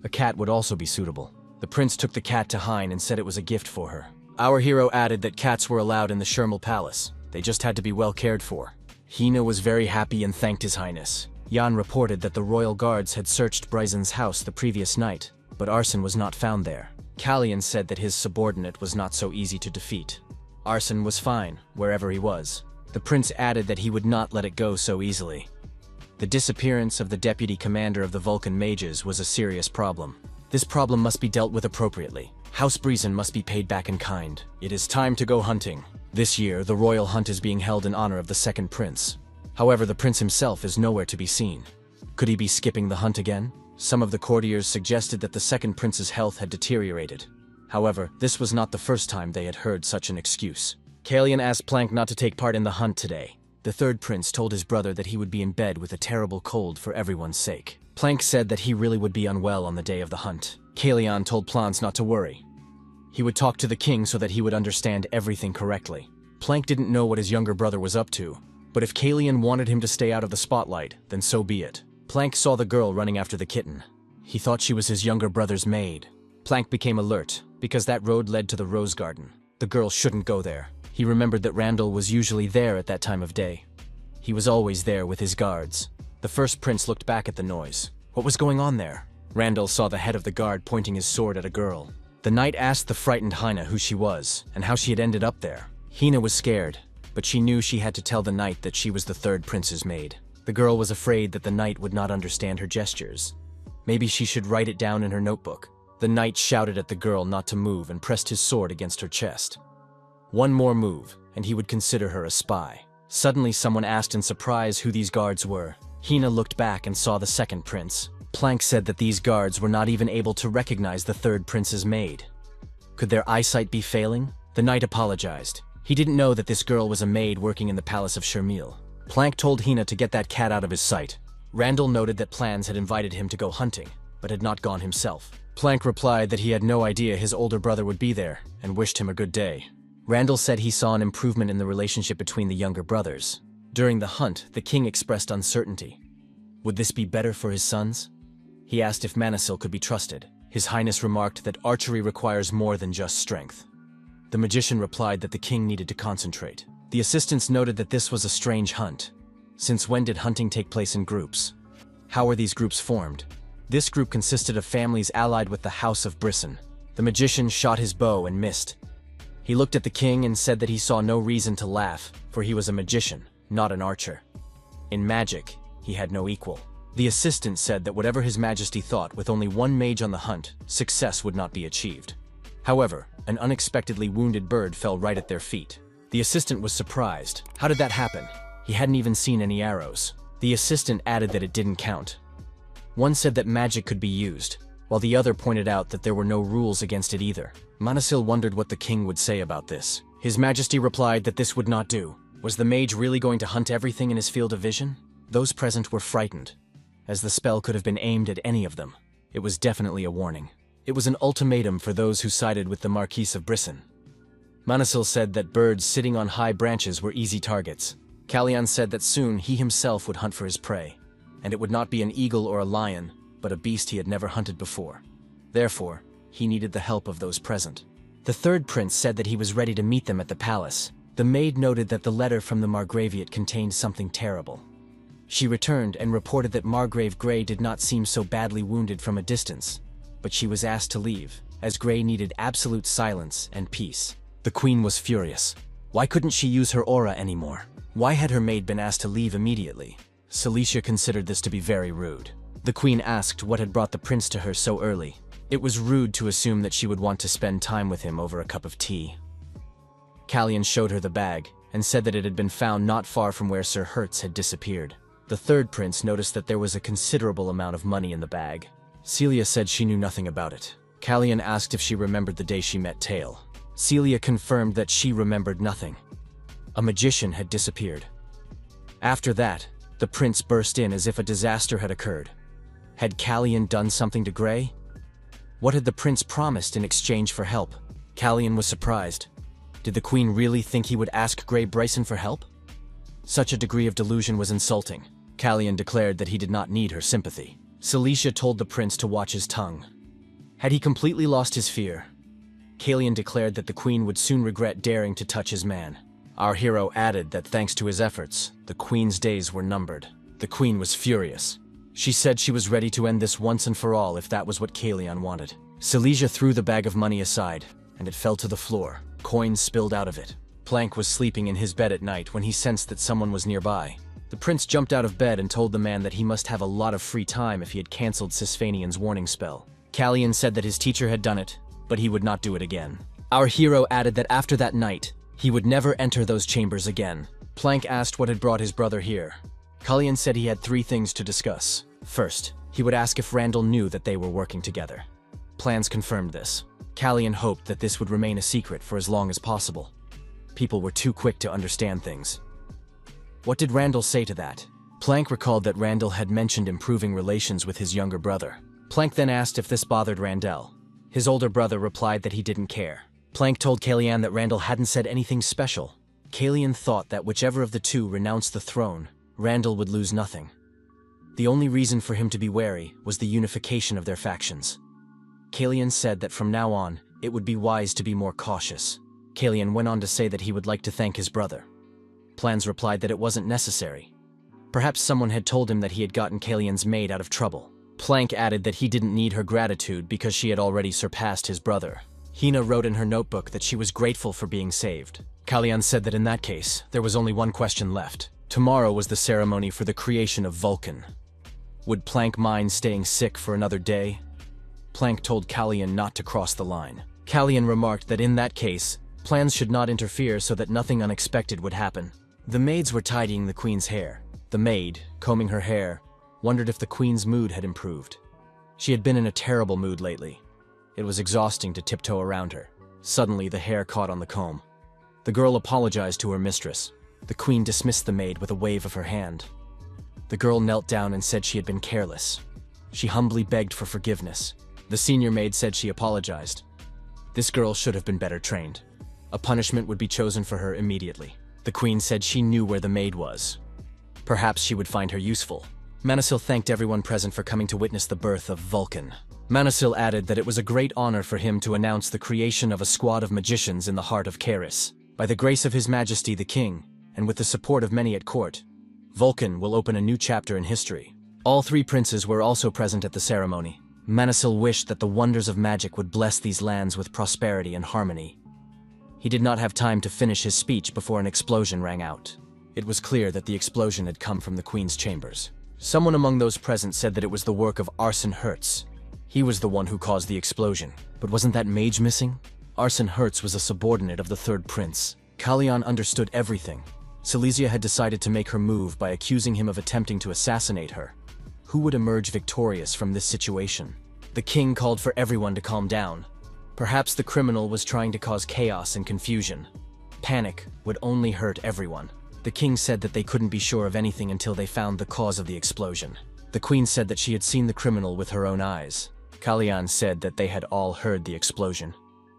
A cat would also be suitable. The prince took the cat to Hein and said it was a gift for her. Our hero added that cats were allowed in the Shermal Palace. They just had to be well cared for. Hina was very happy and thanked His Highness. Jan reported that the royal guards had searched Bryzen's house the previous night, but Arson was not found there. Callian said that his subordinate was not so easy to defeat. Arson was fine, wherever he was. The prince added that he would not let it go so easily. The disappearance of the deputy commander of the Vulcan mages was a serious problem. This problem must be dealt with appropriately. House Bryzen must be paid back in kind. It is time to go hunting. This year, the royal hunt is being held in honor of the second prince. However, the prince himself is nowhere to be seen. Could he be skipping the hunt again? Some of the courtiers suggested that the second prince's health had deteriorated. However, this was not the first time they had heard such an excuse. Callian asked Plank not to take part in the hunt today. The third prince told his brother that he would be in bed with a terrible cold for everyone's sake. Plank said that he really would be unwell on the day of the hunt. Callian told Plans not to worry. He would talk to the king so that he would understand everything correctly. Plank didn't know what his younger brother was up to, but if Callian wanted him to stay out of the spotlight, then so be it. Plank saw the girl running after the kitten. He thought she was his younger brother's maid. Plank became alert, because that road led to the rose garden. The girl shouldn't go there. He remembered that Randall was usually there at that time of day. He was always there with his guards. The first prince looked back at the noise. What was going on there? Randall saw the head of the guard pointing his sword at a girl. The knight asked the frightened Hina who she was, and how she had ended up there. Hina was scared, but she knew she had to tell the knight that she was the third prince's maid. The girl was afraid that the knight would not understand her gestures. Maybe she should write it down in her notebook. The knight shouted at the girl not to move and pressed his sword against her chest. One more move, and he would consider her a spy. Suddenly someone asked in surprise who these guards were. Hina looked back and saw the second prince. Plank said that these guards were not even able to recognize the third prince's maid. Could their eyesight be failing? The knight apologized. He didn't know that this girl was a maid working in the palace of Shermil. Plank told Hina to get that cat out of his sight. Randall noted that Plans had invited him to go hunting, but had not gone himself. Plank replied that he had no idea his older brother would be there, and wished him a good day. Randall said he saw an improvement in the relationship between the younger brothers. During the hunt, the king expressed uncertainty. Would this be better for his sons? He asked if Manasil could be trusted. His Highness remarked that archery requires more than just strength. The magician replied that the king needed to concentrate. The assistants noted that this was a strange hunt. Since when did hunting take place in groups? How were these groups formed? This group consisted of families allied with the House of Bryson. The magician shot his bow and missed. He looked at the king and said that he saw no reason to laugh, for he was a magician, not an archer. In magic, he had no equal. The assistant said that whatever His Majesty thought, with only one mage on the hunt, success would not be achieved. However, an unexpectedly wounded bird fell right at their feet. The assistant was surprised. How did that happen? He hadn't even seen any arrows. The assistant added that it didn't count. One said that magic could be used, while the other pointed out that there were no rules against it either. Manasil wondered what the king would say about this. His Majesty replied that this would not do. Was the mage really going to hunt everything in his field of vision? Those present were frightened, as the spell could have been aimed at any of them. It was definitely a warning. It was an ultimatum for those who sided with the Marquis of Bryson. Manasil said that birds sitting on high branches were easy targets. Callian said that soon he himself would hunt for his prey, and it would not be an eagle or a lion, but a beast he had never hunted before. Therefore, he needed the help of those present. The third prince said that he was ready to meet them at the palace. The maid noted that the letter from the Margraviate contained something terrible. She returned and reported that Margrave Grey did not seem so badly wounded from a distance, but she was asked to leave, as Grey needed absolute silence and peace. The queen was furious. Why couldn't she use her aura anymore? Why had her maid been asked to leave immediately? Celicia considered this to be very rude. The queen asked what had brought the prince to her so early. It was rude to assume that she would want to spend time with him over a cup of tea. Callian showed her the bag and said that it had been found not far from where Sir Hertz had disappeared. The third prince noticed that there was a considerable amount of money in the bag. Celia said she knew nothing about it. Callian asked if she remembered the day she met Tail. Celia confirmed that she remembered nothing. A magician had disappeared. After that, the prince burst in as if a disaster had occurred. Had Callian done something to Grey? What had the prince promised in exchange for help? Callian was surprised. Did the queen really think he would ask Grey Bryson for help? Such a degree of delusion was insulting. Callian declared that he did not need her sympathy. Celicia told the prince to watch his tongue. Had he completely lost his fear? Callian declared that the queen would soon regret daring to touch his man. Our hero added that thanks to his efforts, the queen's days were numbered. The queen was furious. She said she was ready to end this once and for all if that was what Callian wanted. Celicia threw the bag of money aside, and it fell to the floor. Coins spilled out of it. Plank was sleeping in his bed at night when he sensed that someone was nearby. The prince jumped out of bed and told the man that he must have a lot of free time if he had cancelled Sisfanian's warning spell. Callian said that his teacher had done it, but he would not do it again. Our hero added that after that night, he would never enter those chambers again. Plank asked what had brought his brother here. Callian said he had 3 things to discuss. First, he would ask if Randall knew that they were working together. Plans confirmed this. Callian hoped that this would remain a secret for as long as possible. People were too quick to understand things. What did Randall say to that? Plank recalled that Randall had mentioned improving relations with his younger brother. Plank then asked if this bothered Randall. His older brother replied that he didn't care. Plank told Callian that Randall hadn't said anything special. Callian thought that whichever of the two renounced the throne, Randall would lose nothing. The only reason for him to be wary was the unification of their factions. Callian said that from now on, it would be wise to be more cautious. Callian went on to say that he would like to thank his brother. Plans replied that it wasn't necessary. Perhaps someone had told him that he had gotten Callian's maid out of trouble. Plank added that he didn't need her gratitude because she had already surpassed his brother. Hina wrote in her notebook that she was grateful for being saved. Callian said that in that case, there was only one question left. Tomorrow was the ceremony for the creation of Vulcan. Would Plank mind staying sick for another day? Plank told Callian not to cross the line. Callian remarked that in that case, plans should not interfere so that nothing unexpected would happen. The maids were tidying the queen's hair. The maid, combing her hair, wondered if the queen's mood had improved. She had been in a terrible mood lately. It was exhausting to tiptoe around her. Suddenly, the hair caught on the comb. The girl apologized to her mistress. The queen dismissed the maid with a wave of her hand. The girl knelt down and said she had been careless. She humbly begged for forgiveness. The senior maid said she apologized. This girl should have been better trained. A punishment would be chosen for her immediately. The queen said she knew where the maid was. Perhaps she would find her useful. Manasil thanked everyone present for coming to witness the birth of Vulcan. Manasil added that it was a great honor for him to announce the creation of a squad of magicians in the heart of Caris. By the grace of His Majesty the King, and with the support of many at court, Vulcan will open a new chapter in history. All 3 princes were also present at the ceremony. Manasil wished that the wonders of magic would bless these lands with prosperity and harmony. He did not have time to finish his speech before an explosion rang out. It was clear that the explosion had come from the Queen's chambers. Someone among those present said that it was the work of Arson Hertz. He was the one who caused the explosion. But wasn't that mage missing? Arson Hertz was a subordinate of the third prince. Callian understood everything. Silesia had decided to make her move by accusing him of attempting to assassinate her. Who would emerge victorious from this situation? The king called for everyone to calm down. Perhaps the criminal was trying to cause chaos and confusion. Panic would only hurt everyone. The king said that they couldn't be sure of anything until they found the cause of the explosion. The queen said that she had seen the criminal with her own eyes. Callian said that they had all heard the explosion.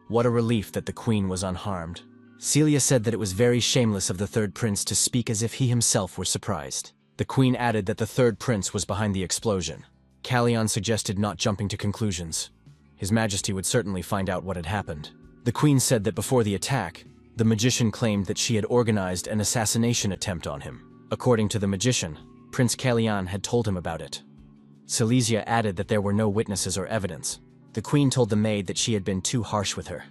What a relief that the queen was unharmed. Celia said that it was very shameless of the third prince to speak as if he himself were surprised. The queen added that the third prince was behind the explosion. Callian suggested not jumping to conclusions. His Majesty would certainly find out what had happened. The queen said that before the attack, The magician claimed that she had organized an assassination attempt on him. According to the magician, Prince Callian had told him about it. Silesia added that there were no witnesses or evidence. The queen told the maid that she had been too harsh with her.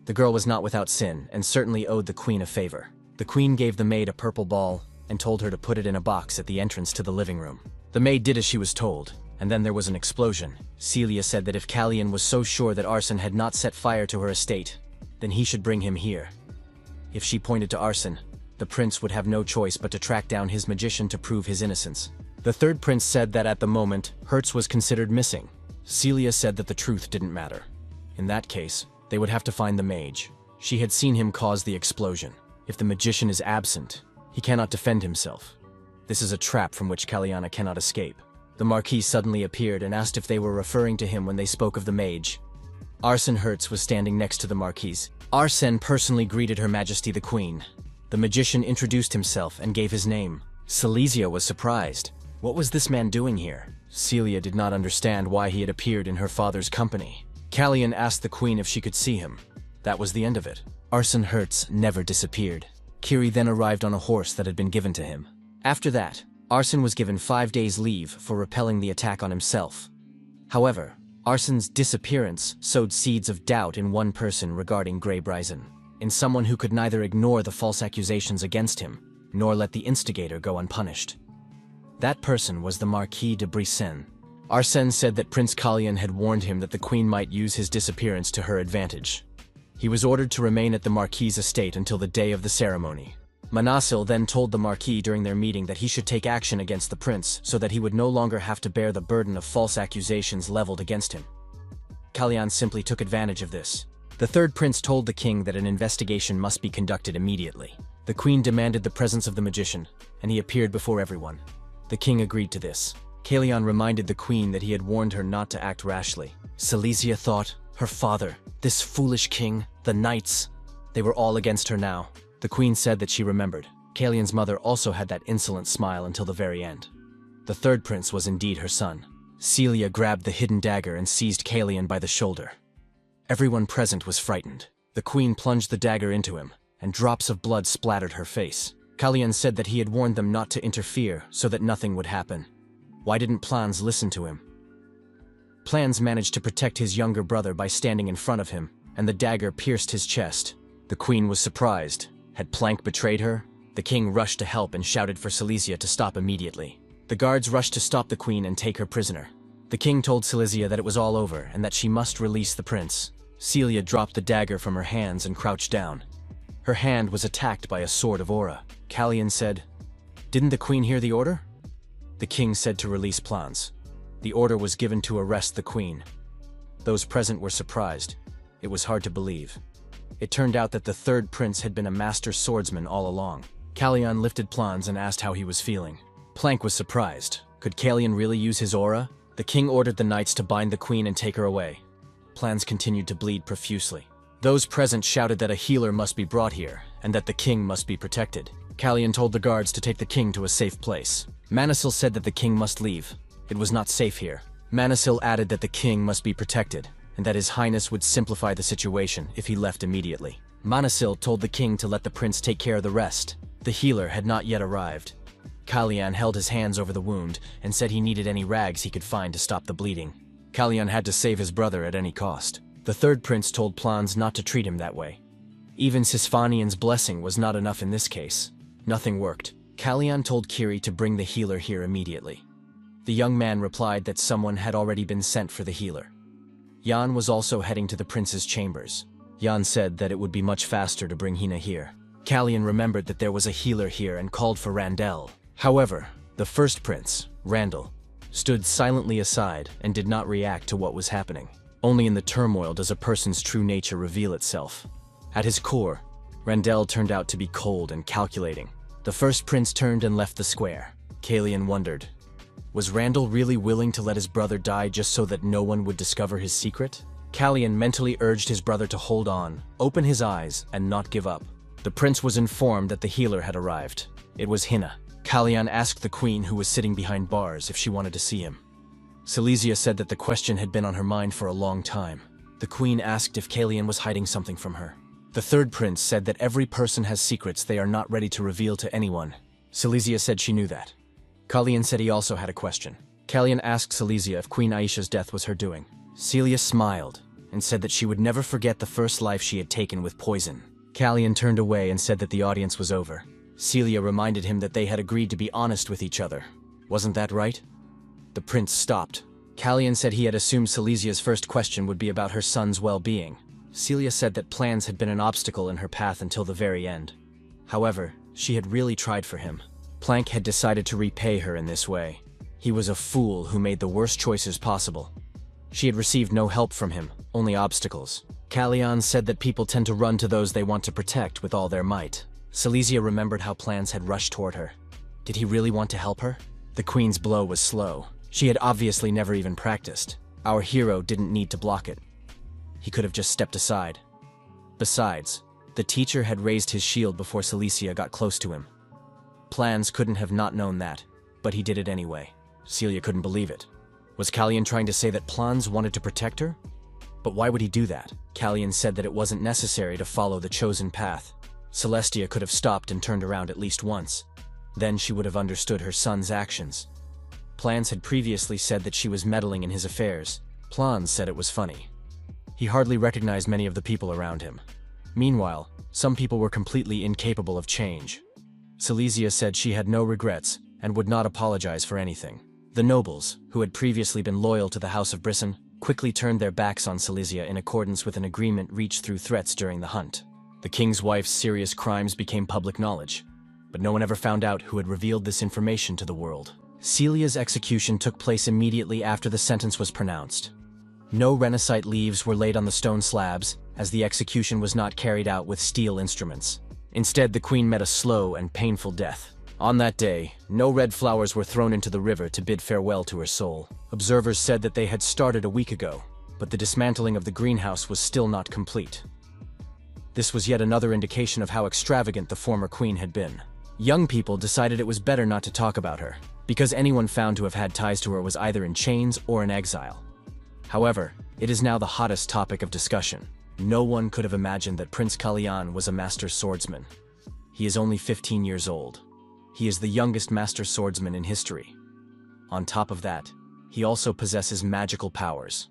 The girl was not without sin and certainly owed the queen a favor. The queen gave the maid a purple ball and told her to put it in a box at the entrance to the living room. The maid did as she was told, and then there was an explosion. Celia said that if Callian was so sure that Arson had not set fire to her estate, then he should bring him here. If she pointed to Arson, the prince would have no choice but to track down his magician to prove his innocence. The third prince said that at the moment, Hertz was considered missing. Celia said that the truth didn't matter. In that case, they would have to find the mage. She had seen him cause the explosion. If the magician is absent, he cannot defend himself. This is a trap from which Calliana cannot escape. The Marquis suddenly appeared and asked if they were referring to him when they spoke of the mage. Arsène Hertz was standing next to the Marquise. Arsène personally greeted Her Majesty the Queen. The magician introduced himself and gave his name. Silesia was surprised. What was this man doing here? Celia did not understand why he had appeared in her father's company. Callian asked the queen if she could see him. That was the end of it. Arsène Hertz never disappeared. Kiri then arrived on a horse that had been given to him. After that, Arsène was given 5 days' leave for repelling the attack on himself. However, Arsene's disappearance sowed seeds of doubt in one person regarding Grey Bryson, in someone who could neither ignore the false accusations against him, nor let the instigator go unpunished. That person was the Marquis de Brissac. Arsène said that Prince Callian had warned him that the queen might use his disappearance to her advantage. He was ordered to remain at the Marquis's estate until the day of the ceremony. Manassil then told the Marquis during their meeting that he should take action against the prince so that he would no longer have to bear the burden of false accusations leveled against him. Callian simply took advantage of this. The third prince told the king that an investigation must be conducted immediately. The queen demanded the presence of the magician, and he appeared before everyone. The king agreed to this. Callian reminded the queen that he had warned her not to act rashly. Silesia thought, her father, this foolish king, the knights, they were all against her now. The queen said that she remembered. Callian's mother also had that insolent smile until the very end. The third prince was indeed her son. Celia grabbed the hidden dagger and seized Callian by the shoulder. Everyone present was frightened. The queen plunged the dagger into him, and drops of blood splattered her face. Callian said that he had warned them not to interfere so that nothing would happen. Why didn't Plans listen to him? Plans managed to protect his younger brother by standing in front of him, and the dagger pierced his chest. The queen was surprised. Had Plank betrayed her? The king rushed to help and shouted for Silesia to stop immediately. The guards rushed to stop the queen and take her prisoner. The king told Silesia that it was all over and that she must release the prince. Celia dropped the dagger from her hands and crouched down. Her hand was attacked by a sword of aura. Callian said, "Didn't the queen hear the order?" The king said to release Plans. The order was given to arrest the queen. Those present were surprised. It was hard to believe. It turned out that the third prince had been a master swordsman all along. Callian lifted Plans and asked how he was feeling. Plank was surprised. Could Callian really use his aura? The king ordered the knights to bind the queen and take her away. Plans continued to bleed profusely. Those present shouted that a healer must be brought here, and that the king must be protected. Callian told the guards to take the king to a safe place. Manassil said that the king must leave. It was not safe here. Manassil added that the king must be protected, and that his highness would simplify the situation if he left immediately. Manassil told the king to let the prince take care of the rest. The healer had not yet arrived. Callian held his hands over the wound and said he needed any rags he could find to stop the bleeding. Callian had to save his brother at any cost. The third prince told Plans not to treat him that way. Even Sisfanian's blessing was not enough in this case. Nothing worked. Callian told Kiri to bring the healer here immediately. The young man replied that someone had already been sent for the healer. Jan was also heading to the prince's chambers. Jan said that it would be much faster to bring Hina here. Callian remembered that there was a healer here and called for Randell. However, the first prince, Randall, stood silently aside and did not react to what was happening. Only in the turmoil does a person's true nature reveal itself. At his core, Randell turned out to be cold and calculating. The first prince turned and left the square. Callian wondered, was Randall really willing to let his brother die just so that no one would discover his secret? Callian mentally urged his brother to hold on, open his eyes, and not give up. The prince was informed that the healer had arrived. It was Hina. Callian asked the queen, who was sitting behind bars, if she wanted to see him. Silesia said that the question had been on her mind for a long time. The queen asked if Callian was hiding something from her. The third prince said that every person has secrets they are not ready to reveal to anyone. Silesia said she knew that. Callian said he also had a question. Callian asked Silesia if Queen Aisha's death was her doing. Celia smiled and said that she would never forget the first life she had taken with poison. Callian turned away and said that the audience was over. Celia reminded him that they had agreed to be honest with each other. Wasn't that right? The prince stopped. Callian said he had assumed Silesia's first question would be about her son's well-being. Celia said that plans had been an obstacle in her path until the very end. However, she had really tried for him. Planck had decided to repay her in this way. He was a fool who made the worst choices possible. She had received no help from him, only obstacles. Callian said that people tend to run to those they want to protect with all their might. Silesia remembered how plans had rushed toward her. Did he really want to help her? The queen's blow was slow. She had obviously never even practiced. Our hero didn't need to block it. He could have just stepped aside. Besides, the teacher had raised his shield before Silesia got close to him. Plans couldn't have not known that, but he did it anyway. Celia couldn't believe it. Was Callian trying to say that Plans wanted to protect her? But why would he do that? Callian said that it wasn't necessary to follow the chosen path. Celestia could have stopped and turned around at least once. Then she would have understood her son's actions. Plans had previously said that she was meddling in his affairs. Plans said it was funny. He hardly recognized many of the people around him. Meanwhile, some people were completely incapable of change. Silesia said she had no regrets and would not apologize for anything. The nobles, who had previously been loyal to the House of Brisson, quickly turned their backs on Silesia in accordance with an agreement reached through threats during the hunt. The king's wife's serious crimes became public knowledge, but no one ever found out who had revealed this information to the world. Celia's execution took place immediately after the sentence was pronounced. No Renaissite leaves were laid on the stone slabs, as the execution was not carried out with steel instruments. Instead, the queen met a slow and painful death. On that day, no red flowers were thrown into the river to bid farewell to her soul. Observers said that they had started a week ago, but the dismantling of the greenhouse was still not complete. This was yet another indication of how extravagant the former queen had been. Young people decided it was better not to talk about her, because anyone found to have had ties to her was either in chains or in exile. However, it is now the hottest topic of discussion. No one could have imagined that Prince Callian was a master swordsman. He is only 15 years old. He is the youngest master swordsman in history. On top of that, he also possesses magical powers.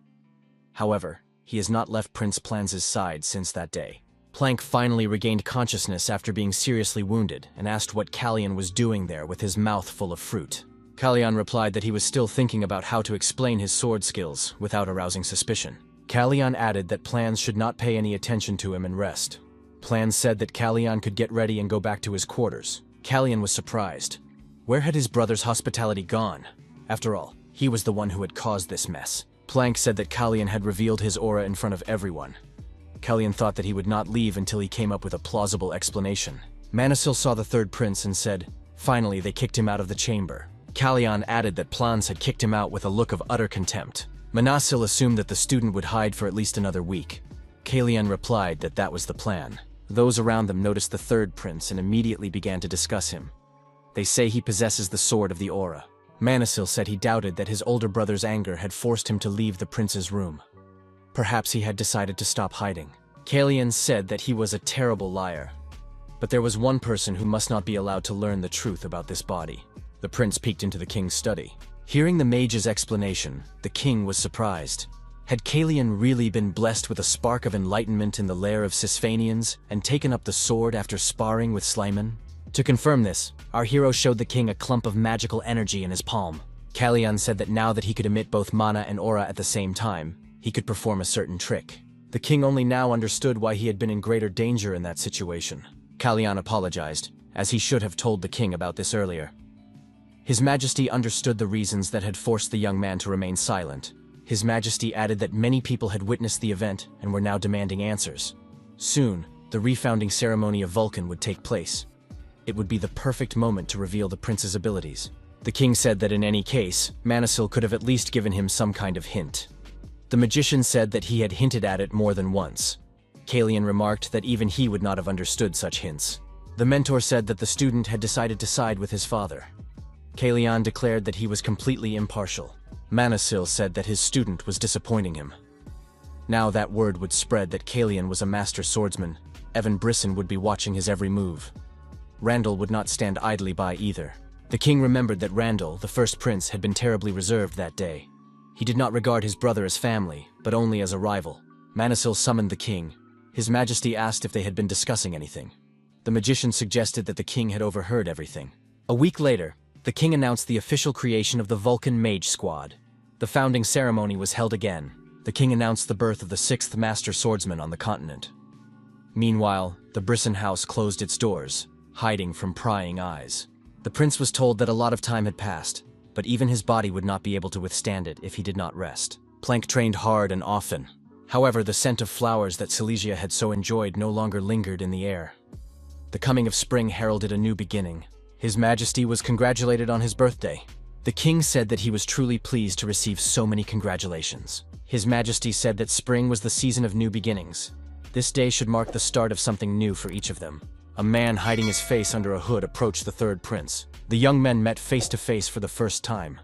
However, he has not left Prince Plans' side since that day. Planck finally regained consciousness after being seriously wounded and asked what Callian was doing there with his mouth full of fruit. Callian replied that he was still thinking about how to explain his sword skills without arousing suspicion. Callian added that Plans should not pay any attention to him and rest. Plans said that Callian could get ready and go back to his quarters. Callian was surprised. Where had his brother's hospitality gone? After all, he was the one who had caused this mess. Planck said that Callian had revealed his aura in front of everyone. Callian thought that he would not leave until he came up with a plausible explanation. Manasil saw the third prince and said, "Finally, they kicked him out of the chamber." Callian added that Plans had kicked him out with a look of utter contempt. Manasil assumed that the student would hide for at least another week. Callian replied that that was the plan. Those around them noticed the third prince and immediately began to discuss him. They say he possesses the sword of the aura. Manasil said he doubted that his older brother's anger had forced him to leave the prince's room. Perhaps he had decided to stop hiding. Callian said that he was a terrible liar. But there was one person who must not be allowed to learn the truth about this body. The prince peeked into the king's study. Hearing the mage's explanation, the king was surprised. Had Callian really been blessed with a spark of enlightenment in the lair of Sisphanians and taken up the sword after sparring with Sleiman? To confirm this, our hero showed the king a clump of magical energy in his palm. Callian said that now that he could emit both mana and aura at the same time, he could perform a certain trick. The king only now understood why he had been in greater danger in that situation. Callian apologized, as he should have told the king about this earlier. His Majesty understood the reasons that had forced the young man to remain silent. His Majesty added that many people had witnessed the event and were now demanding answers. Soon, the refounding ceremony of Vulcan would take place. It would be the perfect moment to reveal the prince's abilities. The king said that in any case, Manasil could have at least given him some kind of hint. The magician said that he had hinted at it more than once. Callian remarked that even he would not have understood such hints. The mentor said that the student had decided to side with his father. Callian declared that he was completely impartial. Manasil said that his student was disappointing him. Now that word would spread that Callian was a master swordsman. Evan Brisson would be watching his every move. Randall would not stand idly by either. The king remembered that Randall, the first prince, had been terribly reserved that day. He did not regard his brother as family, but only as a rival. Manhwa summoned the king. His Majesty asked if they had been discussing anything. The magician suggested that the king had overheard everything. A week later, the king announced the official creation of the Vulcan Mage Squad. The founding ceremony was held again. The king announced the birth of the 6th Master Swordsman on the continent. Meanwhile, the Brisson house closed its doors, hiding from prying eyes. The prince was told that a lot of time had passed, but even his body would not be able to withstand it if he did not rest. Plank trained hard and often. However, the scent of flowers that Silesia had so enjoyed no longer lingered in the air. The coming of spring heralded a new beginning. His Majesty was congratulated on his birthday. The king said that he was truly pleased to receive so many congratulations. His Majesty said that spring was the season of new beginnings. This day should mark the start of something new for each of them. A man hiding his face under a hood approached the third prince. The young men met face to face for the first time.